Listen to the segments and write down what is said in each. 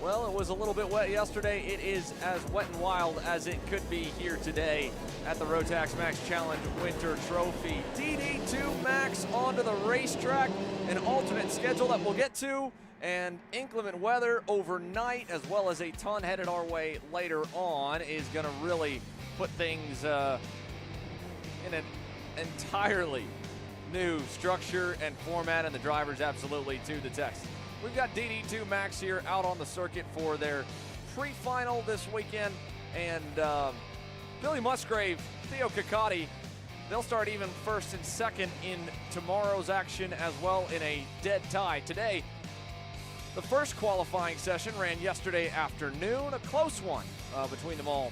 Well, it was a little bit wet yesterday. It is as wet and wild as it could be here today at the Rotax Max Challenge Winter Trophy. DD2 Max onto the racetrack, an alternate schedule that we'll get to, and inclement weather overnight, as well as a ton headed our way later on, is going to really put things in an entirely new structure and format, and the drivers absolutely to the test. We've got DD2 Max here out on the circuit for their pre-final this weekend, and Billy Musgrave, Theo Ciccotti, they'll start even first and second in tomorrow's action as well in a dead tie. Today, the first qualifying session ran yesterday afternoon, a close one between them all.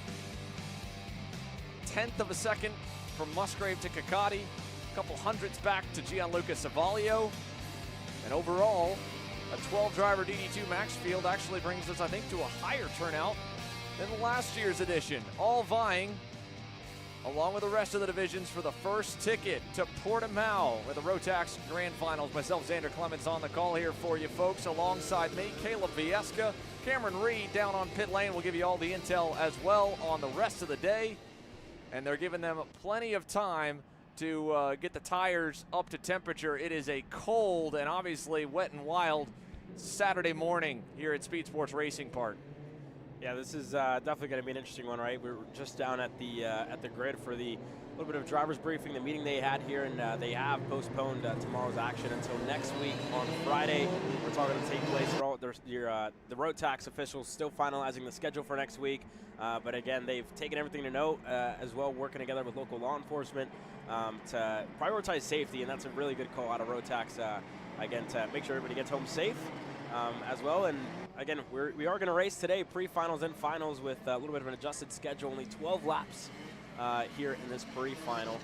1/10 of a second from Musgrave to Ciccotti, a couple hundredths back to Gianluca Savalio, and overall, a 12-driver DD2 Max field actually brings us, I think, to a higher turnout than last year's edition. All vying, along with the rest of the divisions, for the first ticket to Portimao with the Rotax Grand Finals. Myself, Xander Clements, on the call here for you folks. Alongside me, Caleb Viesca, Cameron Reed down on pit lane. We'll give you all the intel as well on the rest of the day. And they're giving them plenty of time to get the tires up to temperature. It is a cold and obviously wet and wild Saturday morning here at Speedsportz Racing Park. Yeah, this is definitely going to be an interesting one, right? We're just down at the grid for the little bit of driver's briefing, the meeting they had here, and they have postponed tomorrow's action until next week on Friday. It's all going to take place. The Rotax officials still finalizing the schedule for next week, but again, they've taken everything to note as well, working together with local law enforcement to prioritize safety, and that's a really good call out of Rotax, again, to make sure everybody gets home safe as well. And again, we are going to race today, pre-finals and finals, with a little bit of an adjusted schedule, only 12 laps here in this pre-final,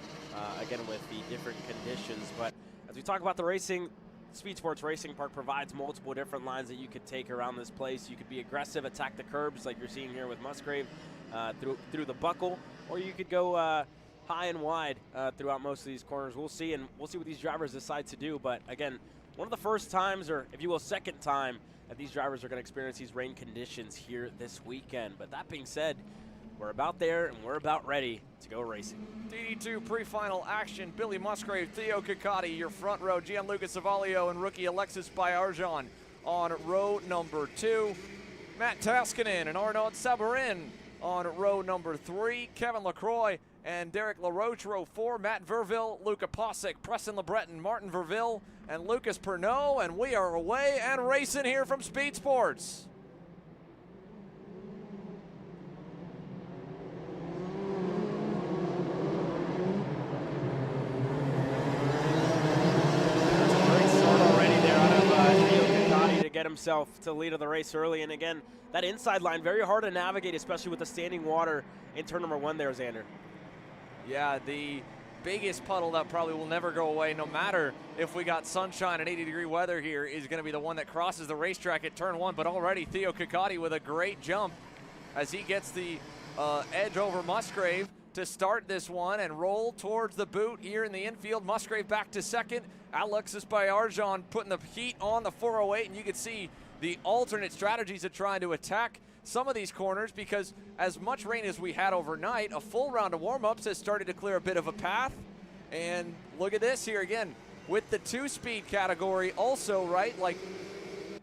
again with the different conditions. But as we talk about the racing, Speedsportz Racing Park provides multiple different lines that you could take around this place. You could be aggressive, attack the curbs like you're seeing here with Musgrave through the buckle, or you could go high and wide throughout most of these corners. We'll see, and we'll see what these drivers decide to do. But again, one of the first times, or if you will, second time, that these drivers are going to experience these rain conditions here this weekend. But that being said, we're about there and we're about ready to go racing. DD2 pre-final action. Billy Musgrave, Theo Ciccotti, your front row. Gianluca Savalio and rookie Alexis Baillargeon on row number 2. Matt Taskinen and Arnaud Sabarin on row number 3. Kevin LaCroix and Derek LaRoche, row 4. Matt Verville, Luca Posick, Preston LeBreton, Martin Verville, and Lucas Pernod. And we are away and racing here from Speedsportz. Get himself to the lead of the race early, and again, that inside line, very hard to navigate, especially with the standing water in turn number 1 there, Xander. Yeah, the biggest puddle that probably will never go away, no matter if we got sunshine and 80-degree weather here, is going to be the one that crosses the racetrack at turn 1. But already Theo Ciccotti with a great jump as he gets the edge over Musgrave to start this one and roll towards the boot here in the infield. Musgrave back to second. Alexis Baillargeon putting the heat on the 408, and you can see the alternate strategies of trying to attack some of these corners, because as much rain as we had overnight, a full round of warm-ups has started to clear a bit of a path. And look at this here again with the 2-speed category also, right? Like,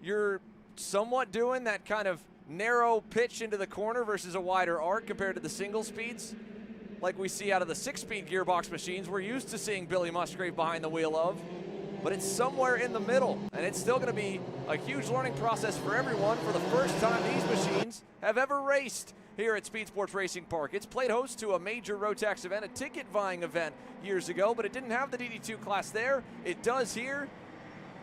you're somewhat doing that kind of narrow pitch into the corner versus a wider arc compared to the single speeds like we see out of the 6-speed gearbox machines we're used to seeing Billy Musgrave behind the wheel of. But it's somewhere in the middle, and it's still going to be a huge learning process for everyone for the first time these machines have ever raced here at Speedsportz Racing Park. It's played host to a major Rotax event, a ticket-vying event years ago, but it didn't have the DD2 class there. It does here,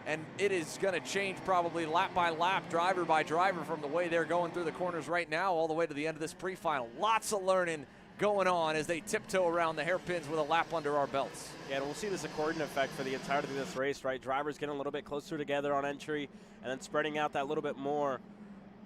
and it is going to change probably lap by lap, driver by driver, from the way they're going through the corners right now all the way to the end of this pre-final. Lots of learning going on as they tiptoe around the hairpins with a lap under our belts. Yeah, and we'll see this accordion effect for the entirety of this race, right? Drivers getting a little bit closer together on entry and then spreading out that little bit more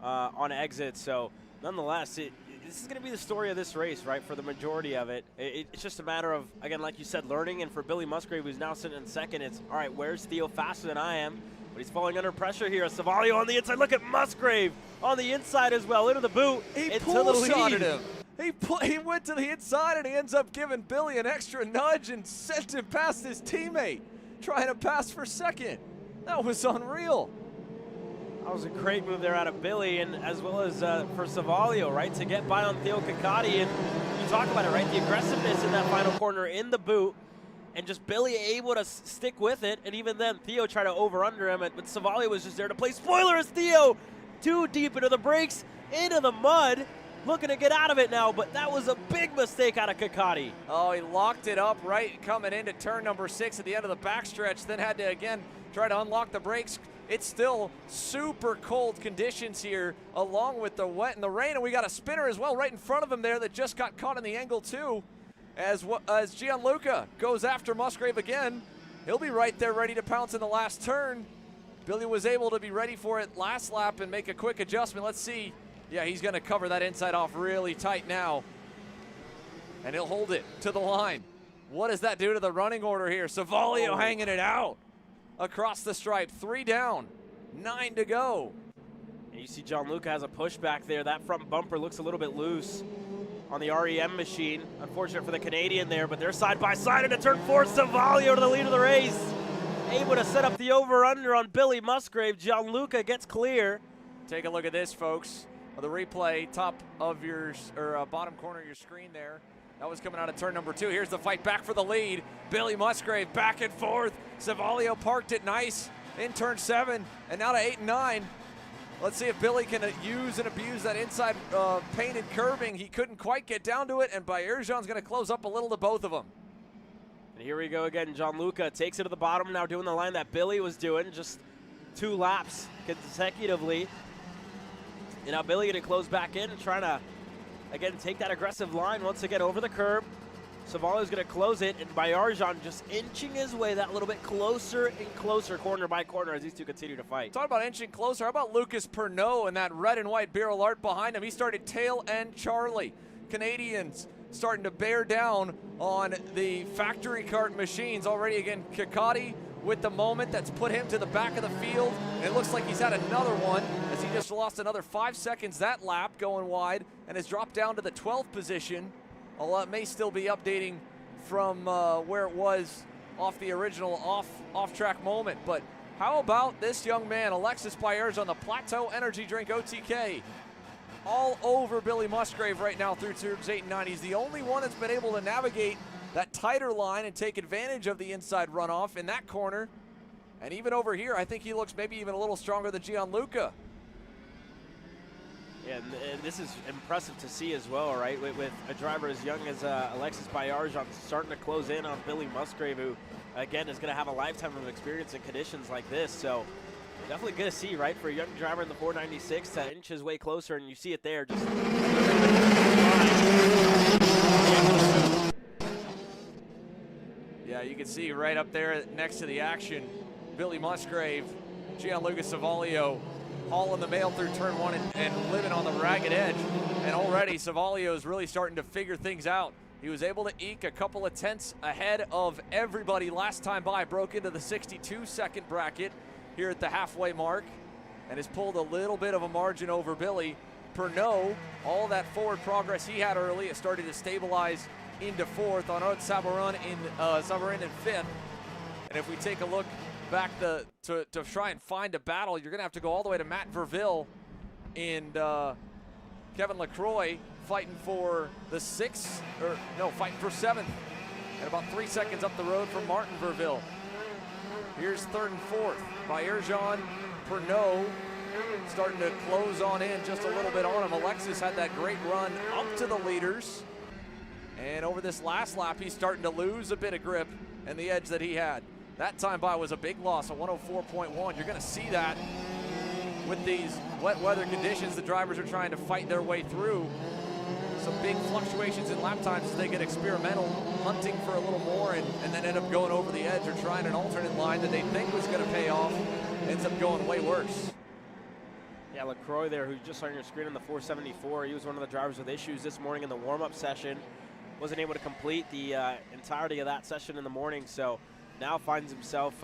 on exit. So nonetheless, this is going to be the story of this race, right, for the majority of it. It's just a matter of, again, like you said, learning. And for Billy Musgrave, who's now sitting in second, it's, all right, where's Theo faster than I am? But he's falling under pressure here. Savalio on the inside. Look at Musgrave on the inside as well. Into the boot. He into pull the lead. shotted him. He went to the inside and he ends up giving Billy an extra nudge and sent him past his teammate, trying to pass for second. That was unreal. That was a great move there out of Billy, and as well as for Savalio, right, to get by on Theo Kakati. And you talk about it, right, the aggressiveness in that final corner in the boot, and just Billy able to stick with it, and even then Theo tried to over-under him, but Savalio was just there to play. Spoiler is Theo too deep into the brakes, into the mud, looking to get out of it now, but that was a big mistake out of Kakati. Oh, he locked it up right coming into turn number 6 at the end of the backstretch, then had to again try to unlock the brakes. It's still super cold conditions here, along with the wet and the rain, and we got a spinner as well right in front of him there that just got caught in the angle too. As Gianluca goes after Musgrave again, he'll be right there ready to pounce in the last turn. Billy was able to be ready for it last lap and make a quick adjustment. Let's see. Yeah, he's going to cover that inside off really tight now, and he'll hold it to the line. What does that do to the running order here? Savalio hanging it out across the stripe. 3 down, 9 to go. And you see Gianluca has a pushback there. That front bumper looks a little bit loose on the REM machine. Unfortunate for the Canadian there, but they're side by side into turn 4. Savalio to the lead of the race. Able to set up the over-under on Billy Musgrave. Gianluca gets clear. Take a look at this, folks. The replay, top of your, or bottom corner of your screen there. That was coming out of turn number 2. Here's the fight back for the lead. Billy Musgrave back and forth. Savalio parked it nice in turn 7, and now to 8 and 9. Let's see if Billy can use and abuse that inside painted curbing. He couldn't quite get down to it, and Bayerjan's going to close up a little to both of them. And here we go again. Gianluca takes it to the bottom, now doing the line that Billy was doing, just 2 laps consecutively. And now Billy going to close back in and trying to, again, take that aggressive line once again over the curb. Savalio's going to close it, and Bayerjan just inching his way that little bit closer and closer, corner by corner, as these two continue to fight. Talking about inching closer, how about Lucas Pernod and that red and white barrel art behind him? He started tail end Charlie. Canadians starting to bear down on the factory kart machines already. Again, Kakati with the moment that's put him to the back of the field, and it looks like he's had another one as he just lost another 5 seconds that lap going wide and has dropped down to the 12th position. Although it may still be updating from where it was off the original off-track moment. But how about this young man, Alexis Bayerjan, on the Plateau Energy Drink OTK? All over Billy Musgrave right now through turns 8 and 9. He's the only one that's been able to navigate that tighter line and take advantage of the inside runoff in that corner. And even over here, I think he looks maybe even a little stronger than Gianluca. Yeah, and this is impressive to see as well, right? With a driver as young as Alexis Bayerjan starting to close in on Billy Musgrave, who, again, is going to have a lifetime of experience in conditions like this. So definitely good to see, right, for a young driver in the 496 to inch his way closer, and you see it there. Just yeah, you can see right up there next to the action, Billy Musgrave, Gianluca Savalio, hauling the mail through turn 1 and living on the ragged edge. And already Savalio is really starting to figure things out. He was able to eke a couple of tenths ahead of everybody last time by, broke into the 62-second bracket here at the halfway mark, and has pulled a little bit of a margin over Billy. Pernod, all that forward progress he had early, has started to stabilize into 4th. On Sabarin in 5th. And if we take a look back to try and find a battle, you're going to have to go all the way to Matt Verville and Kevin LaCroix fighting for the 6th, or no, fighting for 7th, and about 3 seconds up the road from Martin Verville. Here's 3rd and 4th. Bayerjan, Pernod starting to close on in just a little bit on him. Alexis had that great run up to the leaders, and over this last lap, he's starting to lose a bit of grip and the edge that he had. That time by was a big loss, a 104.1. You're going to see that with these wet weather conditions. The drivers are trying to fight their way through some big fluctuations in lap times as they get experimental, hunting for a little more, and then end up going over the edge or trying an alternate line that they think was going to pay off, ends up going way worse. Yeah, LaCroix there, who's just on your screen in the 474. He was one of the drivers with issues this morning in the warm-up session. Wasn't able to complete the entirety of that session in the morning, so now finds himself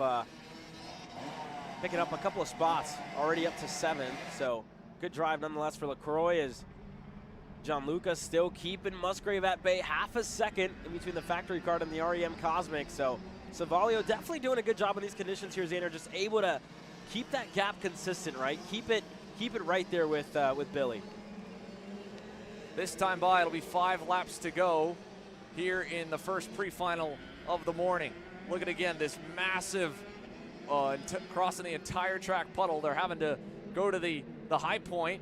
picking up a couple of spots, already up to 7th. So good drive nonetheless for LaCroix, as Gianluca still keeping Musgrave at bay, half a second in between the factory card and the REM Cosmic. So Savalio definitely doing a good job in these conditions here, Xander, just able to keep that gap consistent, right? Keep it right there with Billy. This time by, it'll be 5 laps to go here in the first pre-final of the morning. Look at again this massive crossing the entire track puddle. They're having to go to the high point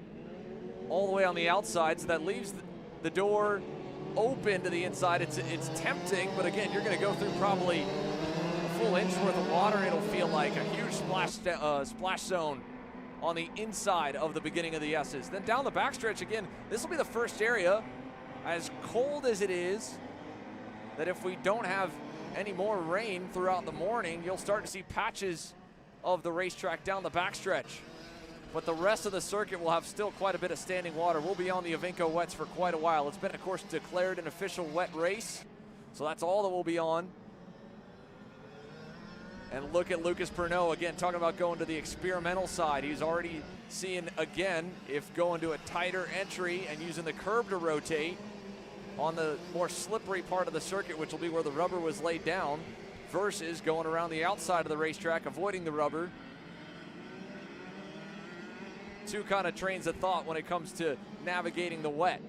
all the way on the outside, so that leaves the door open to the inside. It's tempting, but again, you're going to go through probably a full inch worth of water. It'll feel like a huge splash zone on the inside of the beginning of the S's. Then down the backstretch again, this will be the first area, as cold as it is, that if we don't have any more rain throughout the morning, you'll start to see patches of the racetrack down the backstretch. But the rest of the circuit will have still quite a bit of standing water. We'll be on the Avinco wets for quite a while. It's been, of course, declared an official wet race, so that's all that we'll be on. And look at Lucas Pernod, again, talking about going to the experimental side. He's already seeing, again, if going to a tighter entry and using the curb to rotate on the more slippery part of the circuit, which will be where the rubber was laid down, versus going around the outside of the racetrack, avoiding the rubber. Two kind of trains of thought when it comes to navigating the wet.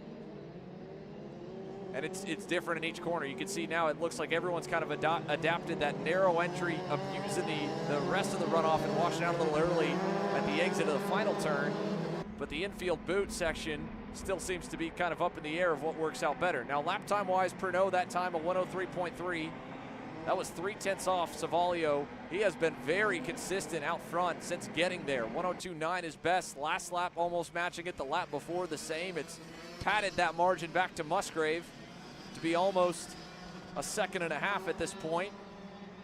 And it's different in each corner. You can see now it looks like everyone's kind of adapted that narrow entry of using the rest of the runoff and washing out a little early at the exit of the final turn. But the infield boot section still seems to be kind of up in the air of what works out better. Now lap time wise, Pernod, that time of 103.3. That was 3/10 off Savalio. He has been very consistent out front since getting there. 102.9 is best. Last lap almost matching it. The lap before the same. It's padded that margin back to Musgrave to be almost a 1.5 seconds at this point.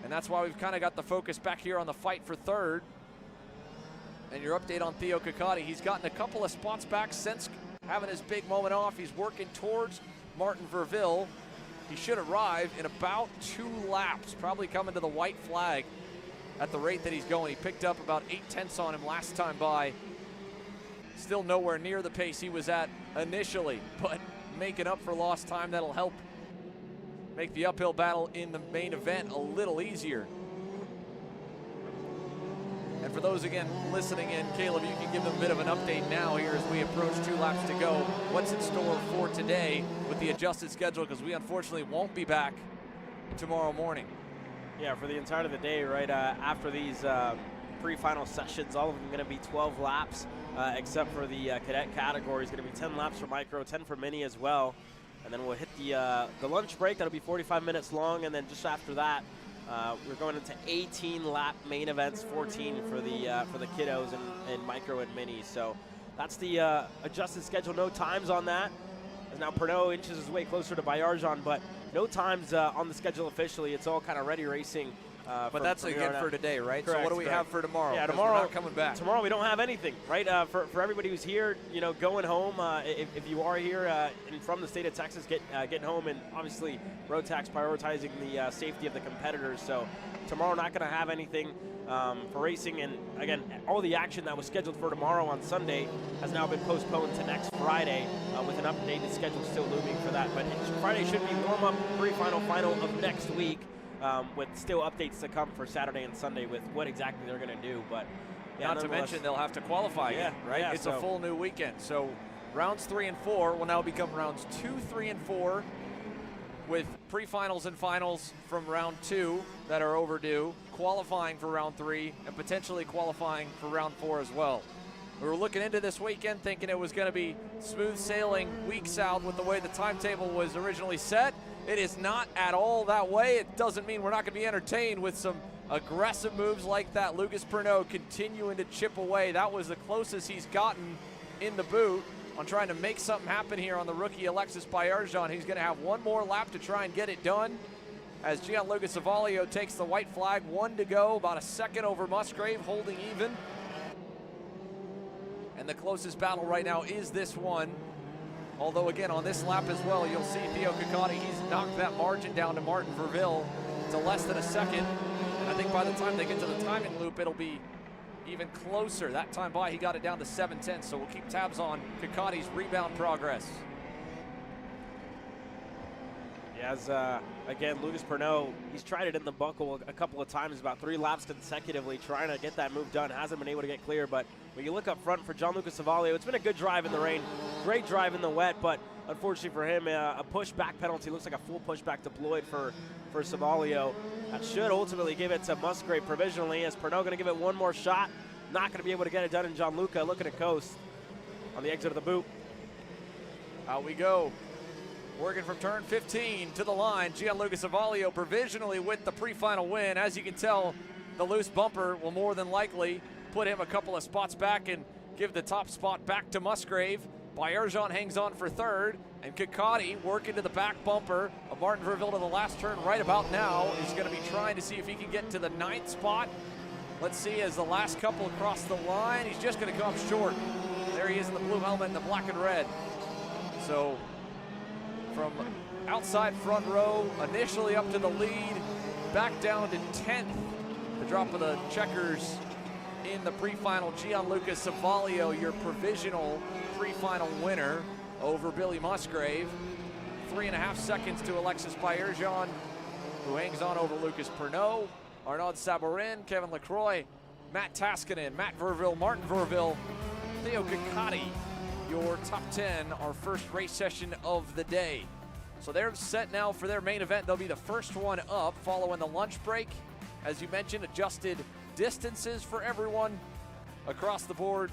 And that's why we've kind of got the focus back here on the fight for third. And your update on Theo Ciccotti, he's gotten a couple of spots back since having his big moment off. He's working towards Martin Verville. He should arrive in about 2 laps, probably coming to the white flag at the rate that he's going. He picked up about 0.8 on him last time by. Still nowhere near the pace he was at initially, but making up for lost time, that'll help make the uphill battle in the main event a little easier. And for those, again, listening in, Caleb, you can give them a bit of an update now here as we approach 2 laps to go. What's in store for today with the adjusted schedule, because we unfortunately won't be back tomorrow morning. Yeah, for the entirety of the day, right after these pre-final sessions, all of them going to be 12 laps, except for the cadet category. It's going to be 10 laps for micro, 10 for mini as well. And then we'll hit the lunch break. That'll be 45 minutes long, and then just after that, we're going into 18 lap main events, 14 for the kiddos and micro and mini. So that's the adjusted schedule. No times on that. As now Pernod inches his way closer to Baillargeon, but no times on the schedule officially. It's all kind of ready racing. But that's again for today, right? Correct, so what do we have for tomorrow? Yeah, tomorrow we're not coming back. Tomorrow we don't have anything, right? For everybody who's here, you know, going home. If you are here and from the state of Texas, getting home, and obviously Road Tax prioritizing the safety of the competitors. So tomorrow not going to have anything for racing. And again, all the action that was scheduled for tomorrow on Sunday has now been postponed to next Friday, with an updated schedule still looming for that. But Friday should be warm-up, pre-final, final of next week. With still updates to come for Saturday and Sunday with what exactly they're going to do. But yeah, not to mention they'll have to qualify again, right? Yeah, it's a full new weekend. So rounds 3 and 4 will now become rounds 2, 3, and 4, with pre-finals and finals from round 2 that are overdue, qualifying for round 3, and potentially qualifying for round 4 as well. We were looking into this weekend thinking it was going to be smooth sailing weeks out with the way the timetable was originally set. It is not at all that way. It doesn't mean we're not going to be entertained with some aggressive moves like that. Lucas Pernod continuing to chip away. That was the closest he's gotten in the boot on trying to make something happen here on the rookie Alexis Baillargeon. He's going to have one more lap to try and get it done as Gianluca Savalio takes the white flag. 1 to go, about a second over Musgrave, holding even. And the closest battle right now is this one. Although, again, on this lap as well, you'll see Theo Ciccotti, he's knocked that margin down to Martin Verville to less than a second. And I think by the time they get to the timing loop, it'll be even closer. That time by, he got it down to 7/10, so we'll keep tabs on Kikati's rebound progress. As again, Lucas Pernod, he's tried it in the buckle a couple of times, about 3 laps consecutively, trying to get that move done. Hasn't been able to get clear, but when you look up front for Gianluca Savalio, it's been a good drive in the rain, great drive in the wet, but unfortunately for him, a pushback penalty. Looks like a full pushback deployed for Savalio. That should ultimately give it to Musgrave provisionally, as Pernod going to give it one more shot. Not going to be able to get it done in Gianluca, looking at coast on the exit of the boot. Out we go. Working from turn 15 to the line, Gianluca Savalio provisionally with the pre-final win. As you can tell, the loose bumper will more than likely put him a couple of spots back and give the top spot back to Musgrave. Bayerjan hangs on for third, and Kikati working to the back bumper of Martin Verville to the last turn right about now is going to be trying to see if he can get to the 9th spot. Let's see as the last couple across the line, he's just going to come short. There he is in the blue helmet and the black and red. So from outside front row, initially up to the lead, back down to 10th. The drop of the checkers in the pre-final. Gianluca Savalio, your provisional pre-final winner over Billy Musgrave. 3.5 seconds to Alexis Bayerjan, who hangs on over Lucas Pernod, Arnaud Saborin, Kevin Lacroix, Matt Taskinen, Matt Verville, Martin Verville, Theo Kikati. Your top 10, our first race session of the day. So they're set now for their main event. They'll be the first one up following the lunch break. As you mentioned, adjusted distances for everyone across the board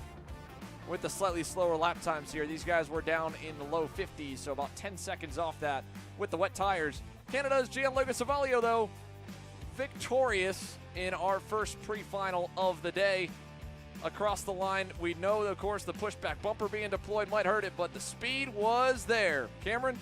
with the slightly slower lap times here. These guys were down in the low 50s, so about 10 seconds off that with the wet tires. Canada's Gianluca Savalio, though, victorious in our first pre-final of the day. Across the line, we know, of course, the pushback bumper being deployed might hurt it, but the speed was there. Cameron?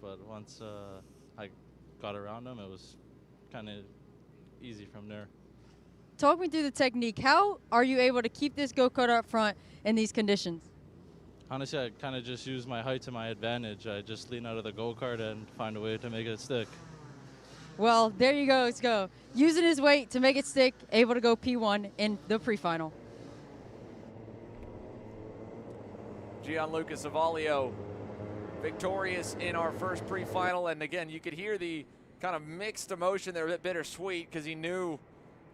But once I got around him, it was kind of easy from there. Talk me through the technique. How are you able to keep this go-kart up front in these conditions? Honestly, I kind of just use my height to my advantage. I just lean out of the go-kart and find a way to make it stick. Well, there you go. Let's go. Using his weight to make it stick, able to go P1 in the pre-final. Gianluca Savalio, victorious in our first pre-final. And again, you could hear the kind of mixed emotion there, a bit bittersweet, because he knew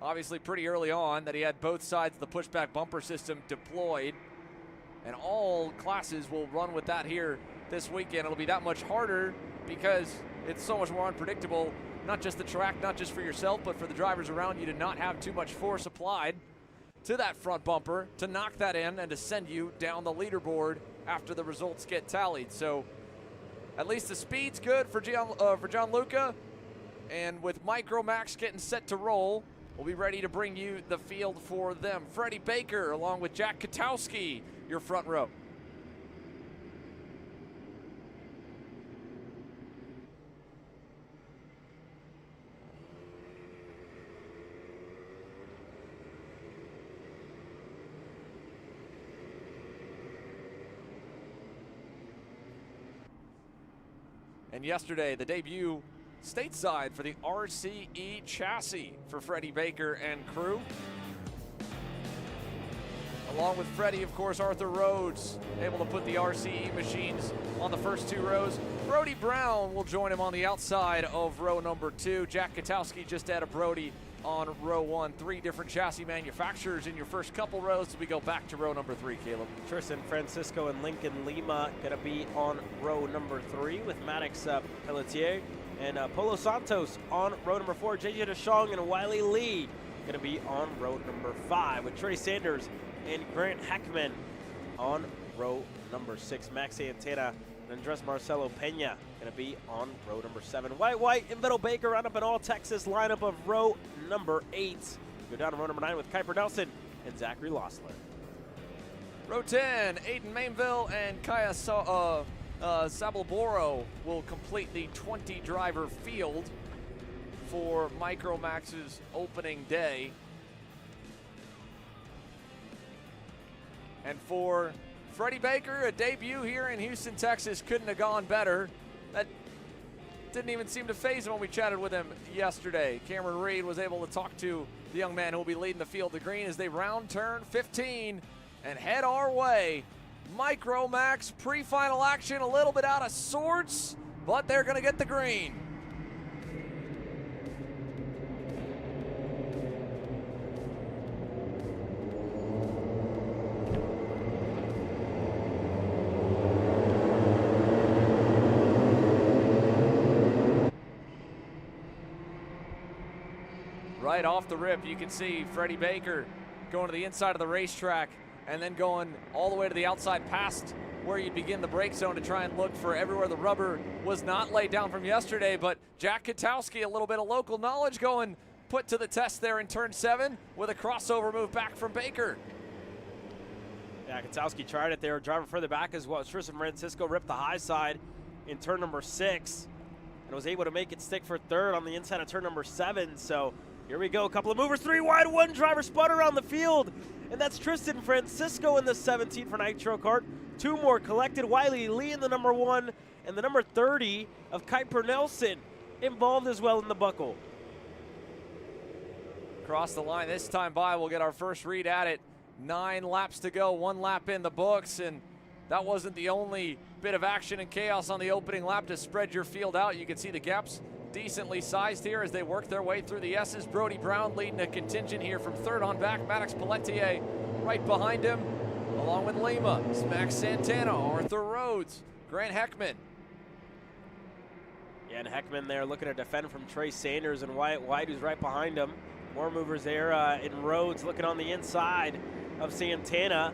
obviously pretty early on that he had both sides of the pushback bumper system deployed, and all classes will run with that here this weekend. It'll be that much harder because it's so much more unpredictable, not just the track, not just for yourself, but for the drivers around you, to not have too much force applied to that front bumper to knock that in and to send you down the leaderboard after the results get tallied. So at least the speed's good for Gianluca, and with Micro Max getting set to roll, we'll be ready to bring you the field for them. Freddie Baker along with Jack Katowski, your front row. And yesterday, the debut stateside for the RCE chassis for Freddie Baker and crew. Along with Freddie, of course, Arthur Rhodes, able to put the RCE machines on the first 2 rows. Brody Brown will join him on the outside of row number 2. Jack Katowski just ahead of Brody on row 1. 3 different chassis manufacturers in your first couple rows as we go back to row number 3, Caleb. Tristan Francisco and Lincoln Lima going to be on row number 3 with Maddox Pelletier. And Polo Santos on row number 4. JJ DeShong and Wiley Lee going to be on row number 5 with Trey Sanders and Grant Heckman on row number 6. Max Santana and Andres Marcelo Pena going to be on row number 7. White and Little Baker round up an all-Texas lineup of row number 8. Go down to row number 9 with Kuiper Nelson and Zachary Lossler. Row 10, Aiden Mainville and Kaya Sabalboro will complete the 20-driver field for Micro Max's opening day. And for Freddie Baker, a debut here in Houston, Texas, couldn't have gone better. That didn't even seem to faze him when we chatted with him yesterday. Cameron Reed was able to talk to the young man who will be leading the field to green as they round turn 15 and head our way. Micro Max pre-final action, a little bit out of sorts, but they're going to get the green. Right off the rip, you can see Freddie Baker going to the inside of the racetrack and then going all the way to the outside past where you begin the brake zone to try and look for everywhere the rubber was not laid down from yesterday. But Jack Katowski, a little bit of local knowledge going put to the test there in turn 7 with a crossover move back from Baker. Yeah, Katowski tried it there, driving further back as well. Tristan Francisco ripped the high side in turn number 6 and was able to make it stick for third on the inside of turn number 7. So here we go, a couple of movers, 3 wide, 1 driver spun around the field. And that's Tristan Francisco in the 17 for Nitro Kart. 2 more collected, Wiley Lee in the number 1, and the number 30 of Kuiper Nelson involved as well in the buckle. Across the line this time by, we'll get our first read at it. 9 laps to go, 1 lap in the books, and that wasn't the only bit of action and chaos on the opening lap to spread your field out. You can see the gaps decently sized here as they work their way through the S's. Brody Brown leading a contingent here from third on back. Maddox Pelletier right behind him, along with Lima, Max Santana, Arthur Rhodes, Grant Heckman. Yeah, and Heckman there looking to defend from Trey Sanders, and Wyatt White, who's right behind him. More movers there in Rhodes looking on the inside of Santana,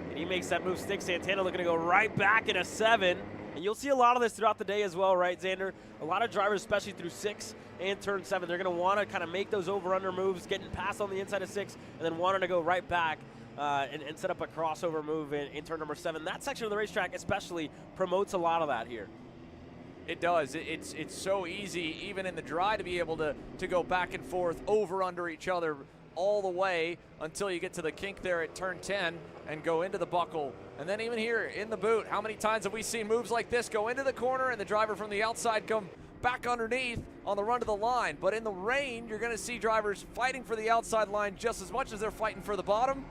and he makes that move stick. Santana looking to go right back in a 7. And you'll see a lot of this throughout the day as well, right, Xander? A lot of drivers, especially through 6 and turn 7, they're going to want to kind of make those over-under moves, getting past on the inside of 6, and then wanting to go right back and set up a crossover move in turn number 7. That section of the racetrack especially promotes a lot of that here. It does. It's so easy, even in the dry, to be able to go back and forth, over under each other all the way until you get to the kink there at turn 10 and go into the buckle. And then even here in the boot, how many times have we seen moves like this go into the corner and the driver from the outside come back underneath on the run to the line? But in the rain, you're going to see drivers fighting for the outside line just as much as they're fighting for the bottom,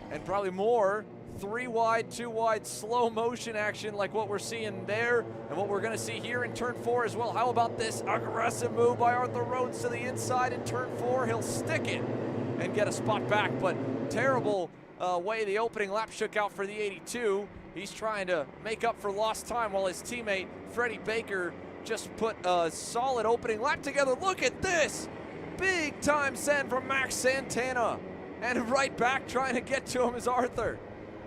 and probably more 3 wide, 2 wide, slow motion action like what we're seeing there and what we're going to see here in turn 4 as well. How about this aggressive move by Arthur Rhodes to the inside in turn 4? He'll stick it and get a spot back, but terrible way the opening lap shook out for the 82. He's trying to make up for lost time while his teammate Freddie Baker just put a solid opening lap together. Look at this big time send from Max Santana, and right back trying to get to him is Arthur.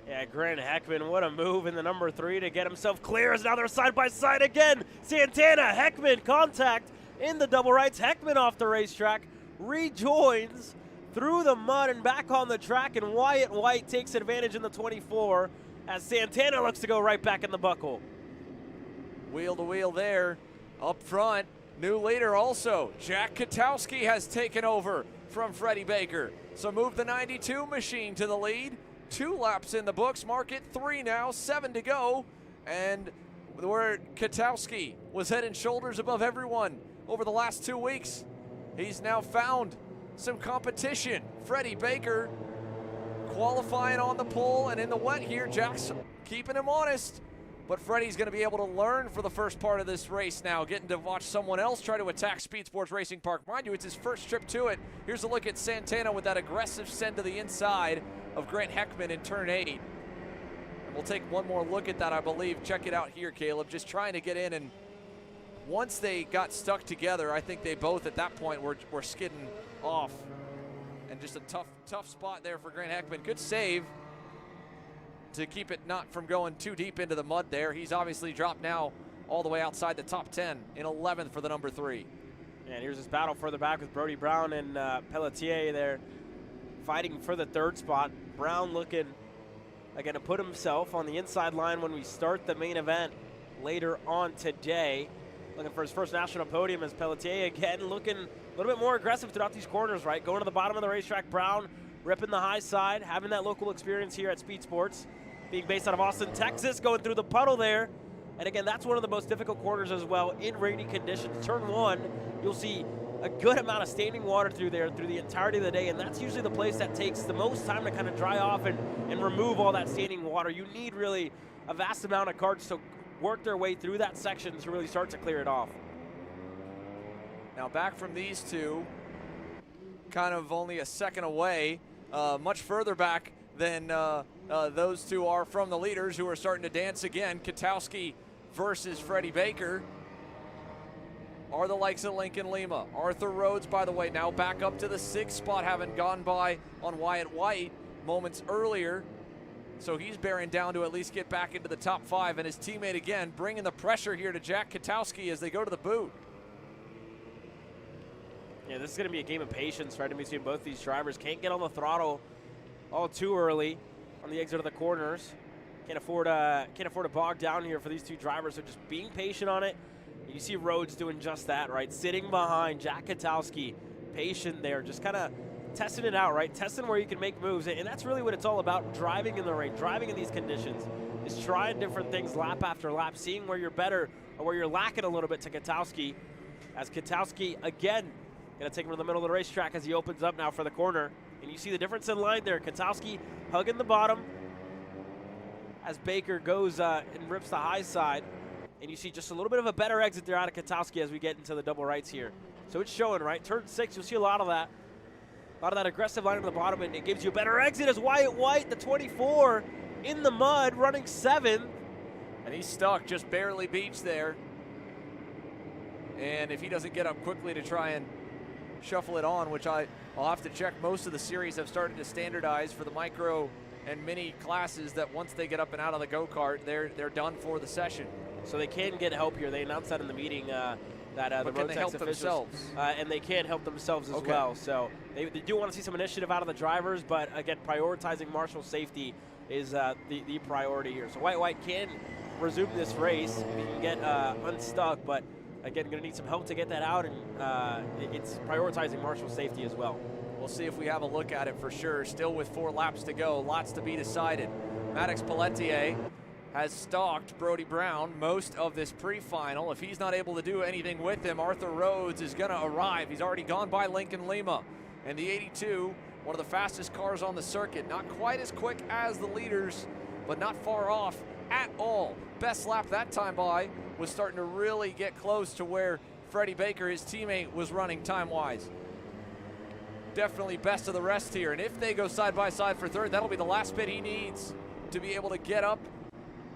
Yeah, Grant Heckman, what a move in the number 3 to get himself clear. As now they're side by side again. Santana, Heckman, contact in the double rights. Heckman off the racetrack, rejoins through the mud and back on the track, and Wyatt White takes advantage in the 24 as Santana looks to go right back in the buckle. Wheel to wheel there. Up front, new leader also. Jack Katowski has taken over from Freddie Baker. So move the 92 machine to the lead. 2 laps in the books, mark it 3 now, 7 to go. And where Katowski was head and shoulders above everyone over the last 2 weeks, he's now found some competition. Freddie Baker qualifying on the pole and in the wet here. Jack's keeping him honest, but Freddie's going to be able to learn for the first part of this race now, getting to watch someone else try to attack Speedsportz Racing Park. Mind you, it's his first trip to it. Here's a look at Santana with that aggressive send to the inside of Grant Heckman in turn 8. And we'll take one more look at that, I believe. Check it out here, Caleb. Just trying to get in, and once they got stuck together, I think they both at that point were skidding off. And just a tough spot there for Grant Heckman. Good save to keep it not from going too deep into the mud there. He's obviously dropped now all the way outside the top 10 in 11th for the number 3. And here's his battle further back with Brody Brown and Pelletier there fighting for the 3rd spot. Brown looking again to put himself on the inside line when we start the main event later on today. Looking for his first national podium as Pelletier again looking a little bit more aggressive throughout these corners, right? Going to the bottom of the racetrack. Brown ripping the high side, having that local experience here at Speedsportz, being based out of Austin, Texas, going through the puddle there. And again, that's one of the most difficult corners as well in rainy conditions. Turn 1, you'll see a good amount of standing water through there through the entirety of the day, and that's usually the place that takes the most time to kind of dry off and remove all that standing water. You need really a vast amount of karts to work their way through that section to really start to clear it off. Now back from these two, kind of only a second away, much further back than those two are from the leaders, who are starting to dance again. Katowski versus Freddie Baker are the likes of Lincoln Lima. Arthur Rhodes, by the way, now back up to the 6th spot, having gone by on Wyatt White moments earlier. So he's bearing down to at least get back into the top 5, and his teammate again bringing the pressure here to Jack Katowski as they go to the boot. Yeah, this is going to be a game of patience right in between both these drivers. Can't get on the throttle all too early on the exit of the corners. Can't afford to bog down here for these two drivers, so just being patient on it. You see Rhodes doing just that, right? Sitting behind Jack Katowski, patient there, just kind of testing it out, right? Testing where you can make moves, and that's really what it's all about, driving in the rain, driving in these conditions, is trying different things lap after lap, seeing where you're better or where you're lacking a little bit to Katowski. As Katowski, again, going to take him to the middle of the racetrack as he opens up now for the corner. And you see the difference in line there. Katowski hugging the bottom as Baker goes and rips the high side. And you see just a little bit of a better exit there out of Katowski as we get into the double rights here. So it's showing, right? Turn 6, you'll see a lot of that. A lot of that aggressive line at the bottom, and it gives you a better exit as Wyatt White, the 24, in the mud, running 7th. And he's stuck, just barely beached there. And if he doesn't get up quickly to try and shuffle it on, which I'll have to check, most of the series have started to standardize for the micro and mini classes that once they get up and out of the go-kart, they're done for the session. So they can get help here. They announced that in the meeting that the road help officials, themselves? And they can help themselves as well. So they do want to see some initiative out of the drivers, but again, prioritizing marshal safety is the priority here. So White can resume this race. He can get unstuck, but again, going to need some help to get that out, and it's prioritizing marshal safety as well. We'll see if we have a look at it for sure. Still with 4 laps to go, lots to be decided. Maddox Pelletier has stalked Brody Brown most of this pre-final. If he's not able to do anything with him, Arthur Rhodes is going to arrive. He's already gone by Lincoln Lima. And the 82, one of the fastest cars on the circuit. Not quite as quick as the leaders, but not far off at all. Best lap that time by was starting to really get close to where Freddie Baker, his teammate, was running time-wise. Definitely best of the rest here. And if they go side by side for 3rd, that'll be the last bit he needs to be able to get up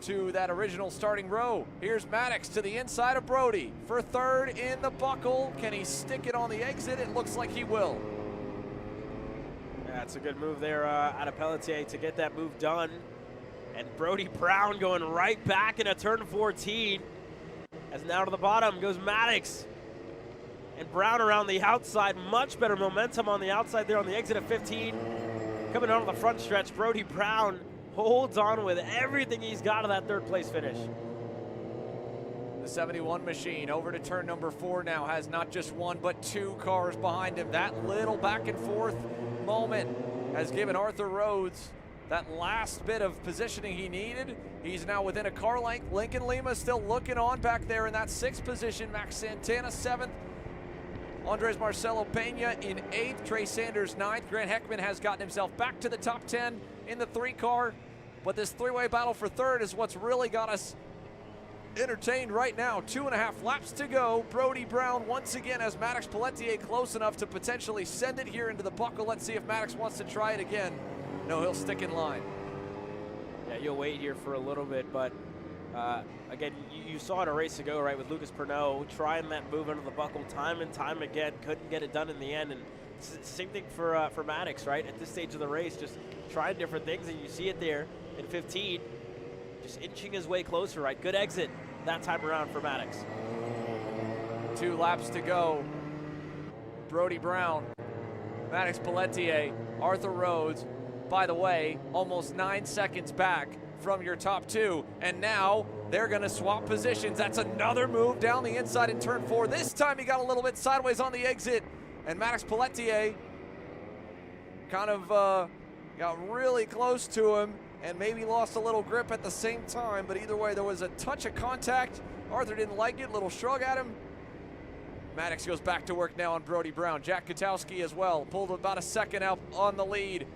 to that original starting row. Here's Maddox to the inside of Brody for 3rd in the buckle. Can he stick it on the exit? It looks like he will. That's a good move there out of Pelletier to get that move done. And Brody Brown going right back into turn 14. As now to the bottom goes Maddox. And Brown around the outside. Much better momentum on the outside there on the exit of 15. Coming out of the front stretch, Brody Brown holds on with everything he's got to that 3rd place finish. The 71 machine over to turn number 4 now, has not just 1 but 2 cars behind him. That little back and forth moment has given Arthur Rhodes that last bit of positioning he needed. He's now within a car length. Lincoln Lima still looking on back there in that 6th position. Max Santana 7th. Andres Marcelo Pena in 8th. Trey Sanders 9th. Grant Heckman has gotten himself back to the top 10 in the 3 car. But this 3-way battle for 3rd is what's really got us entertained right now. 2.5 laps to go. Brody Brown once again has Maddox Pelletier close enough to potentially send it here into the buckle. Let's see if Maddox wants to try it again. No, he'll stick in line. Yeah, you'll wait here for a little bit, but again, you saw it a race ago, right, with Lucas Pernod trying that move under the buckle time and time again, couldn't get it done in the end, and it's the same thing for Maddox, right, at this stage of the race, just trying different things, and you see it there in 15, just inching his way closer, right, good exit that time around for Maddox. 2 laps to go. Brody Brown, Maddox Pelletier, Arthur Rhodes, by the way, almost 9 seconds back from your top 2. And now they're going to swap positions. That's another move down the inside in turn 4. This time he got a little bit sideways on the exit. And Maddox Pelletier kind of got really close to him and maybe lost a little grip at the same time, but either way, there was a touch of contact. Arthur didn't like it, little shrug at him. Maddox goes back to work now on Brody Brown. Jack Kotowski as well, pulled about a second out on the lead.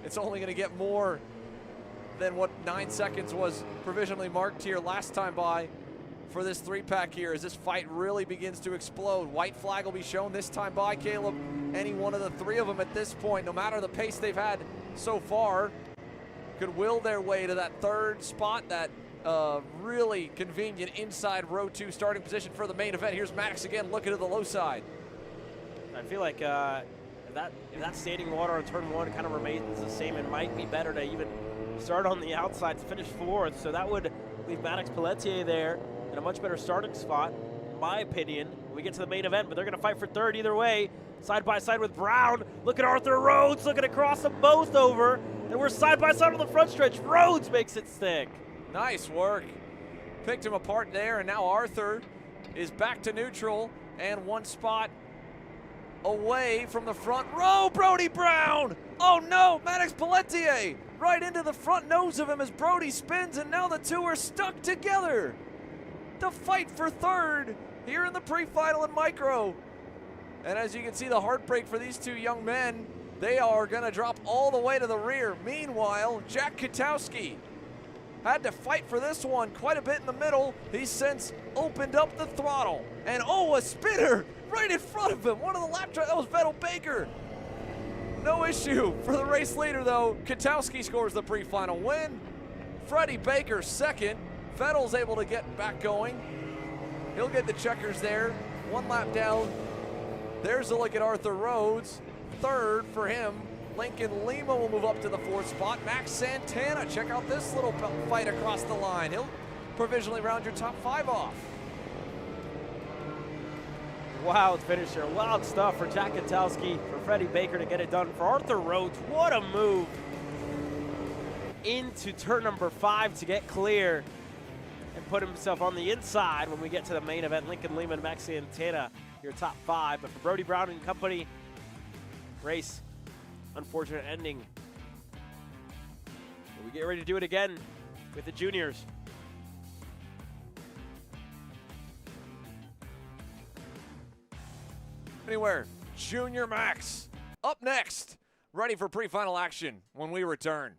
It's only gonna get more than what 9 seconds was provisionally marked here last time by for this 3-pack here as this fight really begins to explode. White flag will be shown this time by Caleb. Any one of the 3 of them at this point, no matter the pace they've had so far, could will their way to that 3rd spot, that really convenient inside row 2 starting position for the main event. Here's Maddox again looking to the low side. I feel like if that standing water on turn 1 kind of remains the same, it might be better to even start on the outside to finish 4th. So that would leave Maddox Pelletier there in a much better starting spot, in my opinion, when we get to the main event. But they're going to fight for 3rd either way, side by side with Brown. Look at Arthur Rhodes looking to cross them both over, and we're side by side on the front stretch. Rhodes makes it stick. Nice work. Picked him apart there, and now Arthur is back to neutral and 1 spot away from the front row. Brody Brown! Oh no, Maddox Pelletier right into the front nose of him as Brody spins, and now the 2 are stuck together to fight for 3rd here in the pre-final in micro. And as you can see, the heartbreak for these 2 young men, they are gonna drop all the way to the rear. Meanwhile, Jack Kotowski had to fight for this one quite a bit in the middle. He's since opened up the throttle. And oh, a spinner right in front of him. One of the lap drivers, that was Vettel Baker. No issue for the race leader though. Kotowski scores the pre-final win. Freddie Baker 2nd. Vettel's able to get back going. He'll get the checkers there. 1 lap down. There's a look at Arthur Rhodes. 3rd for him. Lincoln Lima will move up to the 4th spot. Max Santana, check out this little fight across the line. He'll provisionally round your top 5 off. Wild finisher, wild stuff for Jack Kotowski, for Freddie Baker to get it done. For Arthur Rhodes, what a move into turn number 5 to get clear and put himself on the inside when we get to the main event. Lincoln Lima and Max Santana, your top 5. But for Brody Brown and company, race, unfortunate ending. But we get ready to do it again with the juniors. Anywhere, Junior Max up next, ready for pre-final action when we return.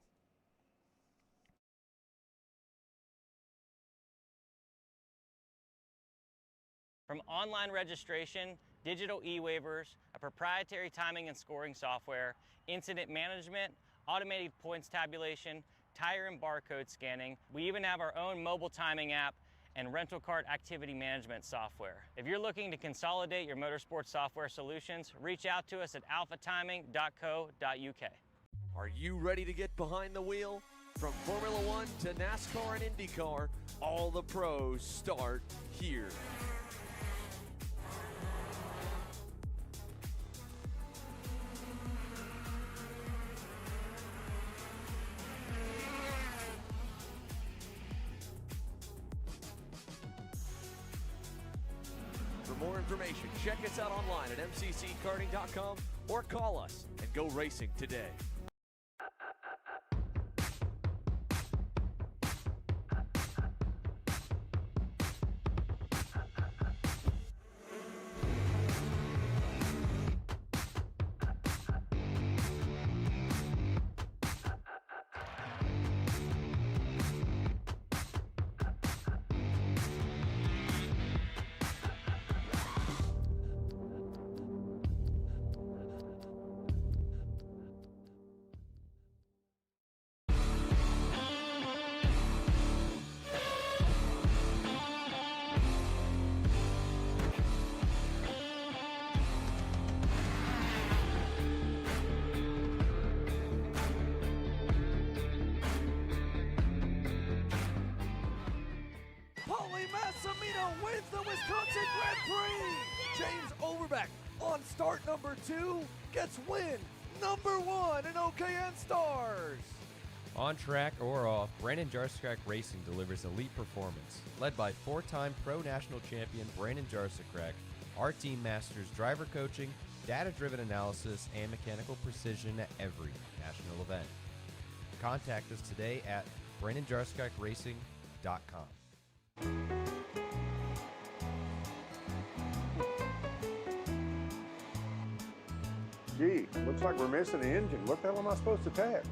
From online registration, digital e-waivers, a proprietary timing and scoring software, incident management, automated points tabulation, tire and barcode scanning. We even have our own mobile timing app and rental kart activity management software. If you're looking to consolidate your motorsports software solutions, reach out to us at alphatiming.co.uk. Are you ready to get behind the wheel? From Formula One to NASCAR and IndyCar, all the pros start here. For more information, check us out online at mcckarting.com or call us and go racing today. Wins the Wisconsin Grand Prix. James Overbeck on start number 2 gets win number 1 in OKN Stars. On track or off, Brandon Jarsekrak Racing delivers elite performance. Led by 4-time Pro National Champion Brandon Jarsekrak, our team masters driver coaching, data-driven analysis, and mechanical precision at every national event. Contact us today at BrandonJarskakRacing.com. Gee, looks like we're missing the engine. What the hell am I supposed to tap?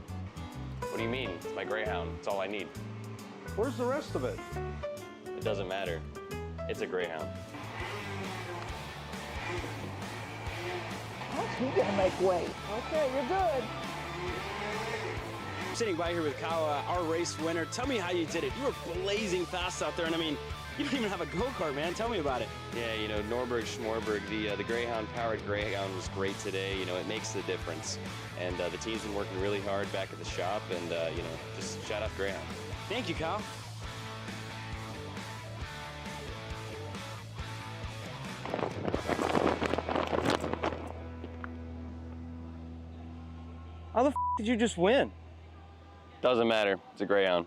What do you mean? It's my Greyhound. It's all I need. Where's the rest of it? It doesn't matter. It's a Greyhound. He's gonna make weight. Okay, you're good. Sitting by here with Kyle, our race winner. Tell me how you did it. You were blazing fast out there, and I mean, you don't even have a go-kart, man. Tell me about it. Yeah, you know, Norberg, Schmorberg, the Greyhound, powered Greyhound was great today. You know, it makes the difference. And the team's been working really hard back at the shop, and, you know, just shout out Greyhound. Thank you, Kyle. How the f did you just win? Doesn't matter. It's a Greyhound.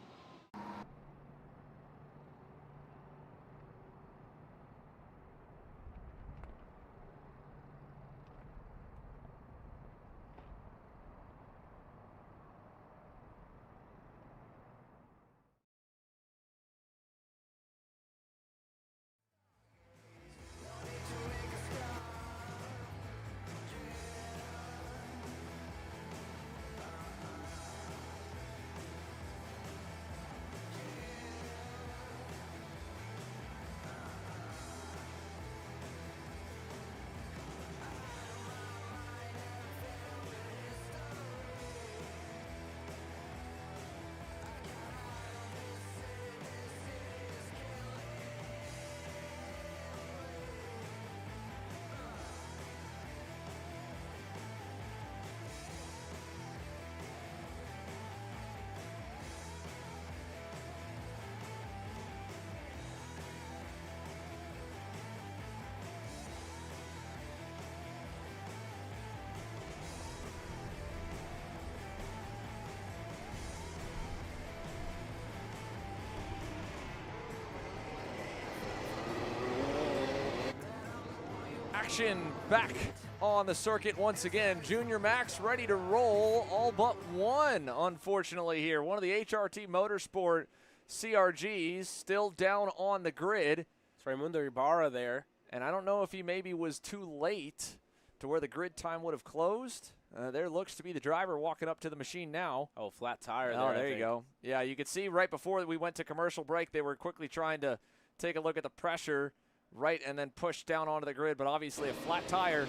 Action back on the circuit once again. Junior Max ready to roll, all but one, unfortunately, here. One of the HRT Motorsport CRGs still down on the grid. It's Raimundo Ibarra there. And I don't know if he maybe was too late to where the grid time would have closed. There looks to be the driver walking up to the machine now. Oh, flat tire there. Oh, there you go. Yeah, you could see right before we went to commercial break, they were quickly trying to take a look at the pressure right and then push down onto the grid, but obviously a flat tire.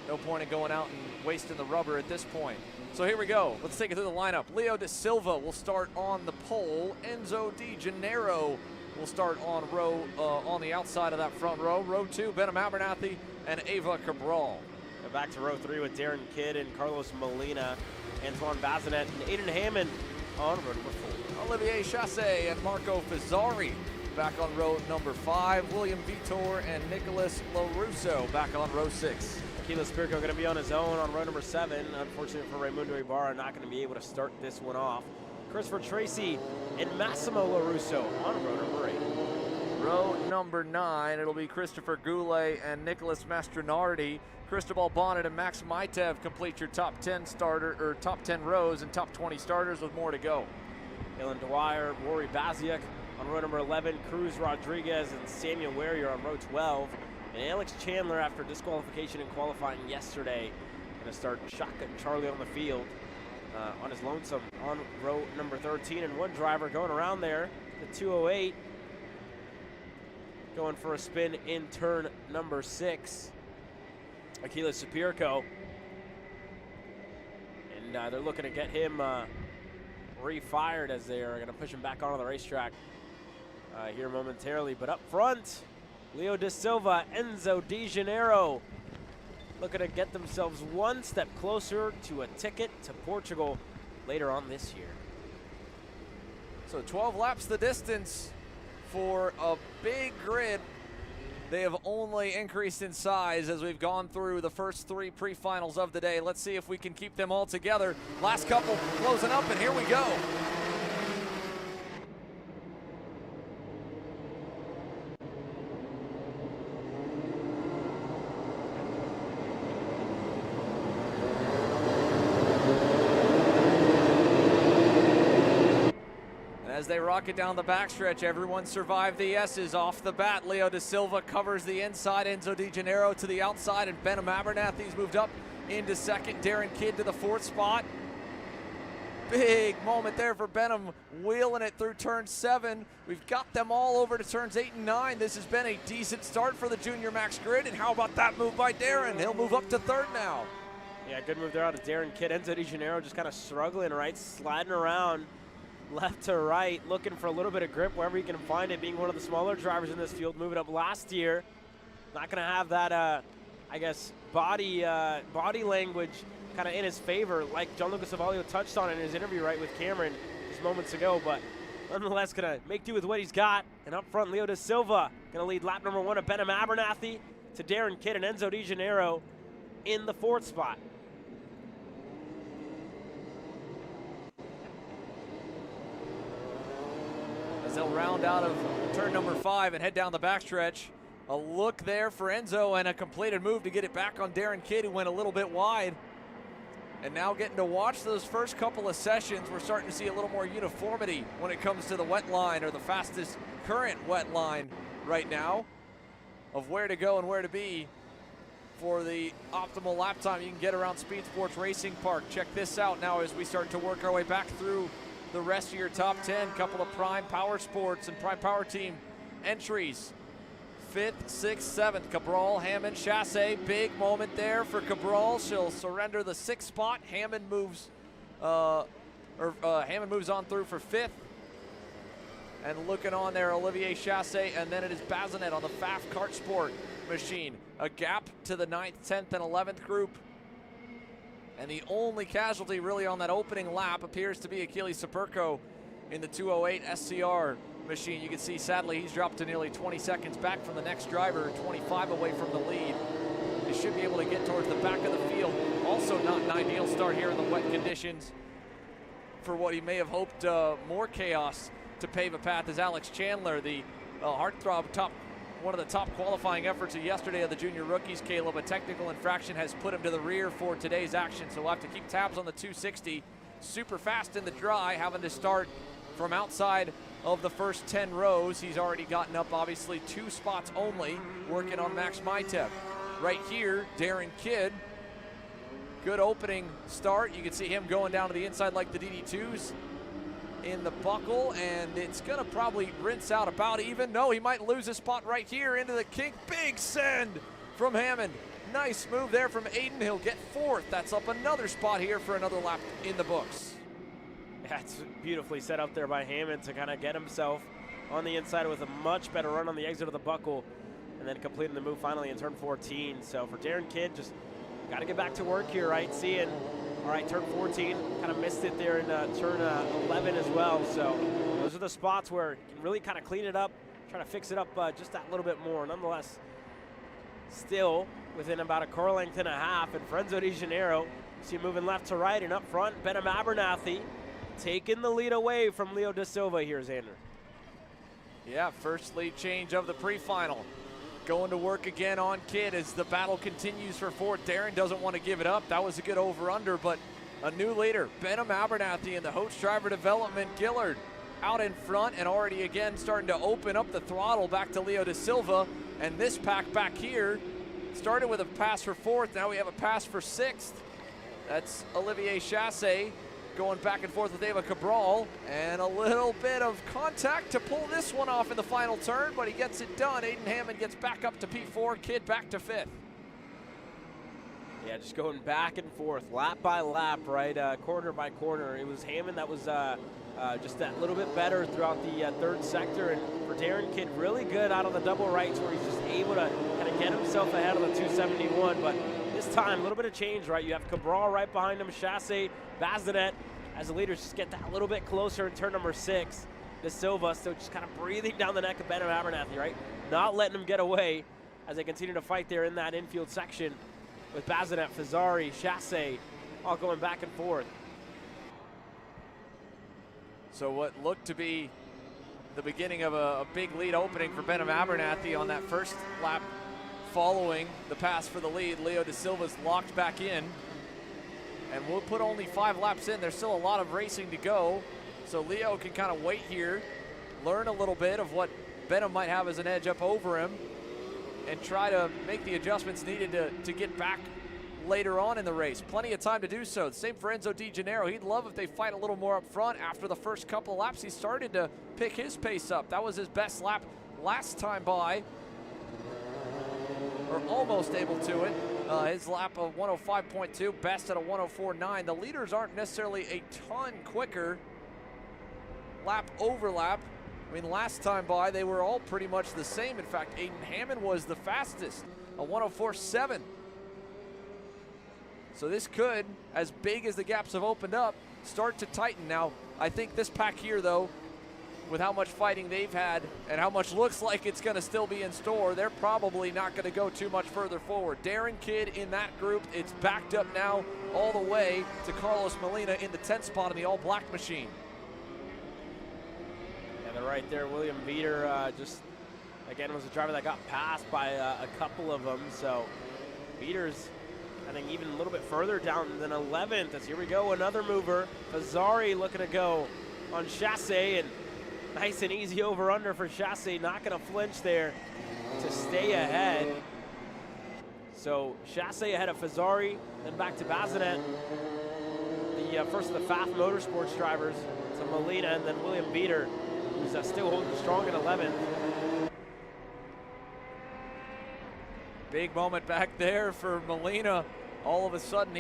No point in going out and wasting the rubber at this point. So here we go. Let's take it through the lineup. Leo Da Silva will start on the pole. Enzo Di Gennaro will start on on the outside of that front row. Row 2, Benham Abernathy and Ava Cabral. Back to row 3 with Darren Kidd and Carlos Molina, Antoine Bazinet and Aiden Hammond on row number 4. Olivier Chasse and Marco Fazzari back on row number 5. William Vitor and Nicholas LaRusso back on row 6. Aquila Spirko going to be on his own on row number 7. Unfortunately for Raimundo Ibarra, not going to be able to start this one off. Christopher Tracy and Massimo LaRusso on row number 8. Row number 9, it'll be Christopher Goulet and Nicholas Mastronardi. Cristobal Bonnet and Max Maitev complete your top 10 rows and top 20 starters with more to go. Dylan Dwyer, Rory Baziak on row number 11, Cruz Rodriguez and Samuel Warrior on row 12. And Alex Chandler, after disqualification in qualifying yesterday, going to start shotgun Charlie on the field on his lonesome on row number 13. And one driver going around there, the 208, going for a spin in turn number 6. Aquila Sapirko. And they're looking to get him refired as they are going to push him back onto the racetrack here momentarily. But up front, Leo Da Silva, Enzo Di Gennaro looking to get themselves one step closer to a ticket to Portugal later on this year. So 12 laps the distance for a big grid. They have only increased in size as we've gone through the first 3 pre-finals of the day. Let's see if we can keep them all together. Last couple closing up, and here we go. as they rocket down the backstretch. Everyone survived the S's off the bat. Leo Da Silva covers the inside, Enzo Di Gennaro to the outside, and Benham Abernathy's moved up into second. Darren Kidd to the 4th spot. Big moment there for Benham, wheeling it through turn 7. We've got them all over to turns 8 and 9. This has been a decent start for the Junior Max Grid, and how about that move by Darren? He'll move up to 3rd now. Yeah, good move there out of Darren Kidd. Enzo Di Gennaro just kind of struggling, right? Sliding around left to right, looking for a little bit of grip wherever he can find it, being one of the smaller drivers in this field, moving up last year. Not going to have that, I guess, body language kind of in his favor, like Gianluca Savalio touched on in his interview, right, with Cameron just moments ago, but nonetheless going to make do with what he's got. And up front, Leo Da Silva going to lead lap number 1 of Benham Abernathy to Darren Kidd and Enzo Di Gennaro in the 4th spot. As they'll round out of turn number 5 and head down the backstretch. A look there for Enzo and a completed move to get it back on Darren Kidd, who went a little bit wide. And now getting to watch those first couple of sessions, we're starting to see a little more uniformity when it comes to the wet line, or the fastest current wet line right now, of where to go and where to be for the optimal lap time you can get around Speedsportz Racing Park. Check this out now as we start to work our way back through the rest of your top 10. Couple of Prime Power Sports and Prime Power Team entries. 5th, 6th, 7th, Cabral, Hammond, Chassé. Big moment there for Cabral. She'll surrender the 6th spot. Hammond moves, Hammond moves on through for 5th. And looking on there, Olivier Chassé, and then it is Bazinet on the FAF Kart Sport machine. A gap to the 9th, 10th, and 11th group. And the only casualty really on that opening lap appears to be Achilles Superco in the 208 SCR machine. You can see, sadly, he's dropped to nearly 20 seconds back from the next driver, 25 away from the lead. He should be able to get towards the back of the field. Also not an ideal start here in the wet conditions for what he may have hoped more chaos to pave a path as Alex Chandler, the heartthrob one of the top qualifying efforts of yesterday of the junior rookies. Caleb, a technical infraction has put him to the rear for today's action, so we'll have to keep tabs on the 260. Super fast in the dry, having to start from outside of the first 10 rows. He's already gotten up, obviously, 2 spots only, working on Max Myteb. Right here, Darren Kidd, good opening start. You can see him going down to the inside like the DD2s in the buckle, and it's gonna probably rinse out about even. No, he might lose a spot right here into the kink. Big send from Hammond. Nice move there from Aiden. He'll get 4th. That's up another spot here for another lap in the books. That's beautifully set up there by Hammond to kind of get himself on the inside with a much better run on the exit of the buckle, and then completing the move finally in turn 14. So for Darren Kidd, just got to get back to work here, right? Seeing, all right, turn 14, kind of missed it there in turn 11 as well. So those are the spots where you can really kind of clean it up, try to fix it up just that little bit more. Nonetheless, still within about a car length and a half, and Enzo Di Gennaro, see moving left to right, and up front, Benham Abernathy taking the lead away from Leo Da Silva here, Xander. Yeah, first lead change of the pre-final. Going to work again on Kidd as the battle continues for 4th. Darren doesn't want to give it up. That was a good over-under, but a new leader, Benham Abernathy in the Hoach Driver Development. Gillard out in front and already again starting to open up the throttle back to Leo Da Silva. And this pack back here started with a pass for 4th. Now we have a pass for 6th. That's Olivier Chassé going back and forth with Eva Cabral, and a little bit of contact to pull this one off in the final turn, but he gets it done. Aiden Hammond gets back up to P4, Kidd back to 5th. Yeah, just going back and forth, lap by lap, right, corner by corner. It was Hammond that was just that little bit better throughout the 3rd sector, and for Darren Kidd, really good out on the double rights where he's just able to kind of get himself ahead of the 271, but this time, a little bit of change, right? You have Cabral right behind him, Chassé, Bazinet, as the leaders just get that little bit closer in turn number 6. Da Silva, so just kind of breathing down the neck of Benham Abernathy, right? Not letting him get away as they continue to fight there in that infield section with Bazinet, Fazzari, Chassé, all going back and forth. So what looked to be the beginning of a big lead opening for Benham Abernathy on that first lap following the pass for the lead. Leo Da Silva's locked back in, and we'll put only 5 laps in. There's still a lot of racing to go. So Leo can kind of wait here, learn a little bit of what Benham might have as an edge up over him, and try to make the adjustments needed to get back later on in the race. Plenty of time to do so. Same for Enzo Di Gennaro. He'd love if they fight a little more up front. After the first couple of laps, he started to pick his pace up. That was his best lap last time by, or almost able to it. His lap of 105.2, best at a 104.9. The leaders aren't necessarily a ton quicker lap over lap. I mean, last time by, they were all pretty much the same. In fact, Aiden Hammond was the fastest, a 104.7. So this could, as big as the gaps have opened up, start to tighten. Now, I think this pack here, though, with how much fighting they've had and how much looks like it's going to still be in store, they're probably not going to go too much further forward. Darren Kidd in that group, it's backed up now all the way to Carlos Molina in the 10th spot in the all-black machine. Yeah, they're right there. William Veeder just, again, was a driver that got passed by a couple of them. So Veeder's, I think, even a little bit further down than 11th. As here we go, another mover. Fazzari looking to go on Chassé, and nice and easy over-under for Chassé. Not going to flinch there to stay ahead. So Chassé ahead of Fazzari, then back to Bazinet. The first of the FAF Motorsports drivers to Molina, and then William Veeder, who's still holding strong at 11th. Big moment back there for Molina. All of a sudden,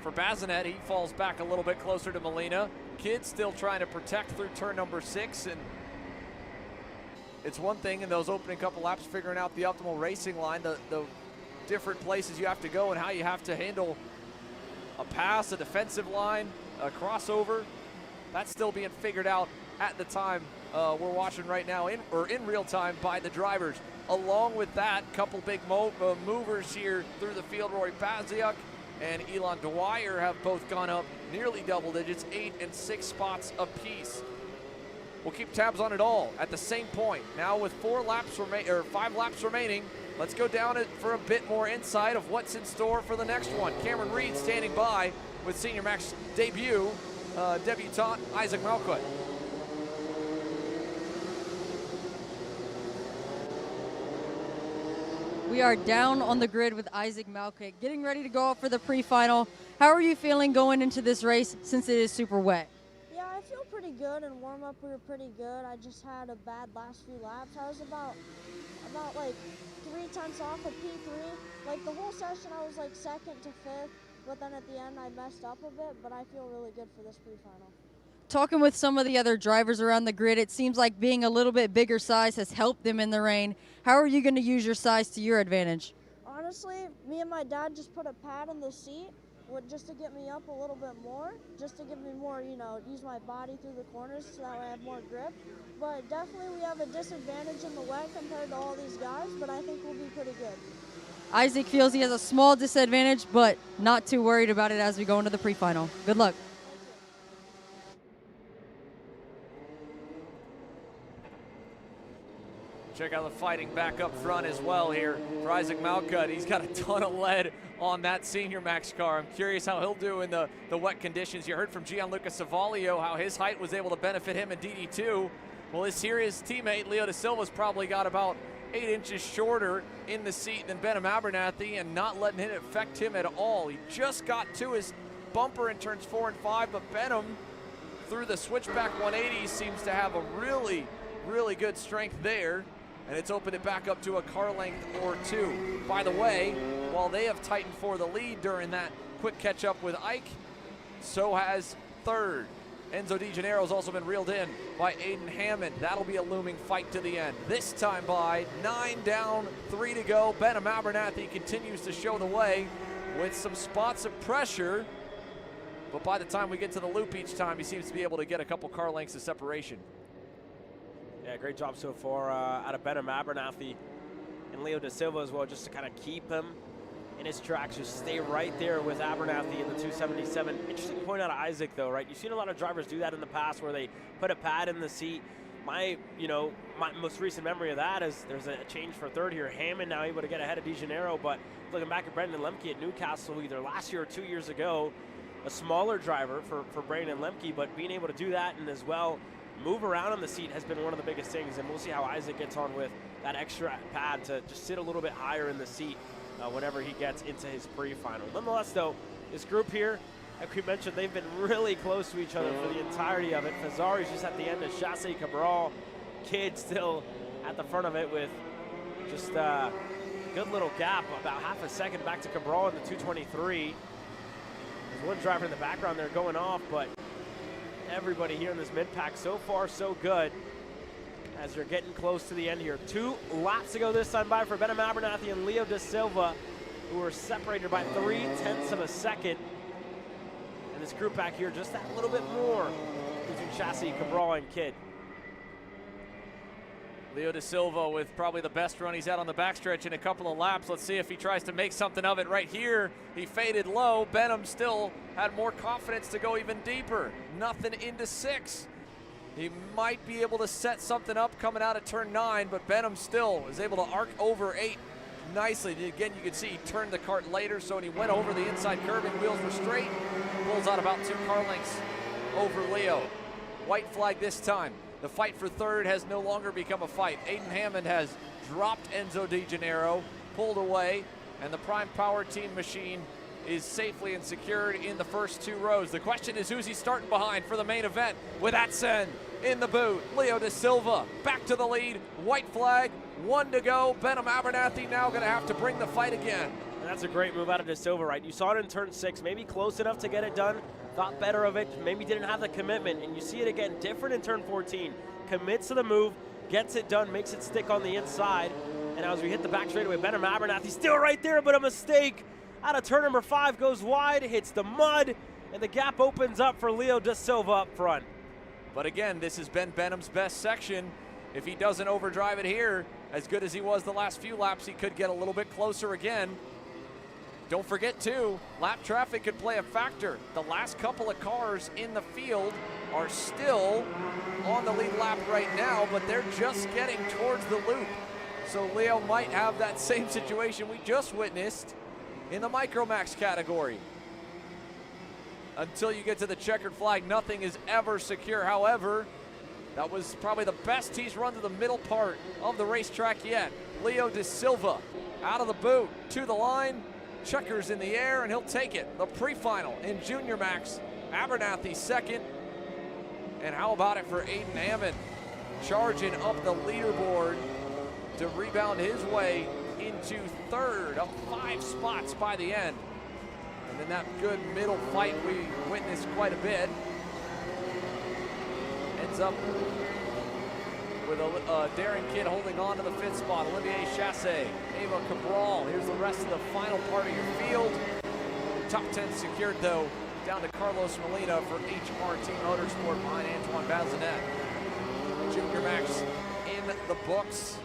for Bazinet, he falls back a little bit closer to Molina. Kidd still trying to protect through turn number 6, and it's one thing in those opening couple laps figuring out the optimal racing line, the different places you have to go and how you have to handle a pass, a defensive line, a crossover. That's still being figured out at the time we're watching right now, in real time by the drivers. Along with that, couple big movers here through the field. Rory Baziuk and Elon Dwyer have both gone up nearly double digits, 8 and 6 spots apiece. We'll keep tabs on it all at the same point. Now with 5 laps remaining, let's go down it for a bit more insight of what's in store for the next one. Cameron Reed standing by with Senior Max debutant Isaac Malkut. We are down on the grid with Isaac Malkut, getting ready to go out for the pre-final. How are you feeling going into this race since it is super wet? Yeah, I feel pretty good. In warm-up, we were pretty good. I just had a bad last few laps. I was about like 3 tenths off of P3. Like the whole session, I was like 2nd to 5th, but then at the end, I messed up a bit. But I feel really good for this pre-final. Talking with some of the other drivers around the grid, it seems like being a little bit bigger size has helped them in the rain. How are you going to use your size to your advantage? Honestly, me and my dad just put a pad in the seat just to get me up a little bit more, just to give me more, use my body through the corners so that way I have more grip. But definitely we have a disadvantage in the wet compared to all these guys, but I think we'll be pretty good. Isaac feels he has a small disadvantage, but not too worried about it as we go into the pre-final. Good luck. Check out the fighting back up front as well here for Isaac Malkut. He's got a ton of lead on that Senior Max car. I'm curious how he'll do in the wet conditions. You heard from Gianluca Savalio how his height was able to benefit him in DD2. Well, his teammate, Leo Da Silva's probably got about 8 inches shorter in the seat than Benham Abernathy, and not letting it affect him at all. He just got to his bumper in turns 4 and 5, but Benham, through the switchback 180, seems to have a really, really good strength there. And it's opened it back up to a car length or 2. By the way, while they have tightened for the lead during that quick catch up with Ike, so has 3rd. Enzo Di Gennaro's also been reeled in by Aiden Hammond. That'll be a looming fight to the end. This time by 9 down, 3 to go. Benham Abernathy continues to show the way with some spots of pressure. But by the time we get to the loop each time, he seems to be able to get a couple car lengths of separation. Yeah, great job so far out of Benham Abernathy and Leo Da Silva as well, just to kind of keep him in his tracks, just stay right there with Abernathy in the 277. Interesting point out of Isaac, though, right? You've seen a lot of drivers do that in the past where they put a pad in the seat. My most recent memory of that is there's a change for 3rd here. Hammond now able to get ahead of Di Gennaro, but looking back at Brendan Lemke at Newcastle either last year or 2 years ago, a smaller driver for Brandon Lemke, but being able to do that and as well move around on the seat has been one of the biggest things, and we'll see how Isaac gets on with that extra pad to just sit a little bit higher in the seat whenever he gets into his pre-final. Nonetheless, though, this group here, like we mentioned, they've been really close to each other for the entirety of it. Fazari's just at the end of Chassé Cabral. Kidd still at the front of it with just a good little gap, about half a second back to Cabral in the 223. There's one driver in the background there going off, but everybody here in this mid-pack so far so good as you're getting close to the end here. 2 laps to go this time by for Benham Abernathy and Leo Da Silva, who are separated by 0.3 of a second. And this group back here just that little bit more between Chassé, Cabral, and Kidd. Leo Da Silva with probably the best run he's had on the backstretch in a couple of laps. Let's see if he tries to make something of it right here. He faded low. Benham still had more confidence to go even deeper. Nothing into 6. He might be able to set something up coming out of turn 9, but Benham still is able to arc over 8 nicely. Again, you can see he turned the kart later, so when he went over the inside curve and wheels were straight, pulls out about 2 car lengths over Leo. White flag this time. The fight for third has no longer become a fight. Aiden Hammond has dropped Enzo Di Gennaro, pulled away, and the Prime Power Team machine is safely and secured in the first 2 rows. The question is, who's he starting behind for the main event? With Atsen in the boot, Leo Da Silva back to the lead. White flag, 1 to go. Benham Abernathy now going to have to bring the fight again. And that's a great move out of Da Silva, right? You saw it in turn 6, maybe close enough to get it done. Thought better of it, maybe didn't have the commitment, and you see it again, different in turn 14. Commits to the move, gets it done, makes it stick on the inside, and as we hit the back straightaway, Benham Abernathy still right there, but a mistake. Out of turn number 5, goes wide, hits the mud, and the gap opens up for Leo Da Silva up front. But again, this has been Benham's best section. If he doesn't overdrive it here, as good as he was the last few laps, he could get a little bit closer again. Don't forget, too, lap traffic could play a factor. The last couple of cars in the field are still on the lead lap right now, but they're just getting towards the loop. So Leo might have that same situation we just witnessed in the Micromax category. Until you get to the checkered flag, nothing is ever secure. However, that was probably the best he's run to the middle part of the racetrack yet. Leo Da Silva out of the boot to the line. Checkers in the air, and he'll take it. The pre-final in Junior Max. Abernathy second. And how about it for Aiden Hammond? Charging up the leaderboard to rebound his way into third, up 5 spots by the end. And then that good middle fight we witnessed quite a bit. Ends up with Darren Kidd holding on to the 5th spot. Olivier Chassé, Ava Cabral. Here's the rest of the final part of your field. Top 10 secured, though, down to Carlos Molina for HRT Motorsport behind Antoine Bazinet. Junior Max in the books.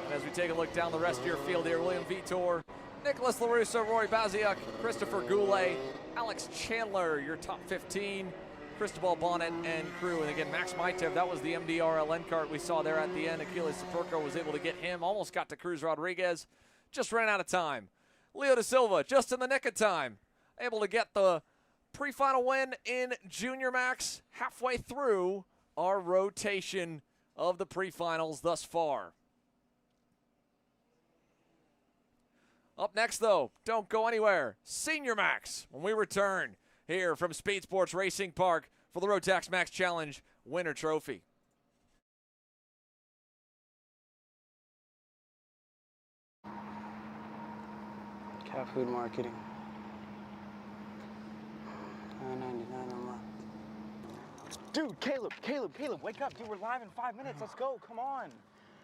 And as we take a look down the rest of your field here, William Vitor, Nicholas LaRussa, Rory Baziak, Christopher Goulet, Alex Chandler, your top 15, Cristobal Bonnet and crew. And again, Max Maitev, that was the MDRLN kart we saw there at the end. Achilles Sapurko was able to get him, almost got to Cruz Rodriguez, just ran out of time. Leo Da Silva, just in the nick of time, able to get the pre-final win in Junior Max halfway through our rotation of the pre-finals thus far. Up next, though, don't go anywhere. Senior Max when we return here from Speedsportz Racing Park for the Rotax Max Challenge Winter Trophy. Cat food marketing. $9.99 a month. Dude, Caleb, wake up. Dude, we're live in 5 minutes. Let's go. Come on.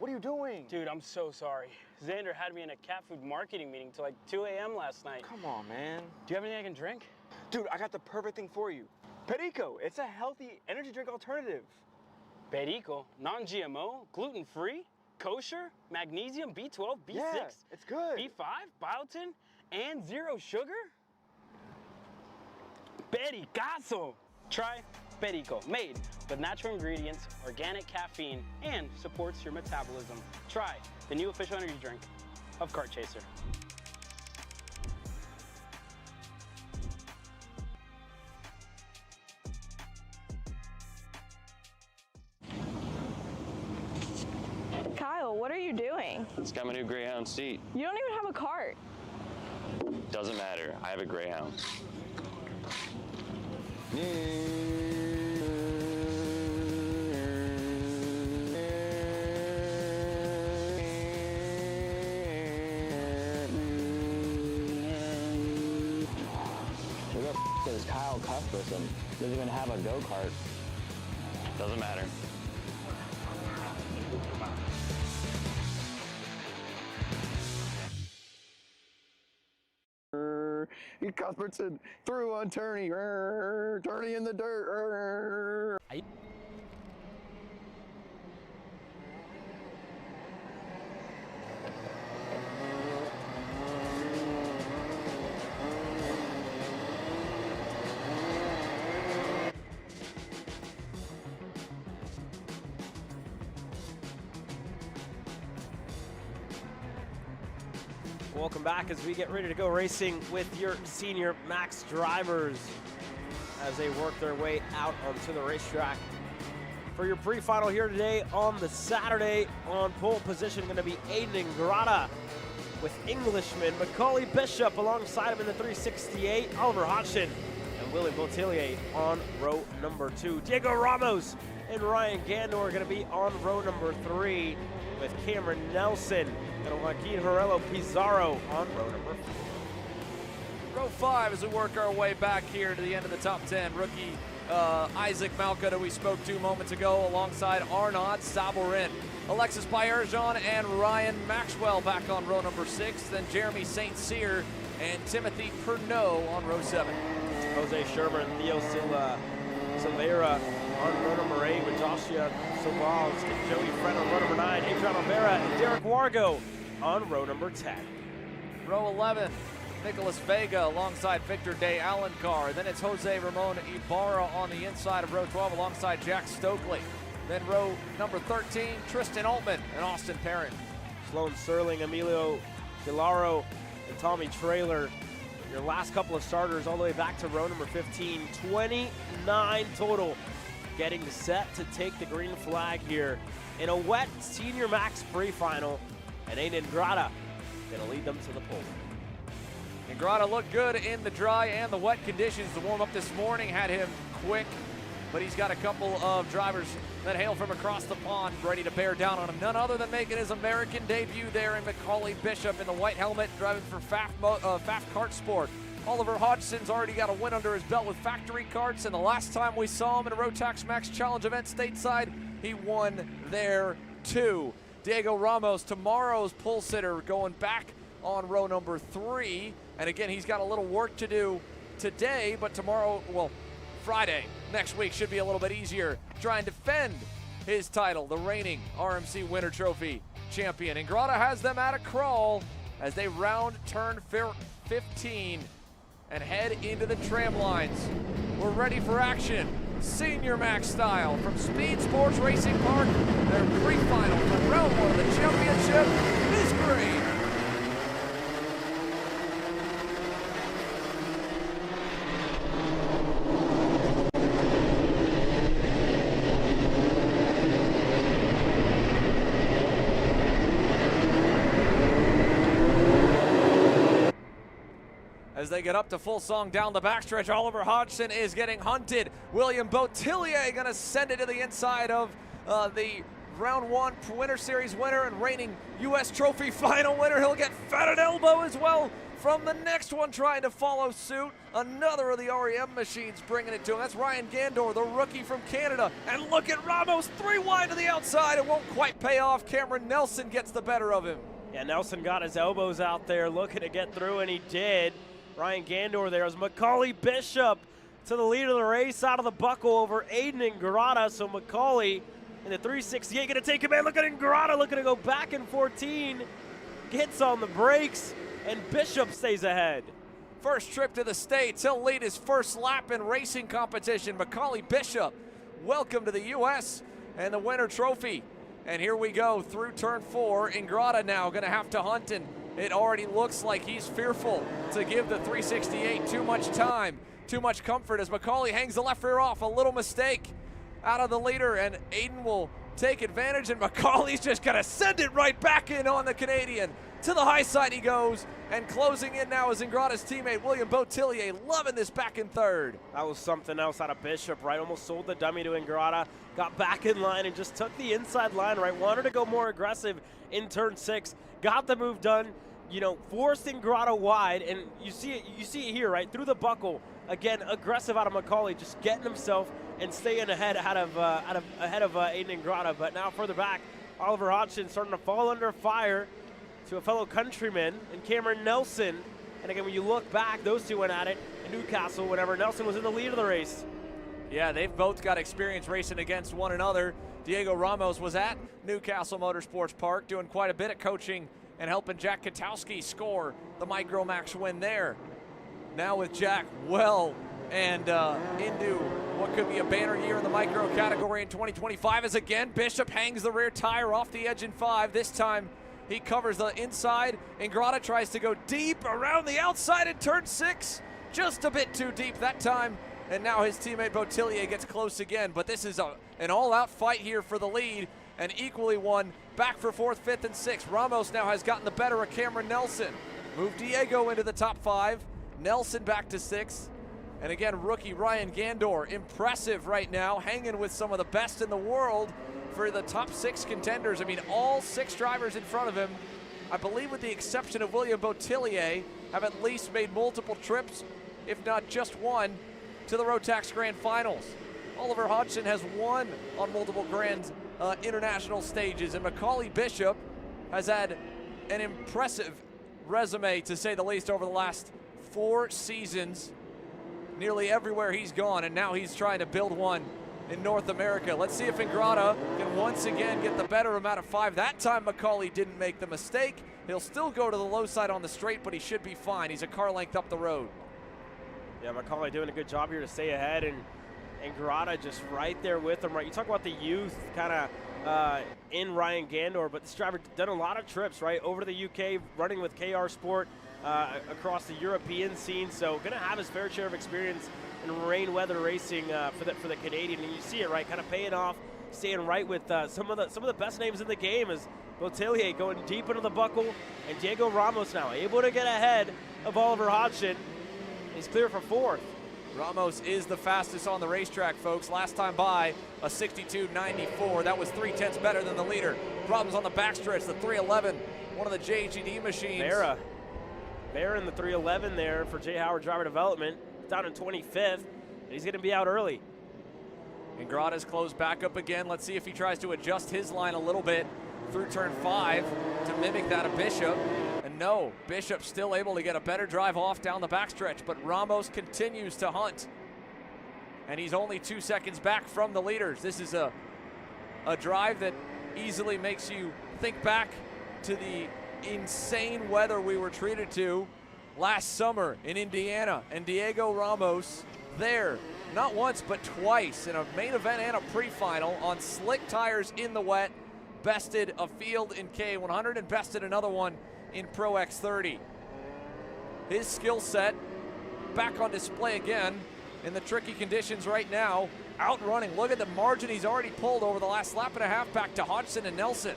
What are you doing? Dude, I'm so sorry. Xander had me in a cat food marketing meeting till like 2 a.m. last night. Come on, man. Do you have anything I can drink? Dude, I got the perfect thing for you. Perico. It's a healthy energy drink alternative. Perico? Non-GMO? Gluten-free? Kosher? Magnesium? B12? B6? Yeah, it's good. B5? Biotin? And 0 sugar? Pericazo. Try. Perico, made with natural ingredients, organic caffeine, and supports your metabolism. Try the new official energy drink of Kart Chaser. Kyle, what are you doing? It's got my new Greyhound seat. You don't even have a cart. Doesn't matter. I have a Greyhound. Who the f is Kyle Cuthbertson? Doesn't even have a go-kart. Doesn't matter. Cuthbertson through on Turney. Turney in the dirt. Welcome back as we get ready to go racing with your senior Max drivers as they work their way out onto the racetrack. For your pre-final here today on the Saturday, on pole position going to be Aiden Ingrata with Englishman Macaulay Bishop alongside him in the 368, Oliver Hodgson and Willie Botelier on row number 2. Diego Ramos and Ryan Gandor are going to be on row number 3 with Cameron Nelson and Joaquin Herrero Pizarro on row number 4. Row 5 as we work our way back here to the end of the top 10. Rookie Isaac Malka that we spoke to moments ago alongside Arnaud Saborin. Alexis Bayerjon and Ryan Maxwell back on row number 6. Then Jeremy St. Cyr and Timothy Pernod on row 7. Jose Sherman and Theo Silveira on row number 8 with Joshua Sobals and Joey Friend on row number 9. Adrian Rivera and Derek Wargo on row number 10. Row 11, Nicholas Vega alongside Victor De Alencar. Then it's Jose Ramon Ibarra on the inside of row 12 alongside Jack Stokely. Then row number 13, Tristan Altman and Austin Perrin. Sloan Serling, Emilio Gilaro, and Tommy Trailer. Your last couple of starters all the way back to row number 15. 29 total getting set to take the green flag here in a wet senior Max Pre-Final. And Aiden Ingrata gonna lead them to the pole. Ingrata looked good in the dry and the wet conditions. The warm-up this morning had him quick, but he's got a couple of drivers that hail from across the pond ready to bear down on him. None other than making his American debut there in Macaulay Bishop in the white helmet, driving for Pfaff Kart Sport. Oliver Hodgson's already got a win under his belt with factory karts, and the last time we saw him in a Rotax Max Challenge event stateside, he won there too. Diego Ramos, tomorrow's pole sitter, going back on row number 3. And again, he's got a little work to do today, but tomorrow, well, Friday, next week should be a little bit easier. Try and defend his title, the reigning RMC Winter Trophy champion. Ingrata has them at a crawl as they round turn 15 and head into the tram lines. We're ready for action. Senior Max style from Speedsportz Racing Park. Their pre-final for round 1 of the championship is green. As they get up to full song down the backstretch, Oliver Hodgson is getting hunted. William Botelier going to send it to the inside of the round 1 Winter Series winner and reigning U.S. Trophy final winner. He'll get fat at elbow as well from the next one trying to follow suit. Another of the REM machines bringing it to him. That's Ryan Gandor, the rookie from Canada. And look at Ramos, 3 wide to the outside. It won't quite pay off. Cameron Nelson gets the better of him. Yeah, Nelson got his elbows out there looking to get through, and he did. Ryan Gandor there as Macaulay Bishop to the lead of the race out of the buckle over Aiden Ingrata. So Macaulay in the 368 going to take him in. Look at Ingrata looking to go back in 14. Gets on the brakes, and Bishop stays ahead. First trip to the States, he'll lead his first lap in racing competition. Macaulay Bishop, welcome to the U.S. and the winter trophy. And here we go through turn 4. Ingrata now gonna have to hunt, and it already looks like he's fearful to give the 368 too much time, too much comfort as Macaulay hangs the left rear off. A little mistake out of the leader, and Aiden will take advantage, and Macaulay's just gonna send it right back in on the Canadian. To the high side he goes, and closing in now is Ingrata's teammate William Botillier, loving this back in third. That was something else out of Bishop, right? Almost sold the dummy to Ingrata, got back in line and just took the inside line, right? Wanted to go more aggressive in turn 6, got the move done, you know, forced Ingrata wide, and you see it here, right? Through the buckle, again, aggressive out of Macaulay, just getting himself and staying ahead of Aiden Ingrata. But now further back, Oliver Hodgson starting to fall under fire to a fellow countryman in Cameron Nelson. And again, when you look back, those two went at it in Newcastle whenever Nelson was in the lead of the race. Yeah, they've both got experience racing against one another. Diego Ramos was at Newcastle Motorsports Park doing quite a bit of coaching and helping Jack Katowski score the Micro Max win there. Now with Jack well and into what could be a banner year in the micro category in 2025 as again Bishop hangs the rear tire off the edge in 5. This time he covers the inside. Ingrata tries to go deep around the outside in turn 6. Just a bit too deep that time. And now his teammate Botillier gets close again. But this is an all-out fight here for the lead. And equally one back for 4th, 5th, and 6th. Ramos now has gotten the better of Cameron Nelson. Move Diego into the top 5. Nelson back to 6th. And again, rookie Ryan Gandor, impressive right now, hanging with some of the best in the world for the top 6 contenders. I mean, all 6 drivers in front of him, I believe with the exception of William Botillier, have at least made multiple trips, if not just one, to the Rotax Grand Finals. Oliver Hodgson has won on multiple Grand international stages, and Macaulay Bishop has had an impressive resume, to say the least, over the last 4 seasons, nearly everywhere he's gone, and now he's trying to build one in North America. Let's see if Ingrata can once again get the better amount of 5. That time Macaulay didn't make the mistake. He'll still go to the low side on the straight, but he should be fine. He's a car length up the road. Yeah, Macaulay doing a good job here to stay ahead, and Ingrata just right there with him, right? You talk about the youth kind of in Ryan Gandor, but this driver done a lot of trips, right, over to the UK, running with KR Sport across the European scene, so gonna have his fair share of experience in rain weather racing for the Canadian, and you see it, right, kind of paying off, staying right with some of the best names in the game, as Botillier going deep into the buckle, and Diego Ramos now able to get ahead of Oliver Hodgson. He's clear for 4th. Ramos is the fastest on the racetrack, folks. Last time by, a 62.94. That was 3/10 better than the leader. Problems on the backstretch, the 311, one of the JGD machines. Vera in the 311 there for Jay Howard Driver Development, down in 25th, and he's going to be out early. Ingrata's closed back up again. Let's see if he tries to adjust his line a little bit through turn 5 to mimic that of Bishop. And no, Bishop still able to get a better drive off down the backstretch, but Ramos continues to hunt. And he's only 2 seconds back from the leaders. This is a drive that easily makes you think back to the insane weather we were treated to last summer in Indiana. And Diego Ramos there, not once but twice, in a main event and a pre-final on slick tires in the wet, bested a field in K100 and bested another one in Pro X30. His skill set back on display again in the tricky conditions right now, outrunning. Look at the margin he's already pulled over the last lap and a half back to Hodgson and Nelson.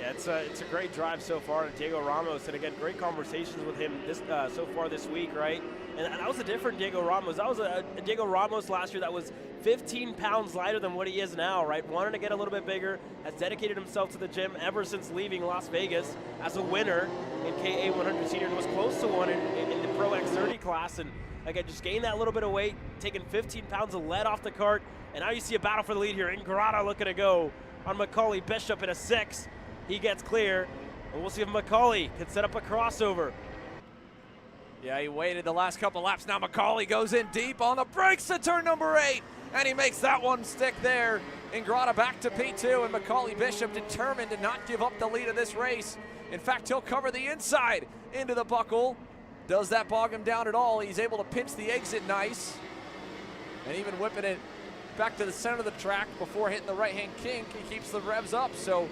Yeah, it's a great drive so far to Diego Ramos, and again, great conversations with him so far this week, right? And that was a different Diego Ramos. That was a Diego Ramos last year that was 15 pounds lighter than what he is now, right? Wanted to get a little bit bigger, has dedicated himself to the gym ever since leaving Las Vegas as a winner in KA100 Senior, and was close to one in the Pro X30 class, and again, just gained that little bit of weight, taking 15 pounds of lead off the cart, and now you see a battle for the lead here. Ingrata looking to go on Macaulay Bishop in a 6. He gets clear, and we'll see if Macaulay can set up a crossover. Yeah, he waited the last couple laps. Now Macaulay goes in deep on the brakes to turn number 8, and he makes that one stick there. Ingrata back to P2, and Macaulay Bishop determined to not give up the lead of this race. In fact, he'll cover the inside into the buckle Does that bog him down at all? He's able to pinch the exit nice. And even whipping it back to the center of the track before hitting the right-hand kink. He keeps the revs up, so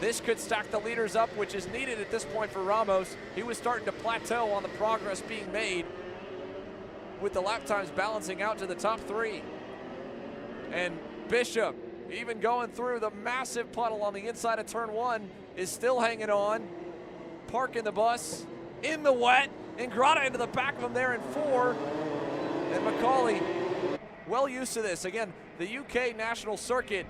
this could stack the leaders up, which is needed at this point for Ramos. He was starting to plateau on the progress being made with the lap times balancing out to the top 3. And Bishop, even going through the massive puddle on the inside of turn 1, is still hanging on, parking the bus in the wet. Ingrata into the back of him there in 4. And Macaulay well used to this. Again, the UK National Circuit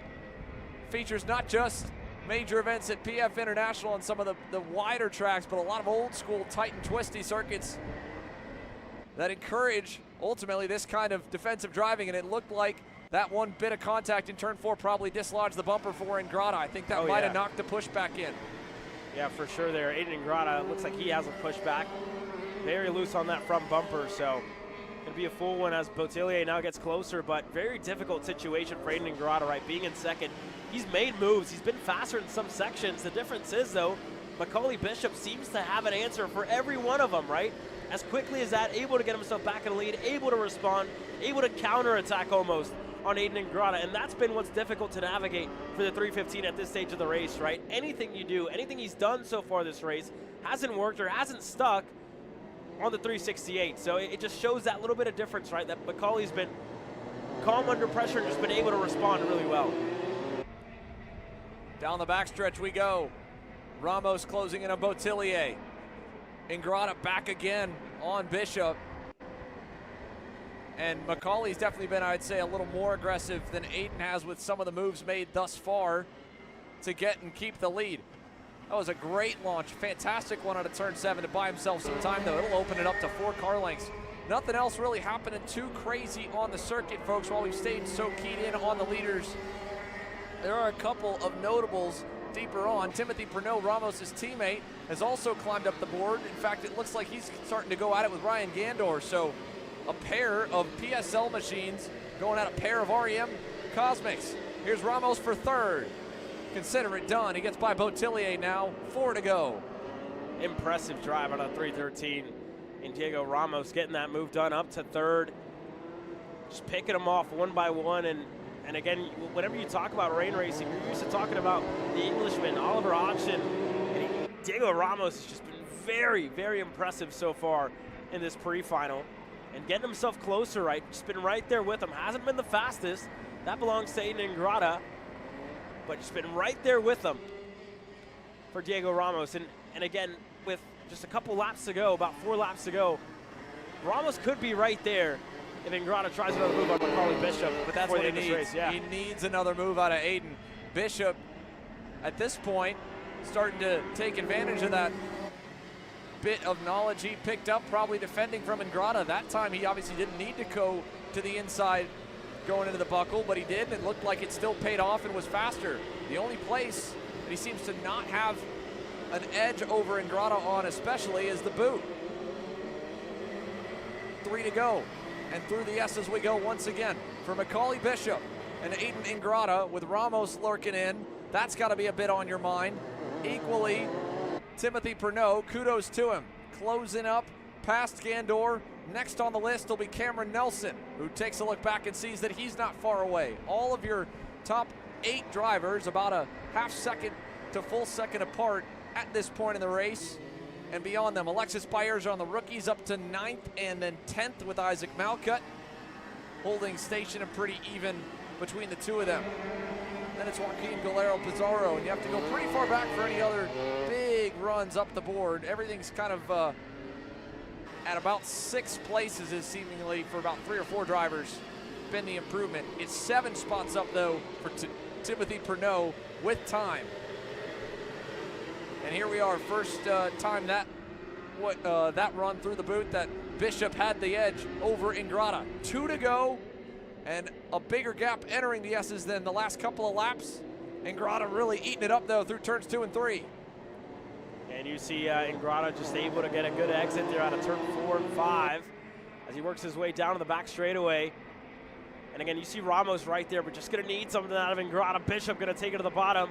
features not just major events at PF International and some of the wider tracks, but a lot of old school tight and twisty circuits that encourage ultimately this kind of defensive driving. And it looked like that one bit of contact in turn 4 probably dislodged the bumper for Ingrata. I think that might have knocked the push back in. Yeah, for sure there. Aiden Ingrata looks like he has a pushback. Very loose on that front bumper, so going to be a full one as Botelier now gets closer, but very difficult situation for Aiden Ingrata, right? Being in second. He's made moves. He's been faster in some sections. The difference is, though, Macaulay Bishop seems to have an answer for every one of them, right? As quickly as that, able to get himself back in the lead, able to respond, able to counterattack almost on Aiden Ingrata, and that's been what's difficult to navigate for the 315 at this stage of the race, right? Anything you do, anything he's done so far this race hasn't worked or hasn't stuck on the 368, so it just shows that little bit of difference, right? That Macaulay's been calm under pressure and just been able to respond really well. Down the backstretch we go. Ramos closing in on Botelier. Ingrata back again on Bishop. And Macaulay's definitely been, I'd say, a little more aggressive than Aiden has with some of the moves made thus far to get and keep the lead. That was a great launch, fantastic one out of turn 7 to buy himself some time, though. It'll open it up to 4 car lengths. Nothing else really happening too crazy on the circuit, folks, while we've stayed so keyed in on the leaders. There are a couple of notables deeper on. Timothy Pernod, Ramos' teammate, has also climbed up the board. In fact, it looks like he's starting to go at it with Ryan Gandor, so a pair of PSL machines going at a pair of REM Cosmics. Here's Ramos for 3rd. Consider it done. He gets by Botelier now. 4 to go. Impressive drive out of 313. And Diego Ramos getting that move done up to 3rd. Just picking them off one by one. And again, whenever you talk about rain racing, you're used to talking about the Englishman, Oliver Auction. And Diego Ramos has just been very, very impressive so far in this pre-final. And getting himself closer, right? Just been right there with him. Hasn't been the fastest. That belongs to Aiden Ingrata. But just been right there with him for Diego Ramos. And again, with just a couple laps to go, about 4 laps to go, Ramos could be right there if Ingrata tries another move on Macaulay Bishop. But that's what he needs. Race, yeah. He needs another move out of Aiden. Bishop, at this point, starting to take advantage of that bit of knowledge he picked up, probably defending from Ingrata. That time he obviously didn't need to go to the inside going into the buckle, but he did, and it looked like it still paid off and was faster. The only place that he seems to not have an edge over Ingrata on especially is the boot. 3 to go, and through the S's we go once again for Macaulay Bishop and Aiden Ingrata with Ramos lurking in. That's got to be a bit on your mind. Equally, Timothy Pernod, kudos to him. Closing up past Gandor. Next on the list will be Cameron Nelson, who takes a look back and sees that he's not far away. All of your top 8 drivers about a half second to full second apart at this point in the race. And beyond them, Alexis Baerja on the rookies up to 9th and then 10th with Isaac Malcutt, holding station and pretty even between the two of them. Then it's Joaquin Galero Pizarro, and you have to go pretty far back for any other big runs up the board. Everything's kind of at about 6 places is seemingly for about 3 or 4 drivers been the improvement. It's 7 spots up though for Timothy Pernod with time. And here we are, first time that run through the boot that Bishop had the edge over Ingrata. 2 to go, and a bigger gap entering the S's than the last couple of laps. Ingrata really eating it up though through turns 2 and 3. And you see Ingrata just able to get a good exit there out of turn 4 and 5 as he works his way down to the back straightaway. And again, you see Ramos right there, but just going to need something out of Ingrata. Bishop going to take it to the bottom.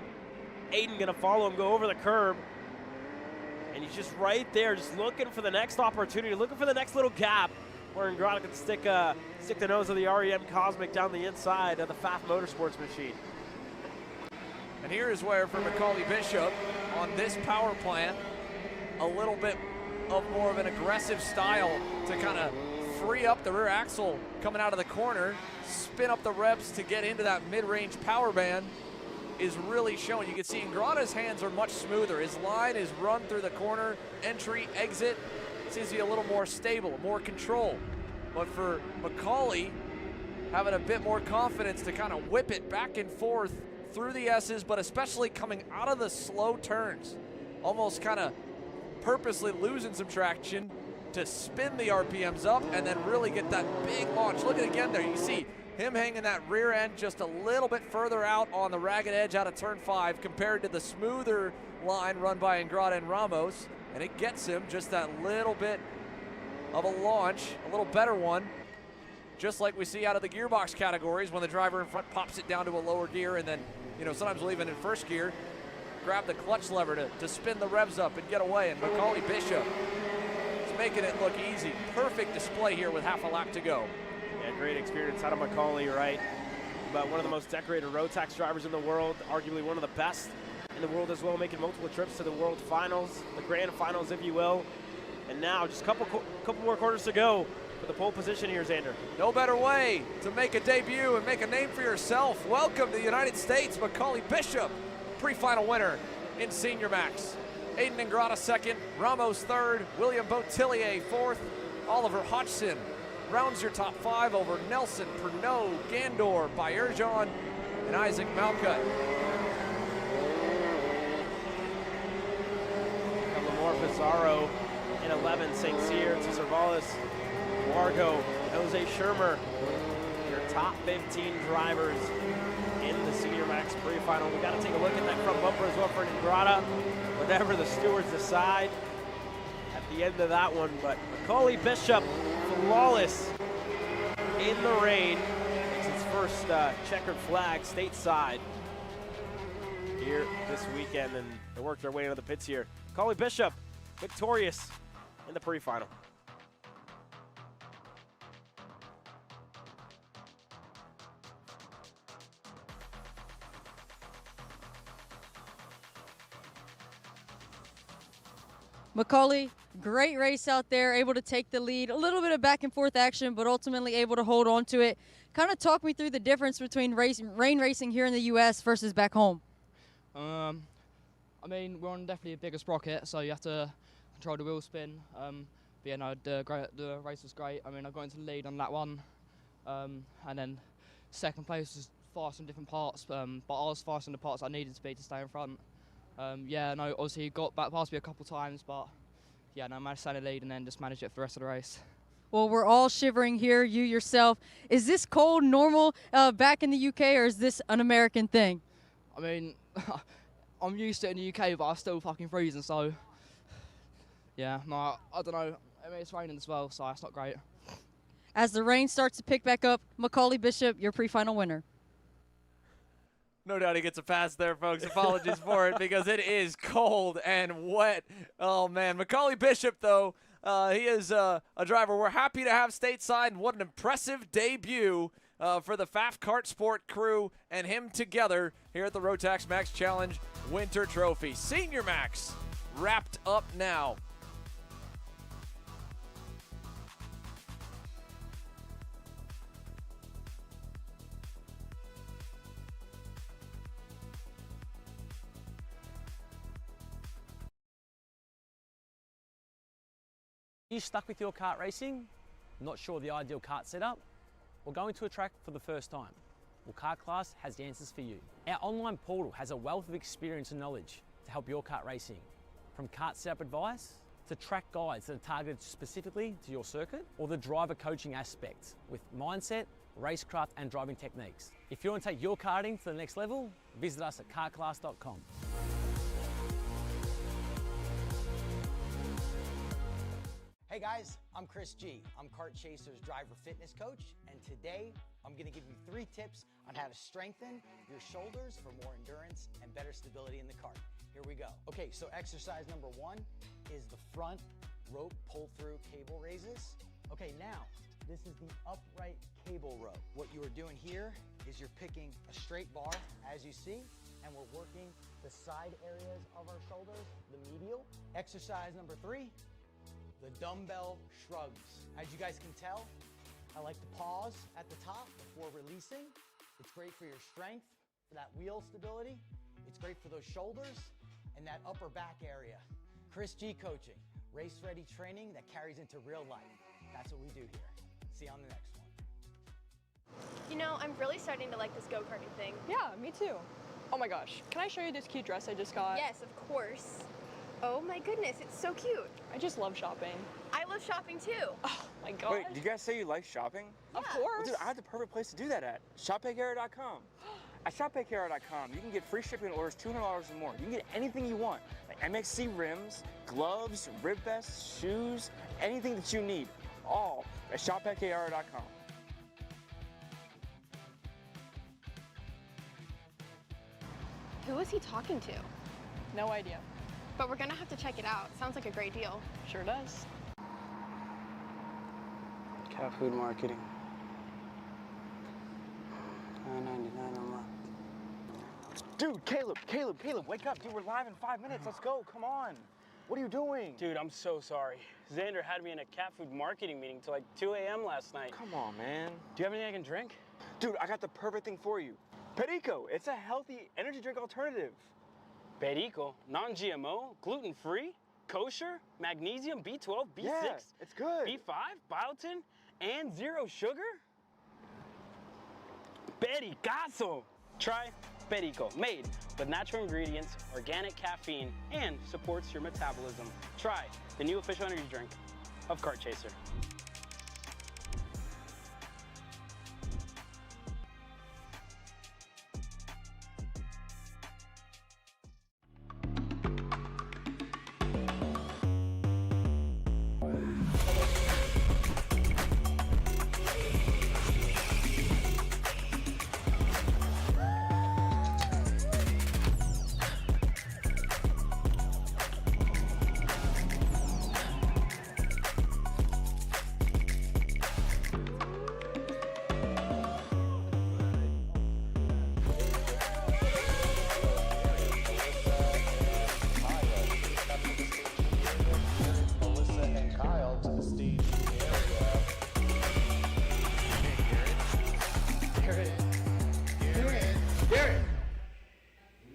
Aiden going to follow him, go over the curb. And he's just right there, just looking for the next opportunity, looking for the next little gap where Ingrata can stick the nose of the REM Cosmic down the inside of the FAF Motorsports machine. And here is where, for Macaulay Bishop, on this power plant, a little bit of more of an aggressive style to kind of free up the rear axle coming out of the corner, spin up the revs to get into that mid-range power band is really showing. You can see Ingrata's hands are much smoother. His line is run through the corner, entry, exit. Seems to be a little more stable, more control. But for Macaulay, having a bit more confidence to kind of whip it back and forth through the S's, but especially coming out of the slow turns, almost kind of purposely losing some traction to spin the RPMs up and then really get that big launch. Look at it again there. You see him hanging that rear end just a little bit further out on the ragged edge out of turn 5 compared to the smoother line run by Ingrata and Ramos, and it gets him just that little bit of a launch, a little better one, just like we see out of the gearbox categories when the driver in front pops it down to a lower gear, and then, you know, sometimes we'll even in first gear grab the clutch lever to spin the revs up and get away. And Macaulay Bishop is making it look easy. Perfect display here with half a lap to go. Yeah, great experience out of Macaulay, right? But one of the most decorated road tax drivers in the world, arguably one of the best in the world as well, making multiple trips to the World Finals, the Grand Finals, if you will. And now just a couple more quarters to go for the pole position here, Xander. No better way to make a debut and make a name for yourself. Welcome to the United States, Macaulay Bishop, pre-final winner in Senior Max. Aiden Ingrata second, Ramos third, William Botillier fourth, Oliver Hodgson rounds your top 5 over Nelson, Pernod, Gandor, Bayerjan, and Isaac Malcutt. Lamar Pizarro in 11, St. Cyr, Cesarvalis, Wargo, Jose Shermer, your top 15 drivers in the Senior Max Pre-Final. We got to take a look at that front bumper as well for Ingrata, whatever the stewards decide at the end of that one. But Macaulay Bishop, flawless in the rain. It's his first checkered flag stateside here this weekend, and they worked their way into the pits here. Macaulay Bishop, victorious in the pre-final. Macaulay, great race out there, able to take the lead. A little bit of back and forth action, but ultimately able to hold on to it. Kind of talk me through the difference between rain racing here in the U.S. versus back home. I mean, we're on definitely a bigger sprocket, so you have to control the wheel spin. But yeah, no, the race was great. I mean, I got into the lead on that one, and then second place was fast in different parts, but I was fast in the parts I needed to be to stay in front. Yeah, no, obviously he got back past me a couple times, but yeah, no, I managed to stay in the lead and then just manage it for the rest of the race. Well, we're all shivering here, you yourself. Is this cold normal back in the UK, or is this an American thing? I mean, I'm used to it in the UK, but I'm still fucking freezing, so yeah, no, I don't know. I mean, it's raining as well, so it's not great. As the rain starts to pick back up, Macaulay Bishop, your pre-final winner. No doubt he gets a pass there, folks. Apologies for it because it is cold and wet. Oh, man. Macaulay Bishop, though, he is a driver we're happy to have stateside, and what an impressive debut for the FAF Kart Sport crew and him together here at the Rotax Max Challenge Winter Trophy. Senior Max wrapped up now. You stuck with your kart racing? Not sure the ideal kart setup? Or going to a track for the first time? Well, Kart Class has the answers for you. Our online portal has a wealth of experience and knowledge to help your kart racing. From kart setup advice to track guides that are targeted specifically to your circuit, or the driver coaching aspects with mindset, racecraft and driving techniques. If you want to take your karting to the next level, visit us at kartclass.com. Hey guys, I'm Chris G. I'm Kart Chaser's driver fitness coach, and today I'm going to give you 3 tips on how to strengthen your shoulders for more endurance and better stability in the kart. Here we go. Okay, so exercise number 1 is the front rope pull-through cable raises. Okay, now, this is the upright cable row. What you are doing here is you're picking a straight bar, as you see, and we're working the side areas of our shoulders, the medial. Exercise number 3, the dumbbell shrugs. As you guys can tell, I like to pause at the top before releasing. It's great for your strength, for that wheel stability. It's great for those shoulders and that upper back area. Chris G coaching, race-ready training that carries into real life. That's what we do here. See you on the next one. You know, I'm really starting to like this go-karting thing. Yeah, me too. Oh my gosh, can I show you this cute dress I just got? Yes, of course. Oh my goodness, it's so cute. I just love shopping. I love shopping too. Oh my gosh. Wait, did you guys say you like shopping? Of course. Well, dude, I have the perfect place to do that at. ShopPayCara.com. At ShopPayCara.com, you can get free shipping on orders $200 or more. You can get anything you want, like MXC rims, gloves, rib vests, shoes, anything that you need, all at ShopPayCara.com. Who is he talking to? No idea. But we're gonna have to check it out. Sounds like a great deal. Sure does. Cat food marketing. $9.99 a month. Dude, Caleb, wake up. Dude, we're live in 5 minutes. Let's go. Come on. What are you doing? Dude, I'm so sorry. Xander had me in a cat food marketing meeting till like 2 a.m. last night. Come on, man. Do you have anything I can drink? Dude, I got the perfect thing for you. Perico. It's a healthy energy drink alternative. Perico, non-GMO, gluten-free, kosher, magnesium, B12, B6, yeah, it's good. B5, biotin, and 0 sugar? Pericazo! Try Perico, made with natural ingredients, organic caffeine, and supports your metabolism. Try the new official energy drink of Kart Chaser.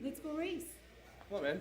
Let's go race. Come on, man.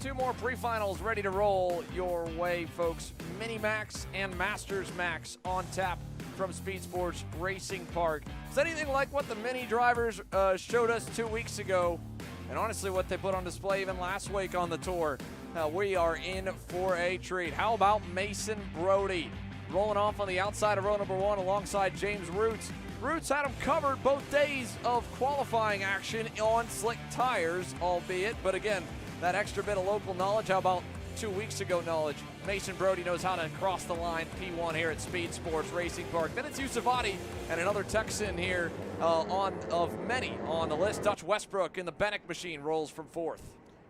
Two more pre-finals ready to roll your way, folks. Mini Max and Masters Max on tap from Speedsportz Racing Park. Is anything like what the Mini drivers showed us 2 weeks ago, and honestly what they put on display even last week on the tour? We are in for a treat. How about Mason Brody rolling off on the outside of row number 1 alongside James Roots. Roots had him covered both days of qualifying action on slick tires, albeit, but again, that extra bit of local knowledge. How about 2 weeks ago knowledge? Mason Brody knows how to cross the line P1 here at Speedsportz Racing Park. Then it's Yusufati and another Texan here of many on the list. Dutch Westbrook in the Bennick machine rolls from 4th.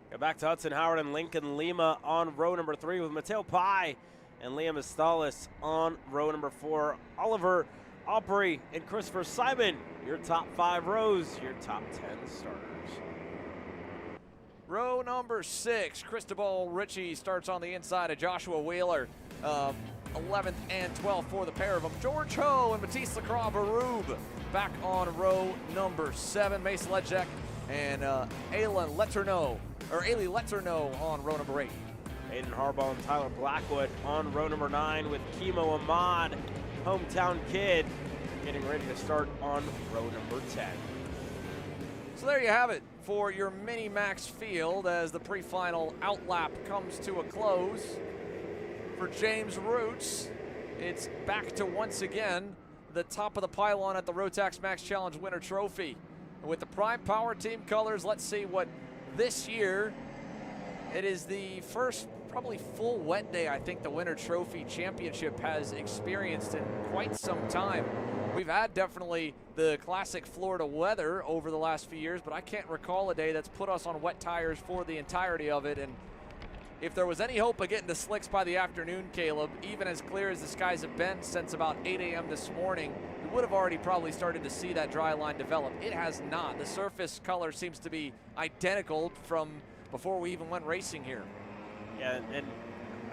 Go back to Hudson Howard and Lincoln Lima on row number 3 with Mateo Pai and Liam Estalis on row number 4. Oliver Opry and Christopher Simon, your top 5 rows, your top 10 starters. Row number 6, Cristobal Ritchie starts on the inside of Joshua Wheeler. 11th and 12th for the pair of them. George Ho and Matisse Lacroix Barube back on row number 7. Mason Ledgek and Ailey Leterno on row number 8. Aiden Harbaugh and Tyler Blackwood on row number 9 with Kimo Ahmad, hometown kid, getting ready to start on row number 10. So there you have it. for your mini max field as the pre-final outlap comes to a close. For James Roots, it's back to once again the top of the pylon at the Rotax Max Challenge Winter Trophy. And with the Prime Power Team colors, let's see what this year, it is the first probably full wet day I think the Winter Trophy Championship has experienced in quite some time. We've had definitely the classic Florida weather over the last few years, but I can't recall a day that's put us on wet tires for the entirety of it. And if there was any hope of getting to slicks by the afternoon, Caleb, even as clear as the skies have been since about 8 a.m. this morning, we would have already probably started to see that dry line develop. It has not. The surface color seems to be identical from before we even went racing here. Yeah, and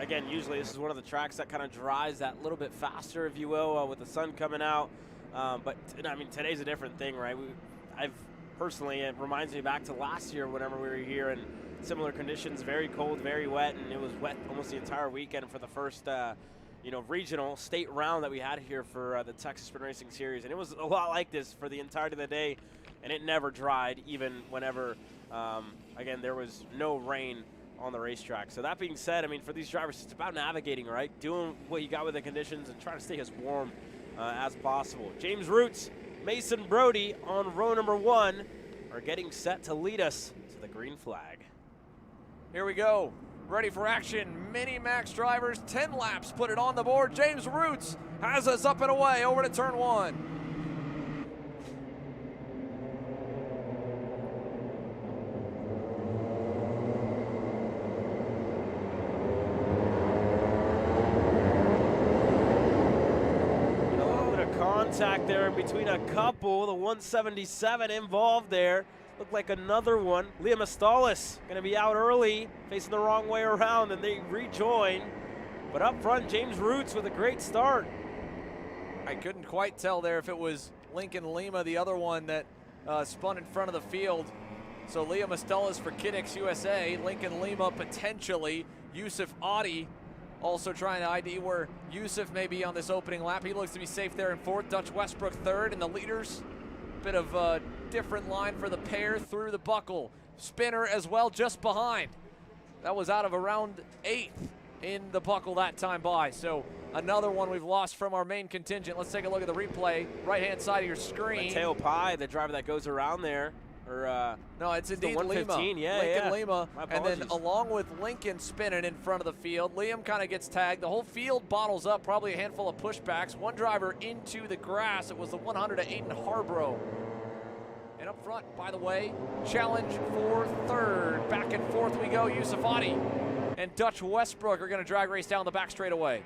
again, usually this is one of the tracks that kind of dries that little bit faster, if you will, with the sun coming out. But I mean, today's a different thing, right? I've personally, it reminds me back to last year whenever we were here in similar conditions, very cold, very wet, and it was wet almost the entire weekend for the first, regional state round that we had here for the Texas Sprint Racing Series. And it was a lot like this for the entirety of the day, and it never dried, even whenever, again, there was no rain on the racetrack. So that being said, I mean, for these drivers, it's about navigating, right? Doing what you got with the conditions and trying to stay as warm as possible. James Roots, Mason Brody on row number 1 are getting set to lead us to the green flag. Here we go. Ready for action. Mini Max drivers, 10 laps, put it on the board. James Roots has us up and away over to turn 1. Contact there in between a couple. The 177 involved there. Looked like another one. Liam Astalis going to be out early, facing the wrong way around, and they rejoin. But up front, James Roots with a great start. I couldn't quite tell there if it was Lincoln Lima, the other one that spun in front of the field. So Liam Astalis for Kiddix USA. Lincoln Lima potentially. Yusuf Adi also trying to ID where Yusuf may be on this opening lap. He looks to be safe there in 4th. Dutch Westbrook 3rd, and the leaders. Bit of a different line for the pair through the buckle. Spinner as well just behind. That was out of around 8th in the buckle that time by. So another one we've lost from our main contingent. Let's take a look at the replay. Right-hand side of your screen. Mateo Pai, the driver that goes around there. No, it's indeed Lima. Yeah, Lincoln Lima. And then along with Lincoln spinning in front of the field, Liam kind of gets tagged. The whole field bottles up, probably a handful of pushbacks. One driver into the grass. It was the 100 of Aiden Harborough. And up front, by the way, challenge for 3rd. Back and forth we go. Yusuf Adi and Dutch Westbrook are going to drag race down the back straightaway.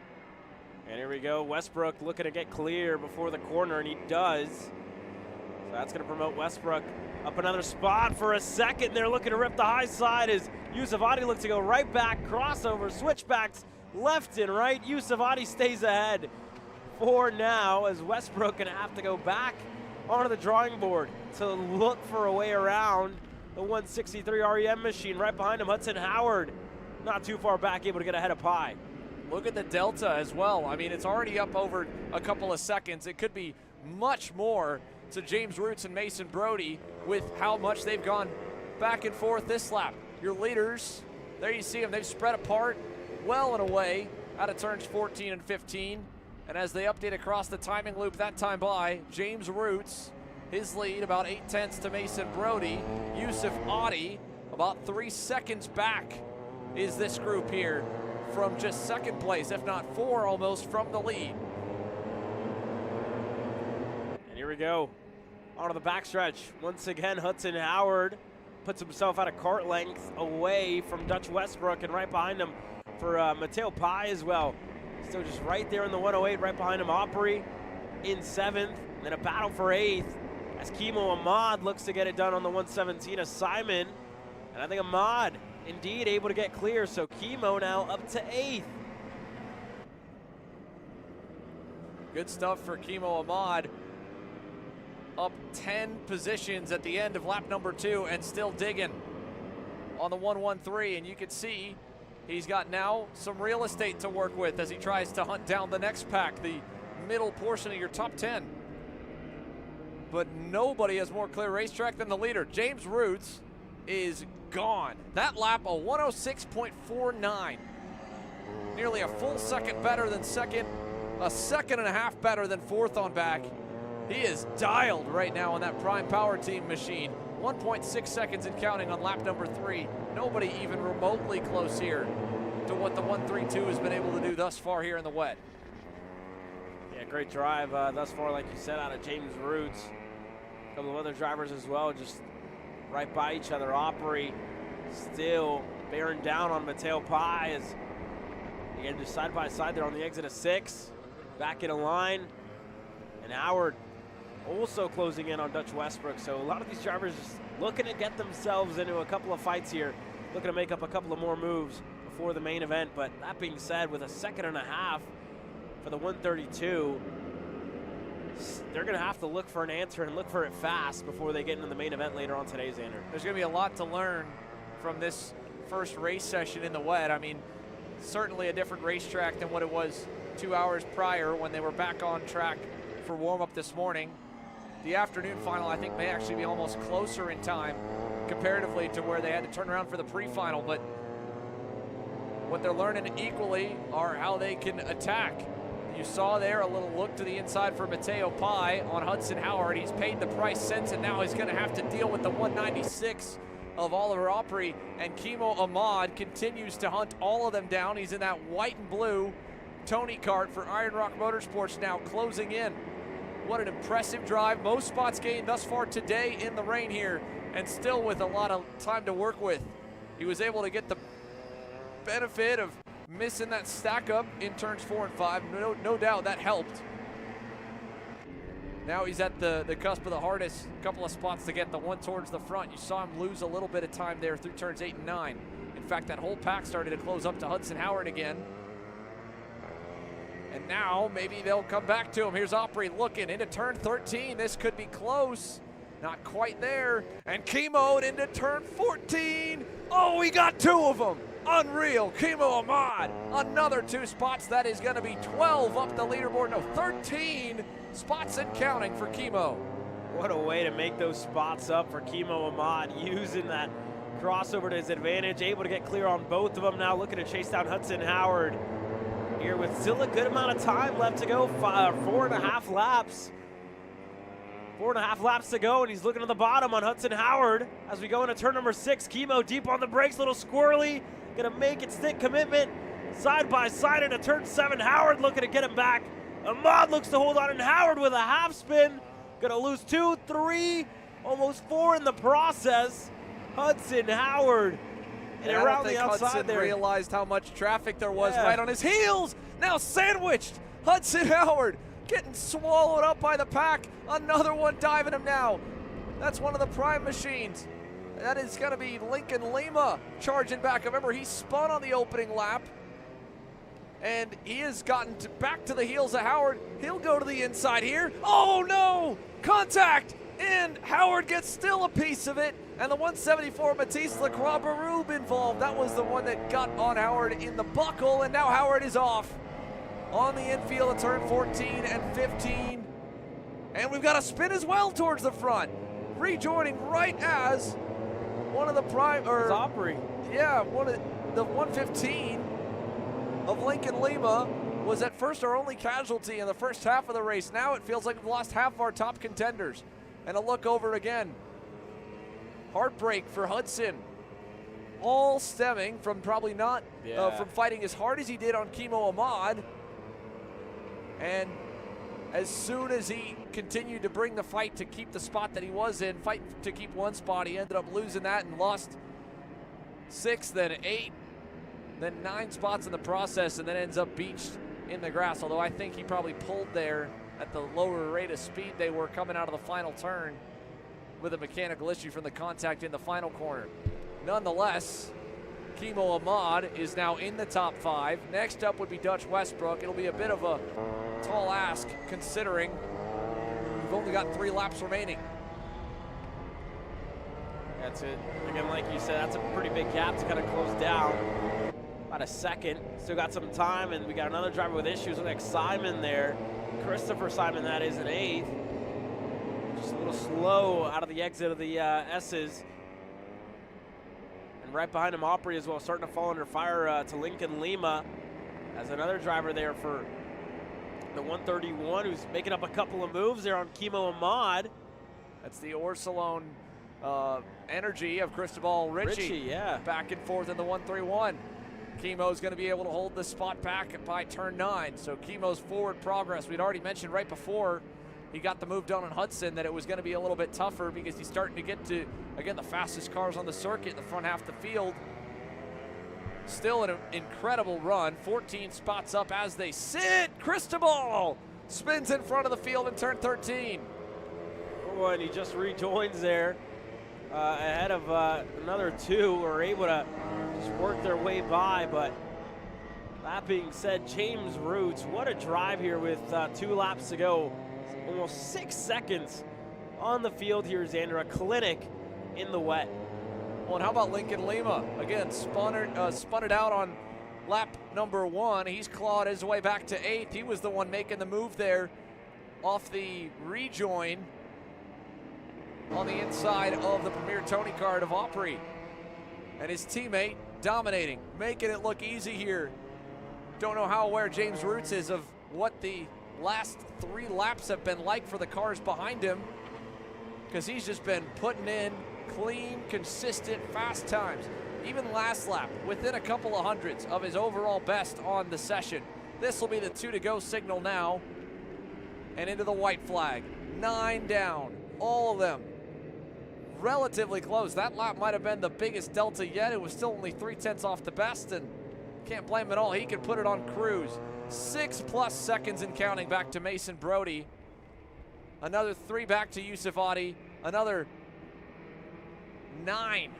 And here we go. Westbrook looking to get clear before the corner, and he does. So that's going to promote Westbrook up another spot for a second. They're looking to rip the high side as Yusuf Adi looks to go right back, crossover, switchbacks left and right. Yusuf Adi stays ahead for now as Westbrook going to have to go back onto the drawing board to look for a way around the 163 REM machine. Right behind him, Hudson Howard, not too far back, able to get ahead of Pai. Look at the delta as well. I mean, it's already up over a couple of seconds. It could be much more to James Roots and Mason Brody with how much they've gone back and forth this lap. Your leaders, there you see them, they've spread apart well and away out of turns 14 and 15. And as they update across the timing loop that time by, James Roots, his lead about 8/10 to Mason Brody. Yusuf Adi about 3 seconds back is this group here from just 2nd place, if not 4 almost from the lead. And here we go, onto the backstretch. Once again, Hudson Howard puts himself out of kart length away from Dutch Westbrook, and right behind him for Mateo Pai as well. Still just right there in the 108, right behind him, Opry in 7th. And then a battle for 8th as Kimo Ahmad looks to get it done on the 117 of Simon. And I think Ahmad indeed able to get clear, so Kimo now up to 8th. Good stuff for Kimo Ahmad. Up 10 positions at the end of lap number 2 and still digging on the 113. And you can see he's got now some real estate to work with as he tries to hunt down the next pack, the middle portion of your top 10. But nobody has more clear racetrack than the leader. James Roots is gone. That lap, a 106.49. Nearly a full second better than second, a second and a half better than fourth on back. He is dialed right now on that Prime Power Team machine. 1.6 seconds and counting on lap number 3. Nobody even remotely close here to what the 132 has been able to do thus far here in the wet. Yeah, great drive thus far, like you said, out of James Roots. A couple of other drivers as well, just right by each other. Opry still bearing down on Mateo Pai as again just side by side there on the exit of 6. Back in a line. And Howard also closing in on Dutch Westbrook. So a lot of these drivers just looking to get themselves into a couple of fights here, looking to make up a couple of more moves before the main event. But that being said, with a second and a half for the 132, they're going to have to look for an answer and look for it fast before they get into the main event later on today, Xander. There's going to be a lot to learn from this first race session in the wet. I mean, certainly a different racetrack than what it was 2 hours prior when they were back on track for warm-up this morning. The afternoon final, I think, may actually be almost closer in time comparatively to where they had to turn around for the pre-final, but what they're learning equally are how they can attack. You saw there a little look to the inside for Mateo Pai on Hudson Howard. He's paid the price since, and now he's going to have to deal with the 196 of Oliver Opry, and Kimo Ahmad continues to hunt all of them down. He's in that white and blue Tony Kart for Iron Rock Motorsports now closing in. What an impressive drive. Most spots gained thus far today in the rain here, and still with a lot of time to work with. He was able to get the benefit of missing that stack up in turns 4 and 5. No doubt that helped. Now he's at the cusp of the hardest couple of spots to get the one towards the front. You saw him lose a little bit of time there through turns 8 and 9. In fact, that whole pack started to close up to Hudson Howard again. And now maybe they'll come back to him. Here's Opry looking into turn 13. This could be close. Not quite there. And Kimo into turn 14. Oh, we got 2 of them. Unreal. Kimo Ahmad. Another 2 spots. That is going to be 12 up the leaderboard. No, 13 spots and counting for Kimo. What a way to make those spots up for Kimo Ahmad, using that crossover to his advantage. Able to get clear on both of them now. Looking to chase down Hudson Howard here with still a good amount of time left to go. 4.5 laps. 4.5 laps to go, and he's looking to the bottom on Hudson Howard as we go into turn number 6. Kimo deep on the brakes, little squirrely, gonna make it stick commitment. Side by side into turn 7. Howard looking to get him back. Ahmad looks to hold on, and Howard with a half spin. Gonna lose 2, 3, almost 4 in the process. Hudson Howard. And I around don't think the outside Hudson there. realized how much traffic there was right on his heels. Now sandwiched. Hudson Howard getting swallowed up by the pack. Another one diving him now. That's one of the Prime machines. That is going to be Lincoln Lima charging back. Remember, he spun on the opening lap, and he has gotten back to the heels of Howard. He'll go to the inside here. Oh, no! Contact! And Howard gets still a piece of it. And the 174 Matisse Lacroix Barube involved. That was the one that got on Howard in the buckle, and now Howard is off on the infield at turn 14 and 15. And we've got a spin as well towards the front. Rejoining right as one of the prime, or Opry. Yeah, one of the 115 of Lincoln Lima was at first our only casualty in the first half of the race. Now it feels like we've lost half of our top contenders. And a look over again. Heartbreak for Hudson. All stemming from probably not from fighting as hard as he did on Kimo Ahmad. And as soon as he continued to bring the fight to keep the spot that he was in, fighting to keep one spot, he ended up losing that and lost 6, then 8, then 9 spots in the process, and then ends up beached in the grass. Although I think he probably pulled there at the lower rate of speed they were coming out of the final turn with a mechanical issue from the contact in the final corner. Nonetheless, Kimo Ahmad is now in the top 5. Next up would be Dutch Westbrook. It'll be a bit of a tall ask considering we've only got 3 laps remaining. That's it. Again, like you said, that's a pretty big gap to kind of close down. About a second. Still got some time, and we got another driver with issues with Simon there. Christopher Simon, that is, in 8th. Just a little slow out of the exit of the S's. And right behind him, Opry as well, starting to fall under fire to Lincoln Lima as another driver there for the 131 who's making up a couple of moves there on Kimo Ahmad. That's the Orsolone energy of Cristobal Ritchie. Yeah. Back and forth in the 131. Kimo's going to be able to hold the spot back by turn 9. So Kimo's forward progress. We'd already mentioned right before he got the move done on Hudson that it was going to be a little bit tougher because he's starting to get to, again, the fastest cars on the circuit in the front half of the field. Still an incredible run. 14 spots up as they sit. Cristobal spins in front of the field in turn 13. Oh, and he just rejoins there ahead of another two who are able to just work their way by. But that being said, James Roots, what a drive here with 2 laps to go. Almost 6 seconds on the field here, Xander. A clinic in the wet. Well, and how about Lincoln Lima? Again, spun it out on lap number 1. He's clawed his way back to 8th. He was the one making the move there off the rejoin on the inside of the Premier Tony card of Opry. And his teammate dominating, making it look easy here. Don't know how aware James Roots is of what the last 3 laps have been like for the cars behind him, because he's just been putting in clean, consistent, fast times. Even last lap, within a couple of hundredths of his overall best on the session. This will be the 2 to go signal now. And into the white flag. 9 down, all of them relatively close. That lap might have been the biggest delta yet. It was still only 3/10 off the best, and can't blame him at all. He could put it on cruise. 6+ seconds and counting back to Mason Brody. Another 3 back to Yusuf Adi. Another 9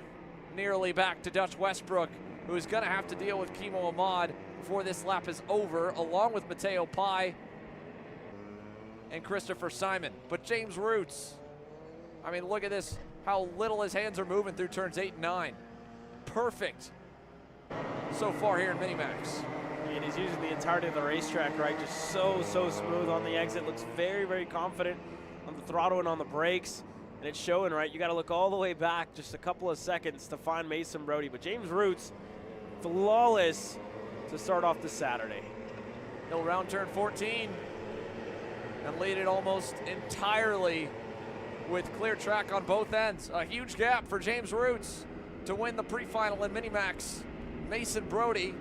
nearly back to Dutch Westbrook, who is going to have to deal with Kimo Ahmad before this lap is over, along with Mateo Pai and Christopher Simon. But James Roots, I mean, look at this, how little his hands are moving through turns 8 and 9. Perfect so far here in Minimax. And he's using the entirety of the racetrack, right? Just so smooth on the exit. Looks very confident on the throttle and on the brakes. And it's showing, right? You got to look all the way back just a couple of seconds to find Mason Brody. But James Roots, flawless to start off the Saturday. He'll round turn 14 and lead it almost entirely with clear track on both ends. A huge gap for James Roots to win the pre-final in Minimax. Mason Brody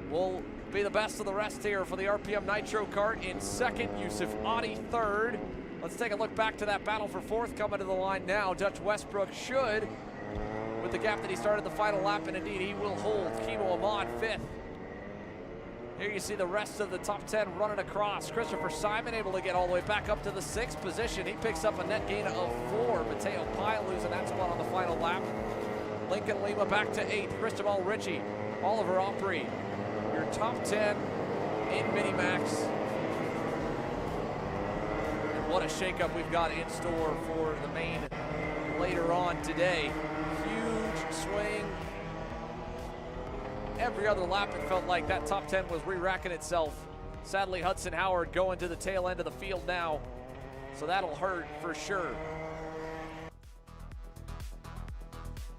will be the best of the rest here for the RPM Nitro Kart in second. Yusuf Adi third. Let's take a look back to that battle for fourth coming to the line now. Dutch Westbrook should, with the gap that he started the final lap, and indeed he will hold Kimo Ahmad fifth. Here you see the rest of the top 10 running across. Christopher Simon able to get all the way back up to the 6th position. He picks up a net gain of 4. Mateo Pai losing that spot on the final lap. Lincoln Lima back to 8th. Cristobal Ritchie, Oliver Opry, your top 10 in Minimax. And what a shakeup we've got in store for the main later on today. Huge swing. Every other lap it felt like that top 10 was re-racking itself. Sadly, Hudson Howard going to the tail end of the field now, so that'll hurt for sure.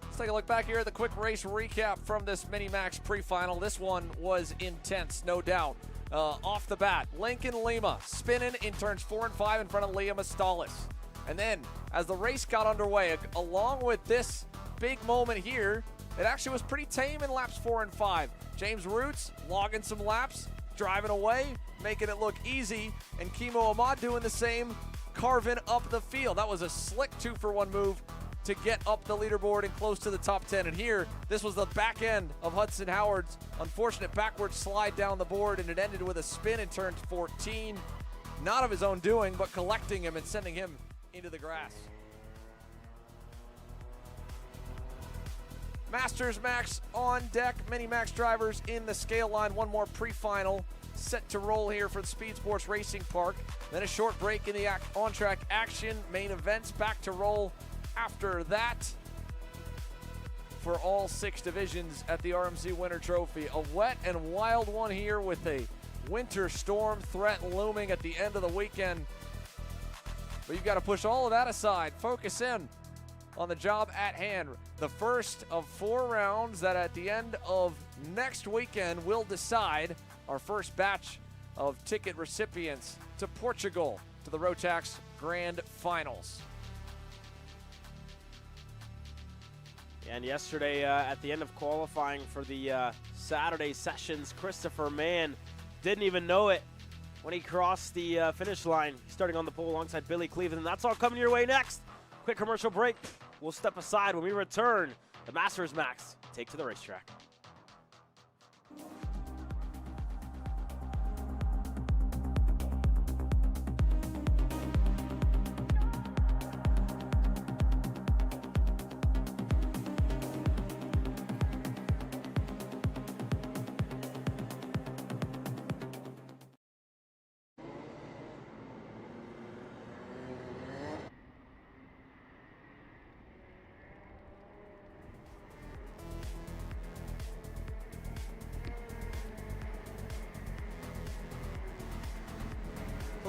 Let's take a look back here at the quick race recap from this Minimax pre-final. This one was intense, no doubt. Off the bat, Lincoln Lima spinning in turns 4 and 5 in front of Liam Astalis. And then, as the race got underway, along with this big moment here, it actually was pretty tame in laps 4 and 5. James Roots logging some laps, driving away, making it look easy, and Kimo Ahmad doing the same, carving up the field. That was a slick 2-for-1 move to get up the leaderboard and close to the top 10. And here, this was the back end of Hudson Howard's unfortunate backward slide down the board, and it ended with a spin in turn 14. Not of his own doing, but collecting him and sending him into the grass. Masters Max on deck. Mini-Max drivers in the scale line. One more pre-final set to roll here for the Speedsportz Racing Park. Then a short break in the on-track action. Main events back to roll after that for all 6 divisions at the RMC Winter Trophy. A wet and wild one here with a winter storm threat looming at the end of the weekend. But you've got to push all of that aside. Focus in on the job at hand. The first of 4 rounds that at the end of next weekend will decide our first batch of ticket recipients to Portugal to the Rotax Grand Finals. And yesterday, at the end of qualifying for the Saturday sessions, Christopher Mann didn't even know it when he crossed the finish line, starting on the pole alongside Billy Cleveland. And that's all coming your way next. Quick commercial break. We'll step aside. When we return, the Masters Max take to the racetrack.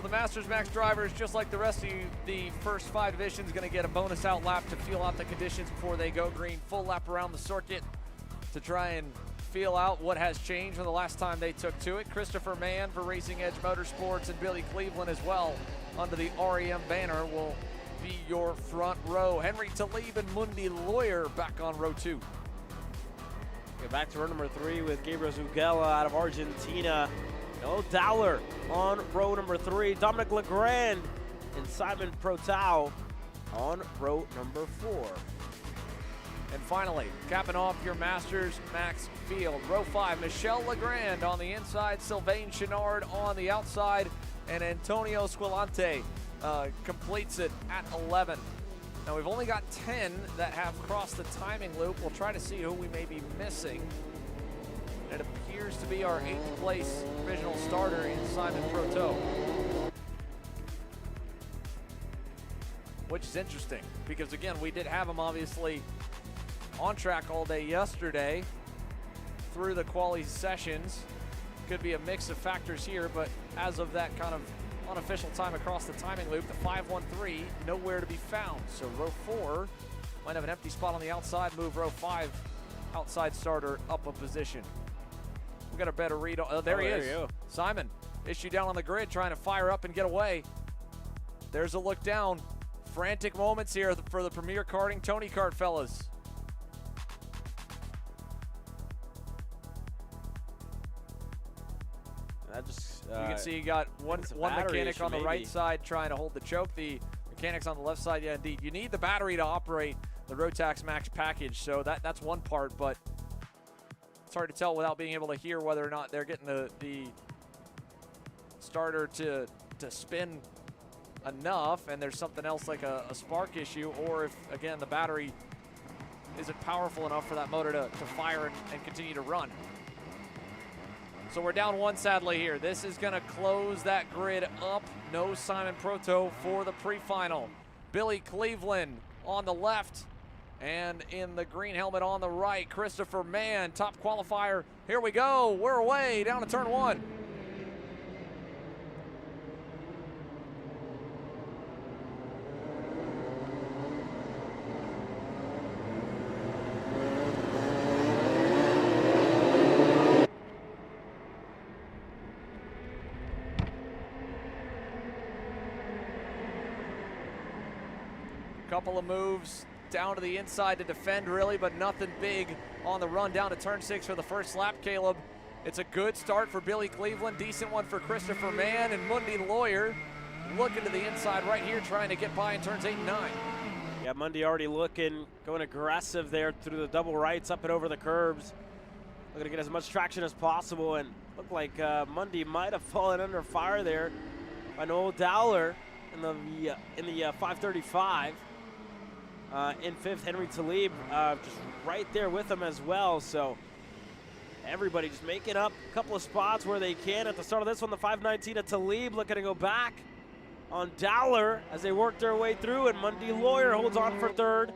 The Masters Max drivers, just like the rest of the first 5 divisions, going to get a bonus out lap to feel out the conditions before they go green. Full lap around the circuit to try and feel out what has changed from the last time they took to it. Christopher Mann for Racing Edge Motorsports and Billy Cleveland as well under the REM banner will be your front row. Henry Talib and Mundi Lawyer back on row 2. Get back to row number 3 with Gabriel Zugella out of Argentina. No Dowler on row number 3. Dominic Legrand and Simon Protau on row number 4. And finally, capping off your Masters Max field. Row 5, Michelle Legrand on the inside, Sylvain Chenard on the outside, and Antonio Squilante completes it at 11. Now we've only got 10 that have crossed the timing loop. We'll try to see who we may be missing. It appears to be our 8th place provisional starter in Simon Proto. Which is interesting because, again, we did have him obviously on track all day yesterday through the quali sessions. Could be a mix of factors here, but as of that kind of unofficial time across the timing loop, the 513 nowhere to be found. So row 4 might have an empty spot on the outside, move row 5 outside starter up a position. We got a better read on, there he is. Simon, issue down on the grid, trying to fire up and get away. There's a look down. Frantic moments here for the Premier Karting Tony Kart fellas. That just, you can see you got one mechanic on the right side trying to hold the choke. The mechanics on the left side, yeah, indeed. You need the battery to operate the Rotax Max package, so that's one part, but it's hard to tell without being able to hear whether or not they're getting the starter to spin enough and there's something else like a spark issue, or if, again, the battery isn't powerful enough for that motor to fire and continue to run. So we're down 1 sadly here. This is going to close that grid up. No Simon Proto for the pre-final. Billy Cleveland on the left. And in the green helmet on the right, Christopher Mann, top qualifier. Here we go. We're away down to turn 1. Couple of moves down to the inside to defend, really, but nothing big on the run down to turn 6 for the first lap, Caleb. It's a good start for Billy Cleveland, decent one for Christopher Mann, and Mundi Lawyer looking to the inside right here, trying to get by in turns 8 and 9. Yeah, Mundi already looking, going aggressive there through the double rights, up and over the curbs. Looking to get as much traction as possible, and looked like Mundi might have fallen under fire there by Noel Dowler in the 535. In 5th, Henry Talib just right there with him as well. So everybody just making up a couple of spots where they can. At the start of this one, the 519 of Talib looking to go back on Dowler as they work their way through, and Mundi Lawyer holds on for 3rd.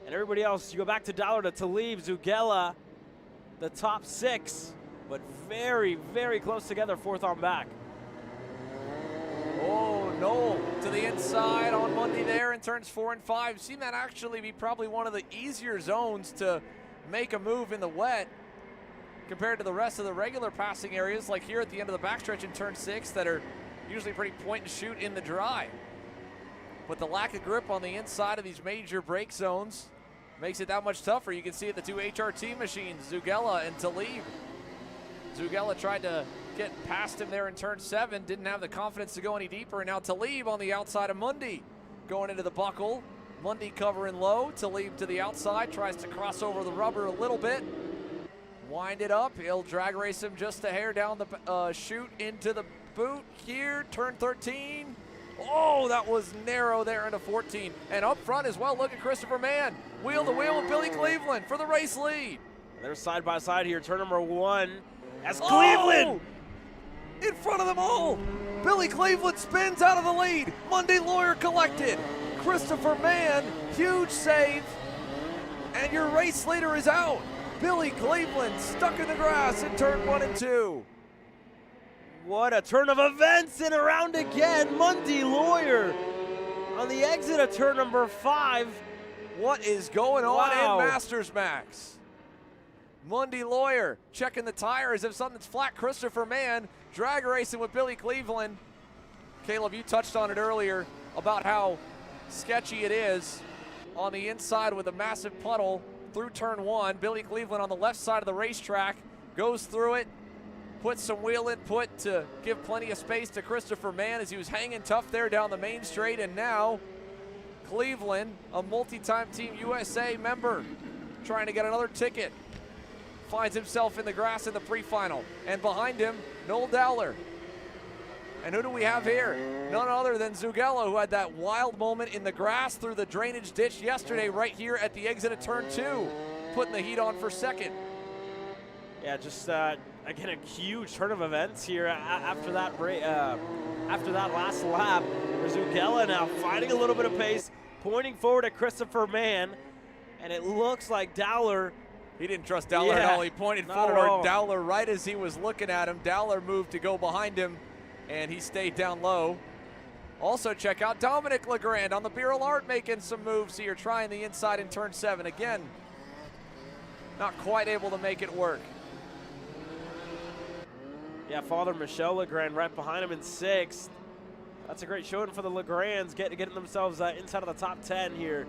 And everybody else, you go back to Dowler, to Talib, Zugella, the top 6, but very, very close together, 4th on back. Oh, Noel to the inside on Monday there in turns 4 and 5. Seen that actually be probably one of the easier zones to make a move in the wet compared to the rest of the regular passing areas, like here at the end of the backstretch in turn 6 that are usually pretty point and shoot in the dry. But the lack of grip on the inside of these major break zones makes it that much tougher. You can see it, the two HRT machines, Zugella and Talib. Zugella tried to get past him there in turn 7, didn't have the confidence to go any deeper, and now Talib on the outside of Mundy going into the buckle. Mundy covering low, Talib to the outside, tries to cross over the rubber a little bit. Wind it up, he'll drag race him just a hair down the chute into the boot here, turn 13. Oh, that was narrow there into 14. And up front as well, look at Christopher Mann. Wheel to wheel with Billy Cleveland for the race lead. They're side by side here, turn number 1. As Cleveland in front of them all. Billy Cleveland spins out of the lead. Monday Lawyer collected. Christopher Mann, huge save. And your race leader is out. Billy Cleveland stuck in the grass in turn 1 and 2. What a turn of events and around again. Monday Lawyer on the exit of turn number 5. What is going on in Masters Max? Monday Lawyer checking the tire as if something's flat. Christopher Mann drag racing with Billy Cleveland. Caleb, you touched on it earlier about how sketchy it is on the inside with a massive puddle through turn 1. Billy Cleveland on the left side of the racetrack goes through it, puts some wheel input to give plenty of space to Christopher Mann as he was hanging tough there down the main straight. And now Cleveland, a multi-time Team USA member, trying to get another ticket, finds himself in the grass in the pre-final. And behind him, Noel Dowler. And who do we have here? None other than Zugella, who had that wild moment in the grass through the drainage ditch yesterday right here at the exit of turn 2, putting the heat on for second. Yeah, just again a huge turn of events here after that last lap. Zugella now finding a little bit of pace, pointing forward at Christopher Mann, and it looks like Dowler. He didn't trust Dowler at all. He pointed forward. Dowler, right as he was looking at him, Dowler moved to go behind him, and he stayed down low. Also check out Dominic Legrand on the Bureau Art making some moves here, trying the inside in turn 7. Again, not quite able to make it work. Yeah, Father Michel Legrand right behind him in 6th. That's a great showing for the Legrands, getting themselves inside of the top 10 here.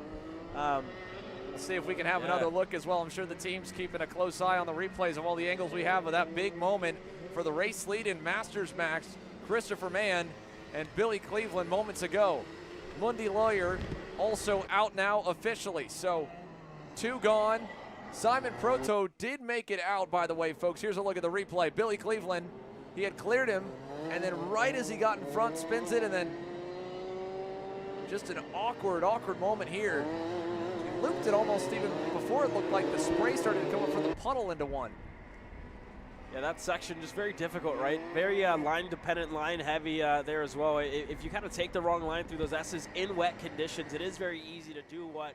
Let's see if we can have another look as well. I'm sure the team's keeping a close eye on the replays of all the angles we have of that big moment for the race lead in Masters Max. Christopher Mann and Billy Cleveland moments ago. Monday Lawyer also out now officially. So 2 gone. Simon Proto did make it out, by the way, folks. Here's a look at the replay. Billy Cleveland, he had cleared him, and then right as he got in front, spins it, and then just an awkward moment here. He looped it almost even before it looked like the spray started to come up from the puddle into one. Yeah, that section just very difficult, right? Very line dependent, line heavy there as well. If you kind of take the wrong line through those S's in wet conditions, it is very easy to do what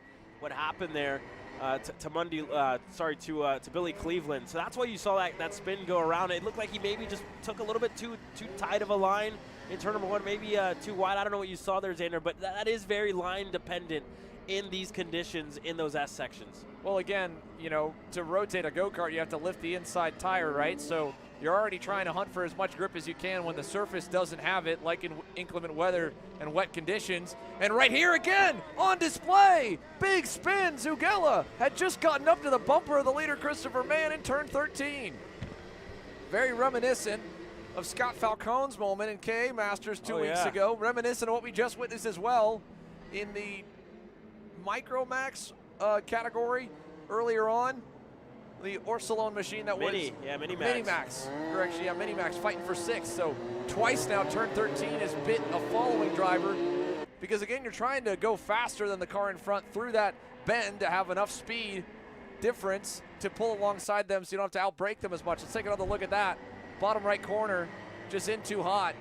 happened there to Billy Cleveland. So that's why you saw that spin go around. It looked like he maybe just took a little bit too tight of a line in turn number 1, maybe too wide. I don't know what you saw there, Xander, but that is very line dependent in these conditions in those S sections. Well, again, you know, to rotate a go-kart, you have to lift the inside tire, right? So you're already trying to hunt for as much grip as you can when the surface doesn't have it, like in inclement weather and wet conditions. And right here again, on display, big spin. Zugella had just gotten up to the bumper of the leader, Christopher Mann, in turn 13. Very reminiscent of Scott Falcone's moment in KA Masters 2 weeks ago. Reminiscent of what we just witnessed as well in the Micromax category earlier on. The Orsolone machine that Mini Max. Correction, yeah, Mini Max fighting for 6th. So twice now, turn 13 has bit a following driver because, again, you're trying to go faster than the car in front through that bend to have enough speed difference to pull alongside them so you don't have to outbrake them as much. Let's take another look at that. Bottom right corner, just in too hot.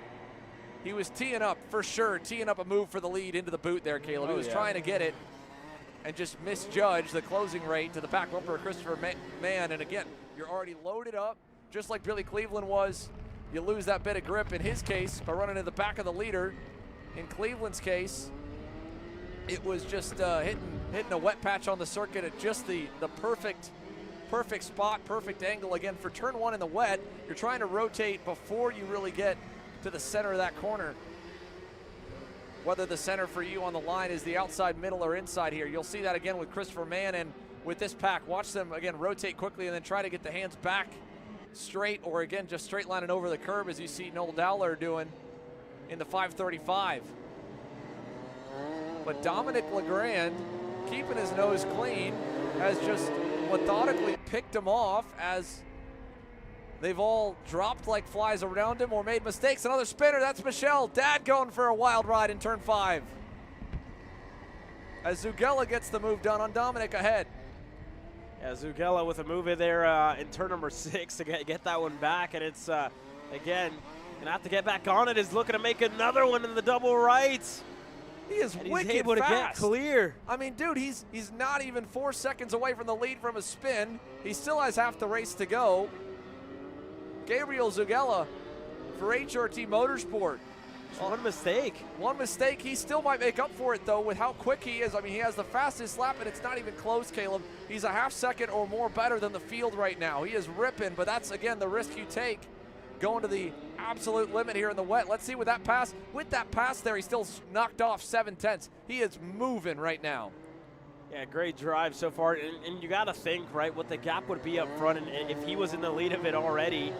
He was teeing up, for sure, teeing up a move for the lead into the boot there, Caleb. He was trying to get it and just misjudged the closing rate to the back bumper of Christopher Mann. And again, you're already loaded up, just like Billy Cleveland was. You lose that bit of grip in his case by running to the back of the leader. In Cleveland's case, it was just hitting a wet patch on the circuit at just the perfect spot, perfect angle. Again, for turn 1 in the wet, you're trying to rotate before you really get to the center of that corner. Whether the center for you on the line is the outside, middle, or inside here. You'll see that again with Christopher Mann and with this pack. Watch them, again, rotate quickly and then try to get the hands back straight, or again, just straight lining over the curb as you see Noel Dowler doing in the 535. But Dominic Legrand, keeping his nose clean, has just methodically picked him off as they've all dropped like flies around him or made mistakes. Another spinner, that's Michelle Dad going for a wild ride in turn 5. As Zugella gets the move done on Dominic ahead. Yeah, Zugella with a move in there in turn number 6 to get that one back, and it's, again, gonna have to get back on it. Is looking to make another one in the double right. He is wicked he's able fast. to get clear. I mean, dude, he's not even 4 seconds away from the lead from a spin. He still has half the race to go. Gabriel Zugella for HRT Motorsport. One mistake. One mistake. He still might make up for it, though, with how quick he is. I mean, he has the fastest lap, and it's not even close, Caleb. He's a half second or more better than the field right now. He is ripping, but that's, again, the risk you take going to the absolute limit here in the wet. Let's see with that pass. With that pass there, he still knocked off 7/10. He is moving right now. Yeah, great drive so far. And you got to think, right, what the gap would be up front, and if he was in the lead of it already.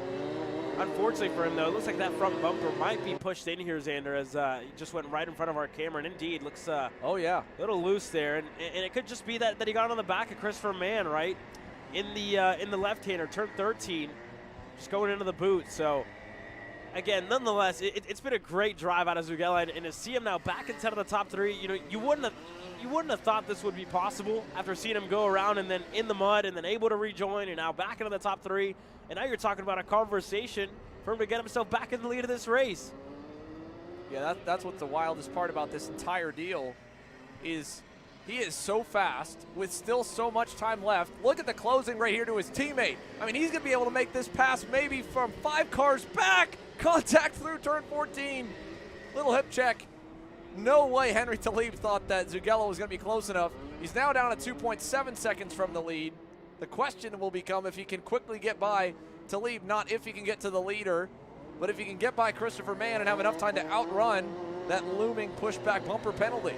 Unfortunately for him, though, it looks like that front bumper might be pushed in here, Xander, as he just went right in front of our camera. And indeed, looks oh yeah, a little loose there. And it could just be that he got on the back of Christopher Mann, right, in the left-hander, turn 13, just going into the boot. So, again, nonetheless, it's been a great drive out of Zugella, and to see him now back instead of the top 3, you know, you wouldn't have thought this would be possible after seeing him go around and then in the mud and then able to rejoin and now back into the top 3. And now you're talking about a conversation for him to get himself back in the lead of this race. Yeah, that's what's the wildest part about this entire deal is he is so fast with still so much time left. Look at the closing right here to his teammate. I mean, he's going to be able to make this pass maybe from 5 cars back. Contact through turn 14. Little hip check. No way Henry Talib thought that Zugella was going to be close enough. He's now down at 2.7 seconds from the lead. The question will become if he can quickly get by Talib, not if he can get to the leader, but if he can get by Christopher Mann and have enough time to outrun that looming pushback bumper penalty.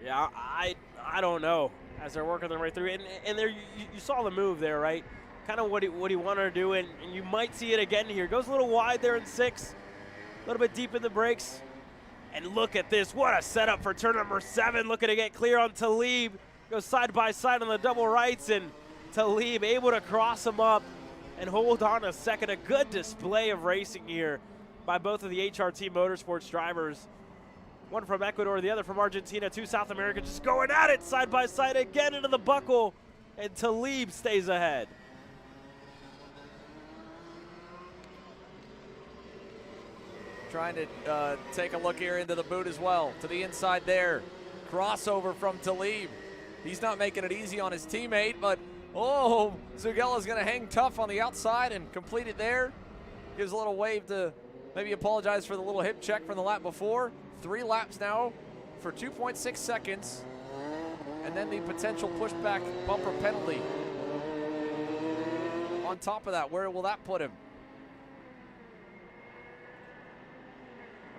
Yeah, I don't know as they're working their way through. And there you saw the move there, right? Kind of what he wanted to do, and you might see it again here. Goes a little wide there in 6, a little bit deep in the brakes. And look at this, what a setup for turn number 7, looking to get clear on Talib. Goes side by side on the double rights, and Talib able to cross him up and hold on a second. A good display of racing here by both of the HRT Motorsports drivers. One from Ecuador, the other from Argentina, 2 South Americans just going at it side by side again into the buckle, and Talib stays ahead. Trying to take a look here into the boot as well. To the inside there. Crossover from Talib. He's not making it easy on his teammate, but oh, Zugella's going to hang tough on the outside and complete it there. Gives a little wave to maybe apologize for the little hip check from the lap before. 3 laps now for 2.6 seconds. And then the potential pushback bumper penalty. On top of that, where will that put him?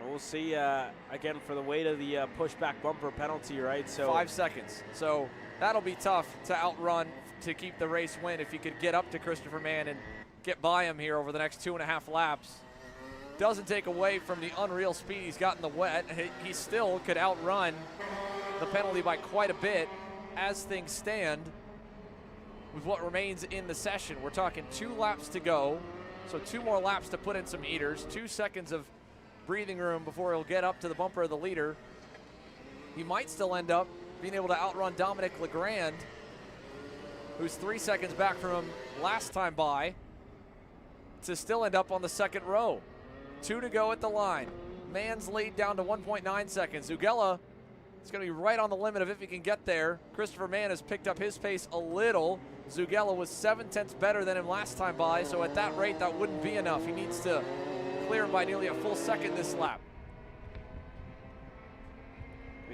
We'll see, again, for the weight of the pushback bumper penalty, right? So 5 seconds. So that'll be tough to outrun to keep the race win if you could get up to Christopher Mann and get by him here over the next 2.5 laps. Doesn't take away from the unreal speed he's got in the wet. He still could outrun the penalty by quite a bit as things stand with what remains in the session. We're talking 2 laps to go. So 2 more laps to put in some heaters. 2 seconds of breathing room before he'll get up to the bumper of the leader. He might still end up being able to outrun Dominic Legrand, who's 3 seconds back from him last time by, to still end up on the 2nd row. 2 to go at the line. Mann's lead down to 1.9 seconds. Zugella is going to be right on the limit of if he can get there. Christopher Mann has picked up his pace a little. Zugella was 7/10 better than him last time by, so at that rate that wouldn't be enough. He needs to clear him by nearly a full second this lap.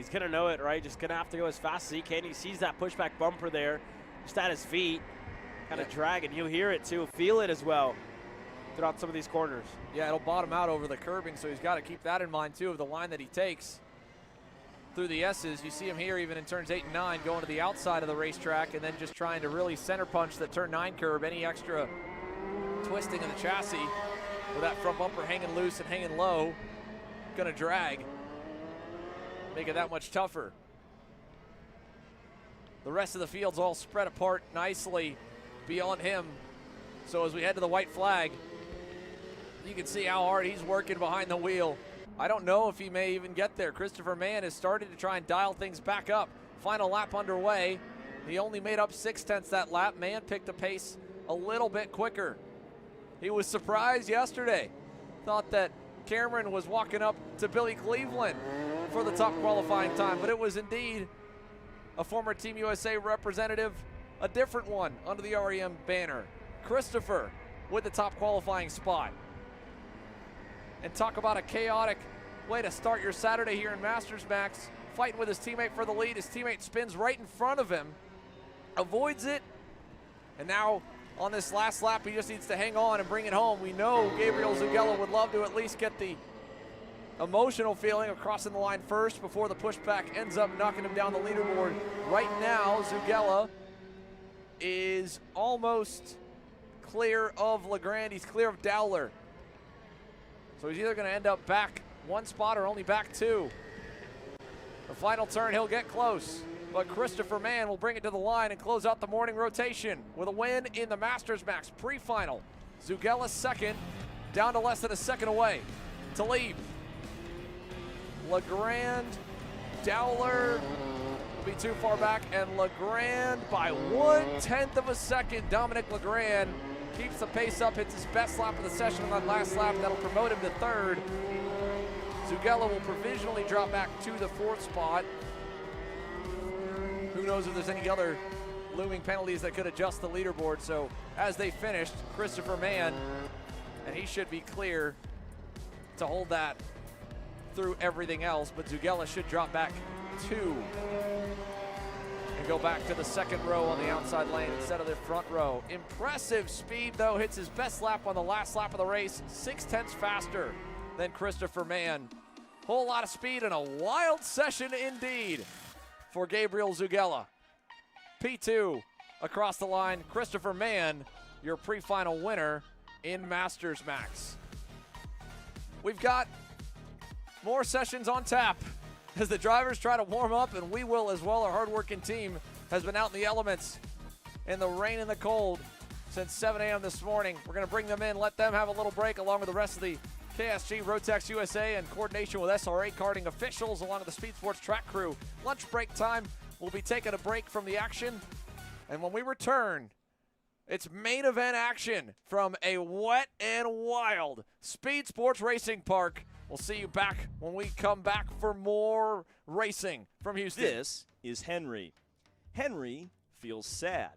He's going to know it, right? Just going to have to go as fast as he can. He sees that pushback bumper there just at his feet, kind of dragging. You'll hear it, too. Feel it as well throughout some of these corners. Yeah, it'll bottom out over the curbing, so he's got to keep that in mind, too, of the line that he takes through the S's. You see him here even in turns 8 and 9 going to the outside of the racetrack and then just trying to really center punch the turn 9 curb. Any extra twisting of the chassis with that front bumper hanging loose and hanging low, going to drag, make it that much tougher. The rest of the field's all spread apart nicely beyond him. So as we head to the white flag, you can see how hard he's working behind the wheel. I don't know if he may even get there. Christopher Mann has started to try and dial things back up. Final lap underway. He only made up 0.6 that lap. Mann picked the pace a little bit quicker. He was surprised yesterday. Thought that Cameron was walking up to Billy Cleveland for the top qualifying time, but it was indeed a former Team USA representative, a different one under the REM banner. Christopher with the top qualifying spot. And talk about a chaotic way to start your Saturday here in Masters Max. Fighting with his teammate for the lead. His teammate spins right in front of him, avoids it, and now on this last lap he just needs to hang on and bring it home. We know Gabriel Zugella would love to at least get the emotional feeling of crossing the line first before the pushback ends up knocking him down the leaderboard. Right now, Zugella is almost clear of Legrand. He's clear of Dowler. So he's either going to end up back one spot or only back two. The final turn, he'll get close, but Christopher Mann will bring it to the line and close out the morning rotation with a win in the Masters Max Pre-Final. Zugella second, down to less than a second away to lead. Legrand, Dowler will be too far back, and Legrand by 1/10 of a second. Dominic Legrand keeps the pace up, hits his best lap of the session on that last lap. That'll promote him to third. Zugella will provisionally drop back to the 4th spot. Who knows if there's any other looming penalties that could adjust the leaderboard. So as they finished, Christopher Mann, and he should be clear to hold that through everything else, but Zugella should drop back 2 and go back to the 2nd row on the outside lane instead of the front row. Impressive speed, though. Hits his best lap on the last lap of the race. 0.6 faster than Christopher Mann. Whole lot of speed and a wild session indeed for Gabriel Zugella. P2 across the line. Christopher Mann, your pre-final winner in Masters Max. We've got more sessions on tap as the drivers try to warm up, and we will as well. Our hardworking team has been out in the elements in the rain and the cold since 7 a.m. this morning. We're going to bring them in, let them have a little break along with the rest of the KSG, Rotex USA, in coordination with SRA karting officials along with the Speedsportz track crew. Lunch break time. We'll be taking a break from the action, and when we return, it's main event action from a wet and wild Speedsportz Racing Park. We'll see you back when we come back for more racing from Houston. This is Henry. Henry feels sad.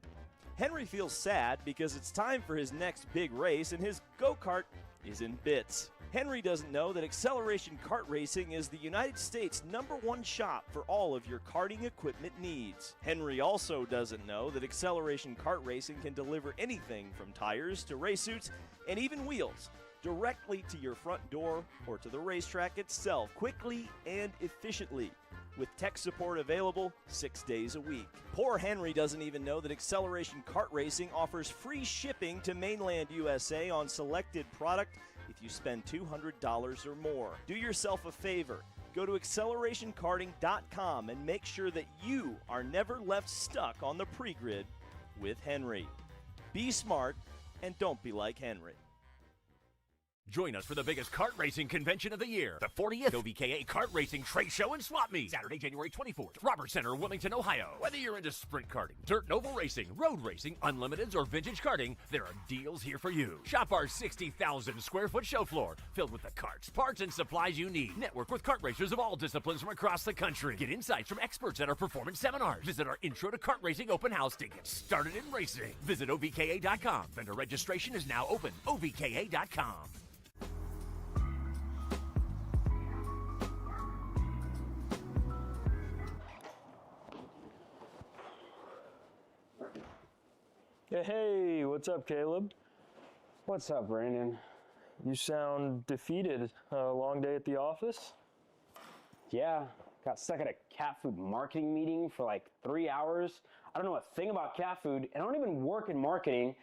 Henry feels sad because it's time for his next big race and his go-kart is in bits. Henry doesn't know that Acceleration Kart Racing is the United States' #1 shop for all of your karting equipment needs. Henry also doesn't know that Acceleration Kart Racing can deliver anything from tires to race suits and even wheels directly to your front door or to the racetrack itself, quickly and efficiently, with tech support available 6 days a week. Poor Henry doesn't even know that Acceleration Kart Racing offers free shipping to mainland USA on selected product if you spend $200 or more. Do yourself a favor. Go to accelerationkarting.com and make sure that you are never left stuck on the pre-grid with Henry. Be smart and don't be like Henry. Join us for the biggest kart racing convention of the year, the 40th OVKA Kart Racing Trade Show and Swap Meet, Saturday, January 24th, Roberts Center, Wilmington, Ohio. Whether you're into sprint karting, dirt and oval racing, road racing, unlimiteds, or vintage karting, there are deals here for you. Shop our 60,000 square foot show floor, filled with the karts, parts, and supplies you need. Network with kart racers of all disciplines from across the country. Get insights from experts at our performance seminars. Visit our Intro to Kart Racing open house to get started in racing. Visit OVKA.com. Vendor registration is now open. OVKA.com. Hey, what's up, Caleb? What's up, Brandon? You sound defeated. A long day at the office? Yeah, got stuck at a cat food marketing meeting for like 3 hours. I don't know a thing about cat food, and I don't even work in marketing.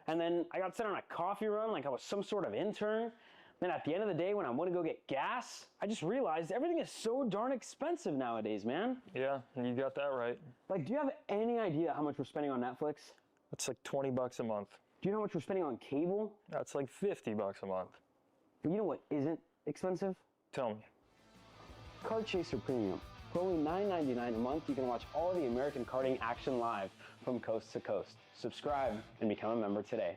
And then I got sent on a coffee run like I was some sort of intern. Then at the end of the day, when I went to go get gas, I just realized everything is so darn expensive nowadays, man. Yeah, you got that right. Like, do you have any idea how much we're spending on Netflix? That's like 20 bucks a month. Do you know how much we're spending on cable? That's like 50 bucks a month. But you know what isn't expensive? Tell me. Kart Chaser Premium. For only $9.99 a month, you can watch all the American karting action live from coast to coast. Subscribe and become a member today.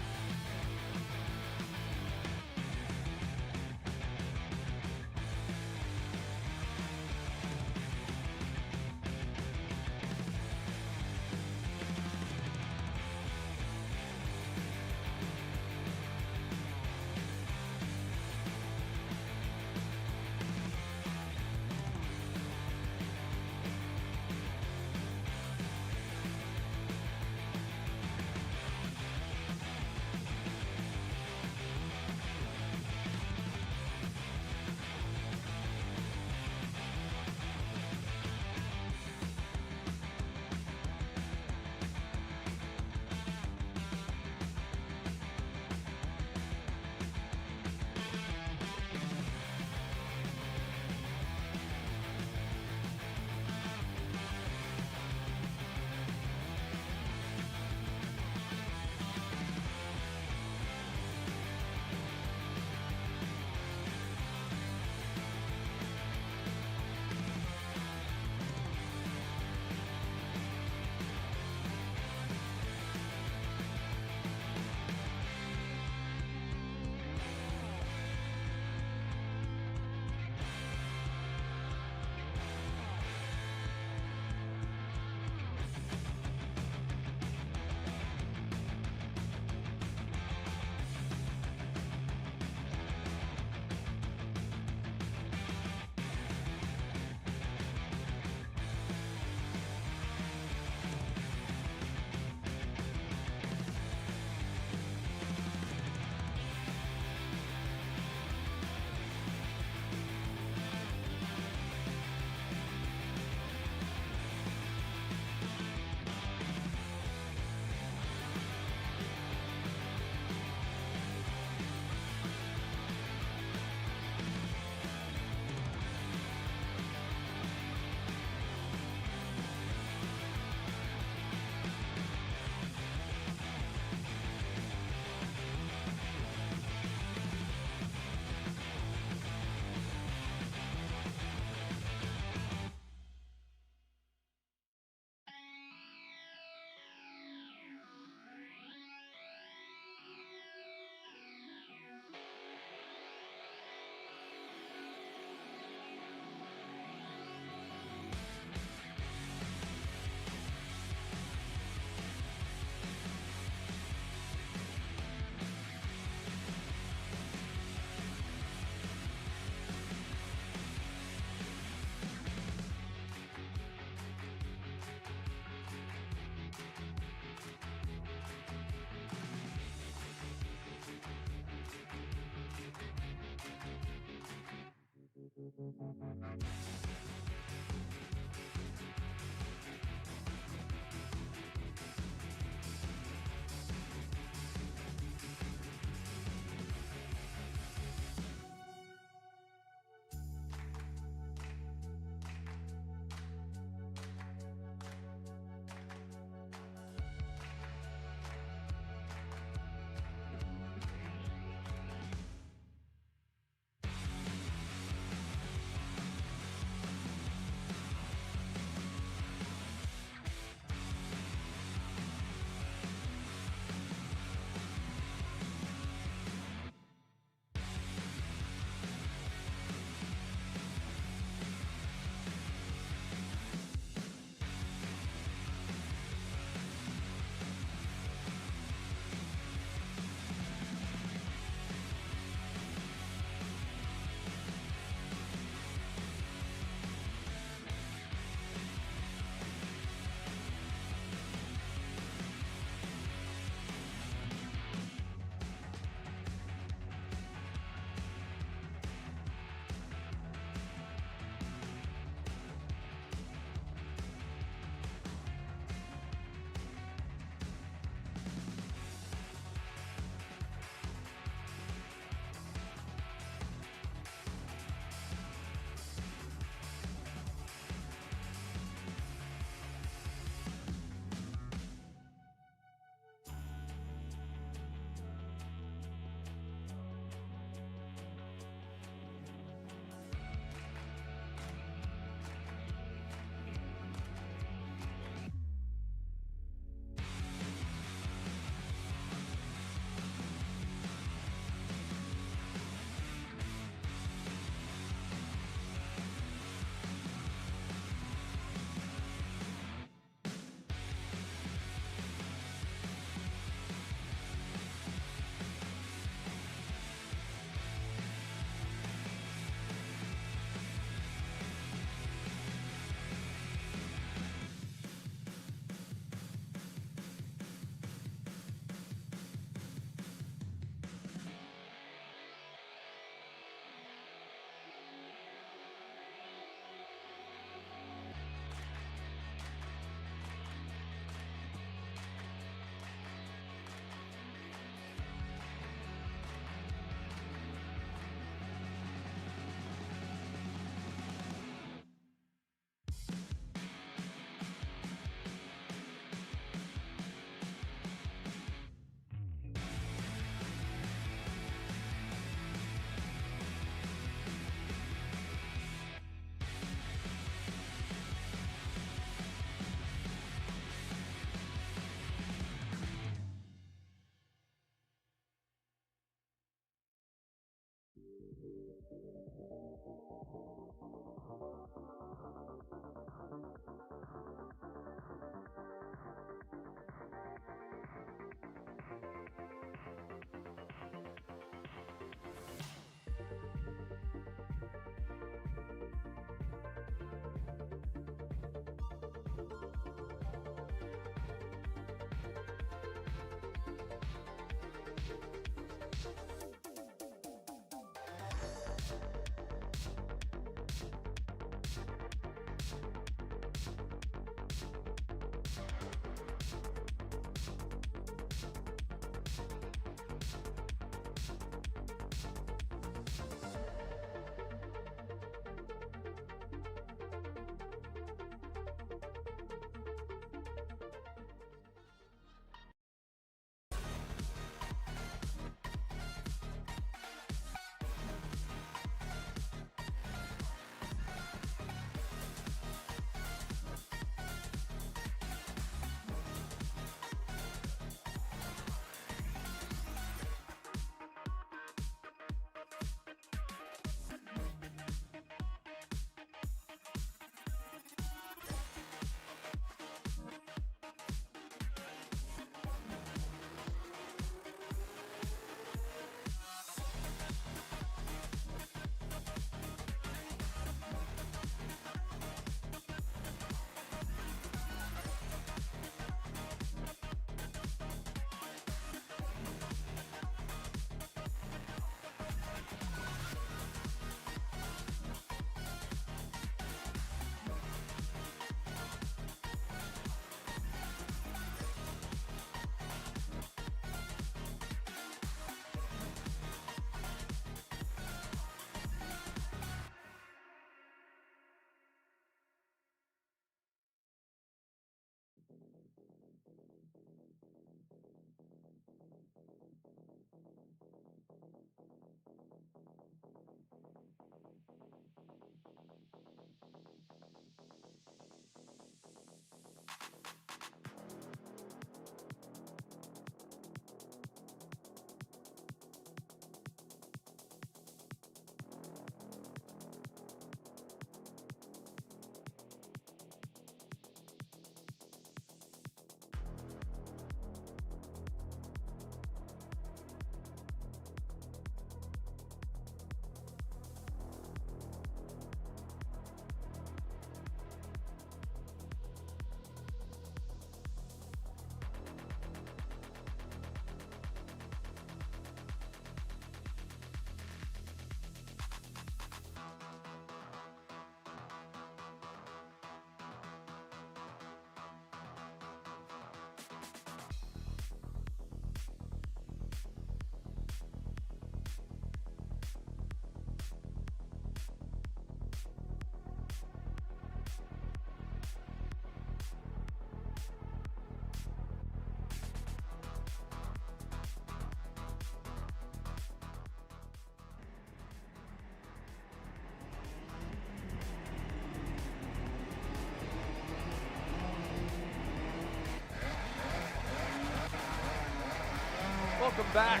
Welcome back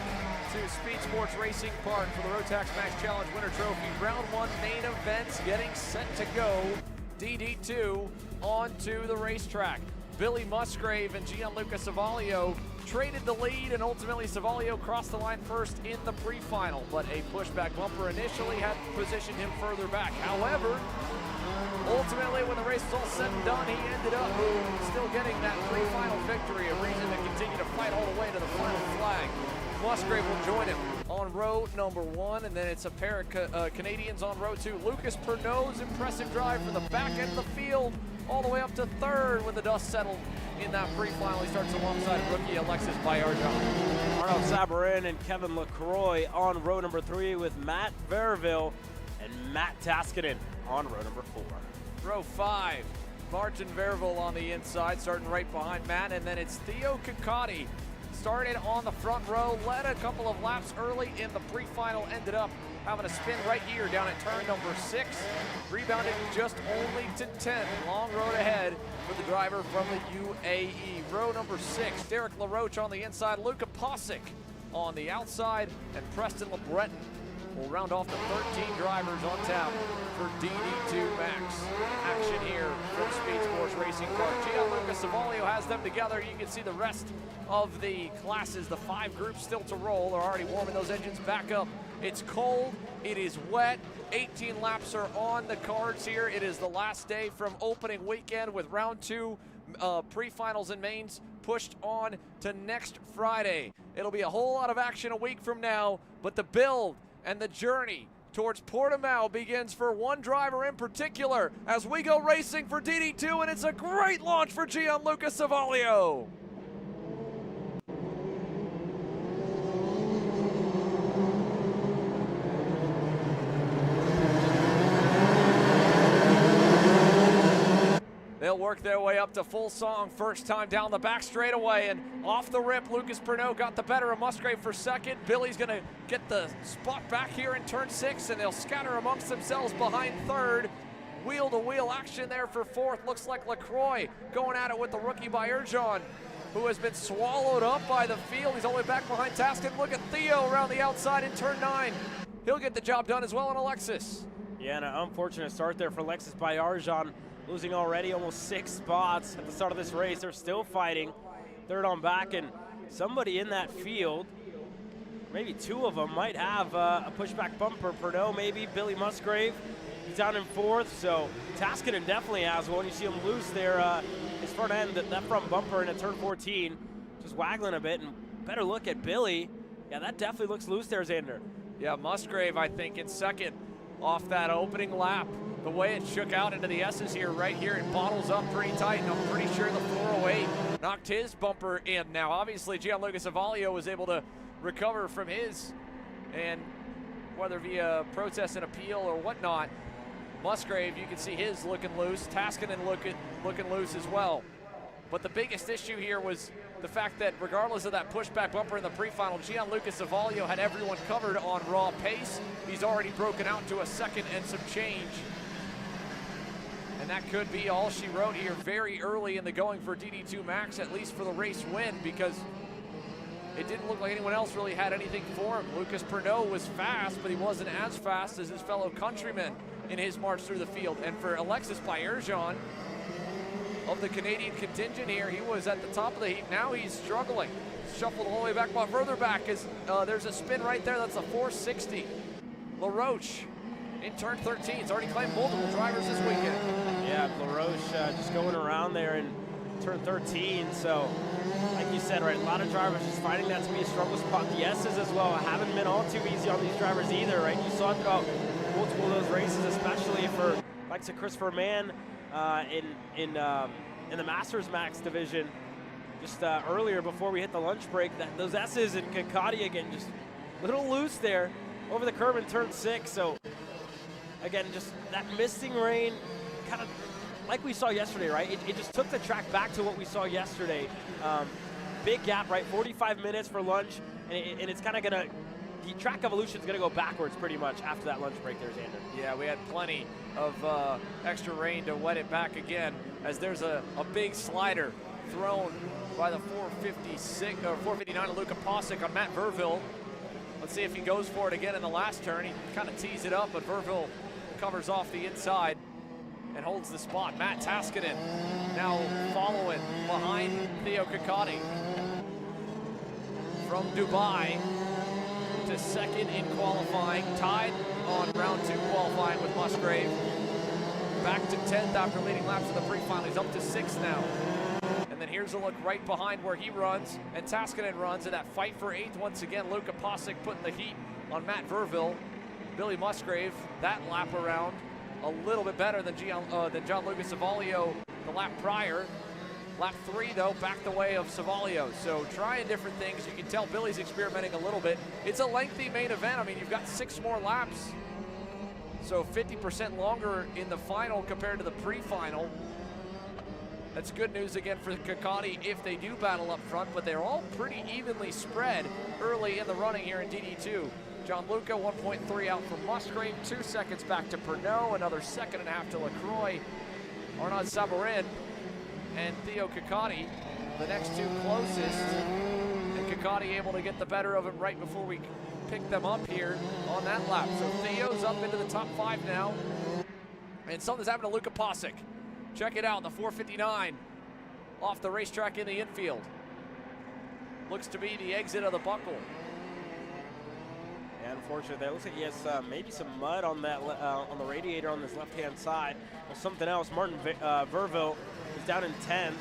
to Speedsportz Racing Park for the Rotax Max Challenge Winter Trophy. Round 1 main events getting set to go. DD2 onto the racetrack. Billy Musgrave and Gianluca Savalio traded the lead, and ultimately Savalio crossed the line first in the pre-final, but a pushback bumper initially had positioned him further back. However, ultimately, when the race was all said and done, he ended up still getting that pre-final victory, a reason to continue to fight all the way to the final flag. Musgrave will join him on row number 1, and then it's a pair of Canadians on row 2. Lucas Pernod's impressive drive from the back end of the field all the way up to 3rd when the dust settled in that pre-final. He starts alongside rookie Alexis Bayarjan. Arnaud Sabarin and Kevin LaCroix on row number 3 with Matt Verville and Matt Taskinen on row number 4. Row 5, Martin Verville on the inside, starting right behind Matt, and then it's Theo Ciccotti. Started on the front row, led a couple of laps early in the pre-final, ended up having a spin right here down at turn number 6. Rebounded just only to 10. Long road ahead for the driver from the UAE. Row number 6, Derek LaRoche on the inside, Luka Posick on the outside, and Preston LeBreton will round off the 13 drivers on tap for DD2 Max. Action here from Speedsportz Racing Park. Gianluca Savalio has them together. You can see the rest of the classes, the 5 groups still to roll. They're already warming those engines back up. It's cold, it is wet. 18 laps are on the cards here. It is the last day from opening weekend with round 2 pre-finals and mains pushed on to next Friday. It'll be a whole lot of action a week from now, but the build and the journey towards Portimao begins for one driver in particular as we go racing for DD2, and it's a great launch for Gianluca Savalio. They'll work their way up to full song, first time down the back straightaway, and off the rip, Lucas Pernod got the better of Musgrave for second. Billy's gonna get the spot back here in turn 6, and they'll scatter amongst themselves behind 3rd. Wheel-to-wheel action there for 4th. Looks like LaCroix going at it with the rookie Bayarjan, who has been swallowed up by the field. He's all the way back behind Taskin. Look at Theo around the outside in turn 9. He'll get the job done as well on Alexis. Yeah, and an unfortunate start there for Alexis Bayarjan, losing already almost 6 spots at the start of this race. They're still fighting. 3rd on back, and somebody in that field, maybe 2 of them, might have a pushback bumper. Pernod, maybe. Billy Musgrave, he's down in 4th, so Taskinen definitely has one. You see him lose there, his front end, that front bumper in at turn 14, just waggling a bit. And better look at Billy. Yeah, that definitely looks loose there, Xander. Yeah, Musgrave, I think, in 2nd off that opening lap. The way it shook out into the S's here, right here, it bottles up pretty tight, and I'm pretty sure the 408 knocked his bumper in. Now, obviously, Gianluca Savalio was able to recover from his, and whether via protest and appeal or whatnot, Musgrave, you can see his looking loose. Taskinen looking loose as well. But the biggest issue here was the fact that regardless of that pushback bumper in the pre-final, Gianluca Savaglio had everyone covered on raw pace. He's already broken out to a second and some change. And that could be all she wrote here very early in the going for DD2 Max, at least for the race win, because it didn't look like anyone else really had anything for him. Lucas Pernod was fast, but he wasn't as fast as his fellow countrymen in his march through the field. And for Alexis Baerjean of the Canadian contingent here, he was at the top of the heap. Now he's struggling. Shuffled all the way back, but further back is there's a spin right there. That's a 460. LaRoche in turn 13. He's already claimed multiple drivers this weekend. Yeah, LaRoche just going around there in turn 13. So, like you said, right, a lot of drivers just finding that to be a struggle spot. The S's as well haven't been all too easy on these drivers either, right? You saw it throughout multiple of those races, especially for like Christopher Mann in the Masters Max division. Just earlier before we hit the lunch break, those S's and Kikati again just a little loose there over the curb in turn 6. So again, just that misting rain, kind of like we saw yesterday, right? It just took the track back to what we saw yesterday. Big gap, right? 45 minutes for lunch, and it's kind of gonna, the track evolution is gonna go backwards pretty much after that lunch break there, Xander. Yeah, we had plenty of extra rain to wet it back again, as there's a big slider thrown by the 456 or 459 of Luka Posick on Matt Verville. Let's see if he goes for it again in the last turn. He kind of tees it up, but Verville covers off the inside and holds the spot. Matt Taskinen now following behind Theo Kikati. From Dubai to second in qualifying, tied on round 2 qualifying with Musgrave. Back to 10th after leading laps of the pre-final. He's up to 6th now. And then here's a look right behind where he runs and Taskinen runs in that fight for 8th. Once again, Luka Posick putting the heat on Matt Verville. Billy Musgrave, that lap around, a little bit better than Gianluca Savaglio the lap prior. Lap 3, though, back the way of Savaglio. So trying different things. You can tell Billy's experimenting a little bit. It's a lengthy main event. I mean, you've got 6 more laps. So 50% longer in the final compared to the pre-final. That's good news again for Kikati if they do battle up front, but they're all pretty evenly spread early in the running here in DD2. Gianluca, 1.3 out from Musgrave, 2 seconds back to Pernod, another 1.5 seconds to Lacroix. Arnaud Sabarin and Theo Kikati, the next 2 closest. And Kikati able to get the better of him right before we pick them up here on that lap. So Theo's up into the top 5 now. And something's happened to Luka Posick. Check it out, the 459 off the racetrack in the infield. Looks to be the exit of the buckle. Yeah, unfortunately, that looks like he has maybe some mud on that on the radiator on this left-hand side. Or something else. Martin Verville is down in 10th.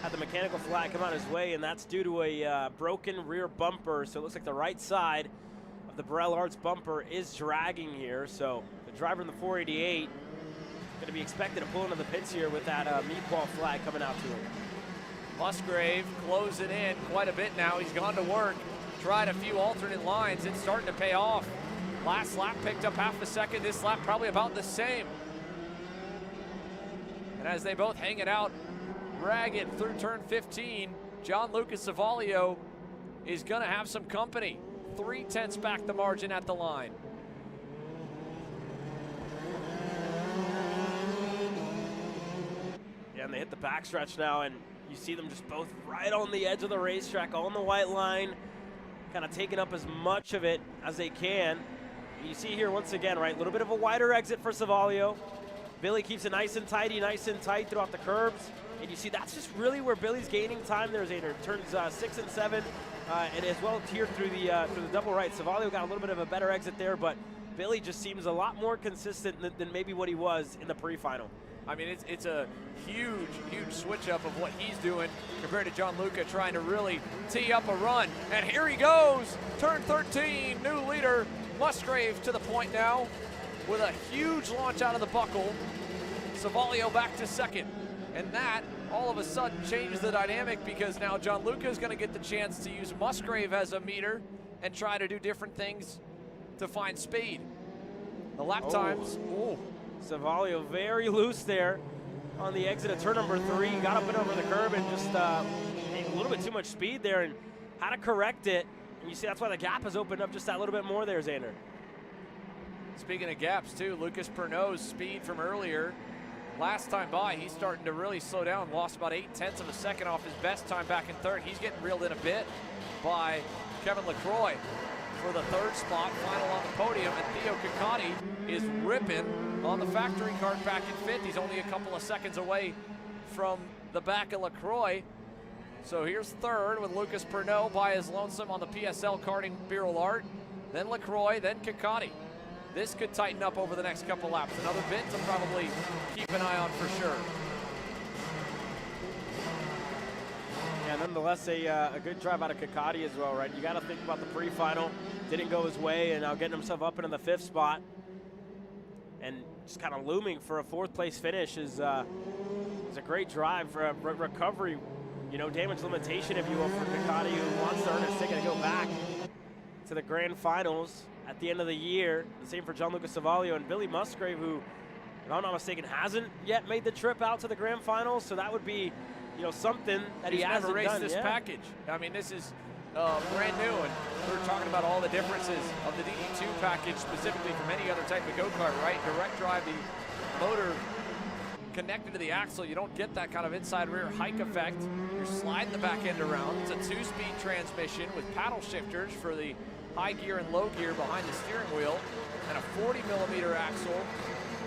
Had the mechanical flag come out his way, and that's due to a broken rear bumper. So it looks like the right side of the Burrell Arts bumper is dragging here. So the driver in the 488 going to be expected to pull into the pits here with that meatball flag coming out to him. Musgrave closing in quite a bit now. He's gone to work, tried a few alternate lines. It's starting to pay off. Last lap picked up 0.5 seconds. This lap probably about the same. And as they both hang it out ragged through turn 15, Gianluca Savaglio is going to have some company. 0.3 back the margin at the line. And they hit the backstretch now, and you see them just both right on the edge of the racetrack, on the white line, kind of taking up as much of it as they can. You see here once again, right, a little bit of a wider exit for Savaglio. Billy keeps it nice and tidy, nice and tight throughout the curbs. And you see that's just really where Billy's gaining time there, Xander. Turns 6 and 7, and as well tiered through the double right. Savaglio got a little bit of a better exit there, but Billy just seems a lot more consistent than maybe what he was in the pre-final. I mean, it's a huge, huge switch up of what he's doing compared to Gianluca trying to really tee up a run. And here he goes, turn 13, new leader, Musgrave to the point now with a huge launch out of the buckle. Savaglio back to second. And that all of a sudden changes the dynamic because now Gianluca is going to get the chance to use Musgrave as a meter and try to do different things to find speed. The lap times. Oh. Savaglio very loose there on the exit of turn number 3. Got up and over the curb and just little bit too much speed there and had to correct it. And you see that's why the gap has opened up just that little bit more there, Xander. Speaking of gaps too, Lucas Pernod's speed from earlier, last time by, he's starting to really slow down. Lost about 0.8 of a second off his best time back in third. He's getting reeled in a bit by Kevin LaCroix for the third spot, final on the podium. And Theo Ciccotti is ripping on the factory kart back in fifth. He's only a couple of seconds away from the back of LaCroix. So here's third with Lucas Pernod by his lonesome on the PSL karting Bureau Art. Then LaCroix, then Ciccotti. This could tighten up over the next couple laps. Another bit to probably keep an eye on for sure. Yeah, nonetheless, a good drive out of Ciccotti as well, right? You got to think about the pre-final. Didn't go his way, and now getting himself up into the fifth spot. And just kind of looming for a fourth place finish is a great drive for a recovery, you know, damage limitation, if you will, for Ciccotti, who wants to earn his ticket to go back to the grand finals at the end of the year. The same for Gianluca Savalio and Billy Musgrave, who, if I'm not mistaken, hasn't yet made the trip out to the grand finals. So that would be, you know, something that he hasn't never raced done. this package. I mean, this is brand new, and we're talking about all the differences of the DD2 package, specifically from any other type of go-kart, right? Direct drive, the motor connected to the axle. You don't get that kind of inside rear hike effect. You're sliding the back end around. It's a 2-speed transmission with paddle shifters for the high gear and low gear behind the steering wheel, and a 40mm axle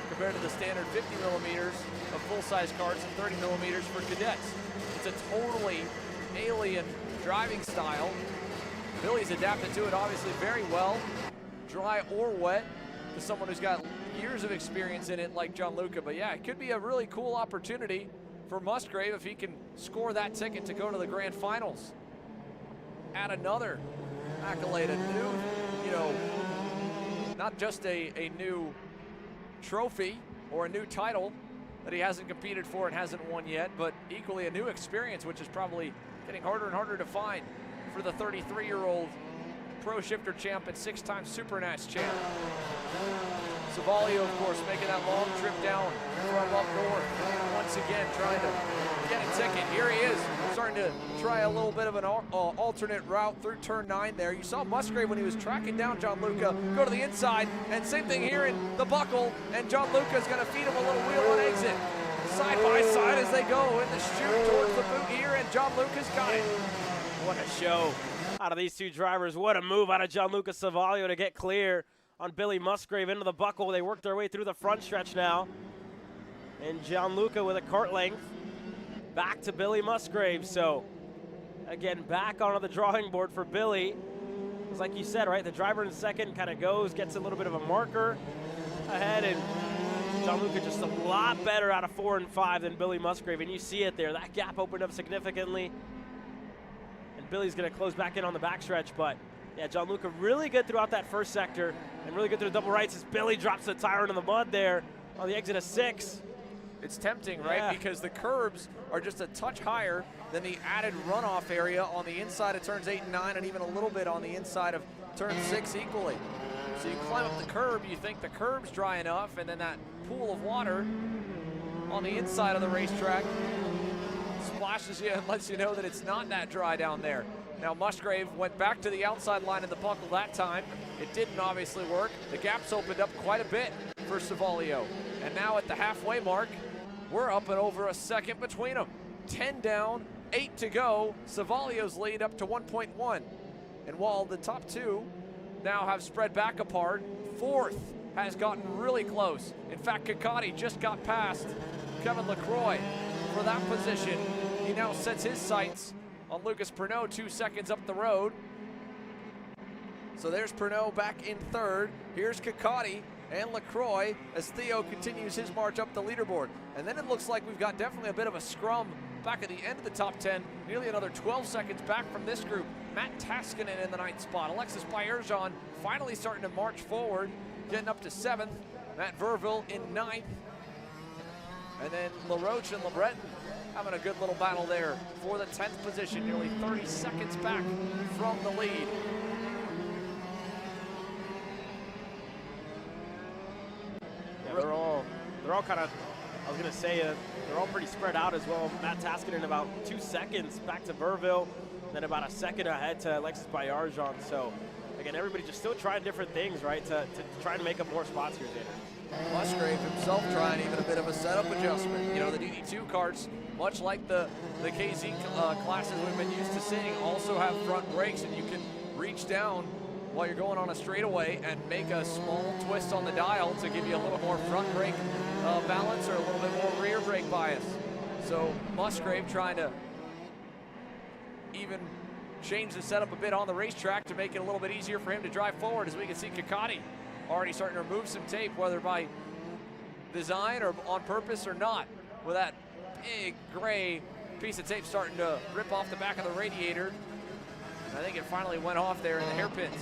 compared to the standard 50 millimeters of full-size karts and 30 millimeters for cadets. It's a totally alien driving style. Billy's adapted to it obviously very well, dry or wet, to someone who's got years of experience in it like Gianluca. But yeah, it could be a really cool opportunity for Musgrave if he can score that ticket to go to the grand finals. Add another accolade, a new, you know, not just a new trophy or a new title that he hasn't competed for and hasn't won yet, but equally a new experience, which is probably getting harder and harder to find for the 33-year-old pro shifter champ and 6-time Super Nash champ. Savalio, of course, making that long trip down from up north. Once again, trying to get a ticket. Here he is, starting to try a little bit of an alternate route through turn 9 there. You saw Musgrave when he was tracking down Gianluca go to the inside, and same thing here in the buckle, and Gianluca's going to feed him a little wheel on exit. Side by side as they go in the chute towards the boot here, and Gianluca's got it. What a show out of these two drivers. What a move out of Gianluca Savalio to get clear on Billy Musgrave into the buckle. They work their way through the front stretch now. And Gianluca with a kart length back to Billy Musgrave. So again, back onto the drawing board for Billy. It's like you said, right? The driver in second kind of goes, gets a little bit of a marker ahead, and Gianluca just a lot better out of 4 and 5 than Billy Musgrave. And you see it there. That gap opened up significantly. And Billy's going to close back in on the backstretch, but yeah, Gianluca really good throughout that first sector and really good through the double rights as Billy drops the tire into the mud there on the exit of 6. It's tempting, right? Yeah. Because the curbs are just a touch higher than the added runoff area on the inside of turns 8 and 9, and even a little bit on the inside of turn 6 equally. So you climb up the curb, you think the curb's dry enough, and then that pool of water on the inside of the racetrack splashes you and lets you know that it's not that dry down there. Now Musgrave went back to the outside line in the buckle that time. It didn't obviously work. The gap's opened up quite a bit for Savalio. And now at the halfway mark, we're up and over a second between them. 10 down, 8 to go. Savalio's lead up to 1.1. And while the top two now have spread back apart, fourth has gotten really close. In fact, Ciccotti just got past Kevin LaCroix for that position. He now sets his sights on Lucas Pernod 2 seconds up the road. So there's Pernod back in third. Here's Ciccotti and LaCroix as Theo continues his march up the leaderboard. And then it looks like we've got definitely a bit of a scrum back at the end of the top 10, nearly another 12 seconds back from this group. Matt Taskinen in the 9th spot. Alexis Bayerjan finally starting to march forward, getting up to 7th. Matt Verville in 9th. And then LaRoche and LeBreton having a good little battle there for the 10th position, nearly 30 seconds back from the lead. Yeah, they're all kind of I was going to say they're all pretty spread out as well. Matt Taskin in about 2 seconds back to Burville, then about a second ahead to Alexis Bayarjan. So, again, everybody just still trying different things, right, to try and make up more spots here, Xander. Musgrave himself trying even a bit of a setup adjustment. You know, the DD2 karts, much like the KZ classes we've been used to seeing, also have front brakes, and you can reach down while you're going on a straightaway and make a small twist on the dial to give you a little more front brake balance or a little bit more rear brake bias. So Musgrave trying to even change the setup a bit on the racetrack to make it a little bit easier for him to drive forward. As we can see, Kakati already starting to remove some tape, whether by design or on purpose or not, with that big gray piece of tape starting to rip off the back of the radiator. And I think it finally went off there in the hairpins.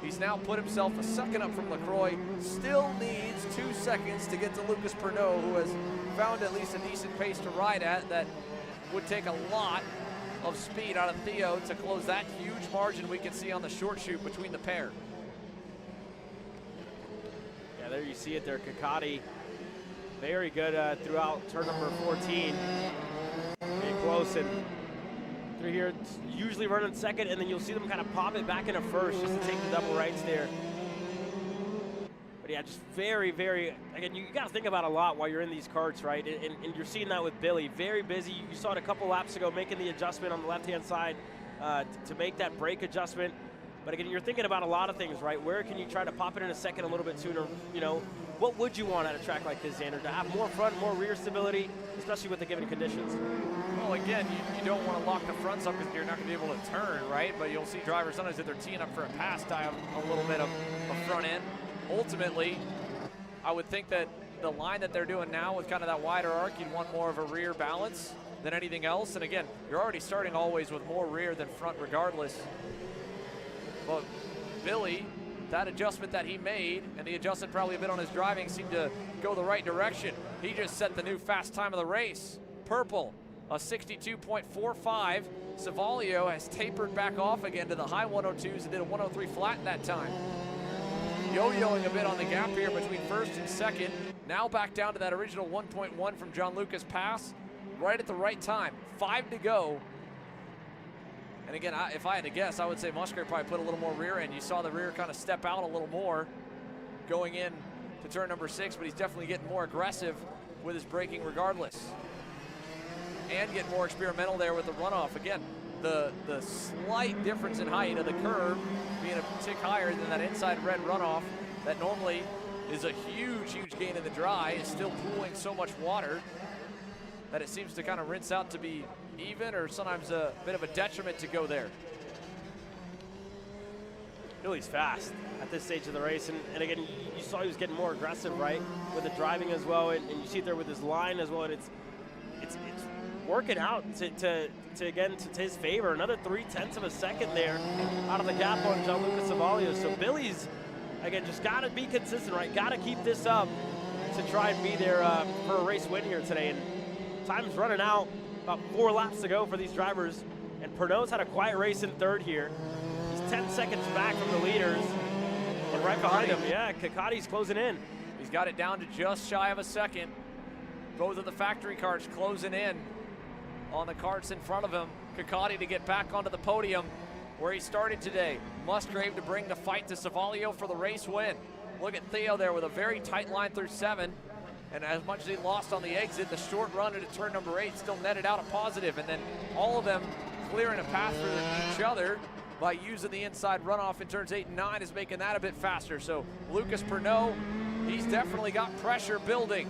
He's now put himself a second up from LaCroix. Still needs 2 seconds to get to Lucas Pernod, who has found at least a decent pace to ride at. That would take a lot of speed out of Theo to close that huge margin we can see on the short chute between the pair. Yeah, there you see it there. Kakati, very good throughout turn number 14. Getting close and through here, usually running second, and then you'll see them kind of pop it back into first just to take the double rights there. But yeah, just very, very, again, you got to think about a lot while you're in these karts, right? And you're seeing that with Billy. Very busy. You saw it a couple laps ago making the adjustment on the left-hand side to make that brake adjustment. But again, you're thinking about a lot of things, right? Where can you try to pop it in a second a little bit sooner? You know, what would you want at a track like this, Xander? To have more front, more rear stability, especially with the given conditions? Well, again, you don't want to lock the fronts up because you're not going to be able to turn, right? But you'll see drivers sometimes if they're teeing up for a pass, dive a little bit of front end. Ultimately, I would think that the line that they're doing now with kind of that wider arc, you'd want more of a rear balance than anything else. And again, you're already starting always with more rear than front regardless. But Billy, that adjustment that he made, and the adjustment probably a bit on his driving, seemed to go the right direction. He just set the new fast time of the race. Purple, a 62.45. Savalio has tapered back off again to the high 102s and did a 103 flat that time. Yo-yoing a bit on the gap here between first and second. Now back down to that original 1.1 from John Lucas pass, right at the right time. 5 to go. And again, if I had to guess, I would say Musgrave probably put a little more rear in. You saw the rear kind of step out a little more going in to turn number 6, but he's definitely getting more aggressive with his braking regardless. And getting more experimental there with the runoff. Again, the slight difference in height of the curve being a tick higher than that inside red runoff that normally is a huge, huge gain in the dry, is still pooling so much water that it seems to kind of rinse out to be even, or sometimes a bit of a detriment to go there. Billy's fast at this stage of the race, and again, you saw he was getting more aggressive, right, with the driving as well, and you see it there with his line as well, and it's working out to his favor. Another 0.3 of a second there out of the gap on Gianluca Savalio. So Billy's, again, just got to be consistent, right? Got to keep this up to try and be there for a race win here today. And time's running out. About 4 laps to go for these drivers. And Pernod's had a quiet race in third here. He's 10 seconds back from the leaders. And right behind him, yeah, Kakati's closing in. He's got it down to just shy of a second. Both of the factory karts closing in on the karts in front of him. Kakati to get back onto the podium where he started today. Musgrave to bring the fight to Savalio for the race win. Look at Theo there with a very tight line through 7. And as much as he lost on the exit, the short run into turn number 8 still netted out a positive. And then all of them clearing a path for each other by using the inside runoff in turns 8 and 9 is making that a bit faster. So Lucas Pernod, he's definitely got pressure building.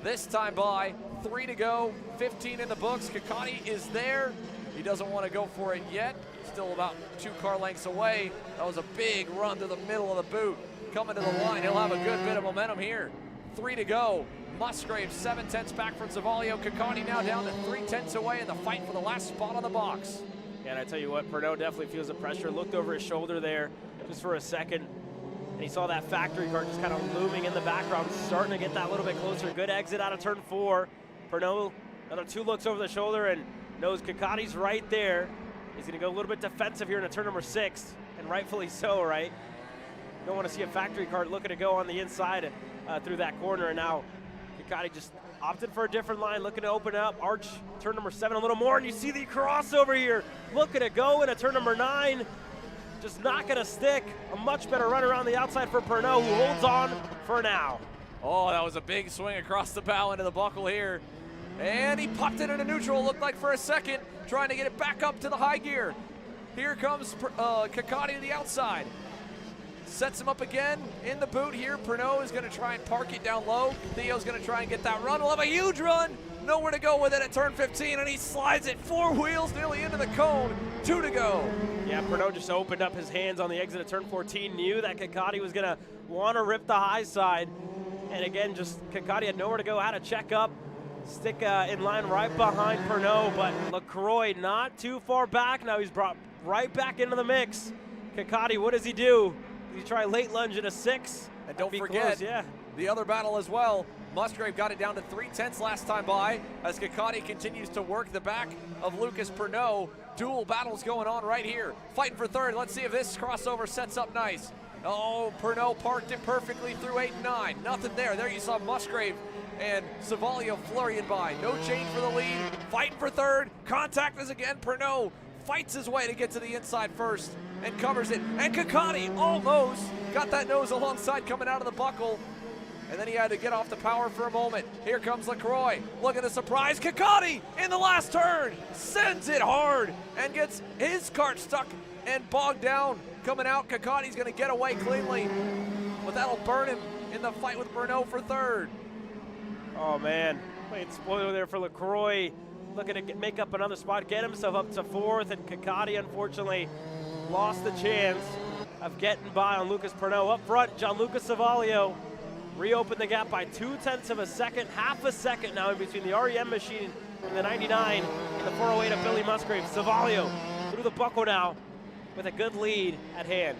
This time by 3 to go, 15 in the books. Kakati is there. He doesn't want to go for it yet. Still about 2 car lengths away. That was a big run to the middle of the boot. Coming to the line, he'll have a good bit of momentum here. 3 to go. Musgrave 7/10 back from Savalio. Kakati now down to 3/10 away in the fight for the last spot on the box. Yeah, and I tell you what, Pernod definitely feels the pressure. Looked over his shoulder there just for a second, and he saw that factory car just kind of looming in the background, starting to get that little bit closer. Good exit out of turn 4. Pernod, another 2 looks over the shoulder and knows Kakati's right there. He's going to go a little bit defensive here into turn number 6, and rightfully so, right? You don't want to see a factory car looking to go on the inside through that corner, and now Kikati just opted for a different line, looking to open up. Arch, turn number 7 a little more, and you see the crossover here. Looking to go into turn number 9. Just not going to stick. A much better run around the outside for Pernod, who holds on for now. Oh, that was a big swing across the bow into the buckle here. And he popped it into neutral, looked like for a second, trying to get it back up to the high gear. Here comes Kikati to the outside. Sets him up again in the boot here. Pernod is going to try and park it down low. Theo's going to try and get that run. We'll have a huge run. Nowhere to go with it at turn 15, and he slides it 4 wheels nearly into the cone. 2 to go. Yeah, Pernod just opened up his hands on the exit of turn 14, knew that Kikati was going to want to rip the high side. And again, just Kikati had nowhere to go, had to check up, stick in line right behind Pernod, but LaCroix not too far back. Now he's brought right back into the mix. Kikati, what does he do? Does he try late lunge in a 6? And don't forget, the other battle as well. Musgrave got it down to 3/10 last time by as Kikati continues to work the back of Lucas Pernod. Dual battles going on right here. Fighting for third. Let's see if this crossover sets up nice. Oh, Pernod parked it perfectly through 8 and 9. Nothing there. There you saw Musgrave and Savalio flurrying by. No change for the lead. Fighting for third. Contact is again. Pernod fights his way to get to the inside first and covers it. And Kikati almost got that nose alongside coming out of the buckle. And then he had to get off the power for a moment. Here comes LaCroix, looking to surprise Kikati in the last turn. Sends it hard and gets his kart stuck and bogged down. Coming out, Kikati's gonna get away cleanly, but that'll burn him in the fight with Pernod for third. Oh man, late spoiler there for LaCroix. Looking to make up another spot, get himself up to 4th, and Kikati unfortunately lost the chance of getting by on Lucas Pernod. Up front, Gianluca Savalio reopened the gap by 0.2 of a second, half a second now in between the REM machine and the 99 and the 408 of Billy Musgrave. Savalio through the buckle now with a good lead at hand.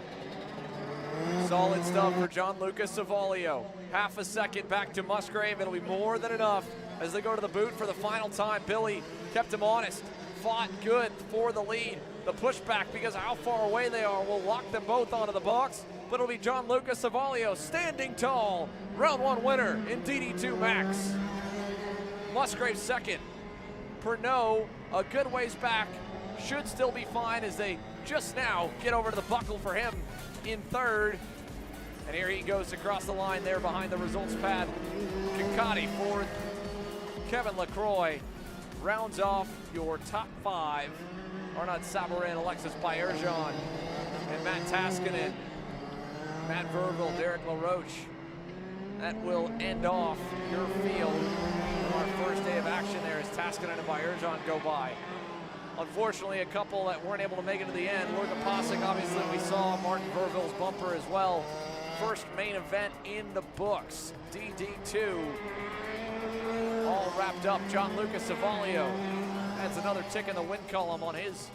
Solid stuff for Gianluca Savalio. Half a second back to Musgrave. It'll be more than enough as they go to the boot for the final time. Billy kept him honest, fought good for the lead. The pushback, because of how far away they are, will lock them both onto the box, but it'll be Gianluca Savalio standing tall. Round 1 winner in DD2 Max. Musgrave second. Pernod a good ways back. Should still be fine as they just now get over to the buckle for him in third. And here he goes across the line there behind the results pad. Kikati fourth. Kevin LaCroix rounds off your top 5. Arnaud Sabarin, Alexis Bayerjan, and Matt Taskinen, Matt Verville, Derek LaRoche. That will end off your field on our first day of action there as Taskinen and Bayerjan go by. Unfortunately, a couple that weren't able to make it to the end. Lorca Possick, obviously, we saw Martin Verville's bumper as well. First main event in the books. DD2 all wrapped up. Gianluca Savalio adds another tick in the win column on his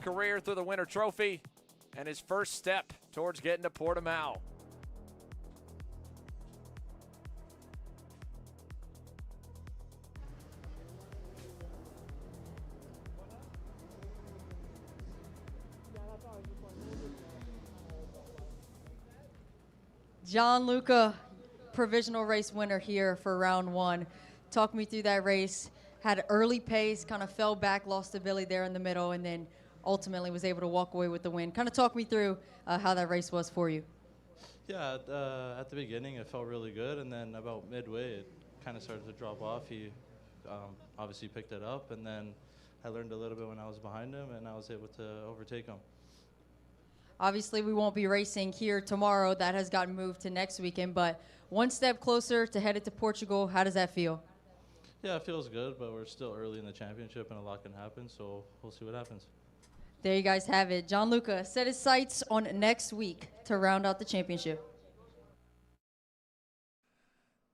career through the Winter Trophy and his first step towards getting to Portimao. Gianluca, provisional race winner here for round 1. Talk me through that race. Had early pace, kind of fell back, lost to Billy there in the middle, and then ultimately was able to walk away with the win. Kind of talk me through how that race was for you. Yeah, at the beginning it felt really good, and then about midway it kind of started to drop off. He obviously picked it up, and then I learned a little bit when I was behind him, and I was able to overtake him. Obviously, we won't be racing here tomorrow. That has gotten moved to next weekend, but one step closer to headed to Portugal. How does that feel? Yeah, it feels good, but we're still early in the championship, and a lot can happen, so we'll see what happens. There you guys have it. Gianluca set his sights on next week to round out the championship.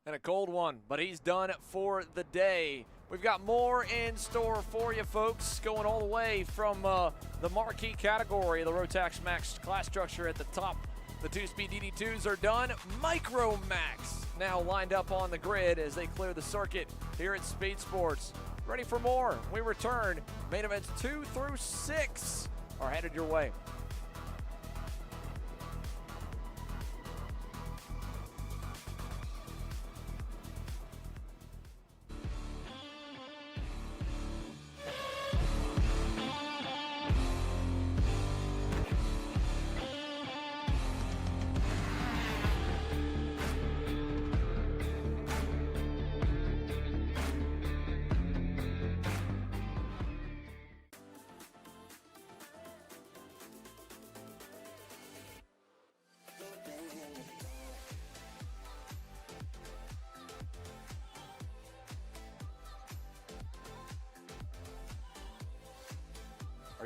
And a cold one, but he's done for the day. We've got more in store for you, folks, going all the way from the marquee category, the Rotax Max class structure at the top. The 2-speed DD2s are done. Micro Max now lined up on the grid as they clear the circuit here at Speedsportz. Ready for more? We return. Main events 2 through 6 are headed your way.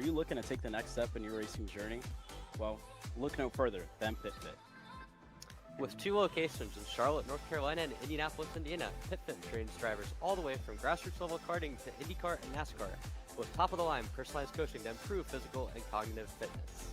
you looking to take the next step in your racing journey? Well, look no further than PitFit. With 2 locations in Charlotte, North Carolina and Indianapolis, Indiana, PitFit trains drivers all the way from grassroots level karting to IndyCar and NASCAR with top-of-the-line personalized coaching to improve physical and cognitive fitness.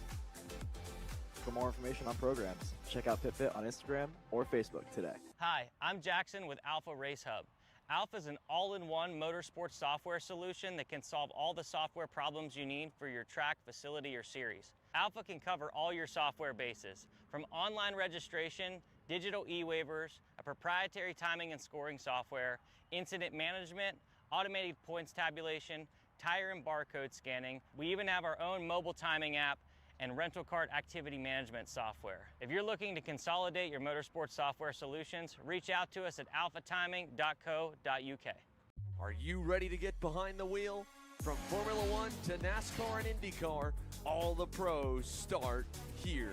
For more information on programs, check out PitFit on Instagram or Facebook today. Hi, I'm Jackson with Alpha Race Hub. Alpha is an all-in-one motorsports software solution that can solve all the software problems you need for your track, facility, or series. Alpha can cover all your software bases, from online registration, digital e-waivers, a proprietary timing and scoring software, incident management, automated points tabulation, tire and barcode scanning. We even have our own mobile timing app and rental cart activity management software. If you're looking to consolidate your motorsports software solutions, reach out to us at alphatiming.co.uk. Are you ready to get behind the wheel? From Formula One to NASCAR and IndyCar, all the pros start here.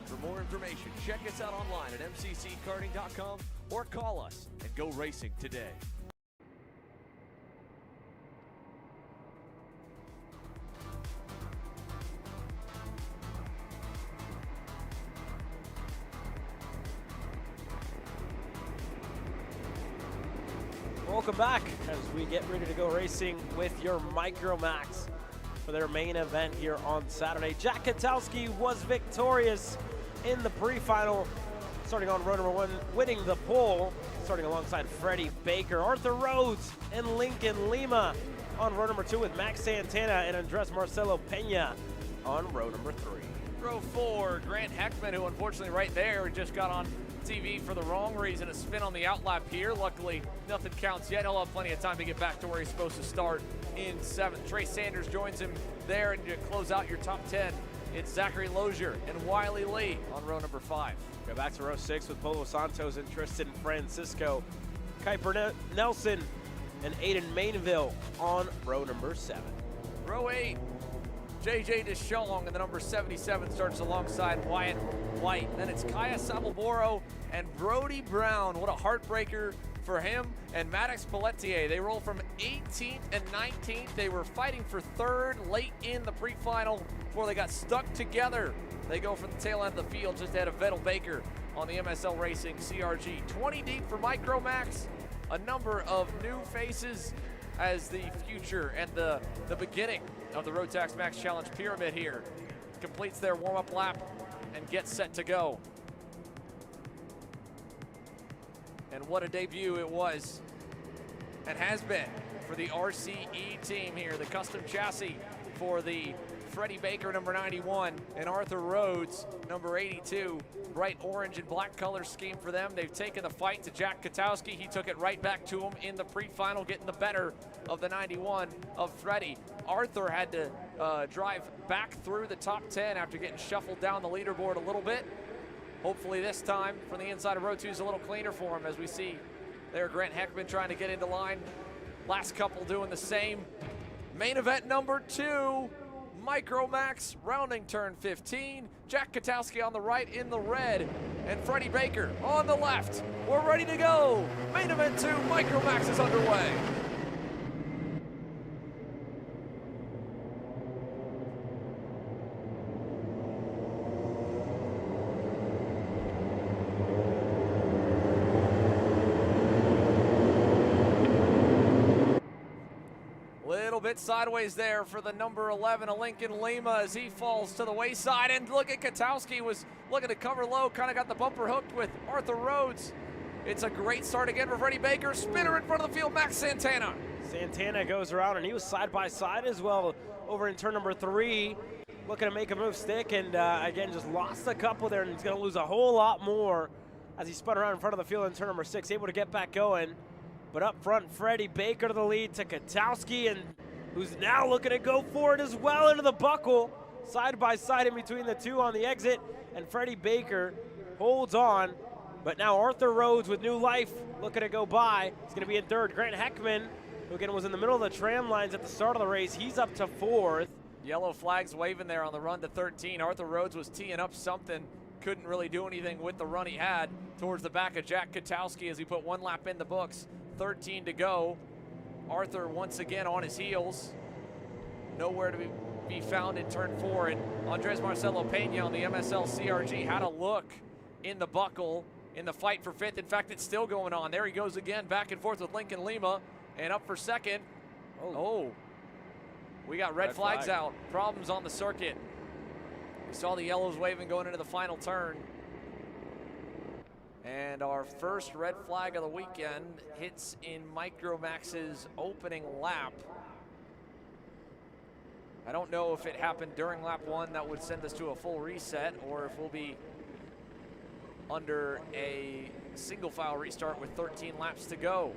For more information, check us out online at mcckarting.com or call us and go racing today. Welcome back as we get ready to go racing with your Micromax for their main event here on Saturday. Jack Katowski was victorious in the pre-final, starting on row number 1, winning the pole, starting alongside Freddie Baker. Arthur Rhodes and Lincoln Lima on row number 2 with Max Santana and Andres Marcelo Pena on row number 3. Row 4, Grant Heckman, who unfortunately right there just got on TV for the wrong reason, a spin on the outlap here. Luckily, nothing counts yet. He'll have plenty of time to get back to where he's supposed to start in 7th. Trey Sanders joins him there, and to close out your top 10, it's Zachary Lozier and Wiley Lee on row number 5. Go back to row 6 with Polo Santos and Tristan Francisco. Kuiper Nelson and Aiden Mainville on row number 7. Row 8, JJ DeShong in the number 77 starts alongside Wyatt White. Then it's Kaya Sabelboro and Brody Brown. What a heartbreaker for him and Maddox Pelletier. They roll from 18th and 19th. They were fighting for 3rd late in the pre-final before they got stuck together. They go for the tail end of the field just ahead of Vettel Baker on the MSL Racing CRG. 20 deep for Micromax. A number of new faces as the future and the beginning of the Rotax Max Challenge Pyramid here completes their warm-up lap and gets set to go. And what a debut it was and has been for the RCE team here. The custom chassis for the Freddie Baker, number 91, and Arthur Rhodes, number 82. Bright orange and black color scheme for them. They've taken the fight to Jack Katowski. He took it right back to him in the pre-final, getting the better of the 91 of Freddie. Arthur had to drive back through the top 10 after getting shuffled down the leaderboard a little bit. Hopefully this time from the inside of row 2 is a little cleaner for him, as we see there Grant Heckman trying to get into line. Last couple doing the same. Main event number 2, Micromax, rounding turn 15. Jack Katowski on the right in the red, and Freddie Baker on the left. We're ready to go. Main event 2, Micromax is underway. Bit sideways there for the number 11 of Lincoln Lima as he falls to the wayside. And look at Katowski, was looking to cover low, kind of got the bumper hooked with Arthur Rhodes. It's a great start again for Freddie Baker. Spinner in front of the field, Max Santana. Santana goes around, and he was side by side as well over in turn number 3, looking to make a move stick, and again just lost a couple there, and he's going to lose a whole lot more as he spun around in front of the field in turn number 6, able to get back going. But up front, Freddie Baker to the lead to Katowski, and who's now looking to go for it as well into the buckle. Side by side in between the two on the exit, and Freddie Baker holds on. But now Arthur Rhodes with new life looking to go by. He's going to be in 3rd. Grant Heckman who again was in the middle of the tram lines at the start of the race. He's up to 4th. Yellow flags waving there on the run to 13. Arthur Rhodes was teeing up something. Couldn't really do anything with the run he had towards the back of Jack Katowski as he put 1 lap in the books. 13 to go. Arthur once again on his heels. Nowhere to be found in turn 4. And Andres Marcelo Pena on the MSL CRG had a look in the buckle in the fight for 5th. In fact, it's still going on. There he goes again, back and forth with Lincoln Lima. And up for 2nd. Oh. We got red flags out. Problems on the circuit. We saw the yellows waving going into the final turn. And our first red flag of the weekend hits in Micromax's opening lap. I don't know if it happened during lap 1 that would send us to a full reset, or if we'll be under a single file restart with 13 laps to go.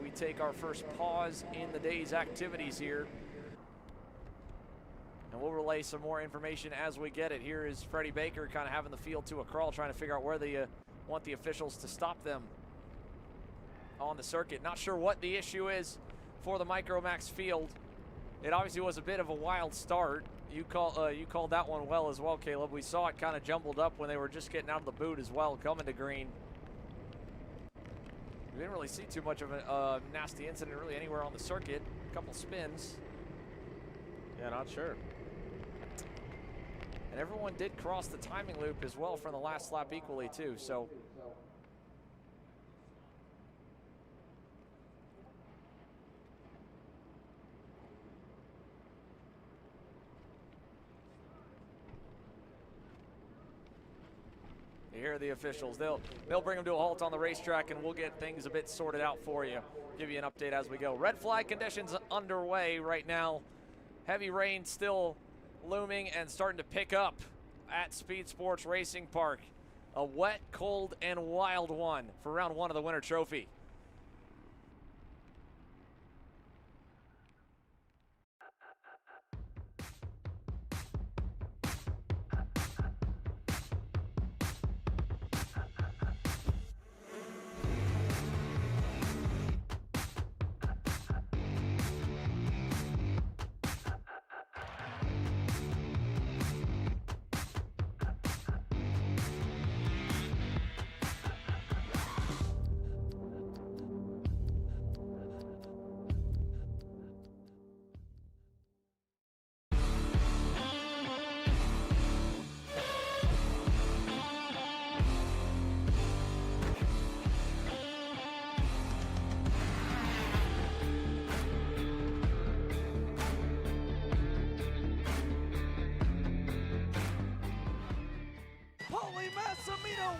We take our first pause in the day's activities here. And we'll relay some more information as we get it. Here is Freddie Baker kind of having the field to a crawl, trying to figure out where they want the officials to stop them on the circuit. Not sure what the issue is for the Micromax field. It obviously was a bit of a wild start. You called that one well as well, Caleb. We saw it kind of jumbled up when they were just getting out of the boot as well, coming to green. We didn't really see too much of a nasty incident really anywhere on the circuit. A couple spins. Yeah, not sure. And everyone did cross the timing loop as well from the last lap equally too, so. You hear the officials. They'll bring them to a halt on the racetrack, and we'll get things a bit sorted out for you. Give you an update as we go. Red flag conditions underway right now. Heavy rain still looming and starting to pick up at Speedsportz Racing Park. A wet, cold, and wild one for round 1 of the Winter Trophy.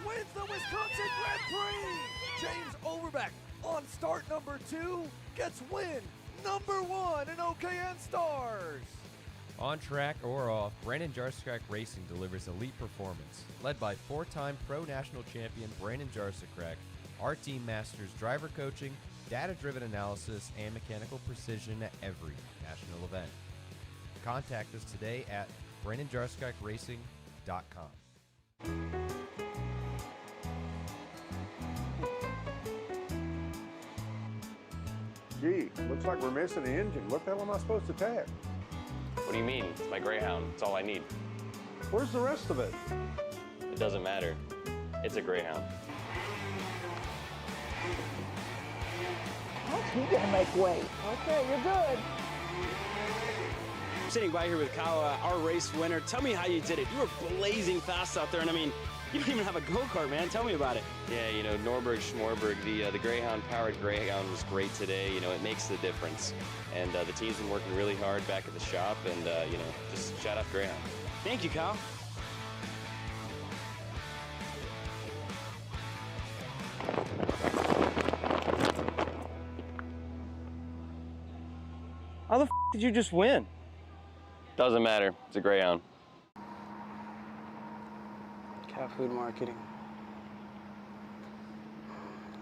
Wins the Wisconsin Grand Prix! James Overbeck on start number 2 gets win number 1 in OKN Stars. On track or off, Brandon Jarsekrak Racing delivers elite performance. Led by 4-time Pro National Champion Brandon Jarsekrak, our team masters driver coaching, data-driven analysis, and mechanical precision at every national event. Contact us today at BrandonJarsekrakRacing.com. Gee, looks like we're missing the engine. What the hell am I supposed to tag? What do you mean? It's my Greyhound. It's all I need. Where's the rest of it? It doesn't matter. It's a Greyhound. You gotta make way. Okay, you're good. I'm sitting by here with Kyle, our race winner. Tell me how you did it. You were blazing fast out there, and I mean, you don't even have a go-kart, man. Tell me about it. Yeah, you know, Norberg, Schmorberg, the Greyhound-powered Greyhound was great today. You know, it makes the difference. And the team's been working really hard back at the shop, and, you know, just shout out Greyhound. Thank you, Kyle. How the f did you just win? Doesn't matter. It's a Greyhound. Cat food marketing.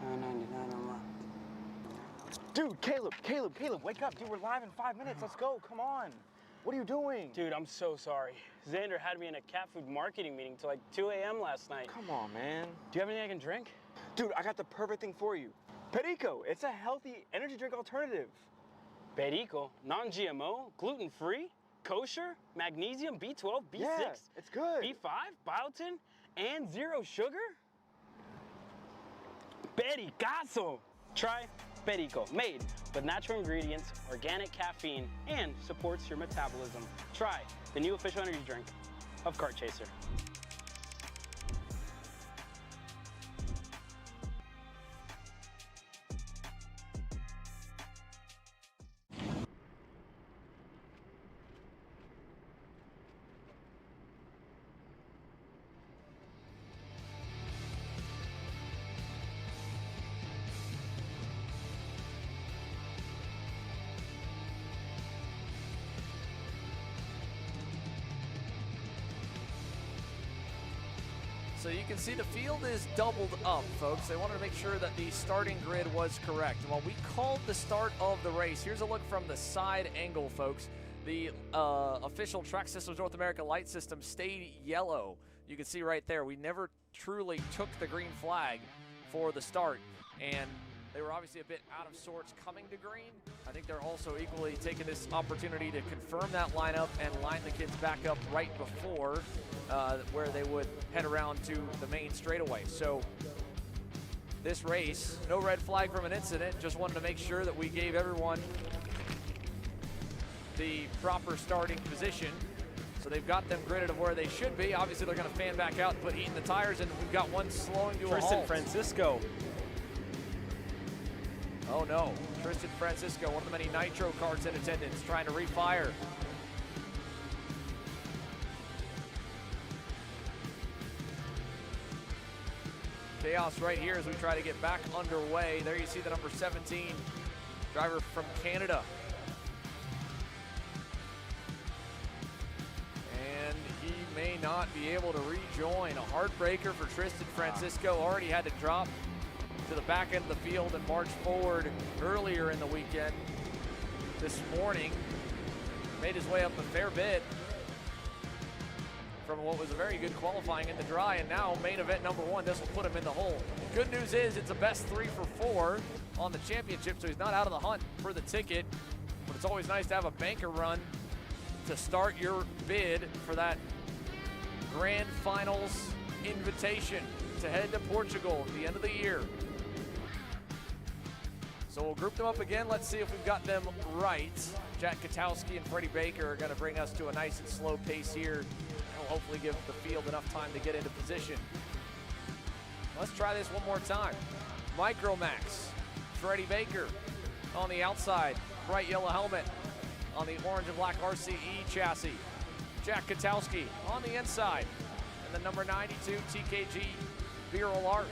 $9.99 a month. Dude, Caleb, wake up. Dude, we're live in 5 minutes. Let's go. Come on. What are you doing? Dude, I'm so sorry. Xander had me in a cat food marketing meeting till like 2 a.m. last night. Come on, man. Do you have anything I can drink? Dude, I got the perfect thing for you. Perico, it's a healthy energy drink alternative. Perico, non-GMO, gluten-free, kosher, magnesium, B12, B6, Yeah, it's good. B5, biotin, and 0 sugar? Pericazo! Try Perico, made with natural ingredients, organic caffeine, and supports your metabolism. Try the new official energy drink of Kart Chaser. So you can see the field is doubled up, folks. They wanted to make sure that the starting grid was correct. While we called the start of the race, here's a look from the side angle, folks. The official Track Systems North America light system stayed yellow. You can see right there, we never truly took the green flag for the start, and they were obviously a bit out of sorts coming to green. I think they're also equally taking this opportunity to confirm that lineup and line the kids back up right before where they would head around to the main straightaway. So this race, no red flag from an incident, just wanted to make sure that we gave everyone the proper starting position. So they've got them gridded of where they should be. Obviously they're gonna fan back out and put heat in the tires, and we've got one slowing to a halt. Tristan Francisco. Oh no, Tristan Francisco, one of the many nitro carts in attendance, trying to refire. Chaos right here as we try to get back underway. There you see the number 17 driver from Canada. And he may not be able to rejoin. A heartbreaker for Tristan Francisco. Already had to drop to the back end of the field and march forward earlier in the weekend. This morning, made his way up a fair bit from what was a very good qualifying in the dry, and now main event number 1. This will put him in the hole. Good news is it's a best 3 for 4 on the championship, so he's not out of the hunt for the ticket, but it's always nice to have a banker run to start your bid for that grand finals invitation to head to Portugal at the end of the year. So we'll group them up again. Let's see if we've got them right. Jack Katowski and Freddie Baker are going to bring us to a nice and slow pace here. And will hopefully give the field enough time to get into position. Let's try this one more time. Micromax, Freddie Baker on the outside, bright yellow helmet on the orange and black RCE chassis. Jack Katowski on the inside. And the number 92 TKG Viral Art.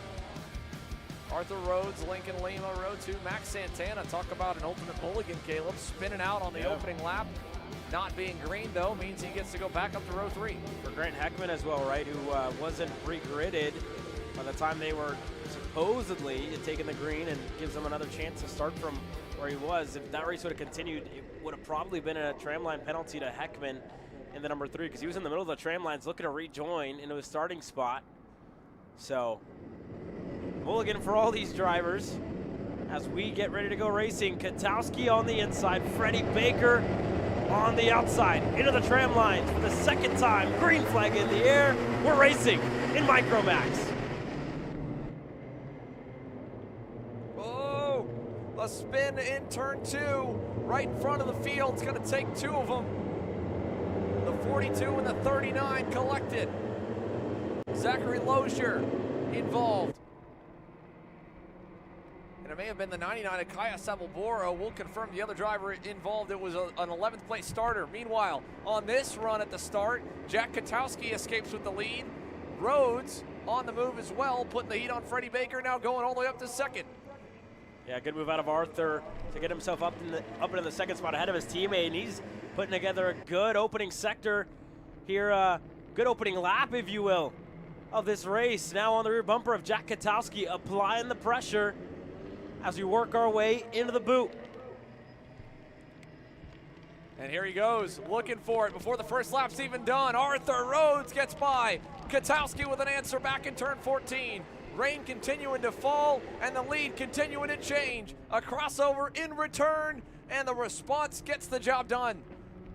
Arthur Rhodes, Lincoln Lima, row 2, Max Santana. Talk about an ultimate mulligan, Caleb. Spinning out on the opening lap. Not being green, though, means he gets to go back up to row 3. For Grant Heckman as well, right, who wasn't pre-gridded by the time they were supposedly taking the green, and gives them another chance to start from where he was. If that race would have continued, it would have probably been a tramline penalty to Heckman in the number 3, because he was in the middle of the tram lines looking to rejoin into his starting spot. So mulligan for all these drivers as we get ready to go racing. Katowski on the inside, Freddie Baker on the outside, into the tram lines for the second time. Green flag in the air. We're racing in Micromax. Oh, a spin in turn 2, right in front of the field. It's going to take 2 of them. The 42 and the 39 collected. Zachary Lozier involved. It may have been the 99 Akaya Sabalboro. We'll confirm the other driver involved. It was an 11th place starter. Meanwhile, on this run at the start, Jack Katowski escapes with the lead. Rhodes on the move as well, putting the heat on Freddie Baker, now going all the way up to second. Yeah, good move out of Arthur to get himself up into the second spot ahead of his teammate, and he's putting together a good opening sector here, good opening lap, if you will, of this race. Now on the rear bumper of Jack Katowski, applying the pressure as we work our way into the boot. And here he goes, looking for it before the first lap's even done. Arthur Rhodes gets by. Katowski with an answer back in turn 14. Rain continuing to fall, and the lead continuing to change. A crossover in return, and the response gets the job done.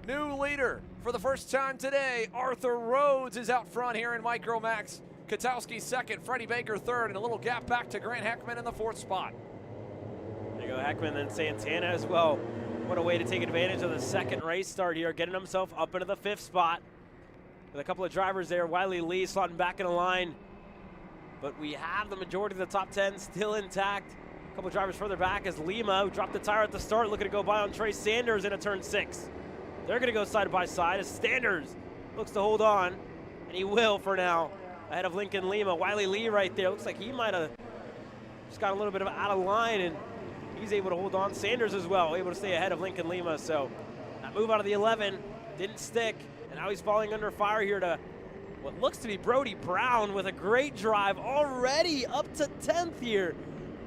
New leader for the first time today. Arthur Rhodes is out front here in Micro Max. Katowski second, Freddie Baker third, and a little gap back to Grant Heckman in the fourth spot. There you go, Heckman and Santana as well. What a way to take advantage of the second race start here, getting himself up into the fifth spot. With a couple of drivers there, Wiley Lee slotting back in a line. But we have the majority of the top 10 still intact. A couple of drivers further back as Lima, who dropped the tire at the start, looking to go by on Trey Sanders into turn 6. They're going to go side by side as Sanders looks to hold on, and he will for now, ahead of Lincoln Lima. Wiley Lee right there. Looks like he might have just got a little bit of out of line, and he's able to hold on. Sanders as well, able to stay ahead of Lincoln Lima. So that move out of the 11 didn't stick, and now he's falling under fire here to what looks to be Brody Brown with a great drive already up to 10th here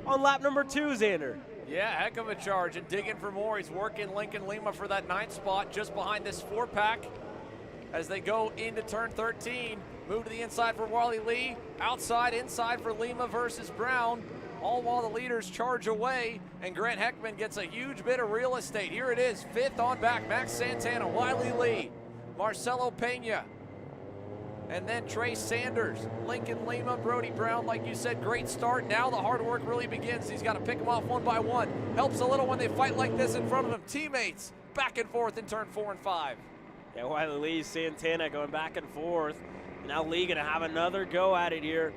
on lap number 2, Xander. Yeah, heck of a charge and digging for more. He's working Lincoln Lima for that 9th spot just behind this 4-pack as they go into turn 13. Move to the inside for Wally Lee, outside, inside for Lima versus Brown, all while the leaders charge away, and Grant Heckman gets a huge bit of real estate. Here it is, 5th on back, Max Santana, Wiley Lee, Marcelo Pena, and then Trey Sanders, Lincoln Lima, Brody Brown. Like you said, great start. Now the hard work really begins. He's got to pick them off one by one. Helps a little when they fight like this in front of him. Teammates back and forth in turn 4 and 5. Yeah, Wiley Lee, Santana going back and forth. Now Lee gonna have another go at it here.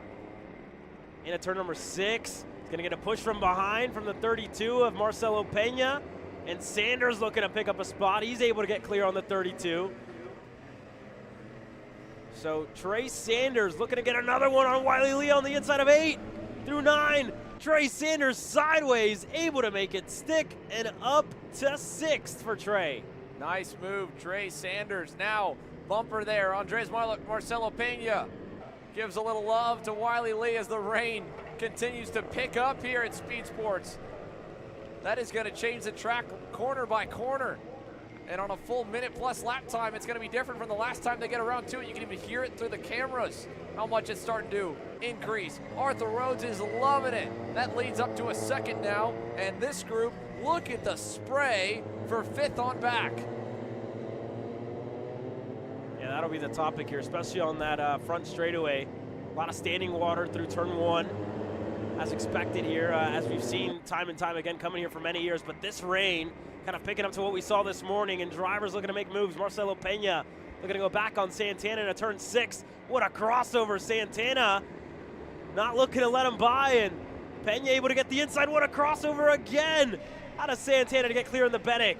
Into turn number 6. He's gonna get a push from behind from the 32 of Marcelo Pena. And Sanders looking to pick up a spot. He's able to get clear on the 32. So Trey Sanders looking to get another one on Wiley Lee on the inside of 8 through 9. Trey Sanders sideways, able to make it stick, and up to 6th for Trey. Nice move, Trey Sanders. Now, bumper there, Andres Marcelo Pena gives a little love to Wiley Lee as the rain continues to pick up here at Speedsportz. That is going to change the track corner by corner. And on a full minute-plus lap time, it's going to be different from the last time they get around to it. You can even hear it through the cameras, how much it's starting to increase. Arthur Rhodes is loving it. That leads up to a 2nd now. And this group, look at the spray for 5th on back. Yeah, that'll be the topic here, especially on that front straightaway. A lot of standing water through turn 1, as expected here, as we've seen time and time again coming here for many years. But this rain kind of picking up to what we saw this morning, and drivers looking to make moves. Marcelo Pena looking to go back on Santana into turn 6. What a crossover, Santana. Not looking to let him by, and Pena able to get the inside. What a crossover again out of Santana to get clear in the Bennick.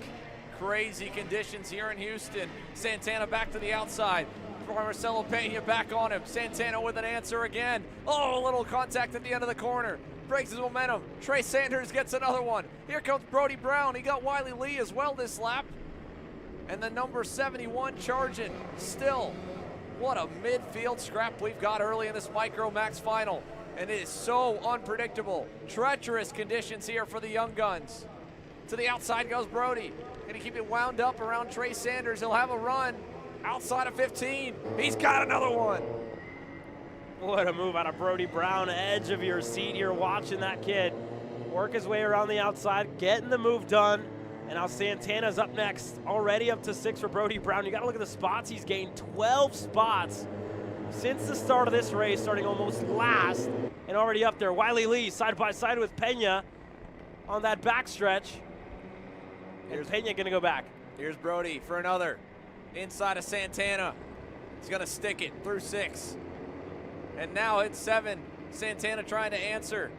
Crazy conditions here in Houston. Santana back to the outside. Marcelo Pena back on him. Santana with an answer again. Oh, a little contact at the end of the corner. Breaks his momentum. Trey Sanders gets another one. Here comes Brody Brown. He got Wiley Lee as well this lap. And the number 71 charging still. What a midfield scrap we've got early in this Micro Max Final. And it is so unpredictable. Treacherous conditions here for the young guns. To the outside goes Brody. Gonna keep it wound up around Trey Sanders. He'll have a run outside of 15. He's got another one. What a move out of Brody Brown. Edge of your seat here watching that kid work his way around the outside, getting the move done. And now Santana's up next, already up to 6 for Brody Brown. You got to look at the spots. He's gained 12 spots since the start of this race, starting almost last and already up there. Wiley Lee side by side with Pena on that backstretch. And Pena going to go back. Here's Brody for another. Inside of Santana. He's going to stick it through 6. And now it's 7. Santana trying to answer.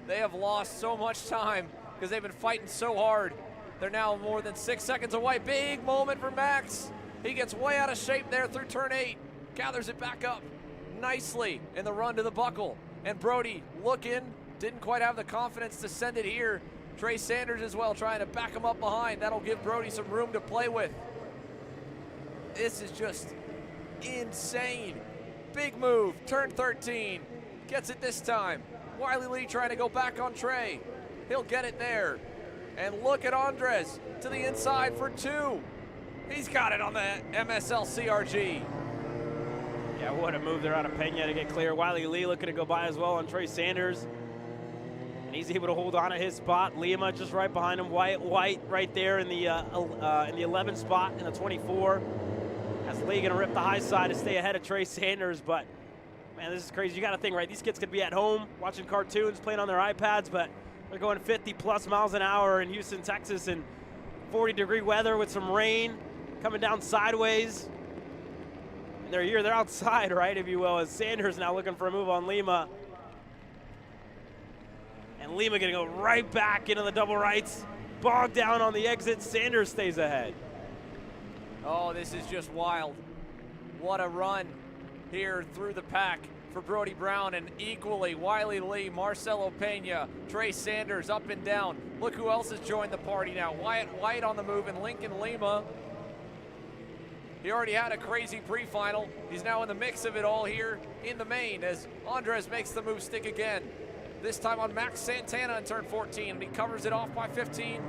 They have lost so much time because they've been fighting so hard. They're now more than 6 seconds away. Big moment for Max. He gets way out of shape there through turn 8. Gathers it back up nicely in the run to the buckle. And Brody looking, didn't quite have the confidence to send it here. Trey Sanders as well trying to back him up behind. That'll give Brody some room to play with. This is just insane. Big move, turn 13. Gets it this time. Wiley Lee trying to go back on Trey. He'll get it there. And look at Andres to the inside for 2. He's got it on the MSL CRG. Yeah, Yeah, what a move there out of Pena to get clear. Wiley Lee looking to go by as well on Trey Sanders. And he's able to hold on to his spot. Lima just right behind him. White right there in the 11 spot in the 24. As Lee gonna rip the high side to stay ahead of Trey Sanders, but man, this is crazy. You got to think, right? These kids could be at home watching cartoons, playing on their iPads, but they're going 50+ miles an hour in Houston, Texas, in 40-degree weather with some rain coming down sideways. And they're here, they're outside, right, if you will, as Sanders now looking for a move on Lima. And Lima gonna go right back into the double rights. Bogged down on the exit. Sanders stays ahead. Oh, this is just wild. What a run here through the pack for Brody Brown, and equally Wiley Lee, Marcelo Pena, Trey Sanders up and down. Look who else has joined the party now. Wyatt White on the move and Lincoln Lima. He already had a crazy pre-final. He's now in the mix of it all here in the main as Andres makes the move stick again. This time on Max Santana in turn 14, and he covers it off by 15,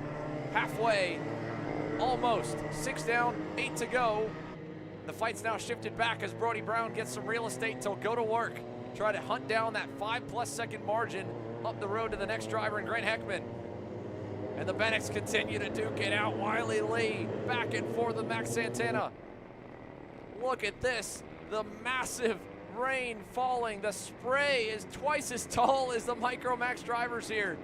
halfway, almost. 6 down, 8 to go. The fight's now shifted back as Brody Brown gets some real estate to go to work. Try to hunt down that 5+ second margin up the road to the next driver in Grant Heckman. And the Bennett's continue to duke it out. Wiley Lee back and forth with Max Santana. Look at this, the massive rain falling. The spray is twice as tall as the Micro Max drivers here.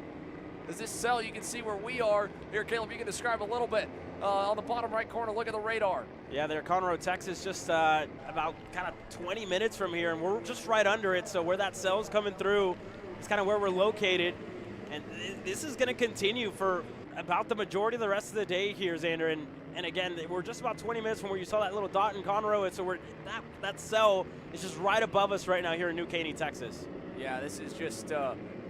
As this cell, you can see where we are. Here, Caleb, you can describe a little bit. On the bottom right corner, look at the radar. Yeah, they're Conroe, Texas, just about kind of 20 minutes from here, and we're just right under it. So where that cell's coming through is kind of where we're located. And this is going to continue for about the majority of the rest of the day here, Xander. And again, we're just about 20 minutes from where you saw that little dot in Conroe. And so that cell is just right above us right now here in New Caney, Texas. Yeah, this is just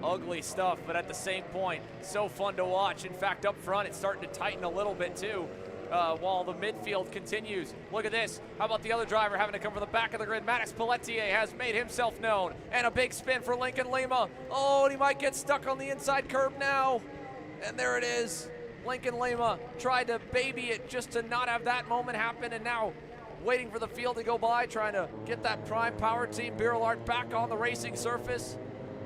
ugly stuff, but at the same point, so fun to watch. In fact, up front, it's starting to tighten a little bit too, while the midfield continues. Look at this. How about the other driver having to come from the back of the grid? Maddox Pelletier has made himself known, and a big spin for Lincoln Lima. Oh, and he might get stuck on the inside curb now. And there it is. Lincoln Lima tried to baby it just to not have that moment happen, and now waiting for the field to go by, trying to get that prime power team Beryl Art back on the racing surface.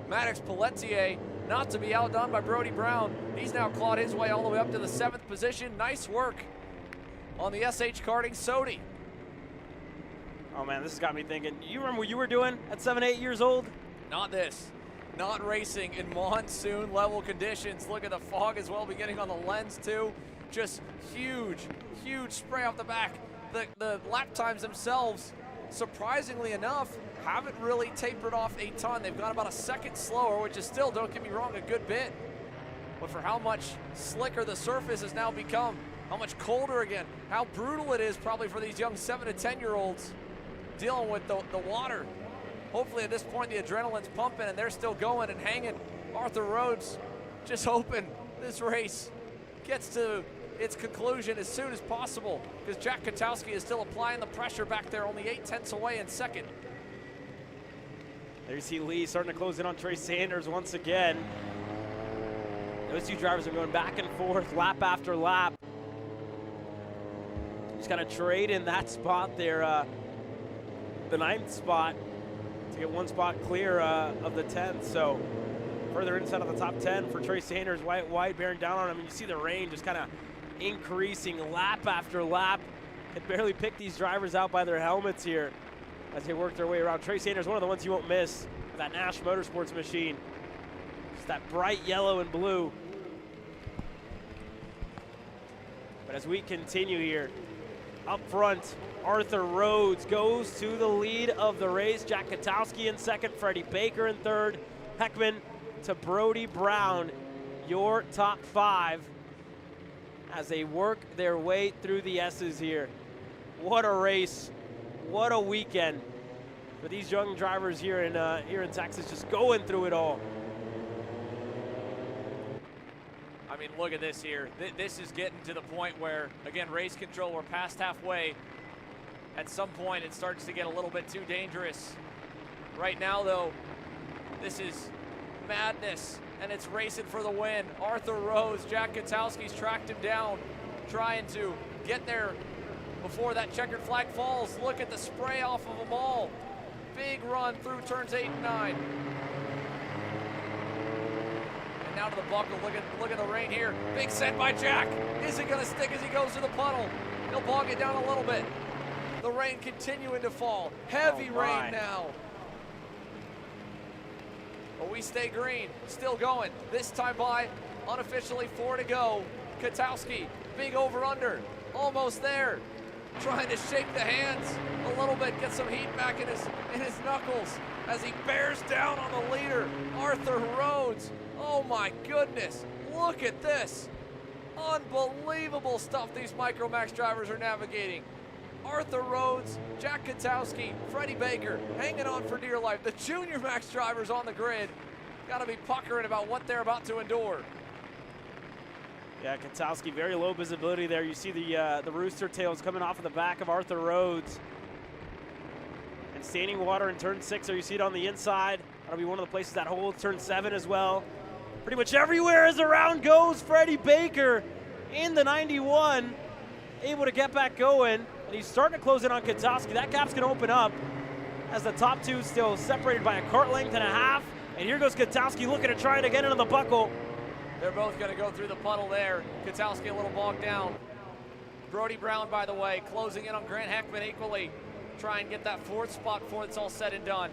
Maddox Pelletier, not to be outdone by Brody Brown. He's now clawed his way all the way up to the 7th position. Nice work on the SH Karting Sodi. Oh man, this has got me thinking. You remember what you were doing at 7, 8 years old? Not this. Not racing in monsoon level conditions. Look at the fog as well beginning on the lens too. Just huge, huge spray off the back. The lap times themselves, surprisingly enough, haven't really tapered off a ton. They've gone about a second slower, which is still, don't get me wrong, a good bit. But for how much slicker the surface has now become, how much colder again, how brutal it is probably for these young 7 to 10-year-olds dealing with the water. Hopefully at this point the adrenaline's pumping and they're still going and hanging. Arthur Rhodes just hoping this race gets to its conclusion as soon as possible, because Jack Katowski is still applying the pressure back there, only 8/10 away in second. There you see Lee starting to close in on Trey Sanders once again. Those two drivers are going back and forth, lap after lap. Just kind of trade in that spot there, the 9th spot, to get one spot clear of the 10th. So further inside of the top 10 for Trey Sanders. White bearing down on him. And you see the rain just kind of increasing lap after lap. Can barely pick these drivers out by their helmets here as they work their way around. Trey Sanders, one of the ones you won't miss, that Nash Motorsports machine. Just that bright yellow and blue. But as we continue here, up front, Arthur Rhodes goes to the lead of the race. Jack Katowski in second, Freddie Baker in third, Heckman to Brody Brown, your top 5 as they work their way through the S's here. What a race, what a weekend for these young drivers here in Texas, just going through it all. I mean, look at this here. This is getting to the point where, again, race control, we're past halfway. At some point, it starts to get a little bit too dangerous. Right now, though, this is madness, and it's racing for the win. Arthur Rhodes, Jack Katowski's tracked him down, trying to get there before that checkered flag falls. Look at the spray off of them all. Big run through turns 8 and 9. And now to the buckle. Look at the rain here. Big set by Jack. Is it going to stick as he goes to the puddle? He'll bog it down a little bit. The rain continuing to fall. Heavy rain now. But we stay green. Still going. This time by unofficially 4 to go. Katowski, big over-under. Almost there. Trying to shake the hands a little bit, get some heat back in his knuckles as he bears down on the leader, Arthur Rhodes. Oh my goodness, look at this. Unbelievable stuff these Micromax drivers are navigating. Arthur Rhodes, Jack Katowski, Freddie Baker hanging on for dear life. The Junior Max drivers on the grid gotta be puckering about what they're about to endure. Yeah, Katowski, very low visibility there. You see the rooster tails coming off of the back of Arthur Rhodes. And standing water in turn 6, there you see it on the inside. That'll be one of the places that holds turn 7 as well. Pretty much everywhere as the round goes, Freddie Baker in the 91, able to get back going. And he's starting to close in on Katowski. That gap's gonna open up as the top two still separated by a kart length and a half. And here goes Katowski looking to try it again into the buckle. They're both going to go through the puddle there. Katowski a little bogged down. Brody Brown, by the way, closing in on Grant Heckman equally. Try and get that 4th spot before it's all said and done.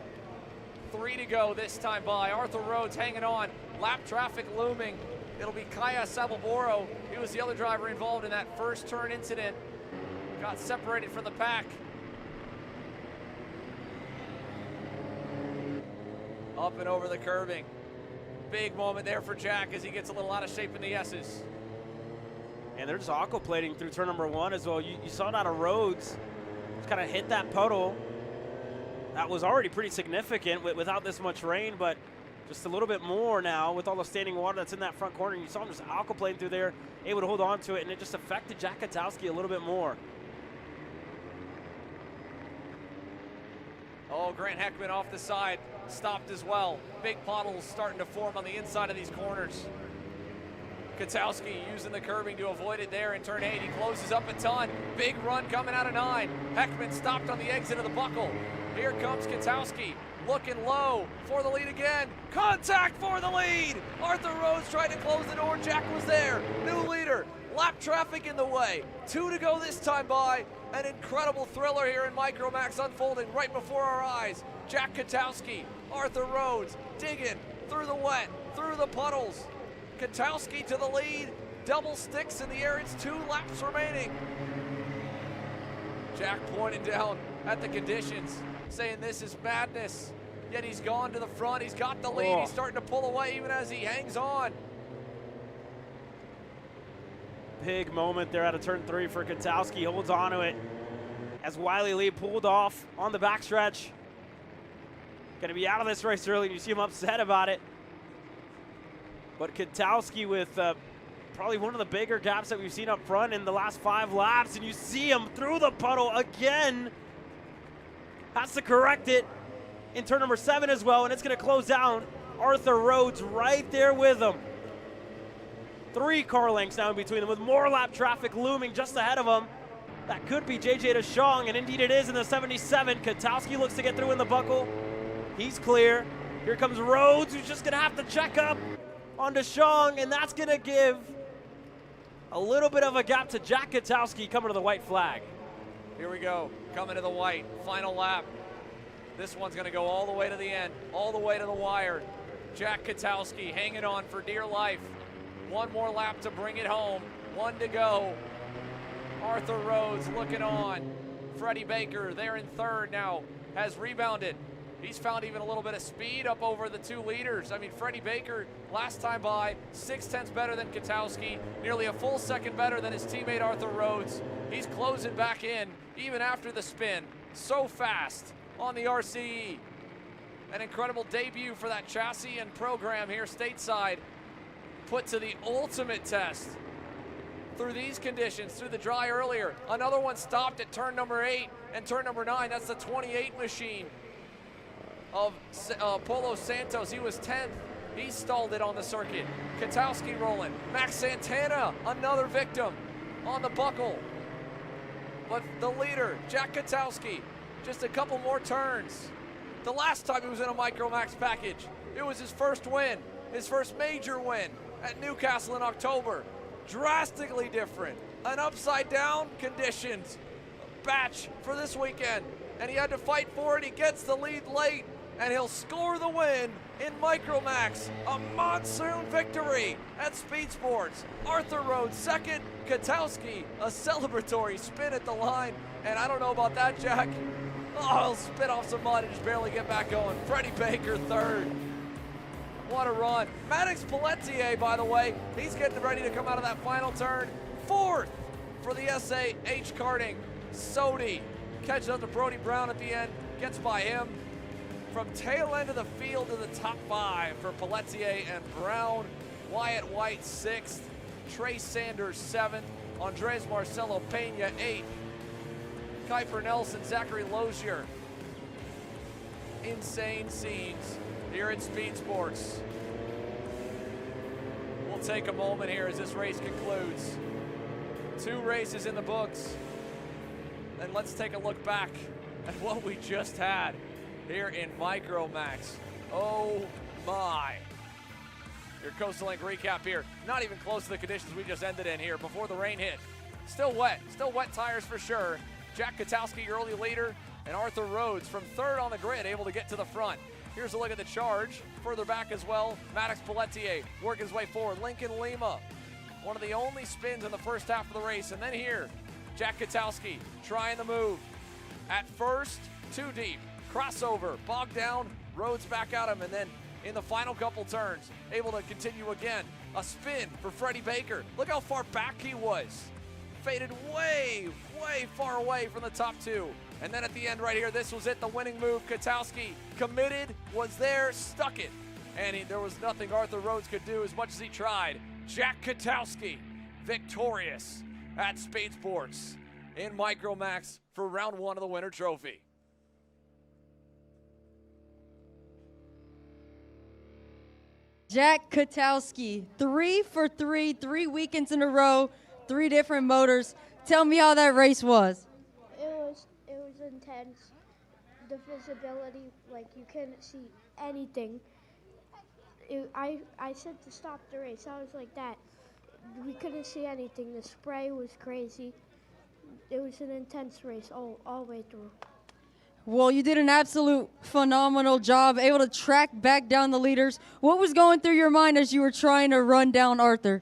3 to go this time by. Arthur Rhodes hanging on. Lap traffic looming. It'll be Kaya Sababoro. He was the other driver involved in that first turn incident. Got separated from the pack. Up and over the curving. Big moment there for Jack as he gets a little out of shape in the S's. And they're just aquaplating through turn number 1 as well. You saw it out of Rhodes. Just kind of hit that puddle. That was already pretty significant without this much rain, but just a little bit more now with all the standing water that's in that front corner. You saw him just aquaplating through there, able to hold on to it, and it just affected Jack Katowski a little bit more. Oh, Grant Heckman off the side, stopped as well. Big puddles starting to form on the inside of these corners. Katowski using the curbing to avoid it there in turn 8. He closes up a ton. Big run coming out of 9. Heckman stopped on the exit of the buckle. Here comes Katowski, looking low for the lead again. Contact for the lead. Arthur Rhodes tried to close the door. Jack was there. New leader. Lap traffic in the way. 2 to go this time by. An incredible thriller here in Micromax unfolding right before our eyes. Jack Katowski, Arthur Rhodes digging through the wet, through the puddles. Katowski to the lead. Double sticks in the air. It's 2 laps remaining. Jack pointed down at the conditions, saying this is madness. Yet he's gone to the front. He's got the lead. He's starting to pull away even as he hangs on. Big moment there out of turn 3 for Katowski. Holds on to it as Wiley Lee pulled off on the backstretch. Going to be out of this race early, and you see him upset about it. But Katowski with probably one of the bigger gaps that we've seen up front in the last 5 laps, and you see him through the puddle again. Has to correct it in turn number 7 as well, and it's going to close down. Arthur Rhodes right there with him. 3 car lengths now in between them with more lap traffic looming just ahead of them. That could be JJ DeShong, and indeed it is in the 77. Katowski looks to get through in the buckle. He's clear. Here comes Rhodes, who's just going to have to check up on DeShong, and that's going to give a little bit of a gap to Jack Katowski coming to the white flag. Here we go, coming to the white, final lap. This one's going to go all the way to the end, all the way to the wire. Jack Katowski hanging on for dear life. 1 more lap to bring it home. 1 to go. Arthur Rhodes looking on. Freddie Baker there in 3rd now, has rebounded. He's found even a little bit of speed up over the 2 leaders. I mean, Freddie Baker, last time by, 6/10 better than Katowski, nearly a full second better than his teammate Arthur Rhodes. He's closing back in, even after the spin. So fast on the RCE. An incredible debut for that chassis and program here stateside. Put to the ultimate test through these conditions, through the dry earlier. Another one stopped at turn number 8 and turn number 9. That's the 28 machine of Polo Santos. He was 10th. He stalled it on the circuit. Katowski rolling. Max Santana, another victim on the buckle. But the leader, Jack Katowski, just a couple more turns. The last time he was in a Micromax package, it was his first win, his first major win at Newcastle in October. Drastically different, an upside down conditions batch for this weekend, and he had to fight for it. He gets the lead late, and he'll score the win in Micromax. A monsoon victory at Speedsportz. Arthur Rhodes second, Katowski a celebratory spin at the line, and I don't know about that, Jack. Oh, he'll spit off some mud and just barely get back going. Freddie Baker third. What a run. Maddox Pelletier, by the way, he's getting ready to come out of that final turn. Fourth for the SAH karting. Sodi catches up to Brody Brown at the end, gets by him. From tail end of the field to the top 5 for Pelletier and Brown. Wyatt White 6th, Trey Sanders 7th, Andres Marcelo Pena 8th, Kuiper Nelson, Zachary Lozier. Insane scenes here at Speedsportz. We'll take a moment here as this race concludes. 2 races in the books. And let's take a look back at what we just had here in Micromax. Oh my. Your Coastal Link recap here. Not even close to the conditions we just ended in here before the rain hit. Still wet tires for sure. Jack Katowski, early leader, and Arthur Rhodes from third on the grid, able to get to the front. Here's a look at the charge. Further back as well, Maddox Pelletier working his way forward. Lincoln Lima, one of the only spins in the first half of the race. And then here, Jack Katowski trying the move. At first, too deep. Crossover, bogged down, Rhodes back at him, and then in the final couple turns, able to continue again. A spin for Freddie Baker. Look how far back he was. Faded way, way far away from the top 2. And then at the end right here, this was it, the winning move. Katowski committed, was there, stuck it. And there was nothing Arthur Rhodes could do as much as he tried. Jack Katowski, victorious at Speedsportz in Micromax for round 1 of the Winter Trophy. Jack Katowski, 3 for 3, 3 weekends in a row, 3 different motors. Tell me how that race was. It was intense. The visibility, like you couldn't see anything. I said to stop the race. I was like that. We couldn't see anything. The spray was crazy. It was an intense race all the way through. Well, you did an absolute phenomenal job, able to track back down the leaders. What was going through your mind as you were trying to run down Arthur?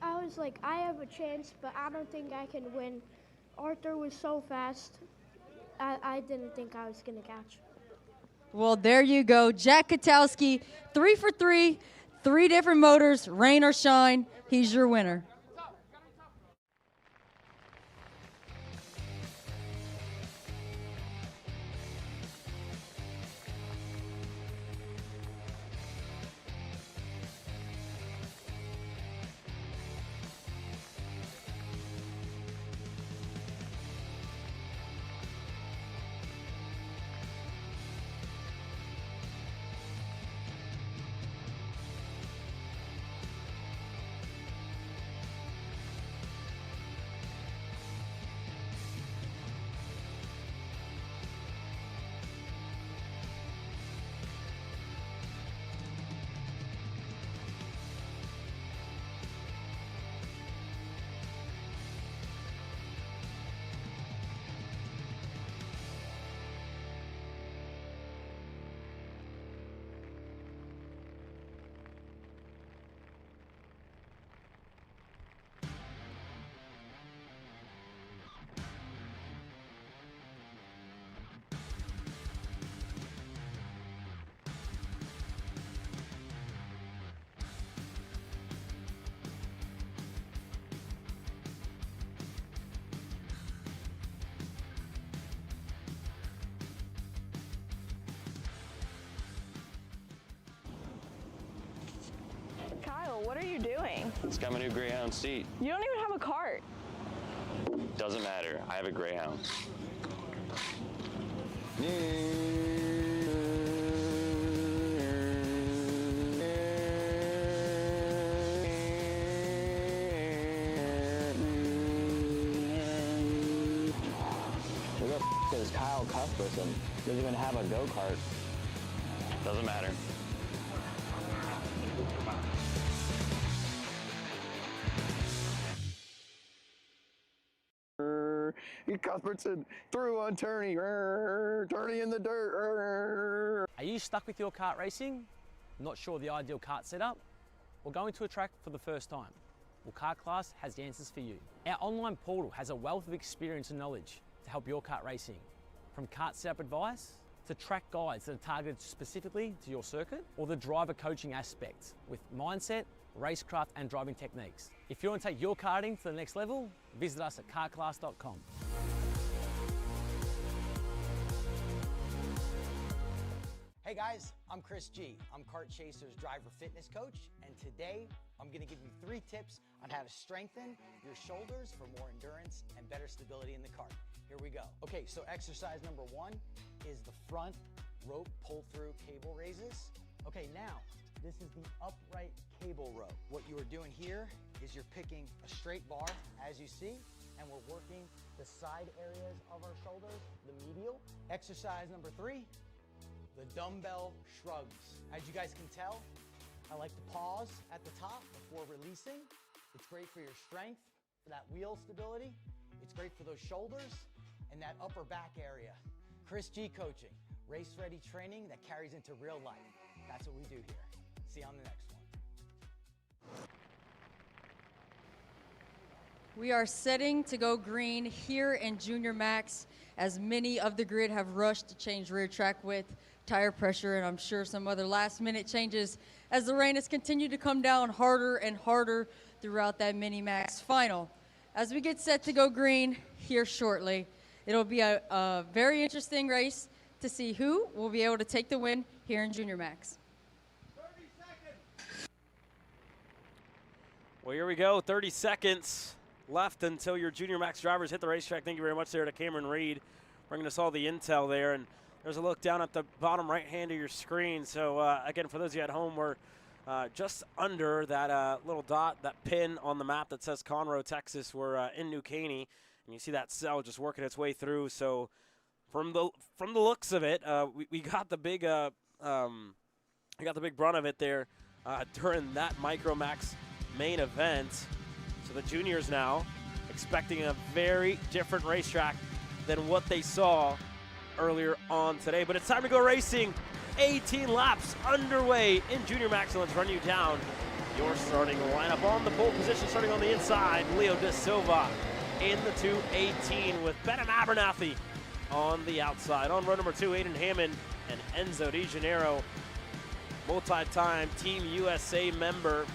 I was like, I have a chance, but I don't think I can win. Arthur was so fast. I didn't think I was going to catch. Well, there you go. Jack Katowski, 3 for 3, 3 different motors, rain or shine. He's your winner. Kyle, what are you doing? It's got my new Greyhound seat. You don't even have a cart. Doesn't matter. I have a Greyhound. Where the f is Kyle Cuthbertson doesn't even have a go-kart. Doesn't matter. Cuthbertson through on Turney. Turney in the dirt. Are you stuck with your kart racing? Not sure the ideal kart setup? Or going to a track for the first time? Well, Kart Class has the answers for you. Our online portal has a wealth of experience and knowledge to help your kart racing. From kart setup advice to track guides that are targeted specifically to your circuit, or the driver coaching aspect with mindset, racecraft and driving techniques. If you want to take your karting to the next level, visit us at kartclass.com. Hey guys, I'm Chris G. I'm Kart Chaser's driver fitness coach, and today I'm going to give you 3 tips on how to strengthen your shoulders for more endurance and better stability in the kart. Here we go. Okay, so exercise number 1 is the front rope pull-through cable raises. Okay, now this is the upright cable row. What you are doing here is you're picking a straight bar, as you see, and we're working the side areas of our shoulders, the medial. Exercise number 3, the dumbbell shrugs. As you guys can tell, I like to pause at the top before releasing. It's great for your strength, for that wheel stability. It's great for those shoulders and that upper back area. Chris G coaching, race ready training that carries into real life. That's what we do here. See you on the next one. We are setting to go green here in Junior Max, as many of the grid have rushed to change rear track width, tire pressure, and I'm sure some other last-minute changes as the rain has continued to come down harder and harder throughout that Mini Max final. As we get set to go green here shortly, it'll be a very interesting race to see who will be able to take the win here in Junior Max. Well, here we go. 30 seconds left until your Junior Max drivers hit the racetrack. Thank you very much there to Cameron Reed, bringing us all the intel there. And there's a look down at the bottom right hand of your screen. So again, for those of you at home, we're just under that little dot, that pin on the map that says Conroe, Texas. We're in New Caney, and you see that cell just working its way through. So from the looks of it, we got the big brunt of it there during that Micro Max main event. So the juniors now expecting a very different racetrack than what they saw earlier on today. But it's time to go racing. 18 laps underway in Junior Max. So let's run you down your starting lineup. On the pole position, starting on the inside, Leo De Silva in the 218 with Benham Abernathy on the outside. On row number 2, Aiden Hammond and Enzo Di Janeiro, multi-time Team USA member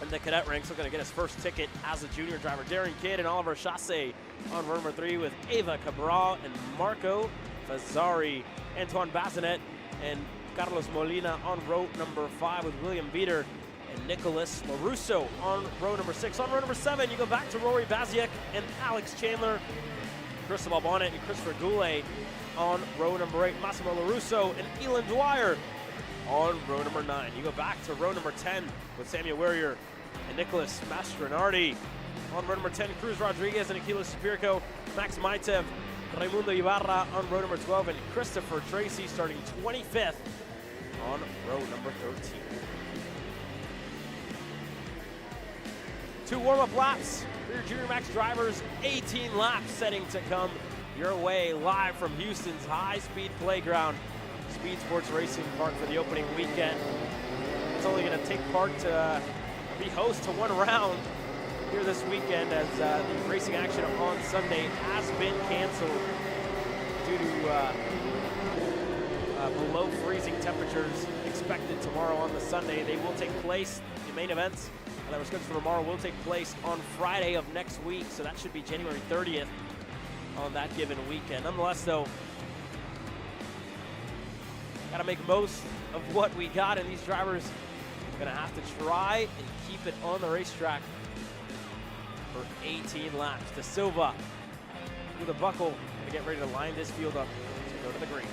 in the cadet ranks, looking to get his first ticket as a junior driver. Darren Kidd and Oliver Chasse on row number 3 with Ava Cabral and Marco Fazzari. Antoine Bazinet and Carlos Molina on row number 5 with William Beater and Nicholas LaRusso on row number 6. On row number 7, you go back to Rory Baziak and Alex Chandler, Cristobal Bonnet and Christopher Goulet on row number 8. Massimo LaRusso and Elon Dwyer on row number 9. You go back to row number 10 with Samuel Warrior and Nicholas Mastronardi. On row number 10, Cruz Rodriguez and Aquilo Spirico, Max Maitev, Raimundo Ibarra on row number 12, and Christopher Tracy starting 25th on row number 13. 2 warm-up laps for your Junior Max drivers, 18 laps setting to come your way live from Houston's high-speed playground, Speedsportz Racing Park for the opening weekend. It's only going to take part to be host to one round here this weekend, as the racing action on Sunday has been canceled due to below freezing temperatures expected tomorrow on the Sunday. They will take place, the main events that were scheduled for tomorrow will take place on Friday of next week, so that should be January 30th on that given weekend. Nonetheless, though, got to make most of what we got, and these drivers are going to have to try and keep it on the racetrack for 18 laps. De Silva with a buckle, going to get ready to line this field up to go to the green.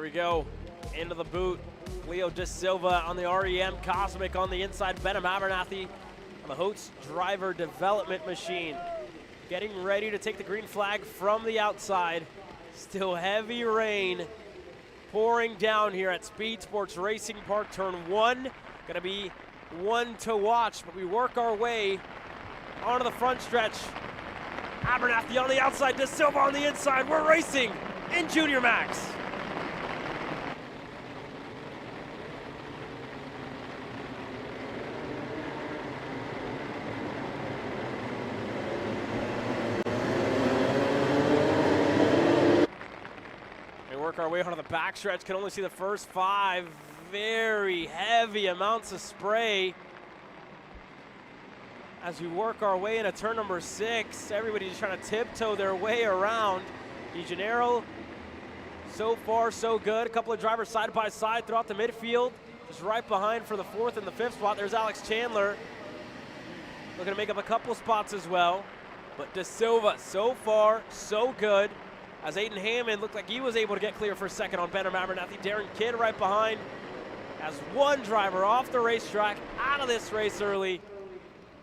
Here we go, into the boot. Leo De Silva on the REM Cosmic on the inside. Benham Abernathy on the Holtz driver development machine. Getting ready to take the green flag from the outside. Still heavy rain pouring down here at Speedsportz Racing Park, turn 1. Gonna be one to watch, but we work our way onto the front stretch. Abernathy on the outside, De Silva on the inside. We're racing in Junior Max. Work our way onto the backstretch. Can only see the first 5. Very heavy amounts of spray. As we work our way into turn number 6, everybody's trying to tiptoe their way around. De Janeiro, so far so good. A couple of drivers side by side throughout the midfield. Just right behind for the 4th and the 5th spot. There's Alex Chandler. Looking to make up a couple spots as well. But De Silva, so far so good. As Aiden Hammond looked like he was able to get clear for a second on Benham Abernathy. Darren Kidd right behind as one driver off the racetrack, out of this race early.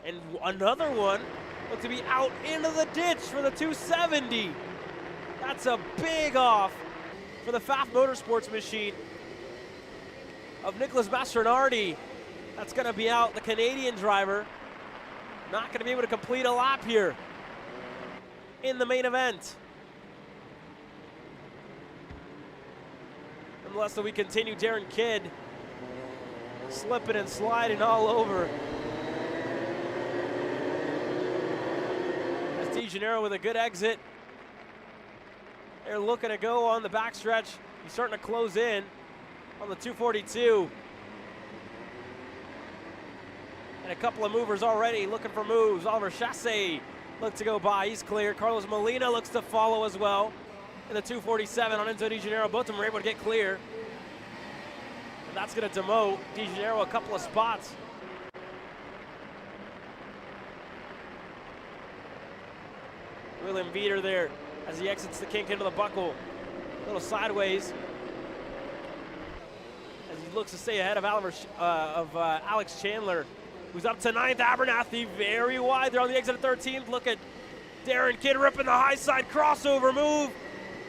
And another one looked to be out into the ditch for the 270. That's a big off for the Pfaff Motorsports machine of Nicholas Mastronardi. That's gonna be out, the Canadian driver. Not gonna be able to complete a lap here in the main event. Nonetheless, we continue. Darren Kidd slipping and sliding all over. As De Janeiro with a good exit. They're looking to go on the backstretch. He's starting to close in on the 242. And a couple of movers already looking for moves. Oliver Chasse looked to go by. He's clear. Carlos Molina looks to follow as well. In the 247 on Enzo De Janeiro. Both of them are able to get clear. And that's going to demote De Janeiro a couple of spots. William Veeder there as he exits the kink into the buckle. A little sideways. As he looks to stay ahead of Alex Chandler, who's up to 9th. Abernathy very wide there on the exit of 13th. Look at Darren Kidd ripping the high side crossover move.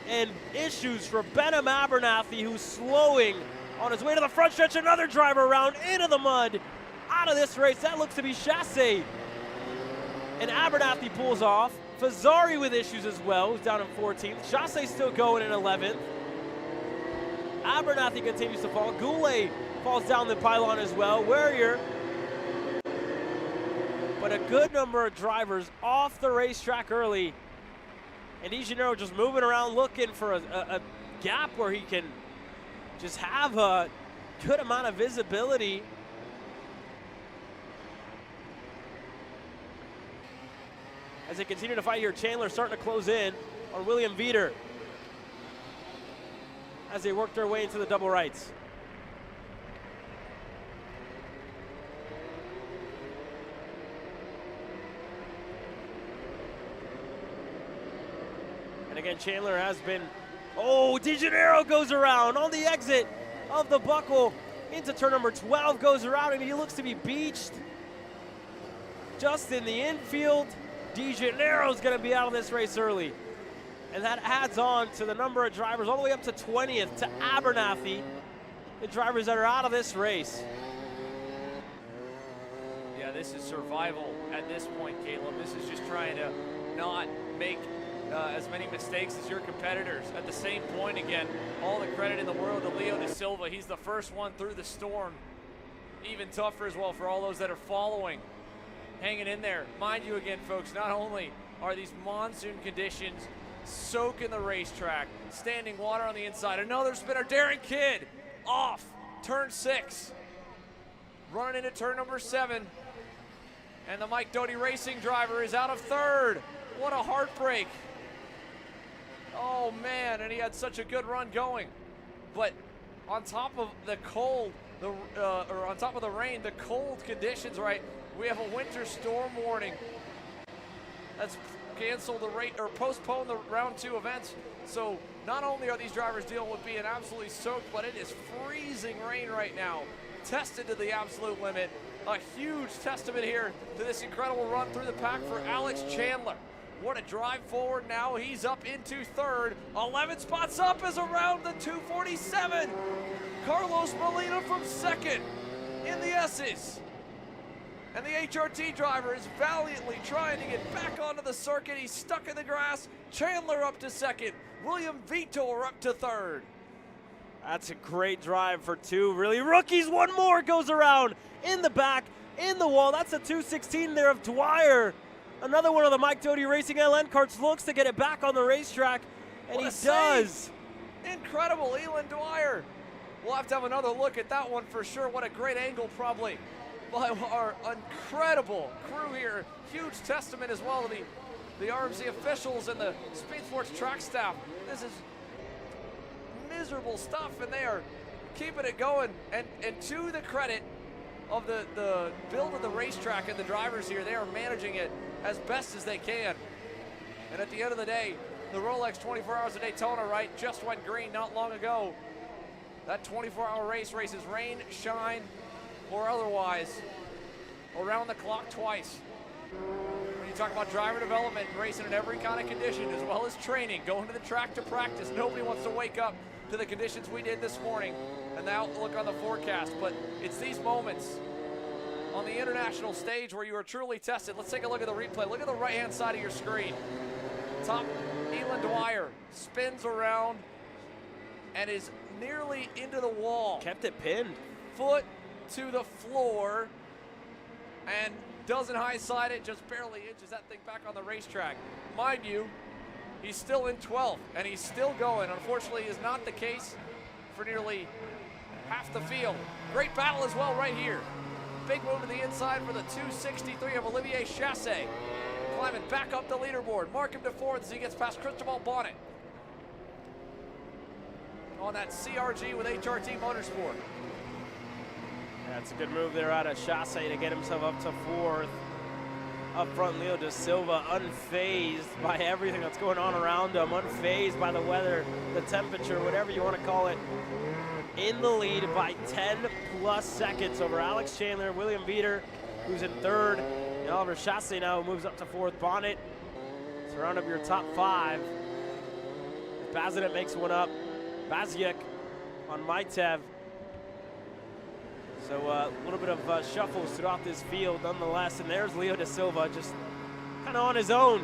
And issues for Benham Abernathy, who's slowing on his way to the front stretch. Another driver around into the mud. Out of this race, that looks to be Chasse. And Abernathy pulls off. Fazzari with issues as well, who's down in 14th. Chasse still going in 11th. Abernathy continues to fall. Goulet falls down the pylon as well. Warrior. But a good number of drivers off the racetrack early. And De Janeiro just moving around looking for a gap where he can just have a good amount of visibility. As they continue to fight here, Chandler starting to close in on William Veeder as they work their way into the double rights. Again, Chandler has been, De Janeiro goes around on the exit of the buckle into turn number 12, goes around and he looks to be beached just in the infield. De Janeiro's gonna be out of this race early. And that adds on to the number of drivers all the way up to 20th to Abernathy, the drivers that are out of this race. Yeah, this is survival at this point, Caleb. This is just trying to not make as many mistakes as your competitors. At the same point, again, all the credit in the world to Leo De Silva. He's the first one through the storm. Even tougher as well for all those that are following. Hanging in there. Mind you again, folks, not only are these monsoon conditions soaking the racetrack, standing water on the inside. Another spinner, Darren Kidd, off, turn 6. Running into turn number 7. And the Mike Doty Racing driver is out of 3rd. What a heartbreak. Oh man, and he had such a good run going. But on top of the cold, or on top of the rain, the cold conditions, right? We have a winter storm warning that's canceled the rate or postponed the round 2 events. So Not only are these drivers dealing with being absolutely soaked, but it is freezing rain right now. Tested to the absolute limit. A huge testament here to this incredible run through the pack for Alex Chandler. What a drive forward now. He's up into third. 11 spots up is around the 247. Carlos Molina from second in the S's. And the HRT driver is valiantly trying to get back onto the circuit. He's stuck in the grass. Chandler up to second. William Vitor up to third. That's a great drive for two really rookies. One more goes around in the back, in the wall. That's a 216 there of Dwyer. Another one of the Mike Doty Racing LN carts looks to get it back on the racetrack, and he does. Incredible, Elon Dwyer. We'll have to have another look at that one for sure. What a great angle probably by our incredible crew here. Huge testament as well to the RMC officials and the Speedsportz track staff. This is miserable stuff, and they are keeping it going. And to the credit of the build of the racetrack and the drivers here, they are managing it as best as they can. And at the end of the day, the Rolex 24 Hours of Daytona, right, just went green not long ago. That 24-hour race races rain, shine, or otherwise, around the clock twice. When you talk about driver development, racing in every kind of condition, as well as training, going to the track to practice, nobody wants to wake up to the conditions we did this morning and the outlook on the forecast. But it's these moments on the international stage where you are truly tested. Let's take a look at the replay. Look at the right-hand side of your screen. Top, Elon Dwyer spins around and is nearly into the wall. Kept it pinned. Foot to the floor and doesn't high side it, just barely inches that thing back on the racetrack. Mind you, he's still in 12th and he's still going. Unfortunately, is not the case for nearly half the field. Great battle as well right here. Big move to the inside for the 263 of Olivier Chassé. Climbing back up the leaderboard. Mark him to fourth as he gets past Cristobal Bonnet on that CRG with HRT Motorsport. That's a good move there out of Chassé to get himself up to fourth. Up front, Leo Da Silva unfazed by everything that's going on around him, unfazed by the weather, the temperature, whatever you want to call it. In the lead by 10+ seconds over Alex Chandler, William Vitor, who's in third, and Oliver Chassé now moves up to fourth. Bonnet, so round up your top five. Bazinet makes one up. Baziak on Maitev. So a little bit of shuffles throughout this field nonetheless, and there's Leo Da Silva just kind of on his own.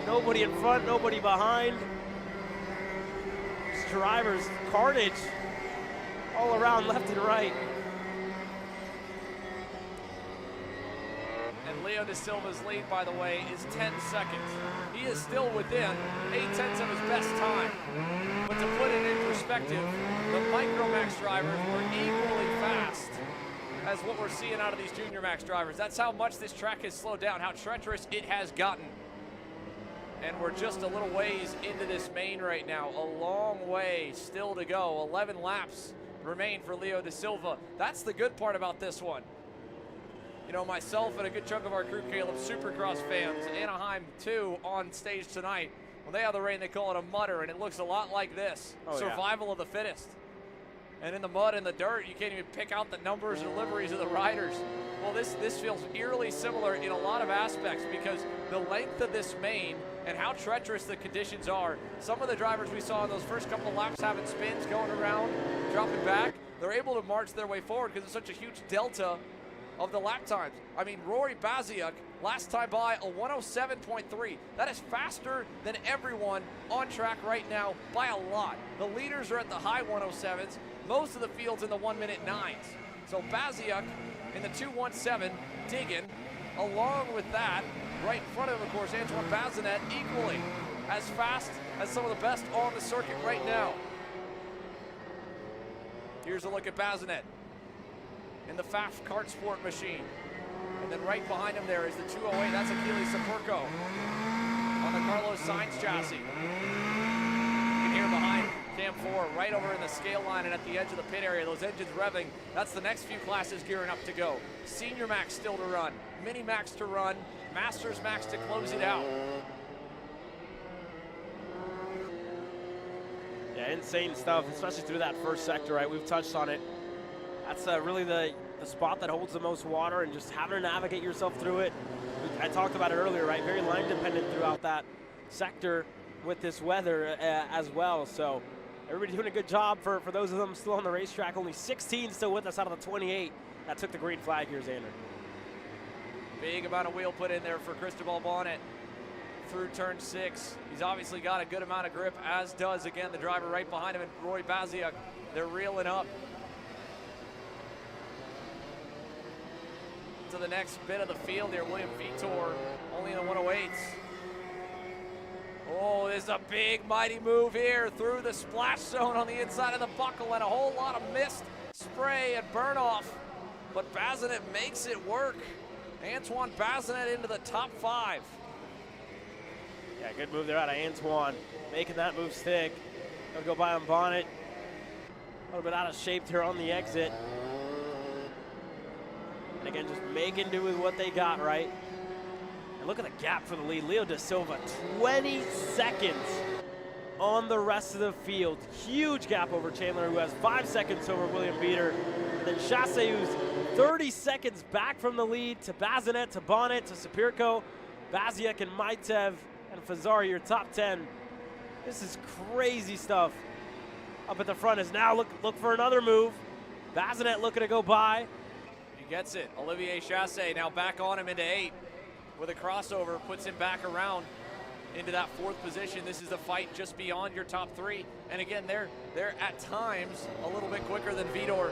Nobody in front, nobody behind. Just drivers, carnage all around left and right. And Leo Da Silva's lead, by the way, is 10 seconds. He is still within 8/10 of his best time. But to put it in perspective, the Micromax drivers were equally fast as what we're seeing out of these Junior Max drivers. That's how much this track has slowed down, how treacherous it has gotten. And we're just a little ways into this main right now. A long way still to go. 11 laps remain for Leo Da Silva. That's the good part about this one. You know, myself and a good chunk of our crew, Caleb, Supercross fans, Anaheim 2 on stage tonight. When they have the rain, they call it a mudder, and it looks a lot like this. Survival of the fittest. And in the mud and the dirt, you can't even pick out the numbers or liveries of the riders. Well, this feels eerily similar in a lot of aspects because the length of this main and how treacherous the conditions are. Some of the drivers we saw in those first couple of laps having spins, going around, dropping back, they're able to march their way forward because it's such a huge delta of the lap times. I mean, Rory Baziak, last time by, a 107.3. That is faster than everyone on track right now by a lot. The leaders are at the high 107s. Most of the field's in the 1:09s. So Baziak in the 2:17, digging. Along with that, right in front of him, of course, Antoine Bazinet, equally as fast as some of the best on the circuit right now. Here's a look at Bazinet in the Pfaff Kart Sport machine. And then right behind him there is the 208. That's Achilles Sapurco on the Carlos Sainz chassis. You can hear behind Cam 4 right over in the scale line and at the edge of the pit area. Those engines revving. That's the next few classes gearing up to go. Senior Max still to run. Mini Max to run. Masters Max to close it out. insane stuff, especially through that first sector, right? We've touched on it. That's really the spot that holds the most water, and just having to navigate yourself through it. I talked about it earlier, right? Very line dependent throughout that sector with this weather as well. So everybody doing a good job for those of them still on the racetrack. Only 16 still with us out of the 28 that took the green flag here, Xander. Big amount of wheel put in there for Cristobal Bonnet through turn 6. He's obviously got a good amount of grip, as does, again, the driver right behind him, and Roy Baziak. They're reeling up to the next bit of the field here. William Vitor only in the 108s. Oh, there's a big, mighty move here through the splash zone on the inside of the buckle, and a whole lot of mist, spray, and burn off. But Bazinet makes it work. Antoine Bazinet into the top 5. Yeah, good move there out of Antoine, making that move stick. Gonna go by on Bonnet. A little bit out of shape here on the exit. And again, just making do with what they got, right? And look at the gap for the lead. Leo Da Silva, 20 seconds on the rest of the field. Huge gap over Chandler, who has 5 seconds over William Beater. And then Chasse, who's 30 seconds back from the lead, to Bazinet, to Bonnet, to Sapirko, Baziak, and Maitev, and Fazari, your top 10. This is crazy stuff. Up at the front is now look for another move. Bazinet looking to go by. He gets it. Olivier Chasse now back on him into 8 with a crossover, puts him back around into that 4th position. This is the fight just beyond your top 3. And again, they're at times a little bit quicker than Vitor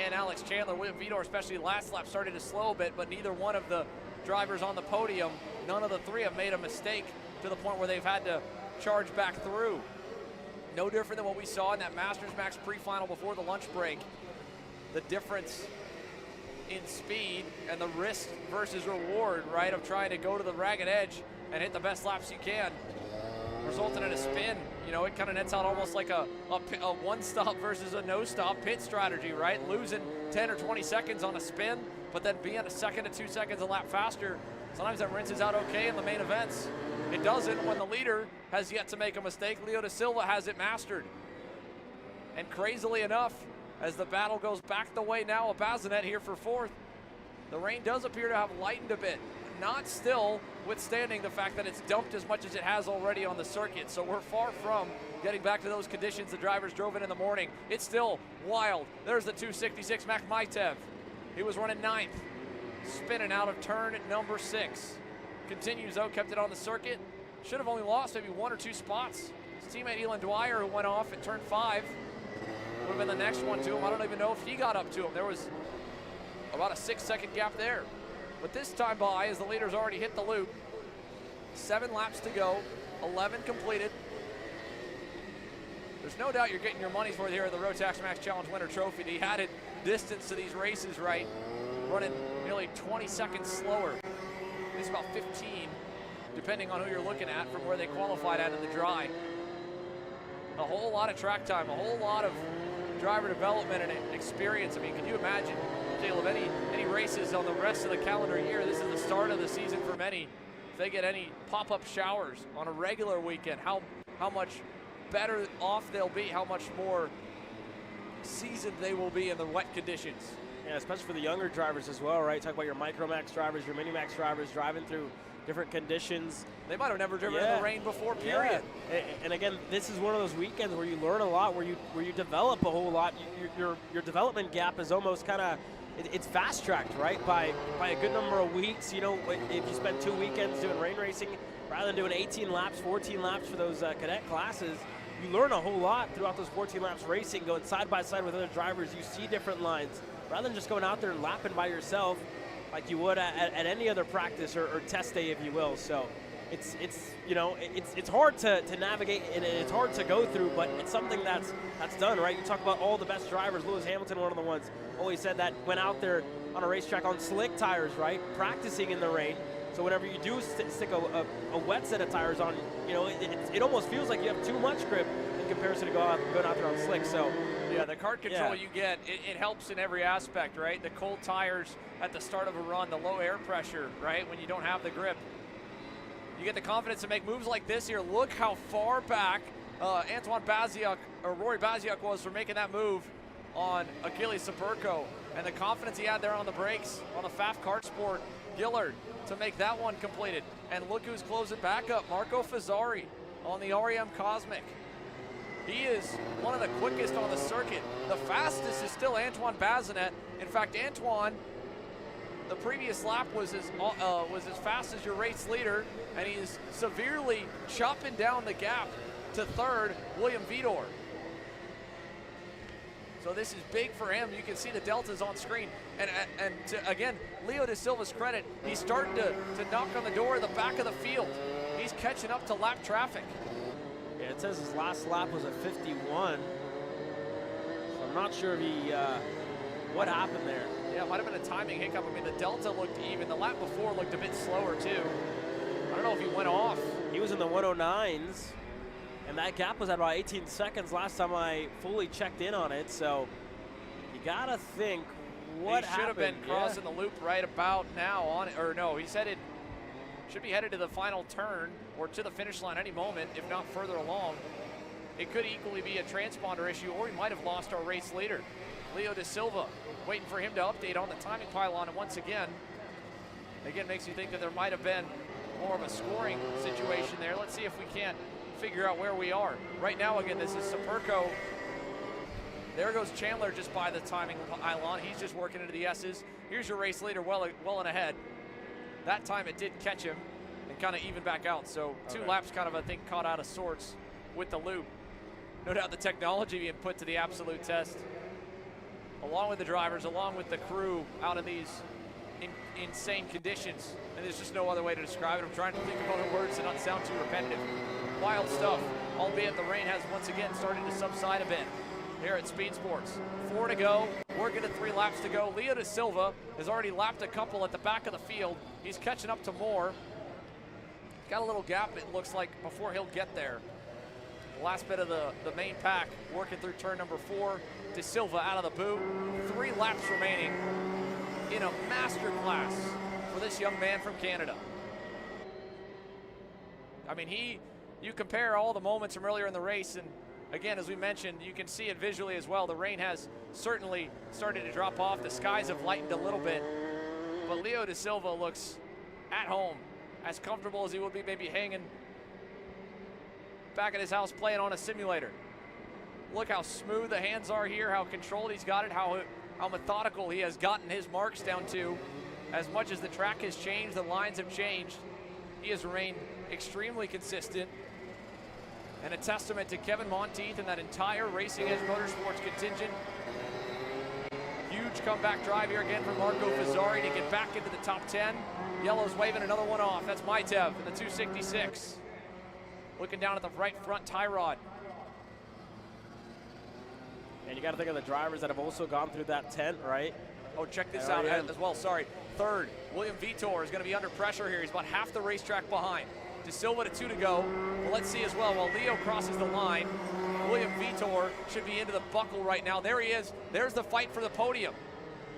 and Alex Chandler. William Vitor, especially last lap, started to slow a bit, but neither one of the drivers on the podium, none of the 3 have made a mistake to the point where they've had to charge back through. No different than what we saw in that Masters Max Pre-Final before the lunch break. The difference in speed and the risk versus reward, right, of trying to go to the ragged edge and hit the best laps you can, resulting in a spin. You know, it kind of nets out almost like a one-stop versus a no-stop pit strategy, right? Losing 10 or 20 seconds on a spin, but then being a second to 2 seconds a lap faster. Sometimes that rinses out okay in the main events. It doesn't when the leader has yet to make a mistake. Leo Da Silva has it mastered. And crazily enough, as the battle goes back the way now of Bazinet here for 4th, the rain does appear to have lightened a bit. Not still withstanding the fact that it's dumped as much as it has already on the circuit. So we're far from getting back to those conditions the drivers drove in the morning. It's still wild. There's the 266 Mac Maitev. He was running 9th, spinning out of turn at number 6. Continues though, kept it on the circuit. Should have only lost maybe 1 or 2 spots. His teammate Elon Dwyer, who went off at turn 5, would have been the next one to him. I don't even know if he got up to him. There was about a 6-second gap there. But this time by, as the leaders already hit the loop, 7 laps to go, 11 completed. There's no doubt you're getting your money's worth here at the Rotax Max Challenge Winter Trophy. The added distance to these races, right? Running nearly 20 seconds slower. It's about 15, depending on who you're looking at from where they qualified at in the dry. A whole lot of track time, a whole lot of driver development and experience. I mean, can you imagine, Caleb, any races on the rest of the calendar year? This is the start of the season for many. If they get any pop-up showers on a regular weekend, how much better off they'll be, how much more seasoned they will be in the wet conditions. Yeah, especially for the younger drivers as well, right? Talk about your Micromax drivers, your Minimax drivers driving through different conditions. They might have never driven in the rain before, period. Yeah. And again, this is one of those weekends where you learn a lot, where you develop a whole lot. Your development gap is almost kind of, it's fast-tracked, right? By a good number of weeks. You know, if you spend 2 weekends doing rain racing, rather than doing 18 laps, 14 laps for those cadet classes, you learn a whole lot throughout those 14 laps racing, going side by side with other drivers. You see different lines, rather than just going out there and lapping by yourself like you would at any other practice or test day, if you will. So it's hard to navigate and it's hard to go through, but it's something that's done, right? You talk about all the best drivers. Lewis Hamilton, one of the ones, always said that went out there on a racetrack on slick tires, right, practicing in the rain. So whenever you do stick a wet set of tires on, you know, it almost feels like you have too much grip in comparison to going out there on slick. So yeah, the kart control you get, it helps in every aspect, right? The cold tires at the start of a run, the low air pressure, right, when you don't have the grip. You get the confidence to make moves like this here. Look how far back Antoine Baziak, or Rory Baziak was, for making that move on Achilles Superco, and the confidence he had there on the brakes on the FAF Kart Sport Gillard to make that one completed. And look who's closing back up, Marco Fazzari on the REM Cosmic. He is one of the quickest on the circuit. The fastest is still Antoine Bazinet. In fact, Antoine, the previous lap was as fast as your race leader, and he's severely chopping down the gap to third, William Vitor. So this is big for him. You can see the deltas on screen. And to, again, Leo Da Silva's credit, he's starting to knock on the door of the back of the field. He's catching up to lap traffic. Yeah, it says his last lap was at 51. So I'm not sure if he, what happened there. Yeah, it might have been a timing hiccup. I mean, the delta looked even. The lap before looked a bit slower too. I don't know if he went off. He was in the 109s. And that gap was at about 18 seconds last time I fully checked in on it, so you gotta think what he should have been crossing the loop right about now on it, or no, he's headed, should be headed to the final turn or to the finish line any moment, if not further along. It could equally be a transponder issue, or he might have lost our race leader, Leo Da Silva, waiting for him to update on the timing pylon, and once again makes you think that there might have been more of a scoring situation there. Let's see if we can't figure out where we are. Right now, again, this is Superco. There goes Chandler just by the timing pylon. He's just working into the S's. Here's your race leader well and ahead. That time it did catch him and kind of even back out. So two laps kind of, I think, caught out of sorts with the loop. No doubt the technology being put to the absolute test, along with the drivers, along with the crew out in these insane conditions. And there's just no other way to describe it. I'm trying to think of other words to not sound too repetitive. Wild stuff, albeit the rain has once again started to subside a bit here at Speedsportz. 4 to go, working at 3 laps to go. Leo Da Silva has already lapped a couple at the back of the field. He's catching up to more. Got a little gap, it looks like, before he'll get there. Last bit of the main pack, working through turn number 4. Da Silva out of the boot. 3 laps remaining in a master class for this young man from Canada. I mean, you compare all the moments from earlier in the race, and again, as we mentioned, you can see it visually as well. The rain has certainly started to drop off. The skies have lightened a little bit, but Leo Da Silva looks at home, as comfortable as he would be maybe hanging back at his house playing on a simulator. Look how smooth the hands are here, how controlled he's got it, how methodical he has gotten his marks down to. As much as the track has changed, the lines have changed, he has remained extremely consistent. And a testament to Kevin Monteith and that entire Racing Edge Motorsports contingent. Huge comeback drive here again from Marco Fazzari to get back into the top 10. Yellow's waving another one off. That's Maitev in the 266. Looking down at the right front tie rod. And you got to think of the drivers that have also gone through that tent, right? Oh, check this out as well, sorry. Third, William Vitor is going to be under pressure here. He's about half the racetrack behind. Da Silva to 2 to go. Well, let's see as well. While Leo crosses the line, William Vitor should be into the buckle right now. There he is. There's the fight for the podium.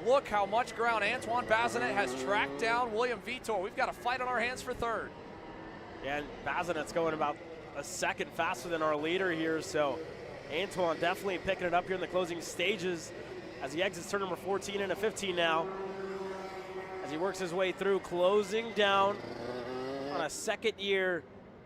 Look how much ground Antoine Bazinet has tracked down William Vitor. We've got a fight on our hands for third. Yeah, and Bazinet's going about a second faster than our leader here, so Antoine definitely picking it up here in the closing stages as he exits turn number 14 into 15 now. As he works his way through, closing down on a second-year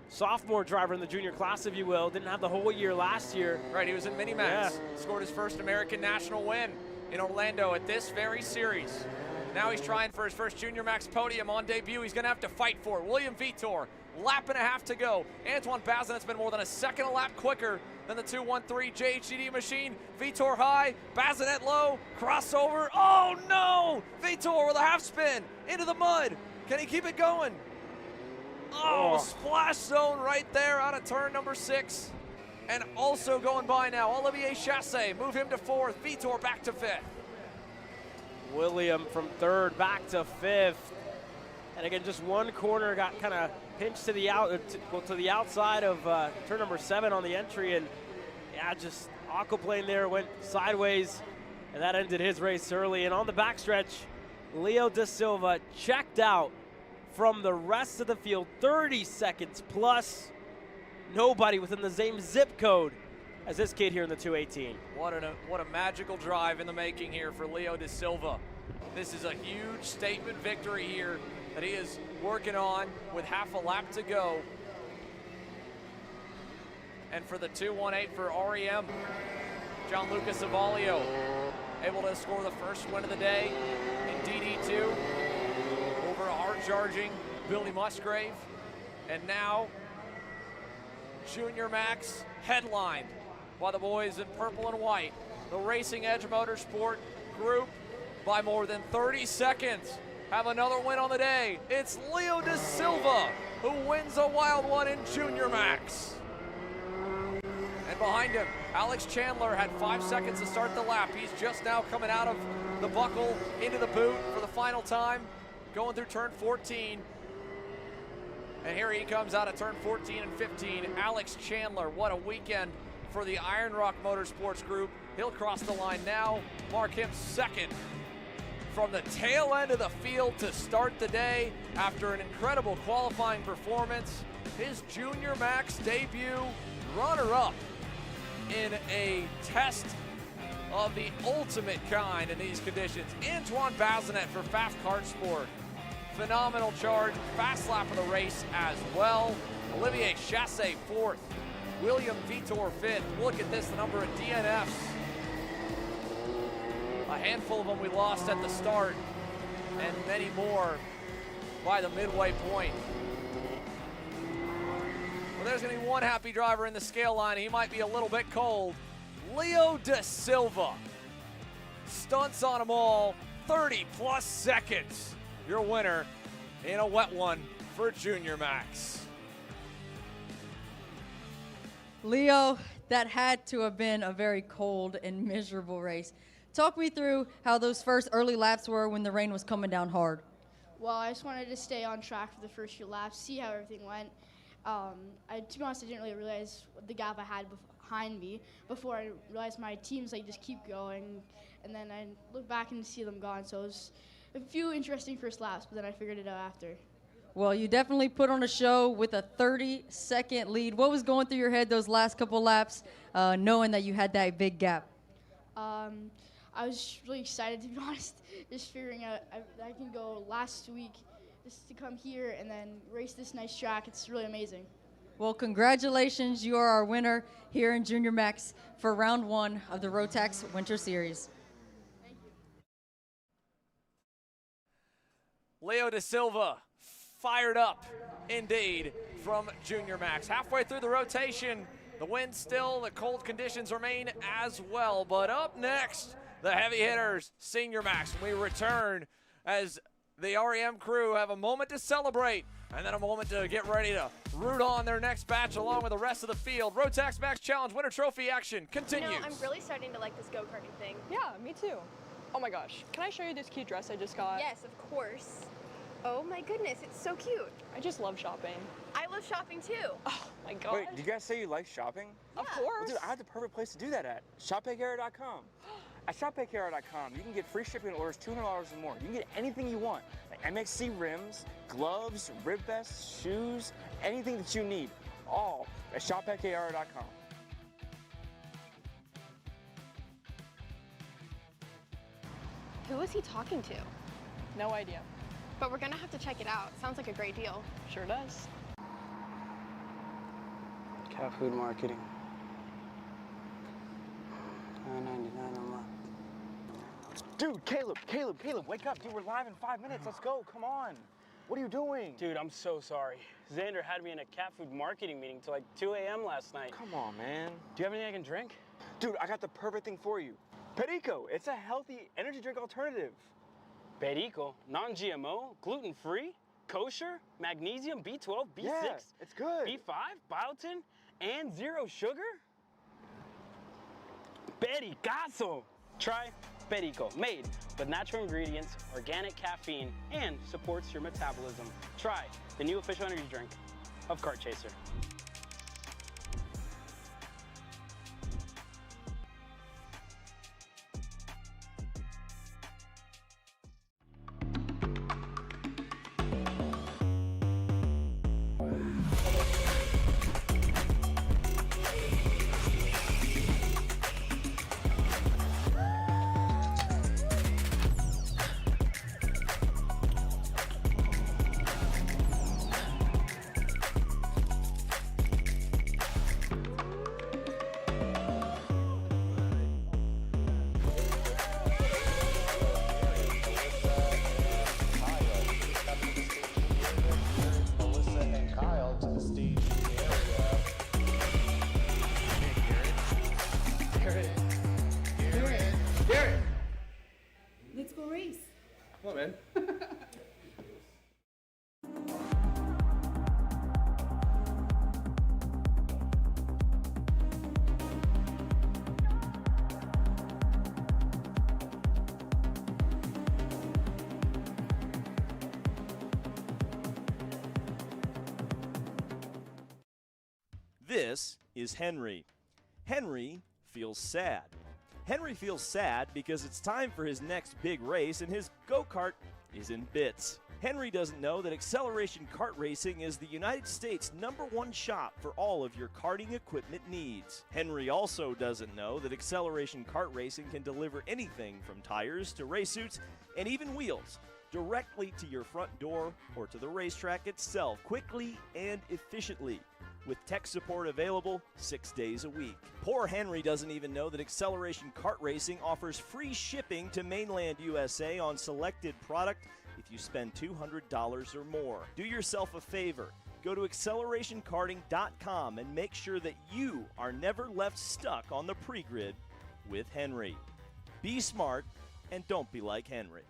sophomore driver in the junior class, if you will. Didn't have the whole year last year. Right, he was in Mini Max. Yeah. Scored his first American National win in Orlando at this very series. Now he's trying for his first Junior Max podium on debut. He's going to have to fight for it. William Vitor, lap and a half to go. Antoine Bazinet's been more than a second a lap quicker than the 213 JHDD machine. Vitor high, Bazinet low, crossover. Oh no! Vitor with a half spin into the mud. Can he keep it going? Oh, splash zone right there out of turn number 6. And also going by now, Olivier Chassé, move him to 4th, Vitor back to 5th. William from 3rd back to 5th. And again, just one corner got kind of pinched to the outside of turn number 7 on the entry, and yeah, just aquaplane there went sideways, and that ended his race early. And on the backstretch, Leo Da Silva checked out from the rest of the field, 30 seconds plus. nobody within the same zip code as this kid here in the 218. What a magical drive in the making here for Leo Da Silva. This is a huge statement victory here that he is working on with half a lap to go. And for the 218 for REM, Gianluca Savalio able to score the first win of the day in DD2 over a hard-charging Billy Musgrave. And now, Junior Max headlined by the boys in purple and white. The Racing Edge Motorsport group by more than 30 seconds have another win on the day. It's Leo Da Silva who wins a wild one in Junior Max. And behind him, Alex Chandler had 5 seconds to start the lap. He's just now coming out of the buckle into the boot for the final time, going through turn 14. And here he comes out of turn 14 and 15. Alex Chandler, what a weekend for the Iron Rock Motorsports group. He'll cross the line now, mark him second from the tail end of the field to start the day after an incredible qualifying performance. His Junior Max debut, runner-up in a test of the ultimate kind in these conditions. Antoine Bazinet for Pfaff Kart Sport. Phenomenal charge, fast lap of the race as well. Olivier Chassé fourth, William Vitor fifth. Look at this, the number of DNFs. A handful of them we lost at the start, and many more by the midway point. Well, there's gonna be one happy driver in the scale line. He might be a little bit cold. Leo Da Silva. Stunts on them all, 30 plus seconds. Your winner in a wet one for Junior Max. Leo, that had to have been a very cold and miserable race. Talk me through how those first early laps were when the rain was coming down hard. Well, I just wanted to stay on track for the first few laps, see how everything went. To be honest, I didn't really realize the gap I had behind me before I realized my teams just keep going, and then I looked back and see them gone. So it was a few interesting first laps, but then I figured it out after. Well, you definitely put on a show with a 30-second lead. What was going through your head those last couple laps, knowing that you had that big gap? I was really excited, to be honest, just figuring out I can go last week just to come here and then race this nice track. It's really amazing. Well, congratulations. You are our winner here in Junior Max for round 1 of the Rotax Winter Series. Leo Da Silva fired up indeed from Junior Max. Halfway through the rotation, the wind still, the cold conditions remain as well. But up next, the heavy hitters, Senior Max. We return as the REM crew have a moment to celebrate and then a moment to get ready to root on their next batch along with the rest of the field. Rotax Max Challenge Winter Trophy action continues. You know, I'm really starting to like this go-karting thing. Yeah, me too. Oh my gosh, can I show you this cute dress I just got? Yes, of course. Oh my goodness, it's so cute. I just love shopping. I love shopping too. Oh my god. Wait, did you guys say you like shopping? Of course. Well, dude, I have the perfect place to do that at. ShopPayCara.com. At ShopPayCara.com, you can get free shipping on orders $200 or more. You can get anything you want. Like MXC rims, gloves, rib vests, shoes, anything that you need. All at ShopPayCara.com. Who is he talking to? No idea. But we're gonna have to check it out. Sounds like a great deal. Sure does. Cat food marketing. $9.99 a month. Dude, Caleb, wake up. Dude, we're live in 5 minutes. Let's go. Come on. What are you doing? Dude, I'm so sorry. Xander had me in a cat food marketing meeting till like 2 a.m. last night. Come on, man. Do you have anything I can drink? Dude, I got the perfect thing for you. Perico. It's a healthy energy drink alternative. Perico, non-GMO, gluten-free, kosher, magnesium, B12, B6, yeah, it's good. B5, biotin, and 0 sugar? Pericazo! Try Perico, made with natural ingredients, organic caffeine, and supports your metabolism. Try the new official energy drink of Kart Chaser. This is Henry. Henry feels sad. Henry feels sad because it's time for his next big race and his go-kart is in bits. Henry doesn't know that Acceleration Kart Racing is the United States' #1 shop for all of your karting equipment needs. Henry also doesn't know that Acceleration Kart Racing can deliver anything from tires to race suits and even wheels directly to your front door or to the racetrack itself, quickly and efficiently, with tech support available 6 days a week. Poor Henry doesn't even know that Acceleration Kart Racing offers free shipping to mainland USA on selected product if you spend $200 or more. Do yourself a favor. Go to accelerationkarting.com and make sure that you are never left stuck on the pre-grid with Henry. Be smart and don't be like Henry.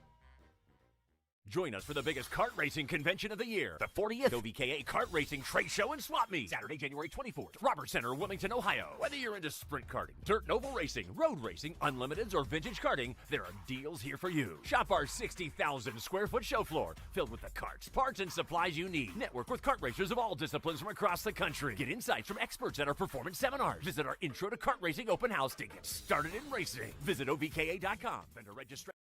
Join us for the biggest kart racing convention of the year, the 40th OVKA Kart Racing Trade Show and Swap Meet, Saturday, January 24th, Roberts Center, Wilmington, Ohio. Whether you're into sprint karting, dirt and oval racing, road racing, unlimiteds, or vintage karting, there are deals here for you. Shop our 60,000 square foot show floor, filled with the karts, parts, and supplies you need. Network with kart racers of all disciplines from across the country. Get insights from experts at our performance seminars. Visit our Intro to Kart Racing open house to get started in racing. Visit OVKA.com. Vendor registration.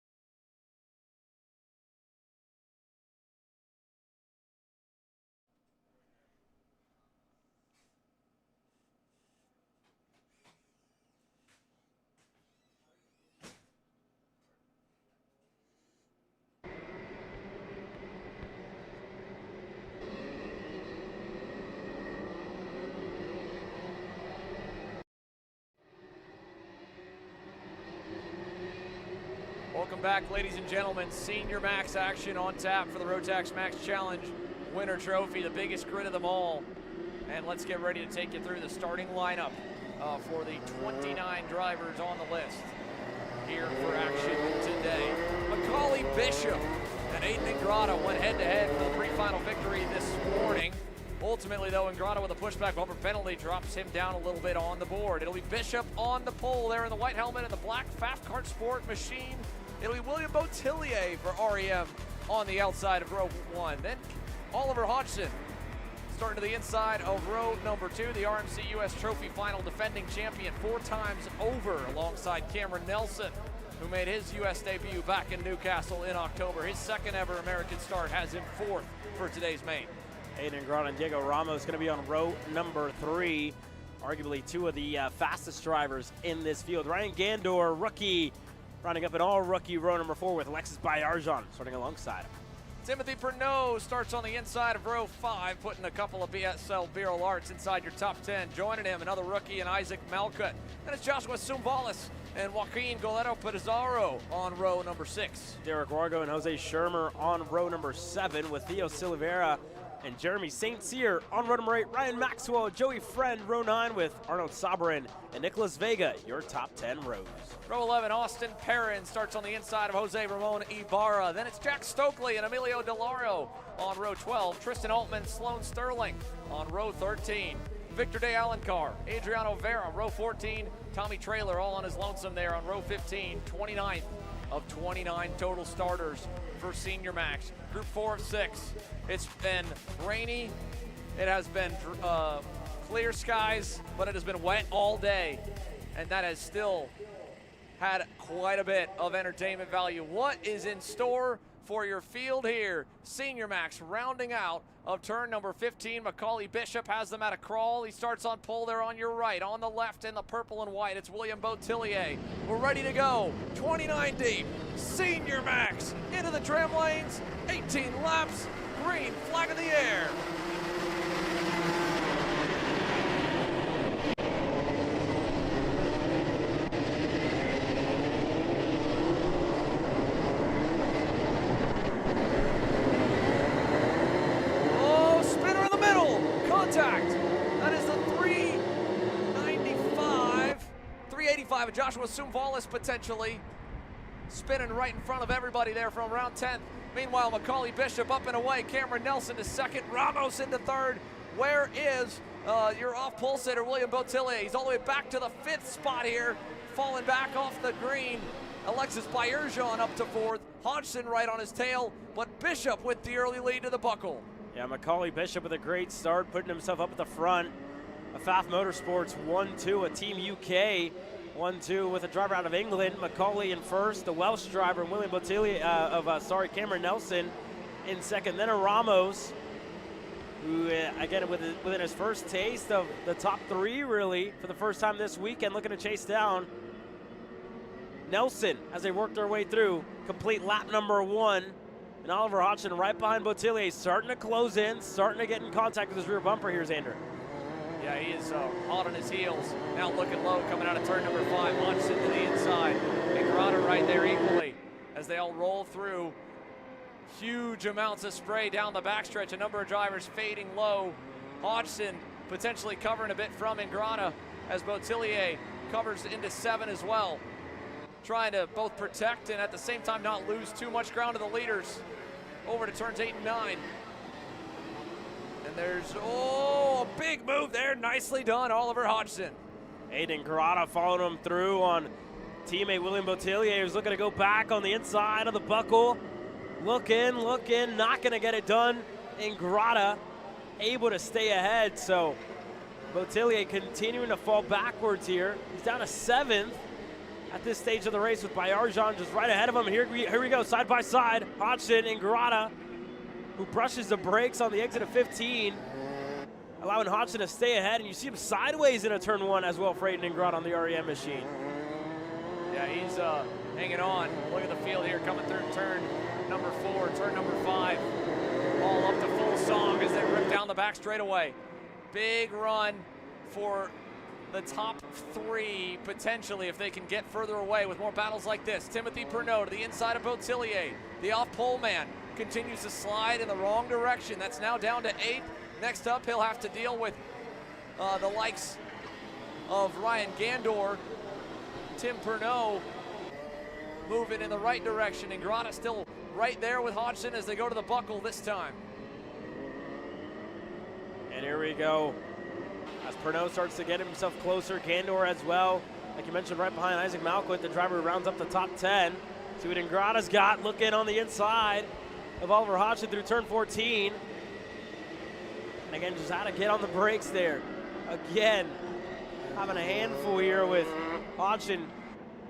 Welcome back, ladies and gentlemen. Senior Max action on tap for the Rotax Max Challenge Winter Trophy, the biggest grid of them all. And let's get ready to take you through the starting lineup for the 29 drivers on the list here for action today. Macaulay Bishop and Aiden Ingrata went head-to-head for the pre-final victory this morning. Ultimately, though, Ingrata with a pushback bumper penalty drops him down a little bit on the board. It'll be Bishop on the pole there in the white helmet and the black Fast Kart Sport machine. It'll be William Botillier for REM on the outside of row 1. Then Oliver Hodgson starting to the inside of row number 2, the RMC US Trophy Final defending champion 4 times over, alongside Cameron Nelson, who made his US debut back in Newcastle in October. His second ever American start has him 4th for today's main. Aiden Ingrata and Diego Ramos going to be on row number 3, arguably 2 of the fastest drivers in this field. Ryan Gandor, rookie, rounding up an all-rookie row number 4 with Alexis Bayarjan starting alongside him. Timothy Pernod starts on the inside of row 5, putting a couple of BSL Bureau Arts inside your top 10. Joining him, another rookie in Isaac Malcutt. Then it's Joshua Sumvalis and Joaquin Golero Pizarro on row number 6. Derek Wargo and Jose Shermer on row number 7 with Theo Silveira and Jeremy St. Cyr on row number 8. Ryan Maxwell, Joey Friend, row 9 with Arnold Sabrin and Nicholas Vega, your top 10 rows. Row 11, Austin Perrin starts on the inside of Jose Ramon Ibarra. Then it's Jack Stokely and Emilio Delario on row 12. Tristan Altman, Sloan Sterling on row 13. Victor De Alencar, Adriano Vera, row 14. Tommy Traylor all on his lonesome there on row 15. 29th of 29 total starters for Senior Max. Group 4 of 6. It's been rainy. It has been clear skies, but it has been wet all day. And that has still had quite a bit of entertainment value. What is in store for your field here? Senior Max rounding out of turn number 15. Macaulay Bishop has them at a crawl. He starts on pole there on your right. On the left in the purple and white, it's William Botillier. We're ready to go. 29 deep. Senior Max into the tram lanes. 18 laps. Green flag in the air. That is the 385 of Joshua Sumvalis potentially spinning right in front of everybody there from around 10th. Meanwhile, Macaulay Bishop up and away. Cameron Nelson to 2nd. Ramos into 3rd. Where is your off-pole sitter, William Botillier? He's all the way back to the 5th spot here, falling back off the green. Alexis Bayerjan up to 4th. Hodgson right on his tail, but Bishop with the early lead to the buckle. Yeah, Macaulay Bishop with a great start, putting himself up at the front. Afaf Motorsports 1-2, a Team UK 1-2 with a driver out of England, Macaulay in first, the Welsh driver William Bottiglier Cameron Nelson in second, then a Ramos, who again within his first taste of the top three really for the first time this weekend, looking to chase down Nelson as they work their way through, complete lap number 1. And Oliver Hodgson right behind Bottiglier, starting to close in, starting to get in contact with his rear bumper here, Xander. Yeah, he is hot on his heels. Now looking low, coming out of turn number 5. Hodgson to the inside. And Grata right there equally as they all roll through. Huge amounts of spray down the backstretch. A number of drivers fading low. Hodgson potentially covering a bit from Ingrata as Bottiglier covers into 7 as well. Trying to both protect and at the same time not lose too much ground to the leaders. Over to turns 8 and 9. And there's, a big move there. Nicely done, Oliver Hodgson. Aiden Grata followed him through on teammate William Bottiglier, who's looking to go back on the inside of the buckle. Looking, not gonna get it done. Ingrata able to stay ahead, so Bottiglier continuing to fall backwards here. He's down to 7th at this stage of the race with Bayarjan just right ahead of him. Here we go, side by side. Hodgson and Ingrata, who brushes the brakes on the exit of 15, allowing Hodgson to stay ahead, and you see him sideways in a turn 1 as well for Aiden Ingrata on the REM machine. Yeah, he's hanging on. Look at the field here coming through turn number 4, turn number 5. All up to full song as they rip down the back straightaway. Big run for the top 3 potentially if they can get further away with more battles like this. Timothy Pernod to the inside of Bottiglier. The off-pole man continues to slide in the wrong direction. That's now down to 8th. Next up, he'll have to deal with the likes of Ryan Gandor. Tim Pernod moving in the right direction. Ingrata still right there with Hodgson as they go to the buckle this time. And here we go. As Pernod starts to get himself closer, Gandor as well. Like you mentioned, right behind Isaac Malquit, the driver who rounds up the top 10. See what Ingrata's got, looking on the inside of Oliver Hodgson through turn 14. And again, just how to get on the brakes there. Again, having a handful here with Hodgson.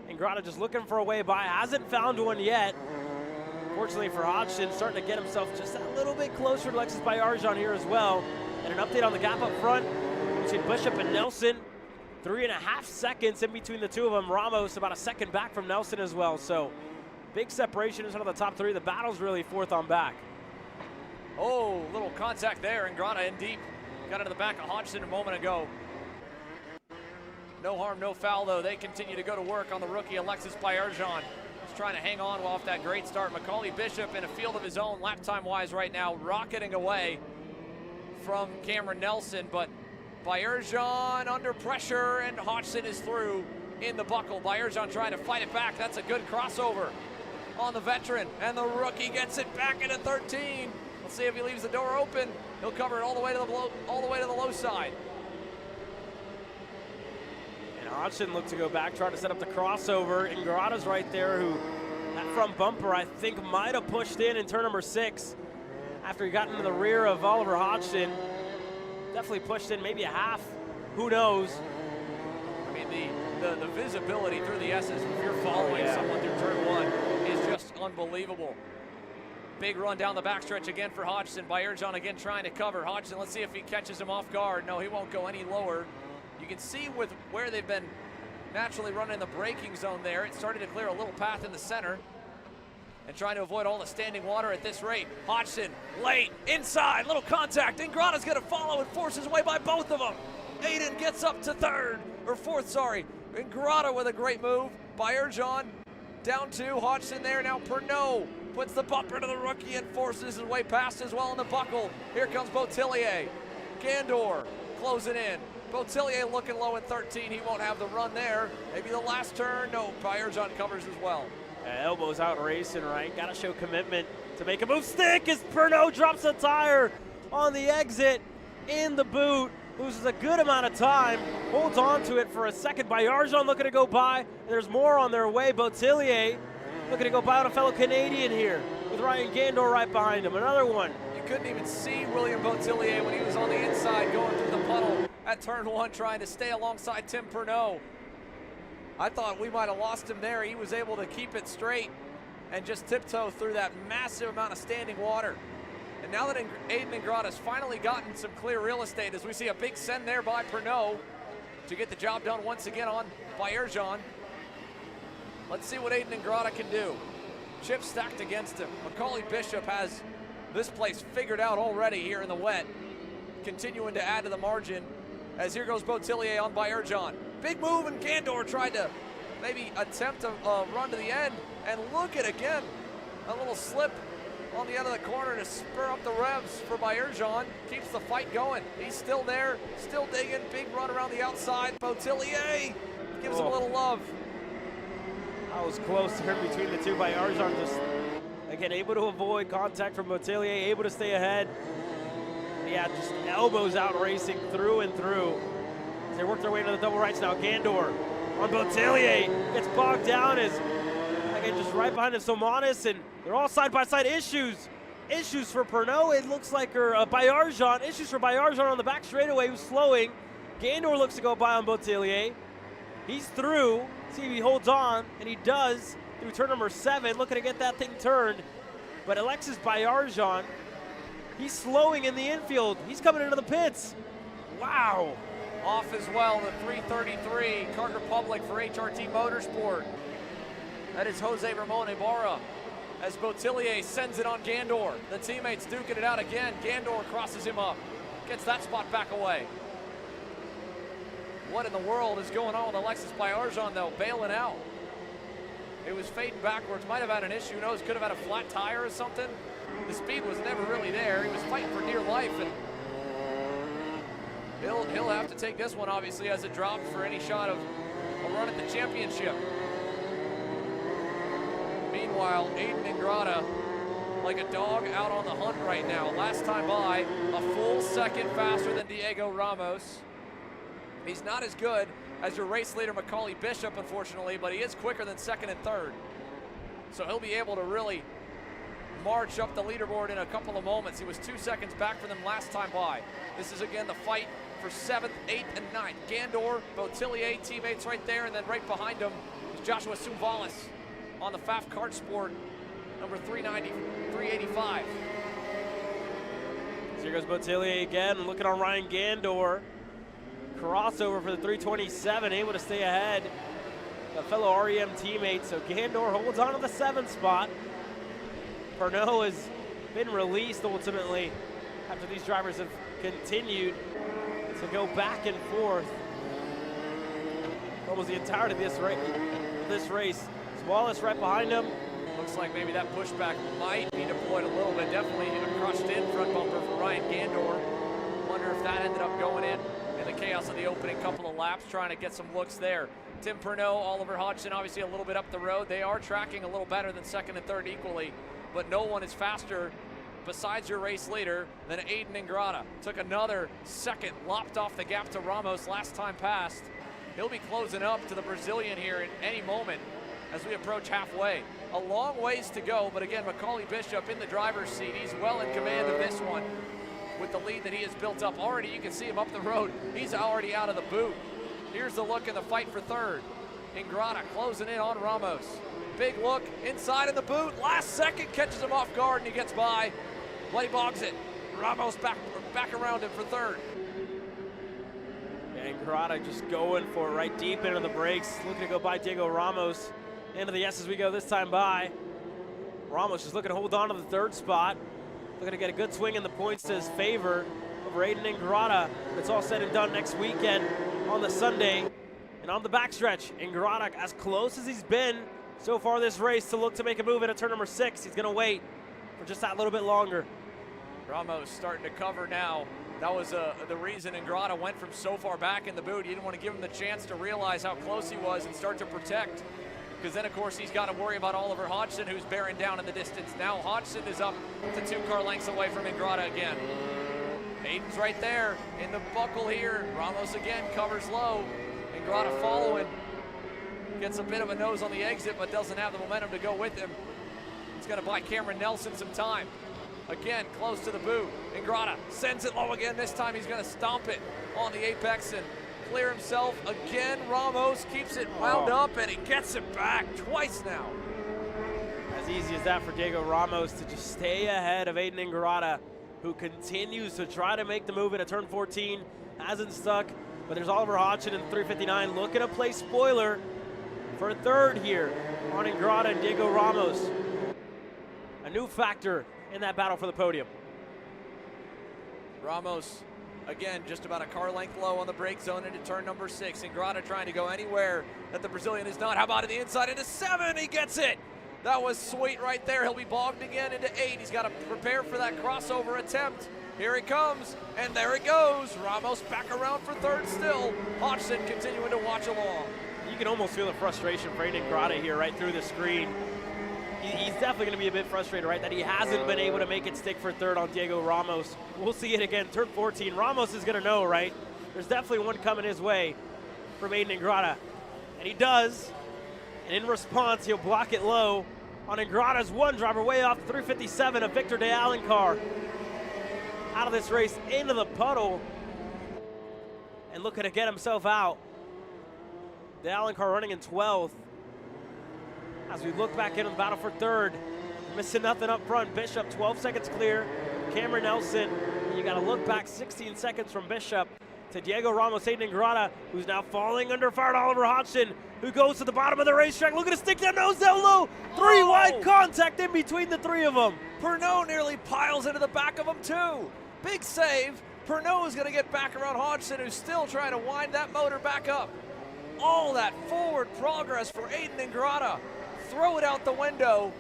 Ingrata just looking for a way by, hasn't found one yet. Fortunately for Hodgson, starting to get himself just a little bit closer to Alexis Bayarjan here as well. And an update on the gap up front between Bishop and Nelson. 3.5 seconds in between the two of them. Ramos about a second back from Nelson as well. So big separation inside of the top 3. The battle's really 4th on back. Oh, little contact there. Ingrata in deep. Got into the back of Hodgson a moment ago. No harm, no foul, though. They continue to go to work on the rookie Alexis Bayarjan. He's trying to hang on off that great start. Macaulay Bishop in a field of his own, lap time-wise right now, rocketing away from Cameron Nelson, but Bayarjan under pressure, and Hodgson is through in the buckle. Bayarjan trying to fight it back. That's a good crossover on the veteran, and the rookie gets it back into 13. Let's see if he leaves the door open. He'll cover it all the way to the low side. And Hodgson looked to go back, try to set up the crossover. Ingrata's right there, who that front bumper I think might have pushed in turn number 6 after he got into the rear of Oliver Hodgson. Definitely pushed in maybe a half. Who knows? I mean, the visibility through the S's if you're following someone through turn 1 is just unbelievable. Big run down the backstretch again for Hodgson. Bayarjan again trying to cover. Hodgson, let's see if he catches him off guard. No, he won't go any lower. You can see with where they've been naturally running in the braking zone there, it started to clear a little path in the center and trying to avoid all the standing water at this rate. Hodgson, late, inside, little contact. Ingrata's gonna follow and force his way by both of them. Aiden gets up to 4th, sorry. Ingrata with a great move. Bayarjan down 2, Hodgson there, now Pernod puts the bumper to the rookie and forces his way past as well in the buckle. Here comes Bottiglier. Gandor closing in. Bottiglier looking low in 13. He won't have the run there. Maybe the last turn. No, Bayarjan covers as well. Elbows out racing, right? Got to show commitment to make a move stick as Pernod drops a tire on the exit in the boot. Loses a good amount of time. Holds on to it for a second. Bayarjan looking to go by. There's more on their way. Bottiglier looking to go by on a fellow Canadian here with Ryan Gandor right behind him. Another one. You couldn't even see William Bottiglier when he was on the inside going through the puddle. at turn 1, trying to stay alongside Tim Pernod. I thought we might have lost him there. He was able to keep it straight and just tiptoe through that massive amount of standing water. And now that Aiden Ingrata's finally gotten some clear real estate, as we see a big send there by Pernod to get the job done once again on Bayerjan. Let's see what Aiden Ingrata can do. Chip stacked against him. Macaulay Bishop has this place figured out already here in the wet, continuing to add to the margin as here goes Botillier on Bayerjan. Big move, and Gandor tried to maybe attempt a run to the end, and look at again, a little slip on the end of the corner to spur up the revs for Bayerjan. Keeps the fight going. He's still there, still digging. Big run around the outside. Botillier gives him a little love. That was close here between the two. Bayerjan just, again, able to avoid contact from Botillier, able to stay ahead. Yeah, just elbows out racing through and through. As they work their way into the double rights now. Gandor on Botillier gets bogged down as, again, just right behind him, Somanis, and they're all side-by-side issues. Issues for Pernod, it looks like, or Bayerjan. Issues for Bayerjan on the back straightaway, who's slowing. Gandor looks to go by on Botillier. He's through. See if he holds on, and he does through turn number 7, looking to get that thing turned. But Alexis Bayerjan, he's slowing in the infield. He's coming into the pits. Wow. Off as well, the 333, Kart Republic for HRT Motorsport. That is Jose Ramon Ibarra as Botillier sends it on Gandor. The teammates duking it out again. Gandor crosses him up, gets that spot back away. What in the world is going on with Alexis Bayerjan, though, bailing out? It was fading backwards, might have had an issue, who knows, could have had a flat tire or something. The speed was never really there. He was fighting for dear life, and he'll have to take this one, obviously, as it drops for any shot of a run at the championship. Meanwhile, Aiden Ingrata, like a dog out on the hunt right now. Last time by, a full second faster than Diego Ramos. He's not as good as your race leader, Macaulay Bishop, unfortunately, but he is quicker than second and third. So he'll be able to really march up the leaderboard in a couple of moments. He was 2 seconds back from them last time by. This is again the fight for 7th, 8th, and 9th. Gandor, Botillier, teammates right there, and then right behind him is Joshua Sumvalis on the FAF Kart Sport, number 385. So here goes Botillier again, looking on Ryan Gandor. Crossover for the 327, able to stay ahead. A fellow REM teammate, so Gandor holds on to the 7th spot. Pernod has been released ultimately after these drivers have continued to go back and forth almost the entirety of this race. Wallace right behind him. Looks like maybe that pushback might be deployed a little bit. Definitely a crushed in front bumper for Ryan Gandor. Wonder if that ended up going in the chaos of the opening couple of laps, trying to get some looks there. Tim Pernod, Oliver Hodgson, obviously a little bit up the road. They are tracking a little better than second and third equally, but no one is faster besides your race leader than Aiden Ingrata. Took another second, lopped off the gap to Ramos last time past. He'll be closing up to the Brazilian here in any moment as we approach halfway. A long ways to go, but again, Macaulay Bishop in the driver's seat. He's well in command of this one with the lead that he has built up. Already, you can see him up the road. He's already out of the boot. Here's the look in the fight for third. Ingrata closing in on Ramos. Big look inside of the boot. Last second catches him off guard and he gets by. But he bogs it. Ramos back around him for third. And Ingrata just going for it right deep into the brakes. Looking to go by Diego Ramos. Into the S as we go this time by. Ramos just looking to hold on to the 3rd spot. Looking to get a good swing in the points to his favor over Aiden Ingrata. It's all said and done next weekend on the Sunday. And on the backstretch, Ingrata as close as he's been so far this race to look to make a move at turn number 6. He's gonna wait for just that little bit longer. Ramos starting to cover now. That was the reason Ingrata went from so far back in the boot. He didn't want to give him the chance to realize how close he was and start to protect. Because then, of course, he's got to worry about Oliver Hodgson, who's bearing down in the distance. Now Hodgson is up to 2 car lengths away from Ingrata again. Aiden's right there in the buckle here. Ramos again covers low. Ingrata following. Gets a bit of a nose on the exit, but doesn't have the momentum to go with him. It's going to buy Cameron Nelson some time. Again, close to the boot. Ingrata sends it low again. This time he's going to stomp it on the apex and clear himself. Again, Ramos keeps it wound up, and he gets it back twice now. As easy as that for Diego Ramos to just stay ahead of Aiden Ingrata, who continues to try to make the move into turn 14. Hasn't stuck, but there's Oliver Hodgson in 359 looking to play spoiler for a third here on Ingrata and Diego Ramos. A new factor in that battle for the podium. Ramos, again, just about a car length low on the brake zone into turn number 6. Ingrata trying to go anywhere that the Brazilian is not. How about to the inside into 7? He gets it. That was sweet right there. He'll be bogged again into 8. He's got to prepare for that crossover attempt. Here he comes, and there it goes. Ramos back around for third still. Hodgson continuing to watch along. You can almost feel the frustration for Aiden Ingrata here right through the screen. He's definitely going to be a bit frustrated, right, that he hasn't been able to make it stick for third on Diego Ramos. We'll see it again, turn 14. Ramos is going to know, right? There's definitely one coming his way from Aiden Ingrata, and he does. And in response, he'll block it low on Ingrata's one driver way off 357 of Victor de Alencar. Out of this race into the puddle and looking to get himself out. De Alencar running in 12th. As we look back into the battle for third, missing nothing up front. Bishop 12 seconds clear. Cameron Nelson, and you got to look back 16 seconds from Bishop to Diego Ramos, Aiden Ingrata, who's now falling under fire to Oliver Hodgson, who goes to the bottom of the racetrack, looking to stick that nose down low. Three wide contact in between the three of them. Pernod nearly piles into the back of him too. Big save. Pernod is going to get back around Hodgson, who's still trying to wind that motor back up. All that forward progress for Aiden Ingrata. Throw it out the window.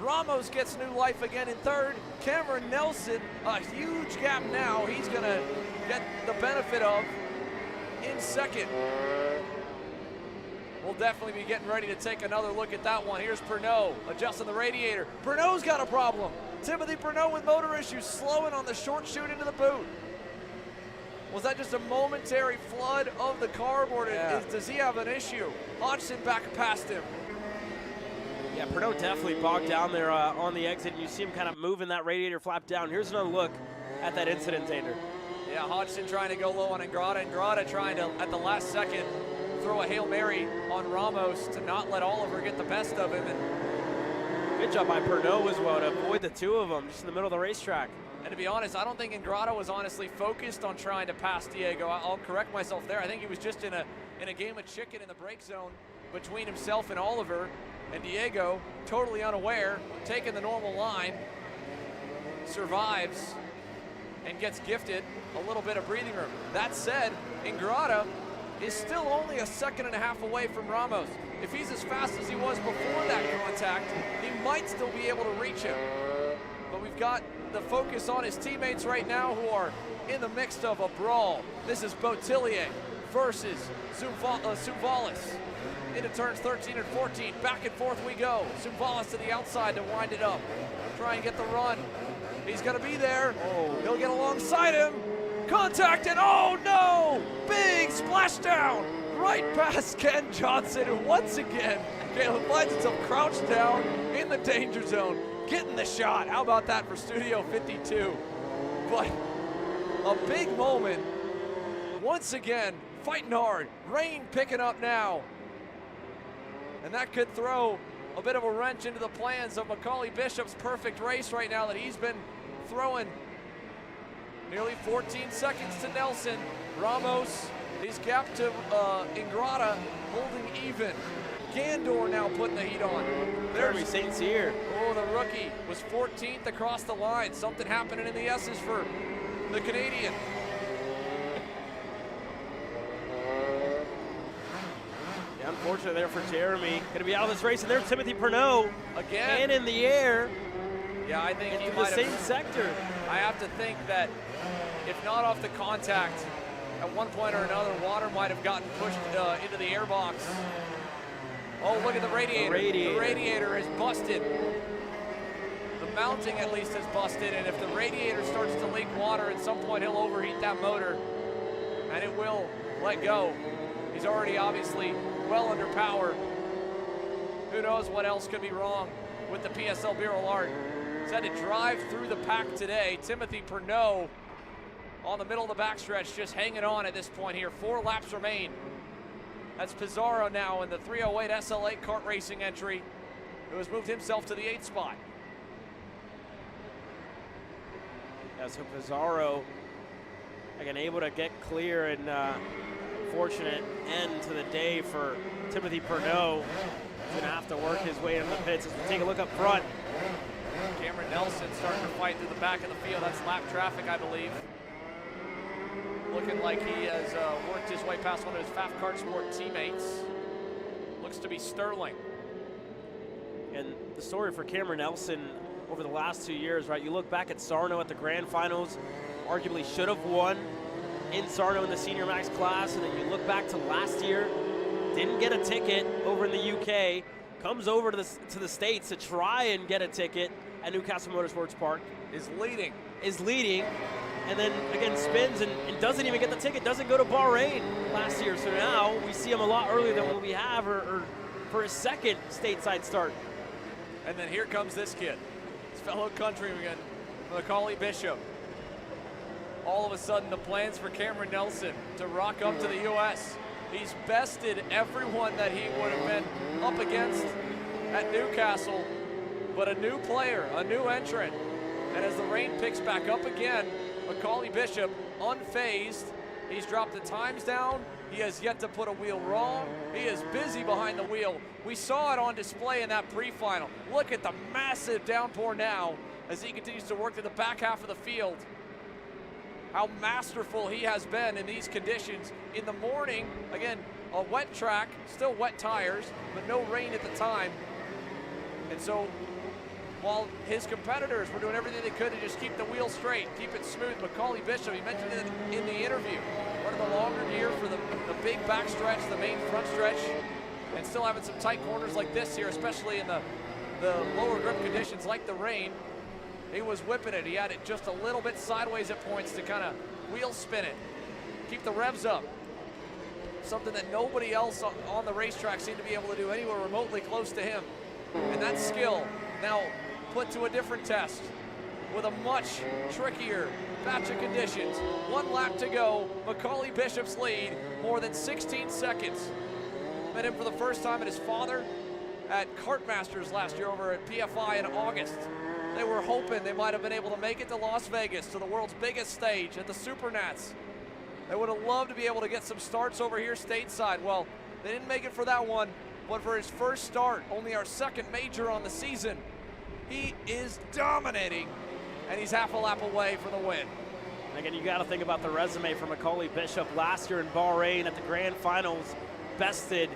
Ramos gets new life again in third. Cameron Nelson, a huge gap now. He's going to get the benefit of in second. We'll definitely be getting ready to take another look at that one. Here's Pernod adjusting the radiator. Pernod's got a problem. Timothy Pernod with motor issues, slowing on the short chute into the boot. Was that just a momentary flood of the carboard? Does he have an issue? Hodgson back past him. Yeah, Pernod definitely bogged down there on the exit. You see him kind of moving that radiator flap down. Here's another look at that incident, Tander. Yeah, Hodgson trying to go low on Ingrata. Ingrata trying to, at the last second, throw a Hail Mary on Ramos to not let Oliver get the best of him. And good job by Pernod as well to avoid the two of them just in the middle of the racetrack. And to be honest, I don't think Ingrata was honestly focused on trying to pass Diego. I'll correct myself there. I think he was just in a game of chicken in the brake zone between himself and Oliver. And Diego, totally unaware, taking the normal line, survives and gets gifted a little bit of breathing room. That said, Ingrata is still only a second and a half away from Ramos. If he's as fast as he was before that contact, he might still be able to reach him. But we've got the focus on his teammates right now who are in the midst of a brawl. This is Botillier versus Zumvalis. Into turns 13 and 14. Back and forth we go. Zumvalis to the outside to wind it up. Try and get the run. He's going to be there. He'll get alongside him. Contact and oh no! Big splashdown right past Ken Johnson, who once again finds himself crouched down in the danger zone, getting the shot. How about that for Studio 52? But a big moment. Once again, fighting hard. Rain picking up now. And that could throw a bit of a wrench into the plans of Macaulay Bishop's perfect race right now that he's been throwing. Nearly 14 seconds to Nelson. Ramos, he's gapped to Ingrata, holding even. Gandor now putting the heat on. There's St. Cyr. Oh, the rookie was 14th across the line. Something happening in the S's for the Canadian. Yeah, unfortunate there for Jeremy. Going to be out of this race, and there's Timothy Pernod. Again. And in the air. Yeah, I think he into might the same sector. I have to think that if not off the contact, at one point or another, water might have gotten pushed into the airbox. Oh, look at the radiator. The radiator is busted. The mounting at least is busted, and if the radiator starts to leak water, at some point he'll overheat that motor, and it will let go. He's already obviously well under power. Who knows what else could be wrong with the PSL Bureau Art. He's had to drive through the pack today. Timothy Pernod on the middle of the backstretch, just hanging on at this point here. 4 laps remain. That's Pizarro now in the 308 SLA kart racing entry, who has moved himself to the 8th spot. Yeah, so Pizarro, again, able to get clear, and fortunate end to the day for Timothy Pernod. He's going to have to work his way into the pits as we take a look up front. Cameron Nelson starting to fight through the back of the field. That's lap traffic, I believe. Looking like he has worked his way past one of his Pfaff Kart Sport teammates. Looks to be Sterling. And the story for Cameron Nelson over the last 2 years, right? You look back at Sarno at the Grand Finals, arguably should have won in Sarno in the Senior Max class, and then you look back to last year, didn't get a ticket over in the UK, comes over to the States to try and get a ticket at Newcastle Motorsports Park. Is leading, and then again spins and doesn't even get the ticket, doesn't go to Bahrain last year. So now we see him a lot earlier than what we have, or for his second stateside start. And then here comes this kid, his fellow countryman, Macaulay Bishop. All of a sudden, the plans for Cameron Nelson to rock up to the U.S. He's bested everyone that he would have been up against at Newcastle, but a new player, a new entrant. And as the rain picks back up again, Macaulay Bishop, unfazed, he's dropped the times down. He has yet to put a wheel wrong. He is busy behind the wheel. We saw it on display in that pre-final. Look at the massive downpour now as he continues to work to the back half of the field. How masterful he has been in these conditions. In the morning, again, a wet track, still wet tires, but no rain at the time. And so, while his competitors were doing everything they could to just keep the wheel straight, keep it smooth, Macaulay Bishop, he mentioned it in the interview, running the longer gear for the big back stretch, the main front stretch, and still having some tight corners like this here, especially in the lower grip conditions like the rain. He was whipping it. He had it just a little bit sideways at points to kind of wheel spin it, keep the revs up. Something that nobody else on the racetrack seemed to be able to do anywhere remotely close to him. And that skill now put to a different test with a much trickier batch of conditions. 1 lap to go. Macaulay Bishop's lead, more than 16 seconds. Met him for the first time at his father at Kart Masters last year over at PFI in August. They were hoping they might have been able to make it to Las Vegas, to the world's biggest stage at the Supernats. They would have loved to be able to get some starts over here stateside. Well, they didn't make it for that one, but for his first start, only our second major on the season, he is dominating, and he's half a lap away for the win. And again, you got to think about the resume for Macaulay Bishop. Last year in Bahrain at the Grand Finals, bested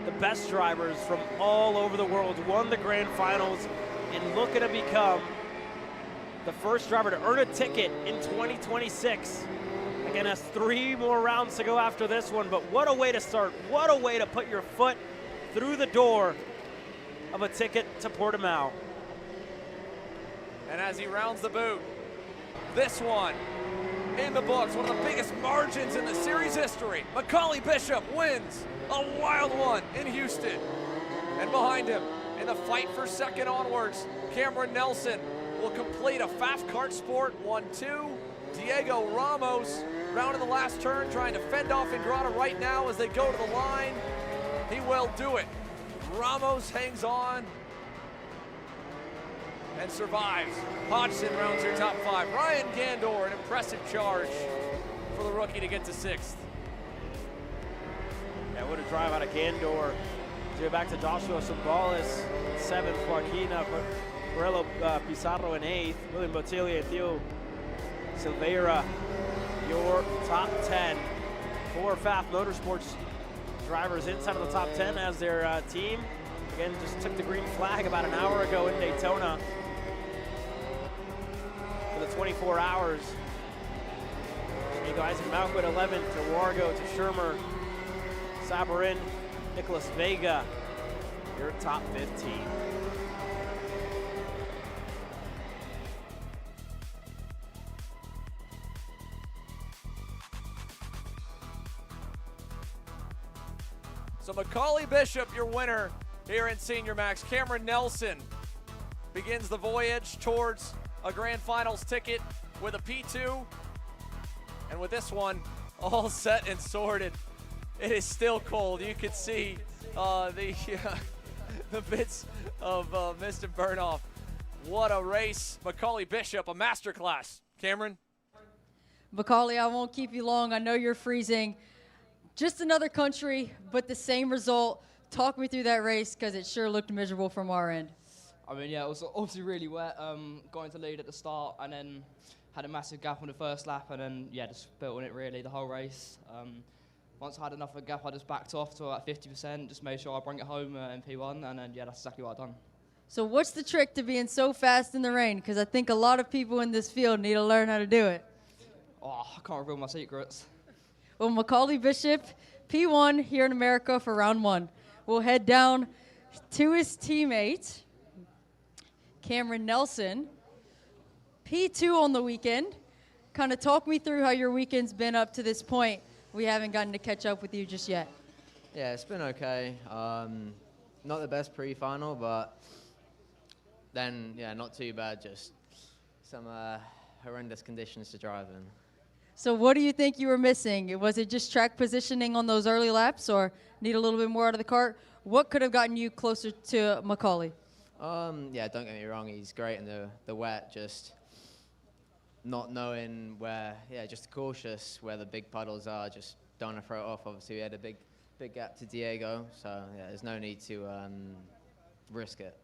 the best drivers from all over the world, won the Grand Finals, and looking to become the first driver to earn a ticket in 2026. Again, has 3 more rounds to go after this one, but what a way to start. What a way to put your foot through the door of a ticket to Portimao. And as he rounds the boot, this one in the books, one of the biggest margins in the series history. Macaulay Bishop wins a wild one in Houston. And behind him, in the fight for second onwards, Cameron Nelson will complete a Pfaff Kart Sport 1-2. Diego Ramos rounding the last turn, trying to fend off Ingrata right now as they go to the line. He will do it. Ramos hangs on and survives. Hodgson rounds your top 5. Ryan Gandor, an impressive charge for the rookie to get to 6th. Yeah, what a drive out of Gandor. To go back to Joshua Sambales, 7th, Joaquina Morello Pizarro in 8th, William Bottiglia and Theo Silveira, your top 10. 4 Pfaff Motorsports drivers inside of the top 10 as their team. Again, just took the green flag about an hour ago in Daytona for the 24 hours. Amigo Isaac Malquid 11th, to Wargo, to Shermer, Sabarin, Nicholas Vega, your top 15. So Macaulay Bishop, your winner here in Senior Max. Cameron Nelson begins the voyage towards a grand finals ticket with a P2. And with this one all set and sorted, it is still cold. You can see the bits of mist and burn off. What a race. Macaulay Bishop, a masterclass. Cameron? Macaulay, I won't keep you long. I know you're freezing. Just another country, but the same result. Talk me through that race, because it sure looked miserable from our end. I mean, yeah, it was obviously really wet, going to lead at the start, and then had a massive gap on the first lap, and then, yeah, just built on it really the whole race. Once I had enough of a gap, I just backed off to about 50%, just made sure I bring it home in P1, and then, yeah, that's exactly what I've done. So what's the trick to being so fast in the rain? Because I think a lot of people in this field need to learn how to do it. Oh, I can't reveal my secrets. Well, Macaulay Bishop, P1 here in America for round 1. We'll head down to his teammate, Cameron Nelson, P2 on the weekend. Kind of talk me through how your weekend's been up to this point. We haven't gotten to catch up with you just yet. Yeah, it's been okay. Not the best pre-final, but then, yeah, not too bad. Just some horrendous conditions to drive in. So what do you think you were missing? Was it just track positioning on those early laps, or need a little bit more out of the kart? What could have gotten you closer to Macaulay? Yeah, don't get me wrong, he's great in the wet, just not knowing where, yeah, just cautious where the big puddles are, just don't want to throw it off. Obviously, we had a big gap to Diego, so yeah, there's no need to risk it.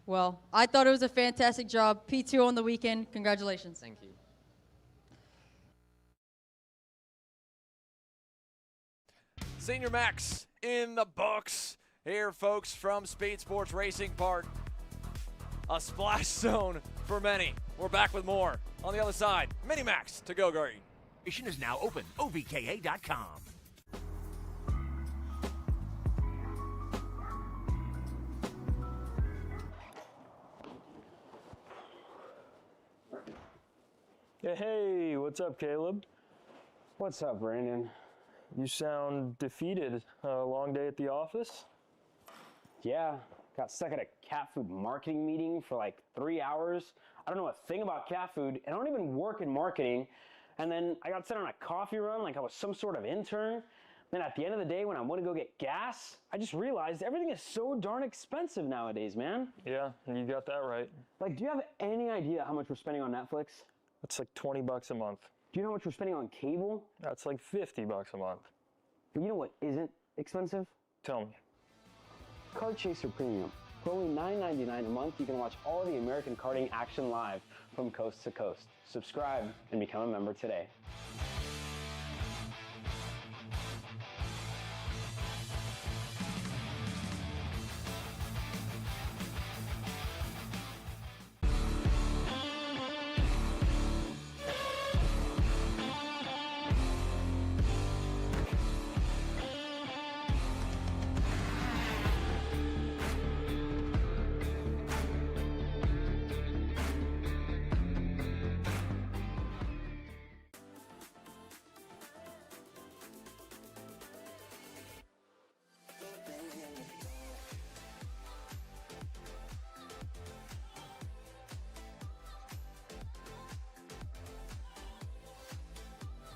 Well, I thought it was a fantastic job. P2 on the weekend. Congratulations. Thank you. Senior Max in the books here, folks, from Speedsportz Racing Park. A splash zone for many. We're back with more on the other side. Mini Max to go green. Station is now open. OVKA.com. Hey, what's up, Caleb? What's up, Brandon? You sound defeated. A long day at the office? Yeah, got stuck at a cat food marketing meeting for like 3 hours. I don't know a thing about cat food, and I don't even work in marketing. And then I got sent on a coffee run like I was some sort of intern. Then at the end of the day, when I went to go get gas, I just realized everything is so darn expensive nowadays, man. Yeah, you got that right. Like, do you have any idea how much we're spending on Netflix? That's like 20 bucks a month. Do you know how much we're spending on cable? That's like 50 bucks a month. But you know what isn't expensive? Tell me. Kart Chaser Premium. For only $9.99 a month, you can watch all the American karting action live from coast to coast. Subscribe and become a member today.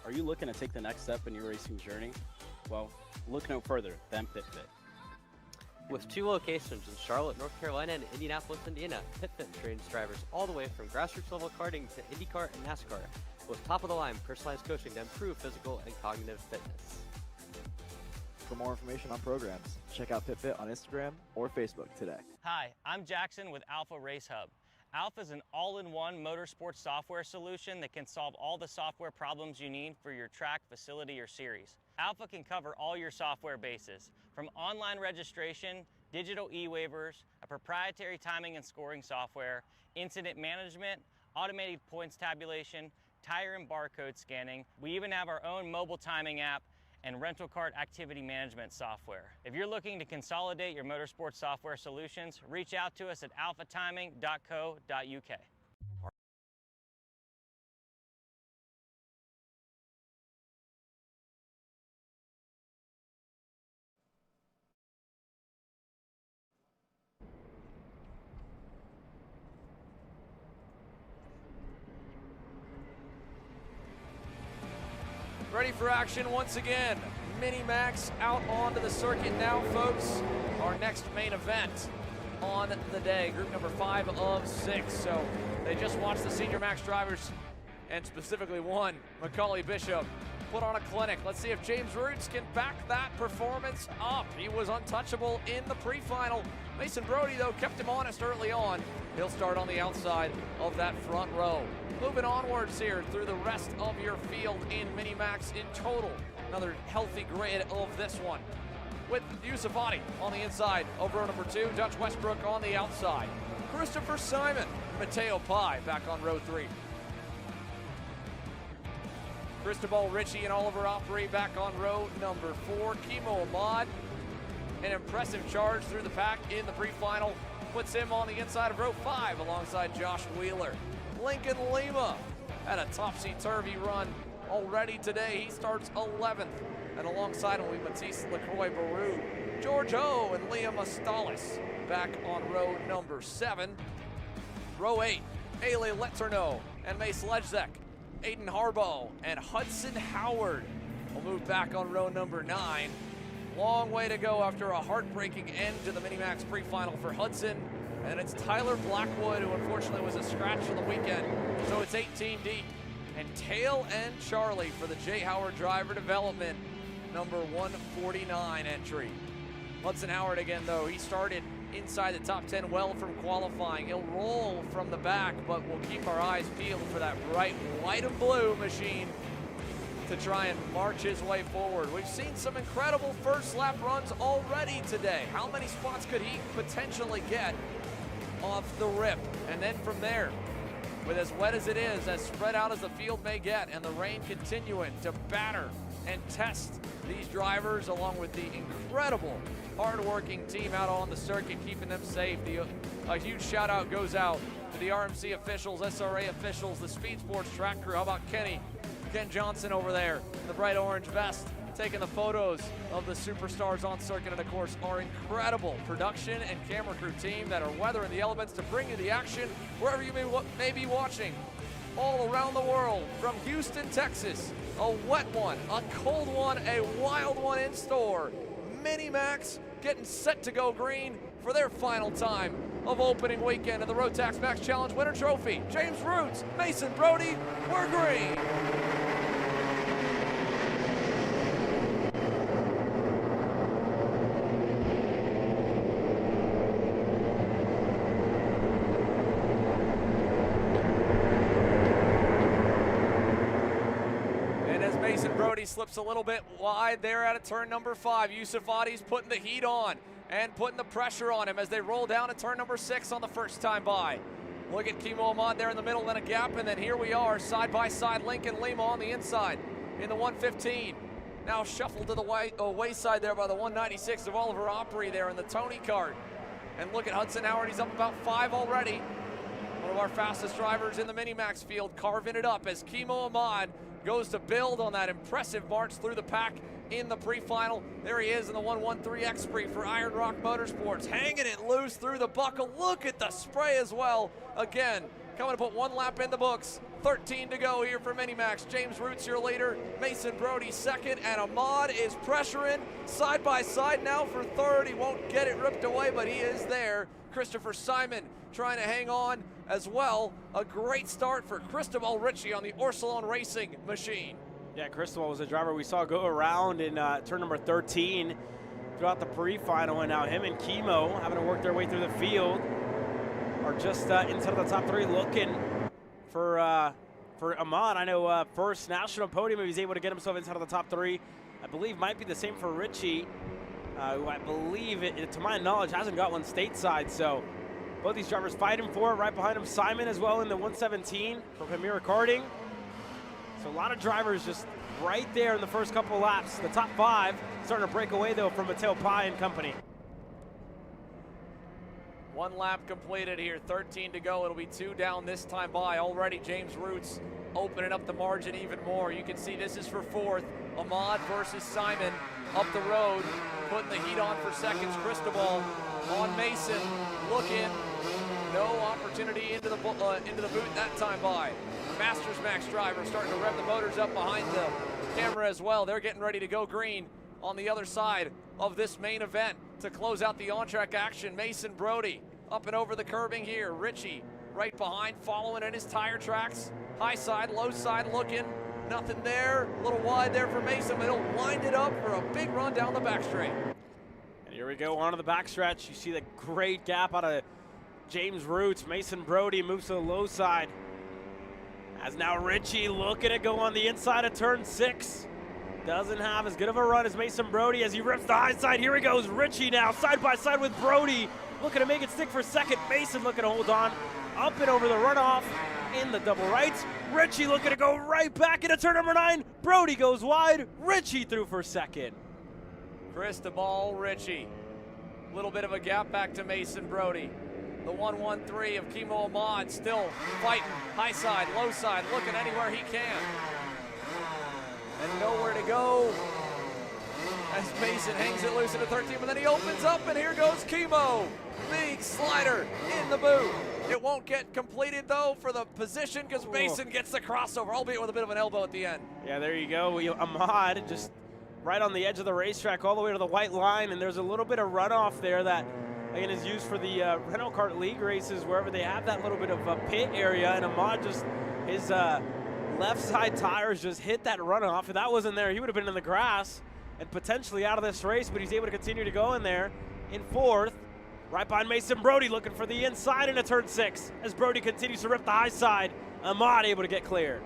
Are you looking to take the next step in your racing journey? Well, look no further than PitFit. With 2 locations in Charlotte, North Carolina and Indianapolis, Indiana, PitFit trains drivers all the way from grassroots level karting to IndyCar and NASCAR with top-of-the-line personalized coaching to improve physical and cognitive fitness. For more information on programs, check out PitFit on Instagram or Facebook today. Hi, I'm Jackson with Alpha Race Hub. Alpha is an all-in-one motorsports software solution that can solve all the software problems you need for your track, facility, or series. Alpha can cover all your software bases, from online registration, digital e-waivers, a proprietary timing and scoring software, incident management, automated points tabulation, tire and barcode scanning. We even have our own mobile timing app and rental kart activity management software. If you're looking to consolidate your motorsports software solutions, reach out to us at alphatiming.co.uk. ready for action once again. Mini Max out onto the circuit now, folks. Our next main event on the day, group number 5 of 6. So they just watched the Senior Max drivers, and specifically one, Macaulay Bishop, put on a clinic. Let's see if James Roots can back that performance up. He was untouchable in the pre-final. Mason Brody, though, kept him honest early on. He'll start on the outside of that front row. Moving onwards here through the rest of your field in Mini-Max in total. Another healthy grid of this one, with Yusufati on the inside of row number 2, Dutch Westbrook on the outside. Christopher Simon, Mateo Pai back on row 3. Cristobal Ritchie and Oliver Opry back on row number 4. Kimo Ahmad, an impressive charge through the pack in the pre-final, puts him on the inside of row 5 alongside Josh Wheeler. Lincoln Lima had a topsy-turvy run already today. He starts 11th, and alongside him we Matisse Lacroix-Baru, George O and Liam Astalis back on row number 7. Row 8, Ailey Leterno and Mace Lejzek, Aiden Harbaugh and Hudson Howard will move back on row number 9. Long way to go after a heartbreaking end to the Mini-Max pre-final for Hudson. And it's Tyler Blackwood, who unfortunately was a scratch for the weekend. So it's 18 deep. And tail end Charlie for the Jay Howard Driver Development, number 149 entry. Hudson Howard again, though, he started inside the top 10 well from qualifying. He'll roll from the back, but we'll keep our eyes peeled for that bright white and blue machine to try and march his way forward. We've seen some incredible first lap runs already today. How many spots could he potentially get off the rip? And then from there, with as wet as it is, as spread out as the field may get, and the rain continuing to batter and test these drivers, along with the incredible hard-working team out on the circuit, keeping them safe. A huge shout-out goes out to the RMC officials, SRA officials, the Speedsportz track crew. How about Ken Johnson over there in the bright orange vest, taking the photos of the superstars on circuit, and of course our incredible production and camera crew team that are weathering the elements to bring you the action wherever you may be watching all around the world. From Houston, Texas, a wet one, a cold one, a wild one in store. Mini-Max getting set to go green for their final time of opening weekend of the Rotax Max Challenge Winter Trophy. James Roots, Mason Brody, we're green. Brody slips a little bit wide there out of turn number 5. Yusufati's putting the heat on and putting the pressure on him as they roll down to turn number 6 on the first time by. Look at Kimo Ahmad there in the middle, then a gap, and then here we are, side by side, Lincoln Lima on the inside in the 115. Now shuffled to the wayside there by the 196 of Oliver Opry there in the Tony Kart. And look at Hudson Howard, he's up about 5 already. One of our fastest drivers in the Mini-Max field, carving it up as Kimo Ahmad goes to build on that impressive march through the pack in the pre-final. There he is in the 113 X Pre for Iron Rock Motorsports, hanging it loose through the buckle. Look at the spray as well. Again, coming to put 1 lap in the books. 13 to go here for Mini-Max. James Roots, your leader. Mason Brody second, and Ahmad is pressuring side by side now for third. He won't get it ripped away, but he is there. Christopher Simon trying to hang on as well. A great start for Cristobal Ritchie on the Orsalon Racing machine. Yeah, Cristobal was a driver we saw go around in turn number 13 throughout the pre-final, and now him and Kimo, having to work their way through the field, are just inside of the top 3 looking for Ahmad. I know first national podium, if he's able to get himself inside of the top 3. I believe might be the same for Ritchie, who I believe, to my knowledge, hasn't got one stateside. So both these drivers fighting for it. Right behind him, Simon as well in the 117 for Premier Karting. So a lot of drivers just right there in the first couple laps. The top 5 starting to break away, though, from Mateo Pai and company. 1 lap completed here, 13 to go. It'll be 2 down this time by. Already James Roots opening up the margin even more. You can see this is for 4th. Ahmad versus Simon up the road, putting the heat on for seconds. Cristobal on Mason, looking. No opportunity into the boot that time by. Masters Max driver starting to rev the motors up behind the camera as well. They're getting ready to go green on the other side of this main event to close out the on-track action. Mason Brody up and over the curbing here. Richie right behind, following in his tire tracks. High side, low side looking. Nothing there. A little wide there for Mason, but he'll wind it up for a big run down the back straight. And here we go onto the backstretch. You see the great gap out of James Roots. Mason Brody moves to the low side. As now Richie looking to go on the inside of turn 6. Doesn't have as good of a run as Mason Brody as he rips the high side. Here he goes, Richie now side by side with Brody. Looking to make it stick for second. Mason looking to hold on. Up and over the runoff in the double rights. Richie looking to go right back into turn number 9. Brody goes wide. Richie through for second. Cristobal Richie. A little bit of a gap back to Mason Brody. The 1-1-3 of Kimo Ahmad still fighting high side, low side, looking anywhere he can. And nowhere to go as Mason hangs it loose into 13, but then he opens up and here goes Kimo. Big slider in the boot. It won't get completed though for the position because Mason gets the crossover, albeit with a bit of an elbow at the end. Yeah, there you go. Ahmad just right on the edge of the racetrack all the way to the white line, and there's a little bit of runoff there that again is used for the Rental Kart League races wherever they have that little bit of a pit area, and Ahmad just, his left side tires just hit that runoff. If that wasn't there, he would have been in the grass and potentially out of this race, but he's able to continue to go in there in 4th. Right behind Mason Brody looking for the inside into turn 6 as Brody continues to rip the high side. Ahmad able to get clear.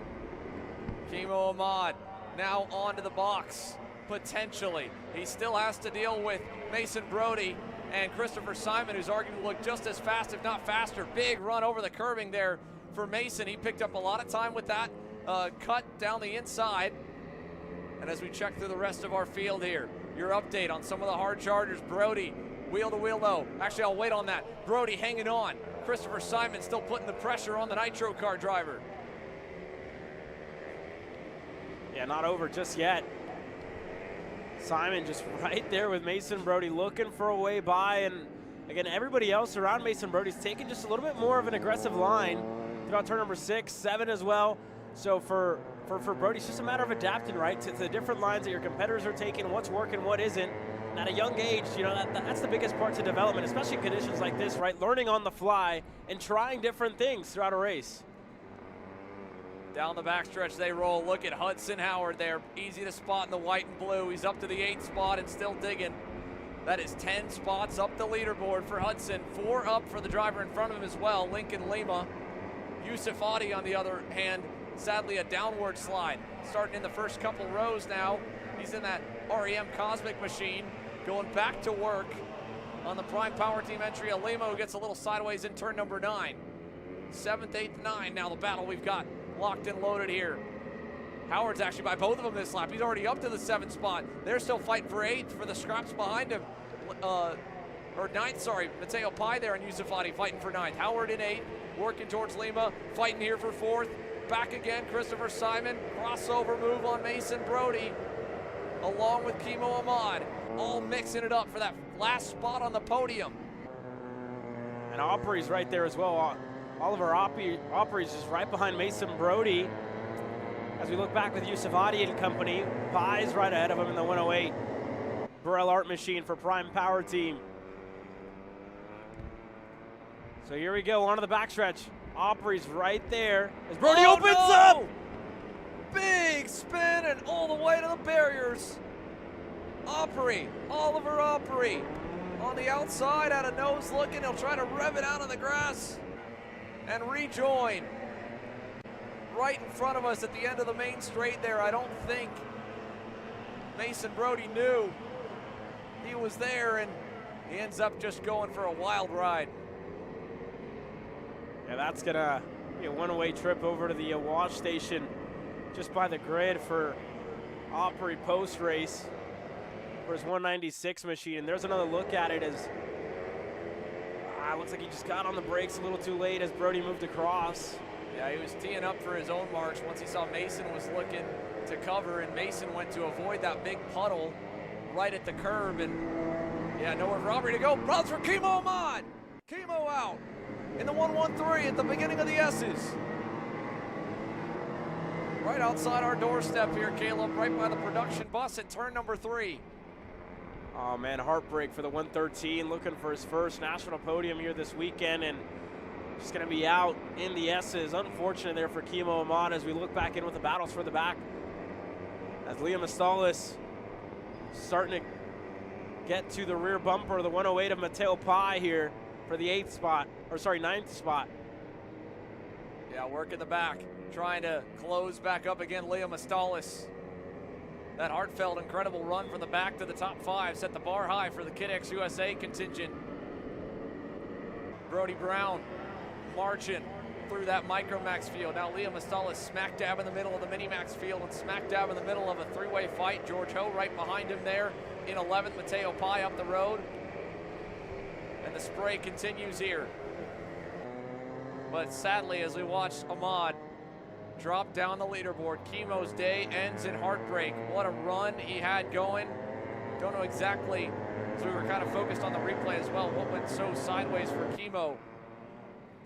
Kimo Ahmad now onto the box, potentially. He still has to deal with Mason Brody and Christopher Simon, who's arguably looked just as fast, if not faster. Big run over the curbing there for Mason. He picked up a lot of time with that cut down the inside. And as we check through the rest of our field here, your update on some of the hard chargers. Brody, wheel to wheel though. Actually, I'll wait on that. Brody hanging on. Christopher Simon still putting the pressure on the Nitro car driver. Yeah, not over just yet. Simon just right there with Mason Brody looking for a way by, and again, everybody else around Mason Brody's taking just a little bit more of an aggressive line throughout turn number 6, 7 as well. So for Brody, it's just a matter of adapting, right, to the different lines that your competitors are taking, what's working, what isn't. And at a young age, you know, that's the biggest parts of development, especially in conditions like this, right? Learning on the fly and trying different things throughout a race. Down the backstretch they roll. Look at Hudson Howard there. Easy to spot in the white and blue. He's up to the 8th spot and still digging. That is 10 spots up the leaderboard for Hudson. 4 up for the driver in front of him as well, Lincoln Lima. Yusuf Adi, on the other hand, sadly a downward slide. Starting in the first couple rows now. He's in that REM Cosmic machine, going back to work on the Prime Power Team entry. Lima, who gets a little sideways in turn number 9. 7th, 8th, 9. Now the battle we've got locked and loaded here. Howard's actually by both of them this lap. He's already up to the 7th spot. They're still fighting for 8th for the scraps behind him. Or 9th, sorry. Mateo Pai there and Yusuf Adi fighting for 9th. Howard in 8th, working towards Lima, fighting here for 4th. Back again, Christopher Simon. Crossover move on Mason Brody, along with Kimo Ahmad, all mixing it up for that last spot on the podium. And Opry's right there as well. Oliver Opry's just right behind Mason Brody. As we look back with Yusuf Adi and company, Pai's right ahead of him in the 108. Burrell Art Machine for Prime Power Team. So here we go, onto the backstretch. Opry's right there as Brody opens up! Big spin and all the way to the barriers. Opry, Oliver Opry, on the outside, out of nose looking. He'll try to rev it out of the grass and rejoin. Right in front of us at the end of the main straight there. I don't think Mason Brody knew he was there, and he ends up just going for a wild ride. Yeah, that's gonna be a one-way trip over to the wash station just by the grid for Opry post-race for his 196 machine. And there's another look at it as looks like he just got on the brakes a little too late as Brody moved across. Yeah, he was teeing up for his own marks once he saw Mason was looking to cover, and Mason went to avoid that big puddle right at the curb, and yeah, nowhere for Opry to go. Runs for Kimo Ahmad. Kimo out in the 113 at the beginning of the S's. right outside our doorstep here, Caleb, right by the production bus at turn number 3. Oh man, heartbreak for the 113, looking for his first national podium here this weekend, and just gonna be out in the S's. Unfortunate there for Kimo Ahmad as we look back in with the battles for the back. As Liam Astalis starting to get to the rear bumper, the 108 of Mateo Pai here for the 9th spot. Yeah, work in the back, trying to close back up again, Liam Astalis. That heartfelt, incredible run from the back to the top 5 set the bar high for the Kid X USA contingent. Brody Brown marching through that Micromax field. Now Liam Astalis smack dab in the middle of the Minimax field and smack dab in the middle of a 3-way fight. George Ho right behind him there in 11th. Mateo Pai up the road. And the spray continues here. But sadly, as we watch Ahmad drop down the leaderboard, Kimo's day ends in heartbreak. What a run he had going. Don't know exactly, as we were kind of focused on the replay as well, what went so sideways for Kimo.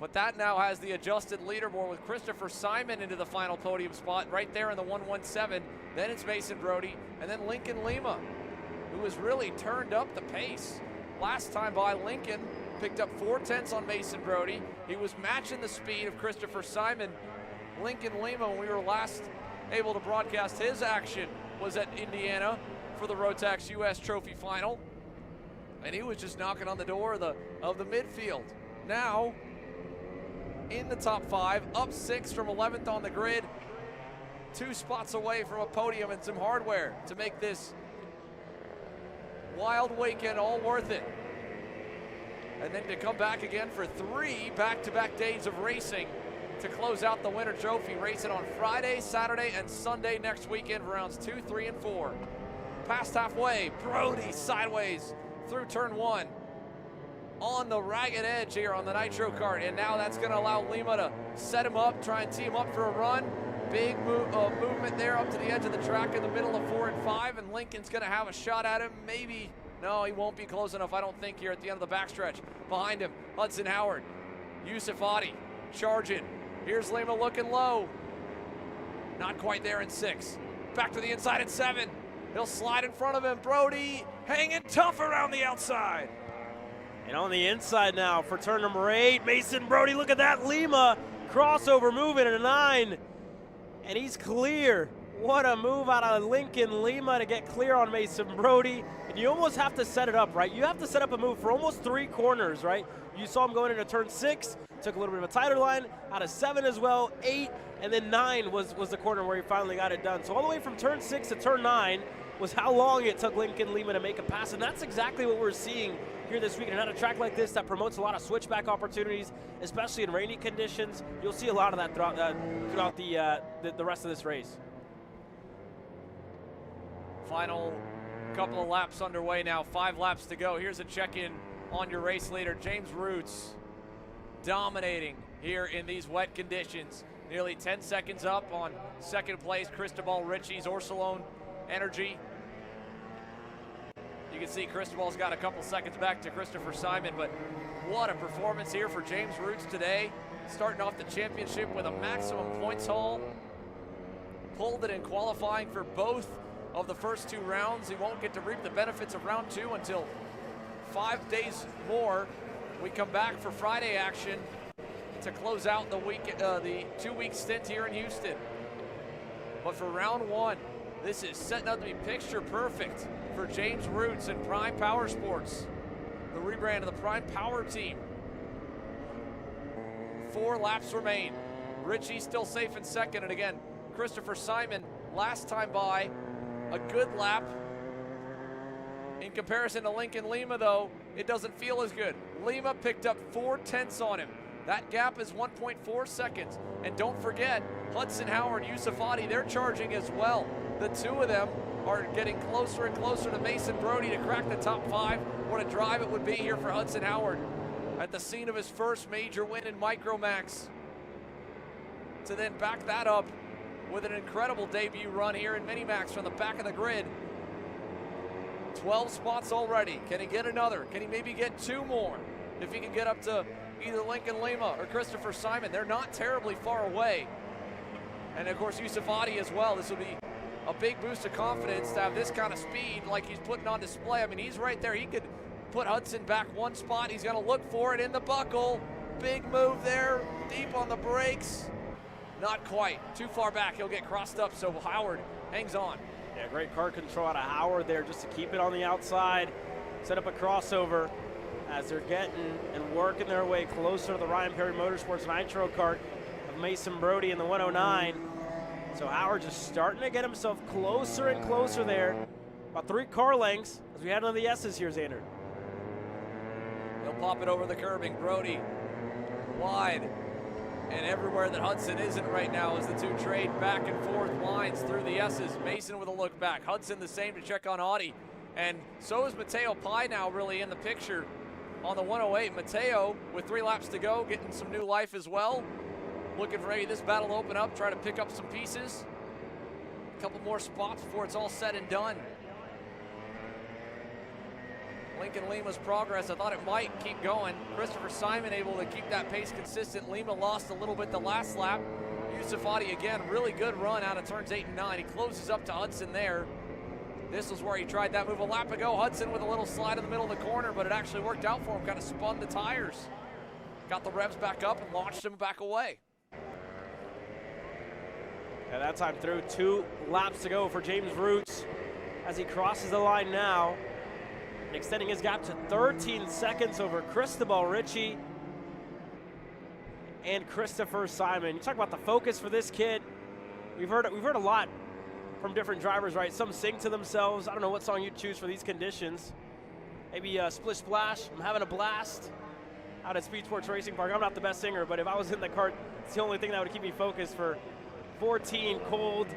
But that now has the adjusted leaderboard with Christopher Simon into the final podium spot right there in the 117. Then it's Mason Brody, and then Lincoln Lima, who has really turned up the pace. Last time by, Lincoln picked up 4/10 on Mason Brody. He was matching the speed of Christopher Simon. Lincoln Lima, when we were last able to broadcast his action, was at Indiana for the Rotax US Trophy Final. And he was just knocking on the door of the midfield. Now, in the top 5, up 6 from 11th on the grid, 2 spots away from a podium and some hardware to make this wild weekend all worth it. And then to come back again for 3 back-to-back days of racing to close out the Winter Trophy, racing on Friday, Saturday, and Sunday next weekend for rounds 2, 3, and 4. Past halfway, Brody sideways through turn 1. On the ragged edge here on the Nitro Kart, and now that's going to allow Lima to set him up, try and tee him up for a run. Big movement there up to the edge of the track in the middle of 4 and 5, and Lincoln's going to have a shot at him. Maybe, no, he won't be close enough, I don't think, here at the end of the backstretch. Behind him, Hudson Howard, Yusuf Adi charging. Here's Lima looking low. Not quite there in 6. Back to the inside at 7. He'll slide in front of him. Brody hanging tough around the outside. And on the inside now for turn number 8, Mason Brody, look at that, Lima crossover moving at a 9, and he's clear. What a move out of Lincoln Lima to get clear on Mason Brody. And you almost have to set it up, right? You have to set up a move for almost 3 corners, right? You saw him going into turn 6, took a little bit of a tighter line, out of 7 as well, 8, and then 9 was the corner where he finally got it done. So all the way from turn 6 to turn 9 was how long it took Lincoln Lima to make a pass, and that's exactly what we're seeing here this week. And on a track like this that promotes a lot of switchback opportunities, especially in rainy conditions, you'll see a lot of that throughout the rest of this race. Final couple of laps underway now, 5 laps to go. Here's a check-in on your race leader, James Roots, dominating here in these wet conditions. Nearly 10 seconds up on second place, Cristobal Ritchie's Orsolone Energy. You can see Cristobal's got a couple seconds back to Christopher Simon, but what a performance here for James Roots today. Starting off the championship with a maximum points haul. Pulled it in qualifying for both of the first 2 rounds. He won't get to reap the benefits of round 2 until 5 days more. We come back for Friday action to close out the 2-week stint here in Houston. But for round 1, this is setting up to be picture perfect for James Roots and Prime Power Sports, the rebrand of the Prime Power team. 4 laps remain. Ritchie still safe in second, and again, Christopher Simon, last time by, a good lap. In comparison to Lincoln Lima, though, it doesn't feel as good. Lima picked up 4/10 on him. That gap is 1.4 seconds. And don't forget, Hudson Howard, Yusuf Adi, they're charging as well. The 2 of them are getting closer and closer to Mason Brody to crack the top 5. What a drive it would be here for Hudson Howard at the scene of his first major win in Micromax. To then back that up with an incredible debut run here in Minimax from the back of the grid. 12 spots already. Can he get another? Can he maybe get 2 more? If he can get up to either Lincoln Lima or Christopher Simon, they're not terribly far away. And of course, Yusuf Adi as well. This will be a big boost of confidence to have this kind of speed like he's putting on display. I mean, he's right there. He could put Hudson back one spot. He's going to look for it in the buckle. Big move there, deep on the brakes. Not quite. Too far back. He'll get crossed up, so Howard hangs on. Yeah, great car control out of Howard there just to keep it on the outside. Set up a crossover as they're getting and working their way closer to the Ryan Perry Motorsports Nitro kart of Mason Brody in the 109. So Howard just starting to get himself closer and closer there. About 3 car lengths as we head into the S's here, Xander. He'll pop it over the curbing. Brody wide. And everywhere that Hudson isn't right now as the two trade back and forth lines through the S's. Mason with a look back. Hudson the same to check on Audi. And so is Mateo Pai now really in the picture on the 108. Mateo with 3 laps to go, getting some new life as well. Looking for maybe this battle to open up, try to pick up some pieces. A couple more spots before it's all said and done. Lincoln Lima's progress, I thought it might keep going. Christopher Simon able to keep that pace consistent. Lima lost a little bit the last lap. Yusuf Adi again, really good run out of turns 8 and 9. He closes up to Hudson there. This was where he tried that move a lap ago. Hudson with a little slide in the middle of the corner, but it actually worked out for him, kind of spun the tires. Got the revs back up and launched him back away. And that time through, 2 laps to go for James Roots as he crosses the line now. Extending his gap to 13 seconds over Cristobal Ritchie and Christopher Simon. You talk about the focus for this kid. We've heard a lot from different drivers, right? Some sing to themselves. I don't know what song you'd choose for these conditions. Maybe Splish Splash, I'm having a blast out at Speedsportz Racing Park. I'm not the best singer, but if I was in the kart, it's the only thing that would keep me focused for 14 cold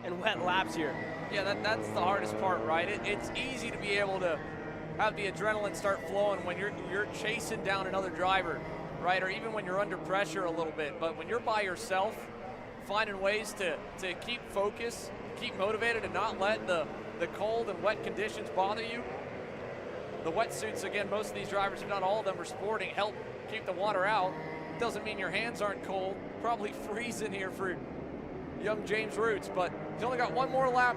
and wet laps here. Yeah, that's the hardest part, right? It's easy to be able to have the adrenaline start flowing when you're chasing down another driver, right? Or even when you're under pressure a little bit. But when you're by yourself, finding ways to keep focus, keep motivated, and not let the cold and wet conditions bother you. The wetsuits, again, most of these drivers, if not all of them, are sporting, help keep the water out. Doesn't mean your hands aren't cold. Probably freezing here for young James Roots, but he's only got 1 more lap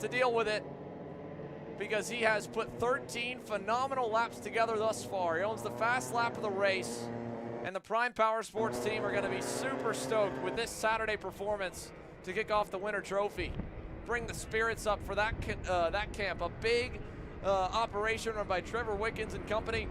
to deal with it because he has put 13 phenomenal laps together thus far. He owns the fast lap of the race, and the Prime Power Sports team are going to be super stoked with this Saturday performance to kick off the Winter Trophy. Bring the spirits up for that camp. A big operation run by Trevor Wickens and company.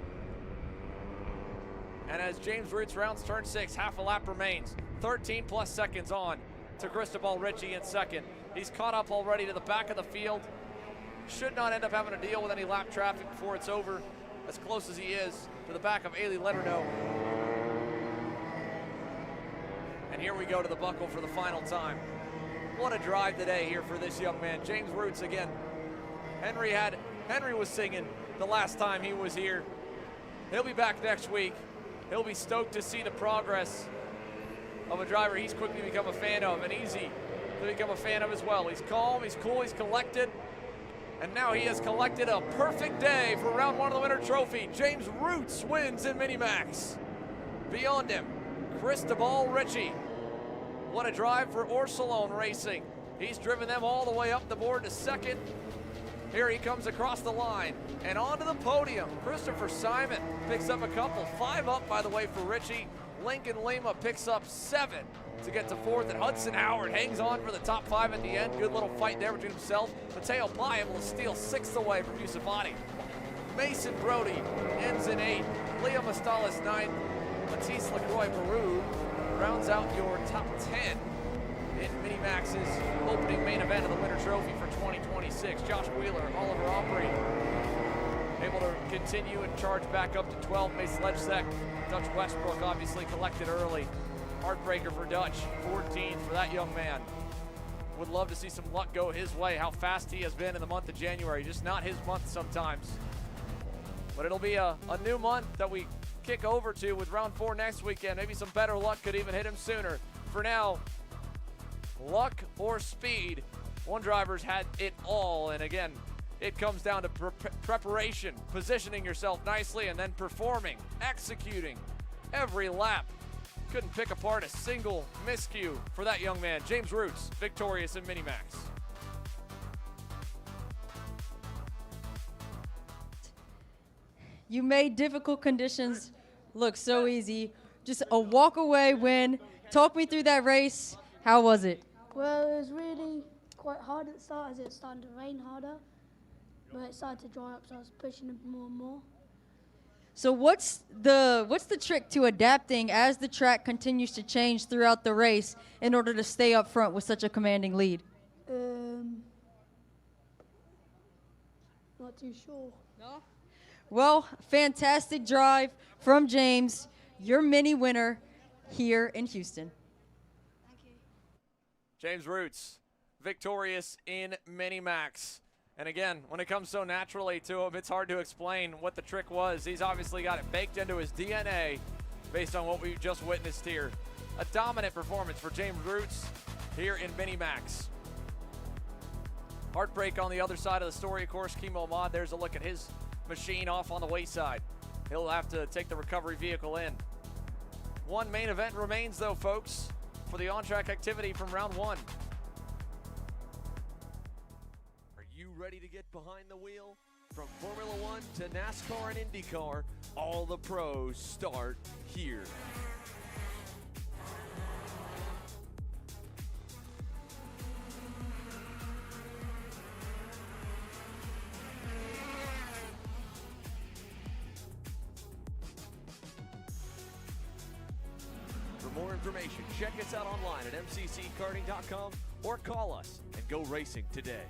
And as James Roots rounds turn 6, half a lap remains. 13 plus seconds on to Cristobal Ritchie in second. He's caught up already to the back of the field. Should not end up having to deal with any lap traffic before it's over, as close as he is to the back of Ailey Lederno. And here we go to the buckle for the final time. What a drive today here for this young man. James Roots again. Henry was singing the last time he was here. He'll be back next week. He'll be stoked to see the progress of a driver he's quickly become a fan of, and easy to become a fan of as well. He's calm, he's cool, he's collected, and now he has collected a perfect day for round 1 of the Winter Trophy. James Roots wins in Minimax. Beyond him, Cristobal Ritchie. What a drive for Orsolone Racing. He's driven them all the way up the board to second. Here he comes across the line and onto the podium. Christopher Simon picks up a couple. 5 up, by the way, for Ritchie. Lincoln Lima picks up 7 to get to 4th, and Hudson Howard hangs on for the top 5 at the end. Good little fight there between himself. Mateo Pai able to steal 6th away from Yusuf Adi. Mason Brody ends in 8th. Leo Mostales 9th. Matisse LaCroix Peru rounds out your top 10 in Minimax's opening main event of the Winter Trophy for 2026. Josh Wheeler, Oliver Aubrey able to continue and charge back up to 12th. Mace Ledgesek, Dutch Westbrook obviously collected early. Heartbreaker for Dutch, 14th for that young man. Would love to see some luck go his way, how fast he has been in the month of January. Just not his month sometimes. But it'll be a new month that we kick over to with round 4 next weekend. Maybe some better luck could even hit him sooner. For now, luck or speed, one driver's had it all. And again, it comes down to preparation, positioning yourself nicely, and then performing, executing every lap Couldn't pick apart a single miscue for that young man. James Roots, victorious in Mini-Max. You made difficult conditions look so easy. Just a walk-away win. Talk me through that race. How was it? Well, it was really quite hard at the start as it started to rain harder, but it started to dry up, so I was pushing it more and more. So what's the trick to adapting as the track continues to change throughout the race in order to stay up front with such a commanding lead? Not too sure. No? Well, fantastic drive from James, your mini winner here in Houston. James Roots, victorious in Mini-Max. And again, when it comes so naturally to him, it's hard to explain what the trick was. He's obviously got it baked into his DNA based on what we just witnessed here. A dominant performance for James Roots here in Mini-Max. Heartbreak on the other side of the story, of course. Kimo Ahmad, there's a look at his machine off on the wayside. He'll have to take the recovery vehicle in. One main event remains, though, folks, for the on-track activity from round one. Are you ready to get behind the wheel? From Formula One to NASCAR and IndyCar, all the pros start here. For more information, check us out online at mcckarting.com or call us and go racing today.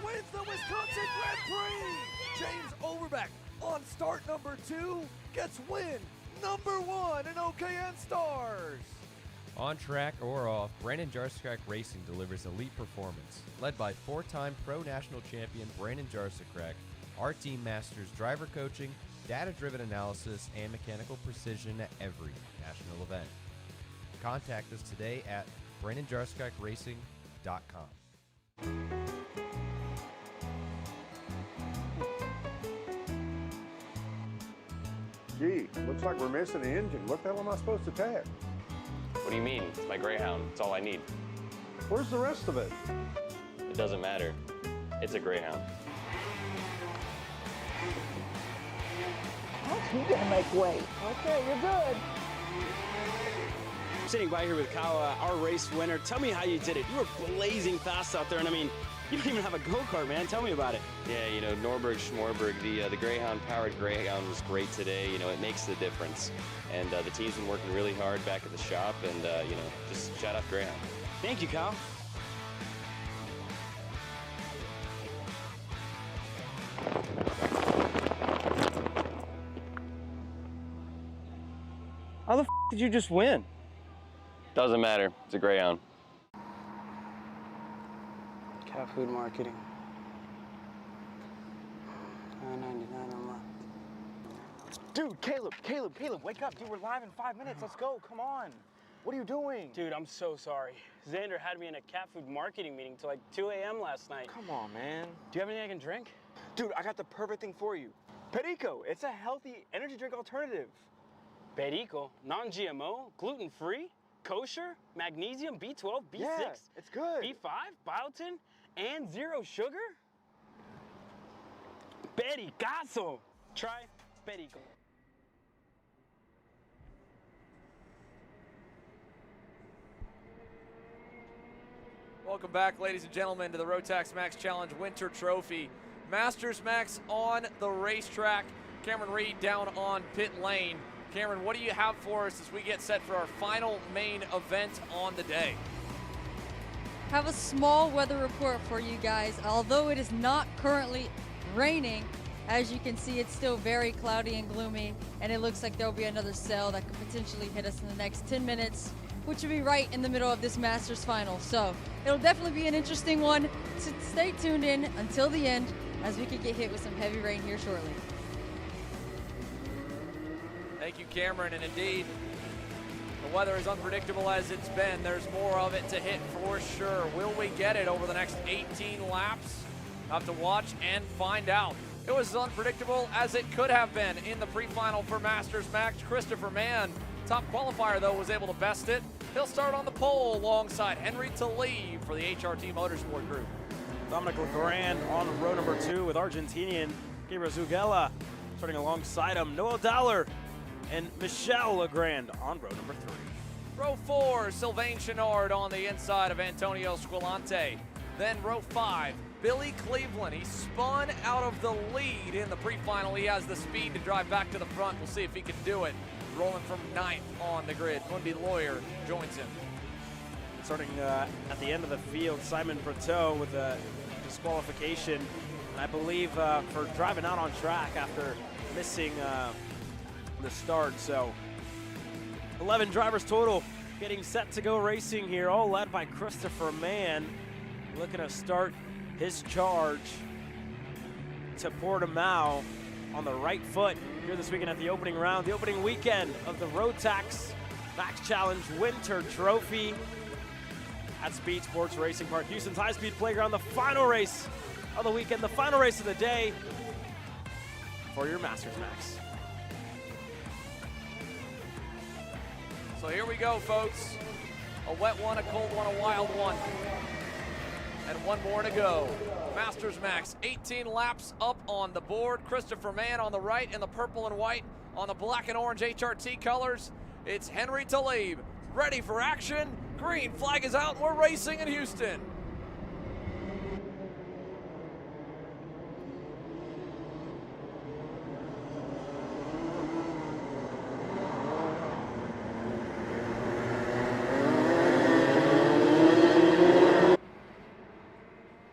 Wins the Wisconsin Grand Prix! James Overbeck on start number 2 gets win number 1 in OKN Stars. On track or off, Brandon Jarsekrak Racing delivers elite performance. Led by 4-time Pro National Champion Brandon Jarsekrak, our team masters driver coaching, data-driven analysis, and mechanical precision at every national event. Contact us today at BrandonJarsekrakRacing.com. Gee, looks like we're missing the engine. What the hell am I supposed to tag? What do you mean? It's my Greyhound. It's all I need. Where's the rest of it? It doesn't matter. It's a Greyhound. You gotta make way. Okay, you're good. I'm sitting by here with Kyle, our race winner. Tell me how you did it. You were blazing fast out there, and I mean, you don't even have a go-kart, man. Tell me about it. Yeah, you know, Norberg, Schmorberg, the Greyhound-powered Greyhound was great today. You know, it makes the difference. And the team's been working really hard back at the shop, and, you know, just shout out Greyhound. Thank you, Kyle. How the f did you just win? Doesn't matter. It's a Greyhound. Cat food marketing. $9.99 a month. Dude, Caleb, wake up. Dude, we're live in 5 minutes. Let's go. Come on. What are you doing? Dude, I'm so sorry. Xander had me in a cat food marketing meeting till like 2 a.m. last night. Come on, man. Do you have anything I can drink? Dude, I got the perfect thing for you. Perico. It's a healthy energy drink alternative. Perico, non-GMO, gluten-free, kosher, magnesium, B12, B6, yeah, it's good. B5, biotin, and 0 sugar? Pericazo! Try Perico. Welcome back, ladies and gentlemen, to the Rotax Max Challenge Winter Trophy Masters Max on the racetrack. Cameron Reed down on pit lane. Cameron, what do you have for us as we get set for our final main event on the day? Have a small weather report for you guys. Although it is not currently raining, as you can see, it's still very cloudy and gloomy, and it looks like there'll be another cell that could potentially hit us in the next 10 minutes, which would be right in the middle of this Masters final. So it'll definitely be an interesting one. So stay tuned in until the end, as we could get hit with some heavy rain here shortly. Thank you, Cameron, and indeed, the weather is unpredictable as it's been. There's more of it to hit for sure. Will we get it over the next 18 laps? We'll have to watch and find out. It was as unpredictable as it could have been in the pre-final for Masters Max. Christopher Mann, top qualifier though, was able to best it. He'll start on the pole alongside Henry Talib for the HRT Motorsport Group. Dominic Legrand on row number 2 with Argentinian Gabriel Zugella starting alongside him. Noel Dowler and Michel Legrand on row number 3. Row 4, Sylvain Chenard on the inside of Antonio Squillante. Then row 5, Billy Cleveland. He spun out of the lead in the pre-final. He has the speed to drive back to the front. We'll see if he can do it. Rolling from 9th on the grid. Bundy Lawyer joins him. Starting at the end of the field, Simon Berteau with a disqualification, and I believe for driving out on track after missing the start. So 11 drivers total getting set to go racing here, all led by Christopher Mann, looking to start his charge to Portimao on the right foot here this weekend at the opening round, the opening weekend of the Rotax Max Challenge Winter Trophy at Speedsportz Racing Park, Houston's high-speed playground. The final race of the weekend, the final race of the day for your Masters Max. So here we go, folks. A wet one, a cold one, a wild one. And one more to go. Masters Max, 18 laps up on the board. Christopher Mann on the right in the purple and white. On the black and orange HRT colors, it's Henry Talib. Ready for action. Green flag is out. We're racing in Houston.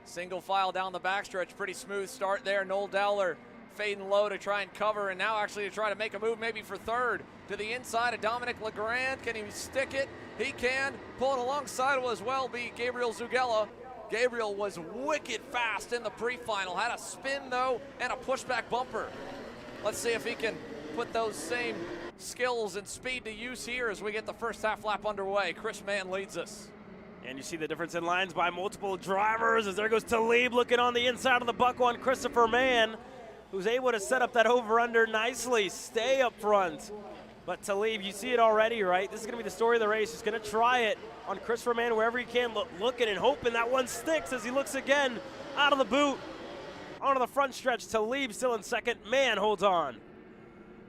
Single file down the backstretch, pretty smooth start there. Noel Dowler fading low to try and cover, and now actually to try to make a move maybe for third. To the inside of Dominic Legrand. Can he stick it? He can. Pulling alongside will as well be Gabriel Zugella. Gabriel was wicked fast in the pre-final. Had a spin though and a pushback bumper. Let's see if he can put those same skills and speed to use here as we get the first half lap underway. Chris Mann leads us. And you see the difference in lines by multiple drivers as there goes Talib looking on the inside of the buck one. Christopher Mann, who's able to set up that over-under nicely, stay up front. But Talib, you see it already, right? This is going to be the story of the race. He's going to try it on Christopher Mann wherever he can, looking and hoping that one sticks as he looks again out of the boot onto the front stretch. Talib still in second. Mann holds on.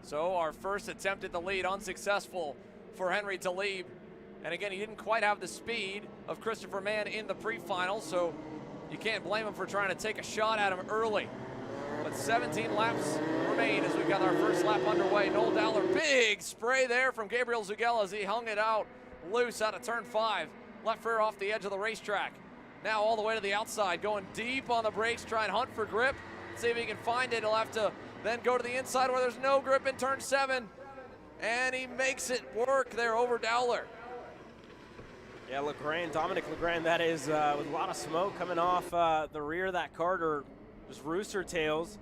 So our first attempt at the lead unsuccessful for Henry Talib. And again, he didn't quite have the speed of Christopher Mann in the pre-final, so you can't blame him for trying to take a shot at him early. But 17 laps remain as we've got our first lap underway. Noel Dowler, big spray there from Gabriel Zugella as he hung it out loose out of turn 5. Left rear off the edge of the racetrack. Now all the way to the outside, going deep on the brakes, trying to hunt for grip. See if he can find it. He'll have to then go to the inside where there's no grip in turn 7. And he makes it work there over Dowler. Yeah, Legrand, Dominic Legrand, that is, with a lot of smoke coming off the rear of that Kart, or just rooster tails.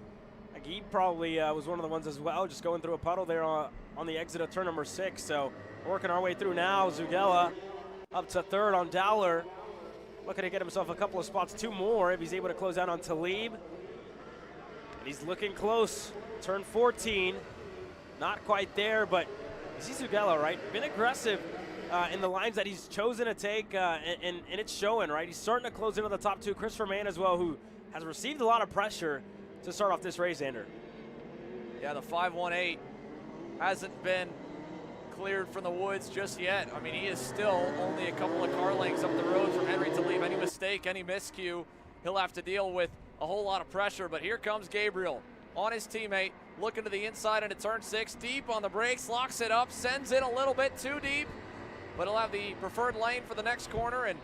Like he probably was one of the ones as well, just going through a puddle there on the exit of turn number 6. So working our way through now. Zugella up to third on Dowler, looking to get himself a couple of spots, 2 more if he's able to close out on Talib. And he's looking close. Turn 14, not quite there, but you see Zugella, right? Been aggressive in the lines that he's chosen to take, and it's showing, right? He's starting to close into the top 2. Christopher Mann as well, who has received a lot of pressure to start off this race, Andrew. Yeah, the 518 hasn't been cleared from the woods just yet. I mean, he is still only a couple of car lengths up the road from Henry Talib. Any mistake, any miscue, he'll have to deal with a whole lot of pressure, but here comes Gabriel on his teammate, looking to the inside into turn 6, deep on the brakes, locks it up, sends it a little bit too deep, but he'll have the preferred lane for the next corner, and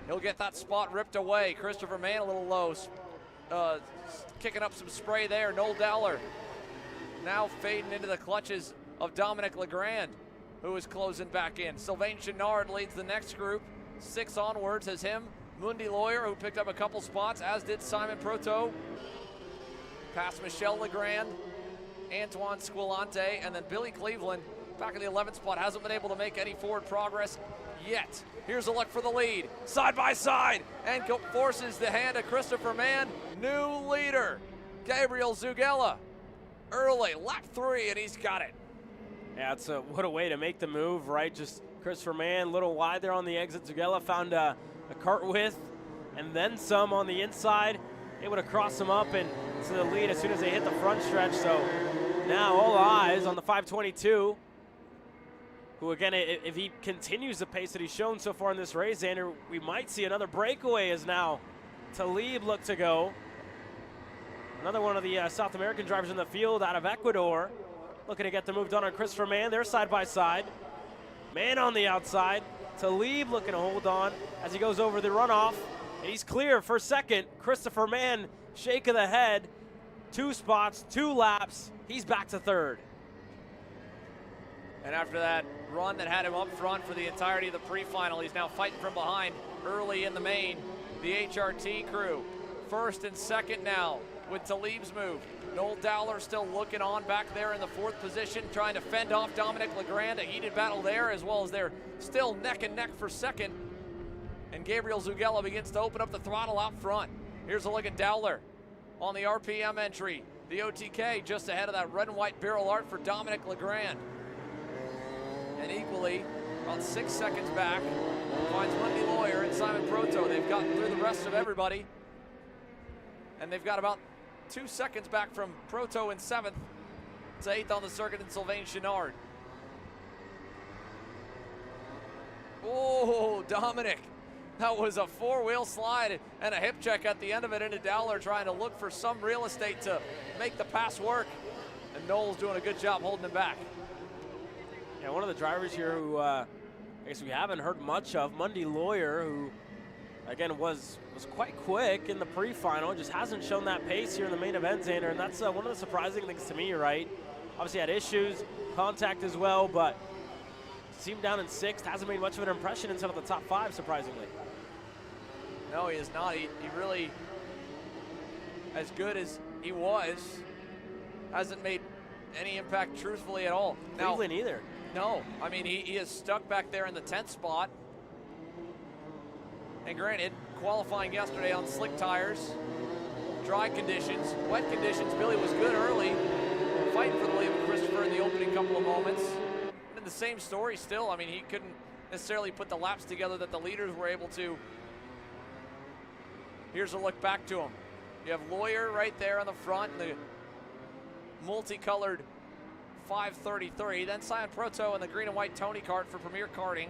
he'll get that spot ripped away. Christopher Mann a little low, kicking up some spray there. Noel Dowler now fading into the clutches of Dominic Legrand, who is closing back in. Sylvain Chenard leads the next group, 6 onwards as him, Mundi Lawyer, who picked up a couple spots, as did Simon Proto. Past Michel Legrand, Antoine Squillante, and then Billy Cleveland back in the 11th spot. Hasn't been able to make any forward progress yet. Here's a look for the lead, side by side, and forces the hand of Christopher Mann. New leader, Gabriel Zugella, early, lap 3, and he's got it. Yeah, what a way to make the move, right? Just Christopher Mann, a little wide there on the exit. Zugella found a kart width and then some on the inside, able to cross him up and to the lead as soon as they hit the front stretch. So now all eyes on the 522, who again, if he continues the pace that he's shown so far in this race, Xander, we might see another breakaway as now Talib look to go. Another one of the South American drivers in the field out of Ecuador, looking to get the move done on Christopher Mann. They're side by side. Mann on the outside. Talib looking to hold on as he goes over the runoff. And he's clear for second. Christopher Mann, shake of the head. 2 spots, 2 laps. He's back to third. And after that run that had him up front for the entirety of the pre-final, he's now fighting from behind early in the main. The HRT crew, first and second now with Talib's move. Noel Dowler still looking on back there in the 4th position, trying to fend off Dominic Legrand. A heated battle there, as well as they're still neck and neck for second. And Gabriel Zugella begins to open up the throttle out front. Here's a look at Dowler on the RPM entry. The OTK just ahead of that red and white barrel art for Dominic Legrand. And equally, about 6 seconds back, finds Mundi Lawyer and Simon Proto. They've gotten through the rest of everybody. And they've got about 2 seconds back from Proto in 7th to 8th on the circuit in Sylvain Chenard. Oh, Dominic. That was a 4-wheel slide and a hip check at the end of it into Dowler, trying to look for some real estate to make the pass work. And Noel's doing a good job holding him back. Yeah, one of the drivers here who I guess we haven't heard much of, Mundi Lawyer, who again was quite quick in the pre-final, just hasn't shown that pace here in the main event, Xander, and that's one of the surprising things to me, right? Obviously had issues, contact as well, but seemed down in 6th, hasn't made much of an impression inside of the top 5, surprisingly. No, he is not. He really, as good as he was, hasn't made any impact truthfully at all. Cleveland either. No, I mean, he is stuck back there in the 10th spot. And granted, qualifying yesterday on slick tires, dry conditions, wet conditions, Billy was good early, fighting for the lead with Christopher in the opening couple of moments. And the same story still, I mean, he couldn't necessarily put the laps together that the leaders were able to. Here's a look back to him. You have Lawyer right there on the front, the multicolored 533. Then Simon Proto in the green and white Tony kart for Premier Karting.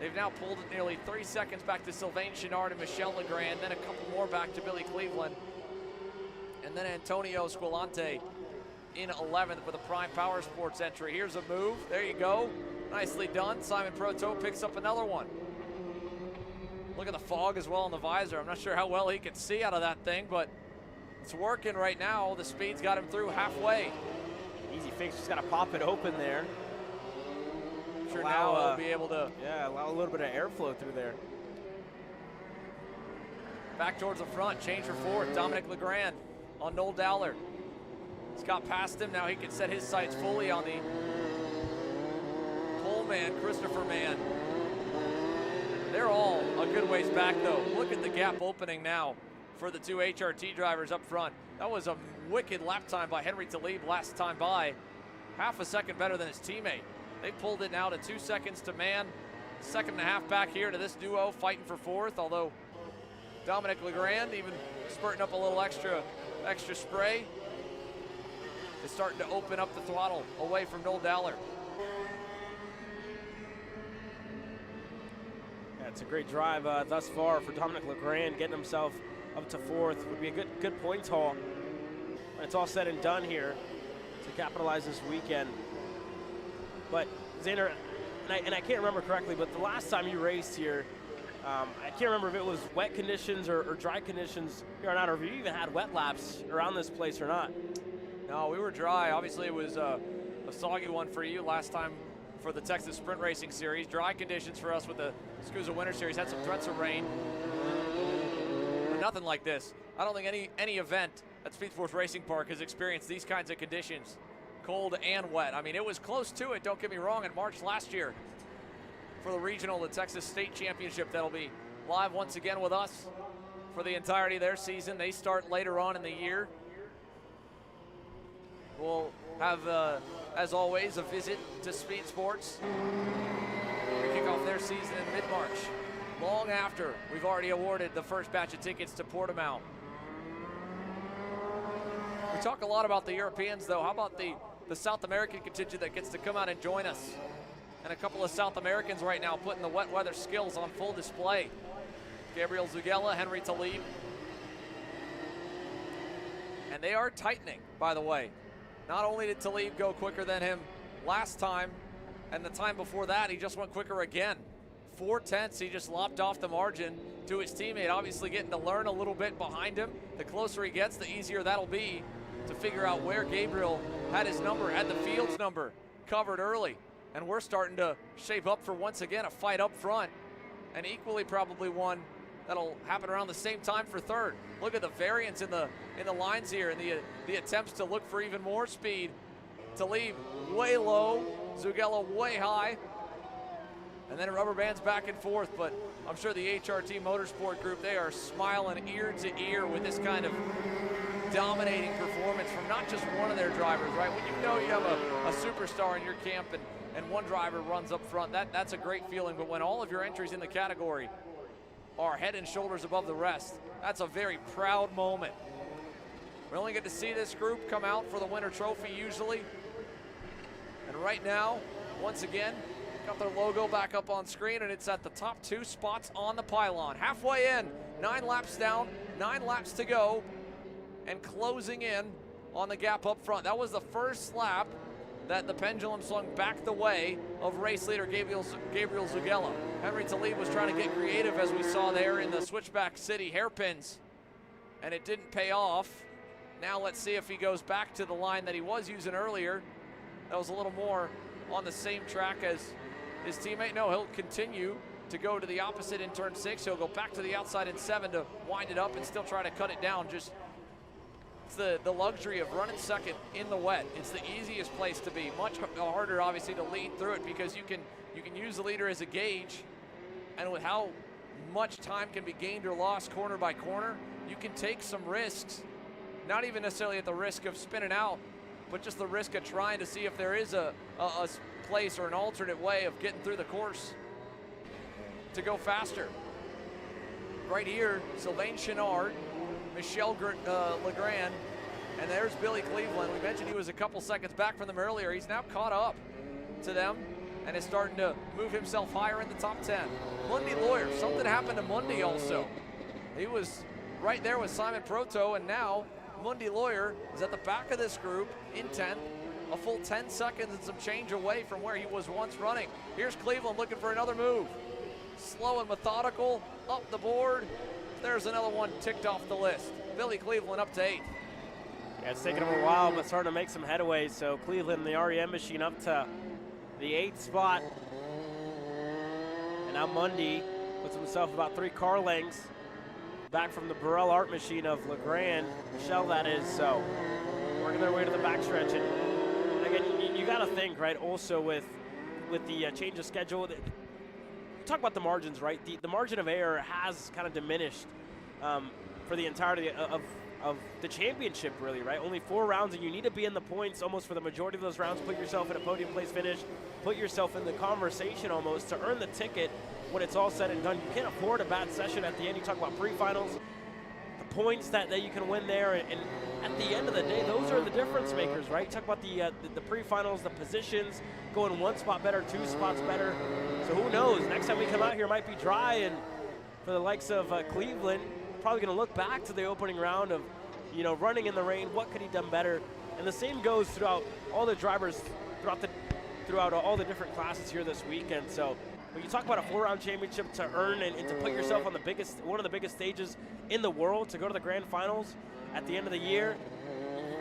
They've now pulled it nearly 3 seconds back to Sylvain Chenard and Michel Legrand, then a couple more back to Billy Cleveland. And then Antonio Squillante in 11th with a Prime Power Sports entry. Here's a move, there you go. Nicely done. Simon Proto picks up another one. Look at the fog as well on the visor. I'm not sure how well he can see out of that thing, but it's working right now. The speed's got him through halfway. Easy fix, just got to pop it open there. Sure, now he'll be able to. Yeah, allow a little bit of airflow through there. Back towards the front, change for 4th. Dominic Legrand on Noel Dowler. He's got past him, now he can set his sights fully on the pole man, Christopher Mann. They're all a good ways back though. Look at the gap opening now for the 2 HRT drivers up front. That was a wicked lap time by Henry Talib last time by. Half a second better than his teammate. They pulled it now to 2 seconds to Mann. 1.5 seconds back here to this duo fighting for 4th, although Dominic Legrand even spurting up a little extra spray. Is starting to open up the throttle away from Noel Dowler. Yeah, it's a great drive thus far for Dominic Legrand, getting himself up to 4th would be a good points haul when it's all said and done here to capitalize this weekend. But Xander, and I can't remember correctly, but the last time you raced here, I can't remember if it was wet conditions or dry conditions here or not, or if you even had wet laps around this place or not. No, we were dry. Obviously, it was a soggy one for you last time for the Texas Sprint Racing Series. Dry conditions for us with the SCUSA Winter Series. Had some threats of rain, but nothing like this. I don't think any event at Speedsportz Racing Park has experienced these kinds of conditions, cold and wet. I mean, it was close to it, don't get me wrong, in March last year for the regional, the Texas State Championship that'll be live once again with us for the entirety of their season. They start later on in the year. We'll have, as always, a visit to Speedsportz. We kick off their season in mid-March, long after we've already awarded the first batch of tickets to Portimao. We talk a lot about the Europeans, though. How about the South American contingent that gets to come out and join us? And a couple of South Americans right now putting the wet weather skills on full display. Gabriel Zugella, Henry Talib. And they are tightening, by the way. Not only did Talib go quicker than him last time, and the time before that, he just went quicker again. 4/10, he just lopped off the margin to his teammate, obviously getting to learn a little bit behind him. The closer he gets, the easier that'll be to figure out where Gabriel had his number, had the field's number covered early. And we're starting to shape up for, once again, a fight up front, and equally probably one that'll happen around the same time for third. Look at the variance in the lines here and the attempts to look for even more speed. Talib way low, Zugella way high, and then it rubber bands back and forth. But I'm sure the HRT Motorsport Group, they are smiling ear to ear with this kind of dominating performance from not just one of their drivers, right? When you know you have a superstar in your camp and one driver runs up front, that's a great feeling. But when all of your entries in the category are head and shoulders above the rest, that's a very proud moment. We only get to see this group come out for the winter trophy usually. And right now, once again, got their logo back up on screen, and it's at the top 2 spots on the pylon. Halfway in, 9 laps down, 9 laps to go, and closing in on the gap up front. That was the first lap that the pendulum swung back the way of race leader Gabriel Zugella. Henry Talib was trying to get creative, as we saw there in the Switchback City hairpins, and it didn't pay off. Now let's see if he goes back to the line that he was using earlier. That was a little more on the same track as his teammate. No, he'll continue to go to the opposite in turn 6. He'll go back to the outside in 7 to wind it up and still try to cut it down. Just it's the luxury of running second in the wet. It's the easiest place to be. Much harder, obviously, to lead through it because you can use the leader as a gauge, and with how much time can be gained or lost corner by corner, you can take some risks. Not even necessarily at the risk of spinning out, but just the risk of trying to see if there is a place or an alternate way of getting through the course to go faster. Right here, Sylvain Chenard, Michel Legrand, and there's Billy Cleveland. We mentioned he was a couple seconds back from them earlier. He's now caught up to them and is starting to move himself higher in the top 10. Mundy Lawyer, something happened to Mundy also. He was right there with Simon Proto, and now Mundy Lawyer is at the back of this group in 10th, a full 10 seconds and some change away from where he was once running. Here's Cleveland looking for another move. Slow and methodical, up the board. There's another one ticked off the list. Billy Cleveland up to 8th. Yeah, it's taken him a while, but starting to make some headway. So Cleveland, the REM machine, up to the 8th spot. And now Mundy puts himself about 3 car lengths back from the Burrell Art machine of Legrand, Michel that is. So working their way to the backstretch. And again, you got to think, right, also with the change of schedule. Talk about the margins, right? The margin of error has kind of diminished for the entirety of the championship, really, right? Only 4 rounds, and you need to be in the points almost for the majority of those rounds. Put yourself in a podium place finish, put yourself in the conversation almost to earn the ticket when it's all said and done. You can't afford a bad session at the end. You talk about pre-finals, the points that you can win there, and at the end of the day, those are the difference makers, right? You talk about the pre-finals, the positions, going 1 spot better, 2 spots better. So who knows? Next time we come out here, it might be dry, and for the likes of Cleveland, probably going to look back to the opening round of, running in the rain. What could he done better? And the same goes throughout all the drivers throughout all the different classes here this weekend. So when you talk about a 4-round championship to earn and to put yourself on one of the biggest stages in the world, to go to the grand finals at the end of the year,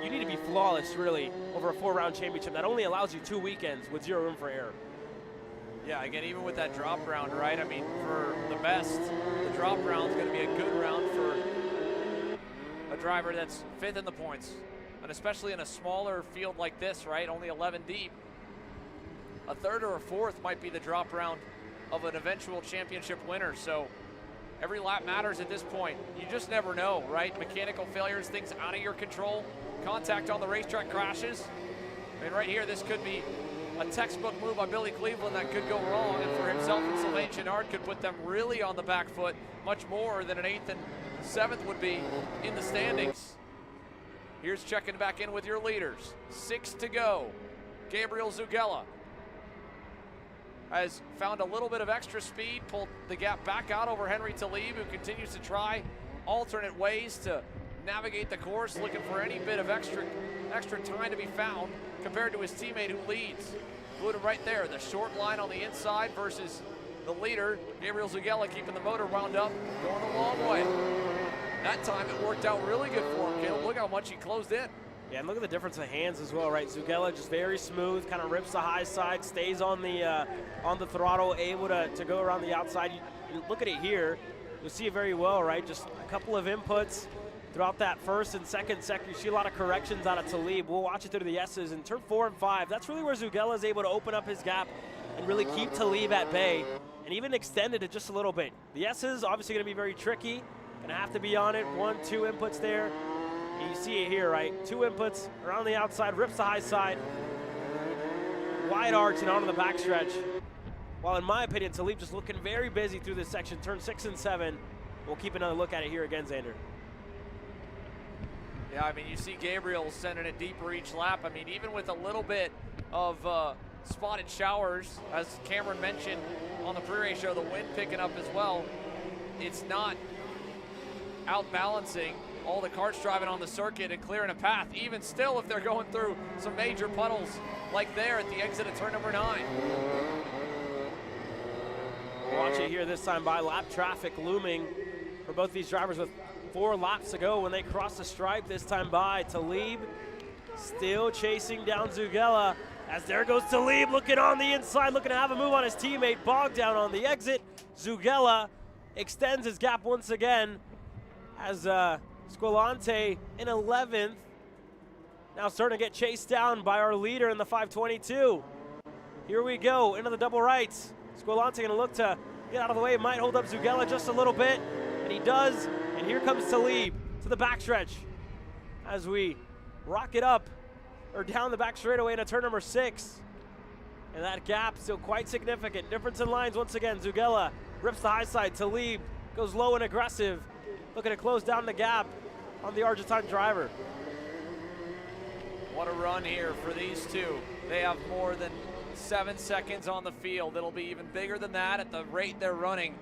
you need to be flawless, really, over a 4-round championship that only allows you 2 weekends with 0 room for error. Yeah, again, even with that drop round, right? I mean, for the best, the drop round is going to be a good round for a driver that's 5th in the points. And especially in a smaller field like this, right? Only 11 deep. A 3rd or a 4th might be the drop round of an eventual championship winner. So every lap matters at this point. You just never know, right? Mechanical failures, things out of your control. Contact on the racetrack crashes. I mean, right here, this could be a textbook move by Billy Cleveland that could go wrong, and for himself and Sylvain Chenard could put them really on the back foot, much more than an 8th and 7th would be in the standings. Here's checking back in with your leaders. 6 to go. Gabriel Zugella has found a little bit of extra speed, pulled the gap back out over Henry Talib, who continues to try alternate ways to navigate the course, looking for any bit of extra time to be found compared to his teammate who leads. Included right there, the short line on the inside versus the leader, Gabriel Zugella, keeping the motor wound up, going the long way. That time it worked out really good for him, Caleb. Look how much he closed in. Yeah, and look at the difference of hands as well, right? Zugella just very smooth, kind of rips the high side, stays on the throttle, able to go around the outside. You look at it here, you'll see it very well, right? Just a couple of inputs throughout that first and second sector. You see a lot of corrections out of Talib. We'll watch it through the S's. In turn 4 and 5, that's really where Zugella is able to open up his gap and really keep Talib at bay and even extend it just a little bit. The S's obviously going to be very tricky. Going to have to be on it. 1, 2 inputs there. And you see it here, right? 2 inputs around the outside, rips the high side. Wide arch and onto the backstretch. While in my opinion, Talib just looking very busy through this section. Turn 6 and 7. We'll keep another look at it here again, Xander. Yeah, I mean, you see Gabriel sending it deeper each lap. I mean, even with a little bit of spotted showers, as Cameron mentioned on the pre-race show, the wind picking up as well, it's not outbalancing all the karts driving on the circuit and clearing a path, even still if they're going through some major puddles like there at the exit of turn number 9. Watch it here this time by lap traffic looming for both these drivers with 4 laps to go when they cross the stripe. This time by Talib, still chasing down Zugella, as there goes Talib looking on the inside, looking to have a move on his teammate. Bogged down on the exit. Zugella extends his gap once again as Squillante in 11th. Now starting to get chased down by our leader in the 522. Here we go into the double rights. Squillante going to look to get out of the way. Might hold up Zugella just a little bit, and he does. And here comes Talib to the backstretch as we rocket up or down the back straightaway into turn number 6. And that gap still quite significant. Difference in lines once again. Zugella rips the high side. Talib goes low and aggressive, looking to close down the gap on the Argentine driver. What a run here for these two. They have more than 7 seconds on the field. It'll be even bigger than that at the rate they're running.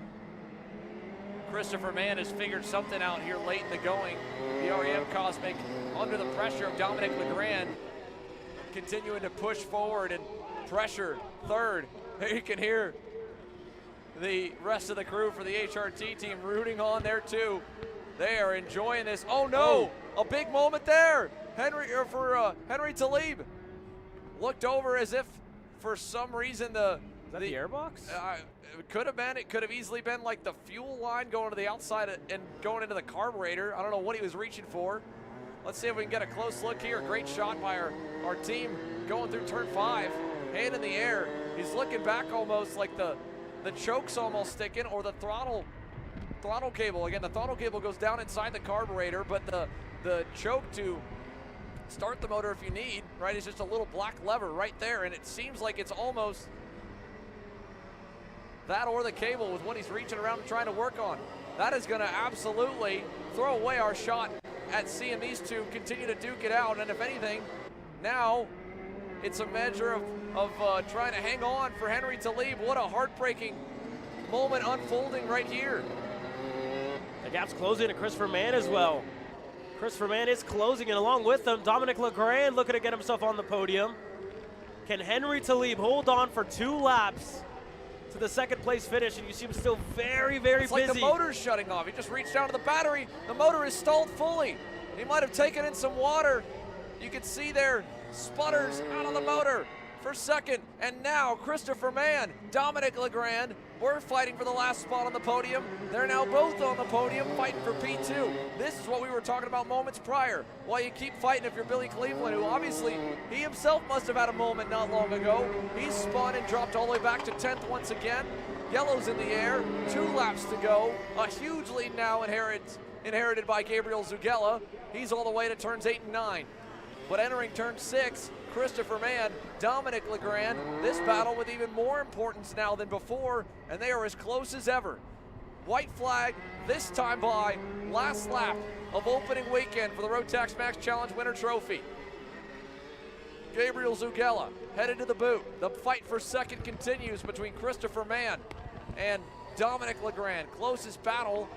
Christopher Mann has figured something out here late in the going. The REM Cosmic under the pressure of Dominic Legrand, continuing to push forward and pressure third. There you can hear the rest of the crew for the HRT team rooting on there too. They are enjoying this. Oh no, a big moment there. Henry Talib looked over as if for some reason the airbox? It could have been. It could have easily been like the fuel line going to the outside and going into the carburetor. I don't know what he was reaching for. Let's see if we can get a close look here. Great shot by our team going through turn 5. Hand in the air. He's looking back almost like the choke's almost sticking, or the throttle cable. Again, the throttle cable goes down inside the carburetor, but the choke to start the motor if you need, right, is just a little black lever right there, and it seems like it's almost that or the cable with what he's reaching around and trying to work on. That is going to absolutely throw away our shot at seeing these two continue to duke it out. And if anything, now it's a measure of trying to hang on for Henry Talib. What a heartbreaking moment unfolding right here. The gap's closing to Christopher Mann as well. Christopher Mann is closing, and along with them, Dominic Legrand looking to get himself on the podium. Can Henry Talib hold on for 2 laps to the second place finish? And you see him still very, very busy. It's like the motor's shutting off. He just reached down to the battery. The motor is stalled fully. He might have taken in some water. You can see there sputters out of the motor for second. And now Christopher Mann, Dominic Legrand, we're fighting for the last spot on the podium. They're now both on the podium fighting for P2. This is what we were talking about moments prior. Why you keep fighting if you're Billy Cleveland, who obviously he himself must have had a moment not long ago. He's spun and dropped all the way back to 10th once again. Yellow's in the air, 2 laps to go. A huge lead now inherited by Gabriel Zugella. He's all the way to turns 8 and 9. But entering turn 6, Christopher Mann, Dominic Legrand, this battle with even more importance now than before, and they are as close as ever. White flag this time by last lap of opening weekend for the Rotax Max Challenge Winter Trophy. Gabriel Zugella headed to the boot. The fight for second continues between Christopher Mann and Dominic Legrand. Closest battle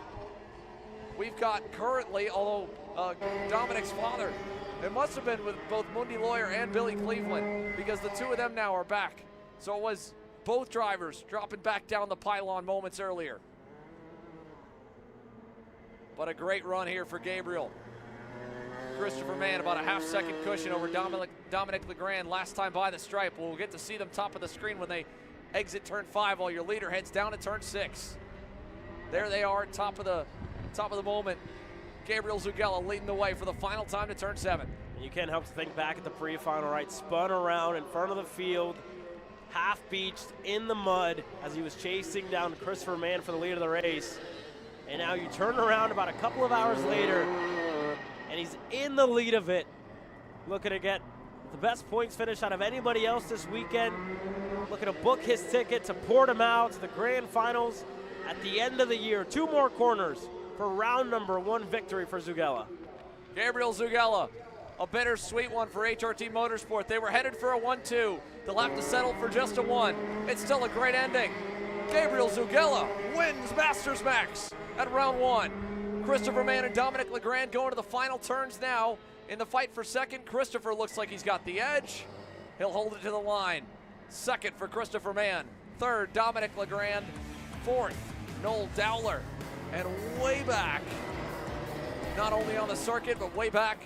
we've got currently, although Dominic's father, it must have been with both Mundi Lawyer and Billy Cleveland, because the 2 of them now are back. So it was both drivers dropping back down the pylon moments earlier. But a great run here for Gabriel. Christopher Mann about a half-second cushion over Dominic Legrand last time by the stripe. We'll get to see them top of the screen when they exit turn 5 while your leader heads down to turn 6. There they are, top of the moment. Gabriel Zugella leading the way for the final time to turn 7. And you can't help to think back at the pre-final, right? Spun around in front of the field, half-beached in the mud as he was chasing down Christopher Mann for the lead of the race. And now you turn around about a couple of hours later, and he's in the lead of it, looking to get the best points finish out of anybody else this weekend, looking to book his ticket to Portimao to the grand finals at the end of the year. 2 more corners for round number 1 victory for Zugella. Gabriel Zugella, a bittersweet one for HRT Motorsport. They were headed for a 1-2. They'll have to settle for just a 1. It's still a great ending. Gabriel Zugella wins Masters Max at round 1. Christopher Mann and Dominic Legrand going to the final turns now. In the fight for second, Christopher looks like he's got the edge. He'll hold it to the line. Second for Christopher Mann. Third, Dominic Legrand. Fourth, Noel Dowler. And way back, not only on the circuit, but way back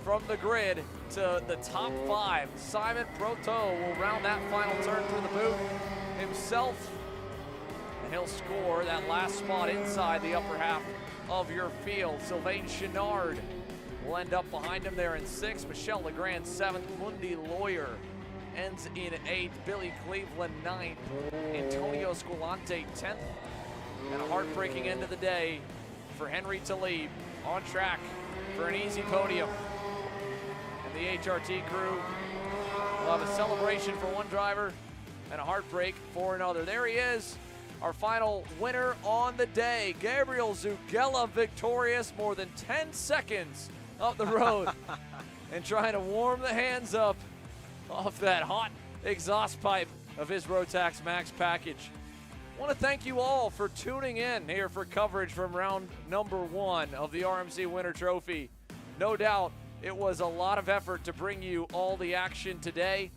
from the grid to the top 5. Simon Proto will round that final turn through the boot himself, and he'll score that last spot inside the upper half of your field. Sylvain Chenard will end up behind him there in 6th. Michel Legrand 7th. Mundi Lawyer ends in 8th. Billy Cleveland 9th. Antonio Squilante 10th. And a heartbreaking end of the day for Henry Talib, on track for an easy podium. And the HRT crew will have a celebration for one driver and a heartbreak for another. There he is, our final winner on the day. Gabriel Zugella victorious, more than 10 seconds up the road and trying to warm the hands up off that hot exhaust pipe of his Rotax Max package. I want to thank you all for tuning in here for coverage from round number 1 of the RMC Winter Trophy. No doubt it was a lot of effort to bring you all the action today.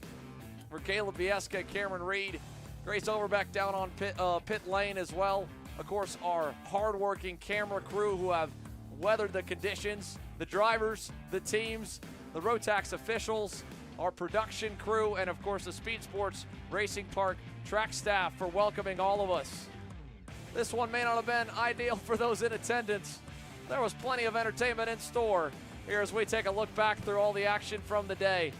For Caleb Bieska, Cameron Reed, Grace Overbeck down on pit lane as well. Of course, our hardworking camera crew who have weathered the conditions, the drivers, the teams, the Rotax officials, our production crew, and of course the Speedsportz Racing Park track staff for welcoming all of us. This one may not have been ideal for those in attendance. There was plenty of entertainment in store here as we take a look back through all the action from the day.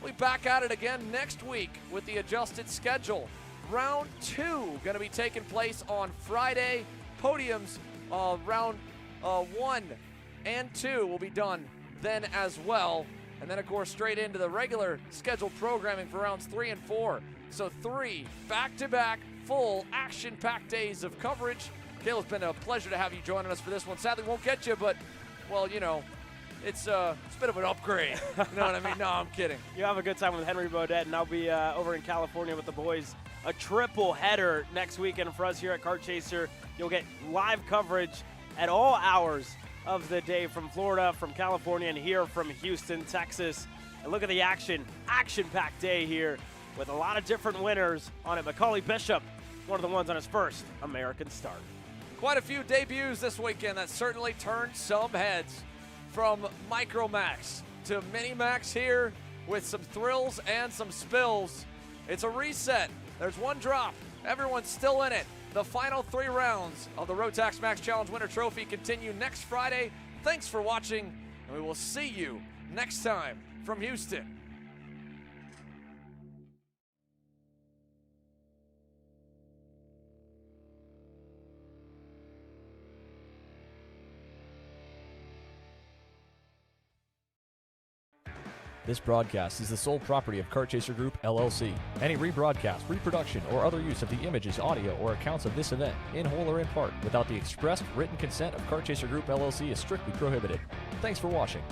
We'll be back at it again next week with the adjusted schedule. Round 2 going to be taking place on Friday. Podiums round 1 and 2 will be done then as well. And then, of course, straight into the regular scheduled programming for rounds 3 and 4. So 3 back-to-back full action-packed days of coverage. Caleb, it's been a pleasure to have you joining us for this one. Sadly, won't get you, but, well, you know, it's a bit of an upgrade. You know what I mean? No, I'm kidding. You have a good time with Henry Baudet, and I'll be over in California with the boys a triple header next weekend for us here at Kart Chaser. You'll get live coverage at all hours of the day from Florida, from California, and here from Houston, Texas. And look at the action-packed day here with a lot of different winners on it. Macaulay Bishop, one of the ones on his first American start. Quite a few debuts this weekend that certainly turned some heads, from Micro Max to Mini Max here, with some thrills and some spills. It's a reset. There's one drop. Everyone's still in it. The final 3 rounds of the Rotax Max Challenge Winter Trophy continue next Friday. Thanks for watching, and we will see you next time from Houston. This broadcast is the sole property of Kart Chaser Group, LLC. Any rebroadcast, reproduction, or other use of the images, audio, or accounts of this event, in whole or in part, without the expressed written consent of Kart Chaser Group, LLC is strictly prohibited. Thanks for watching.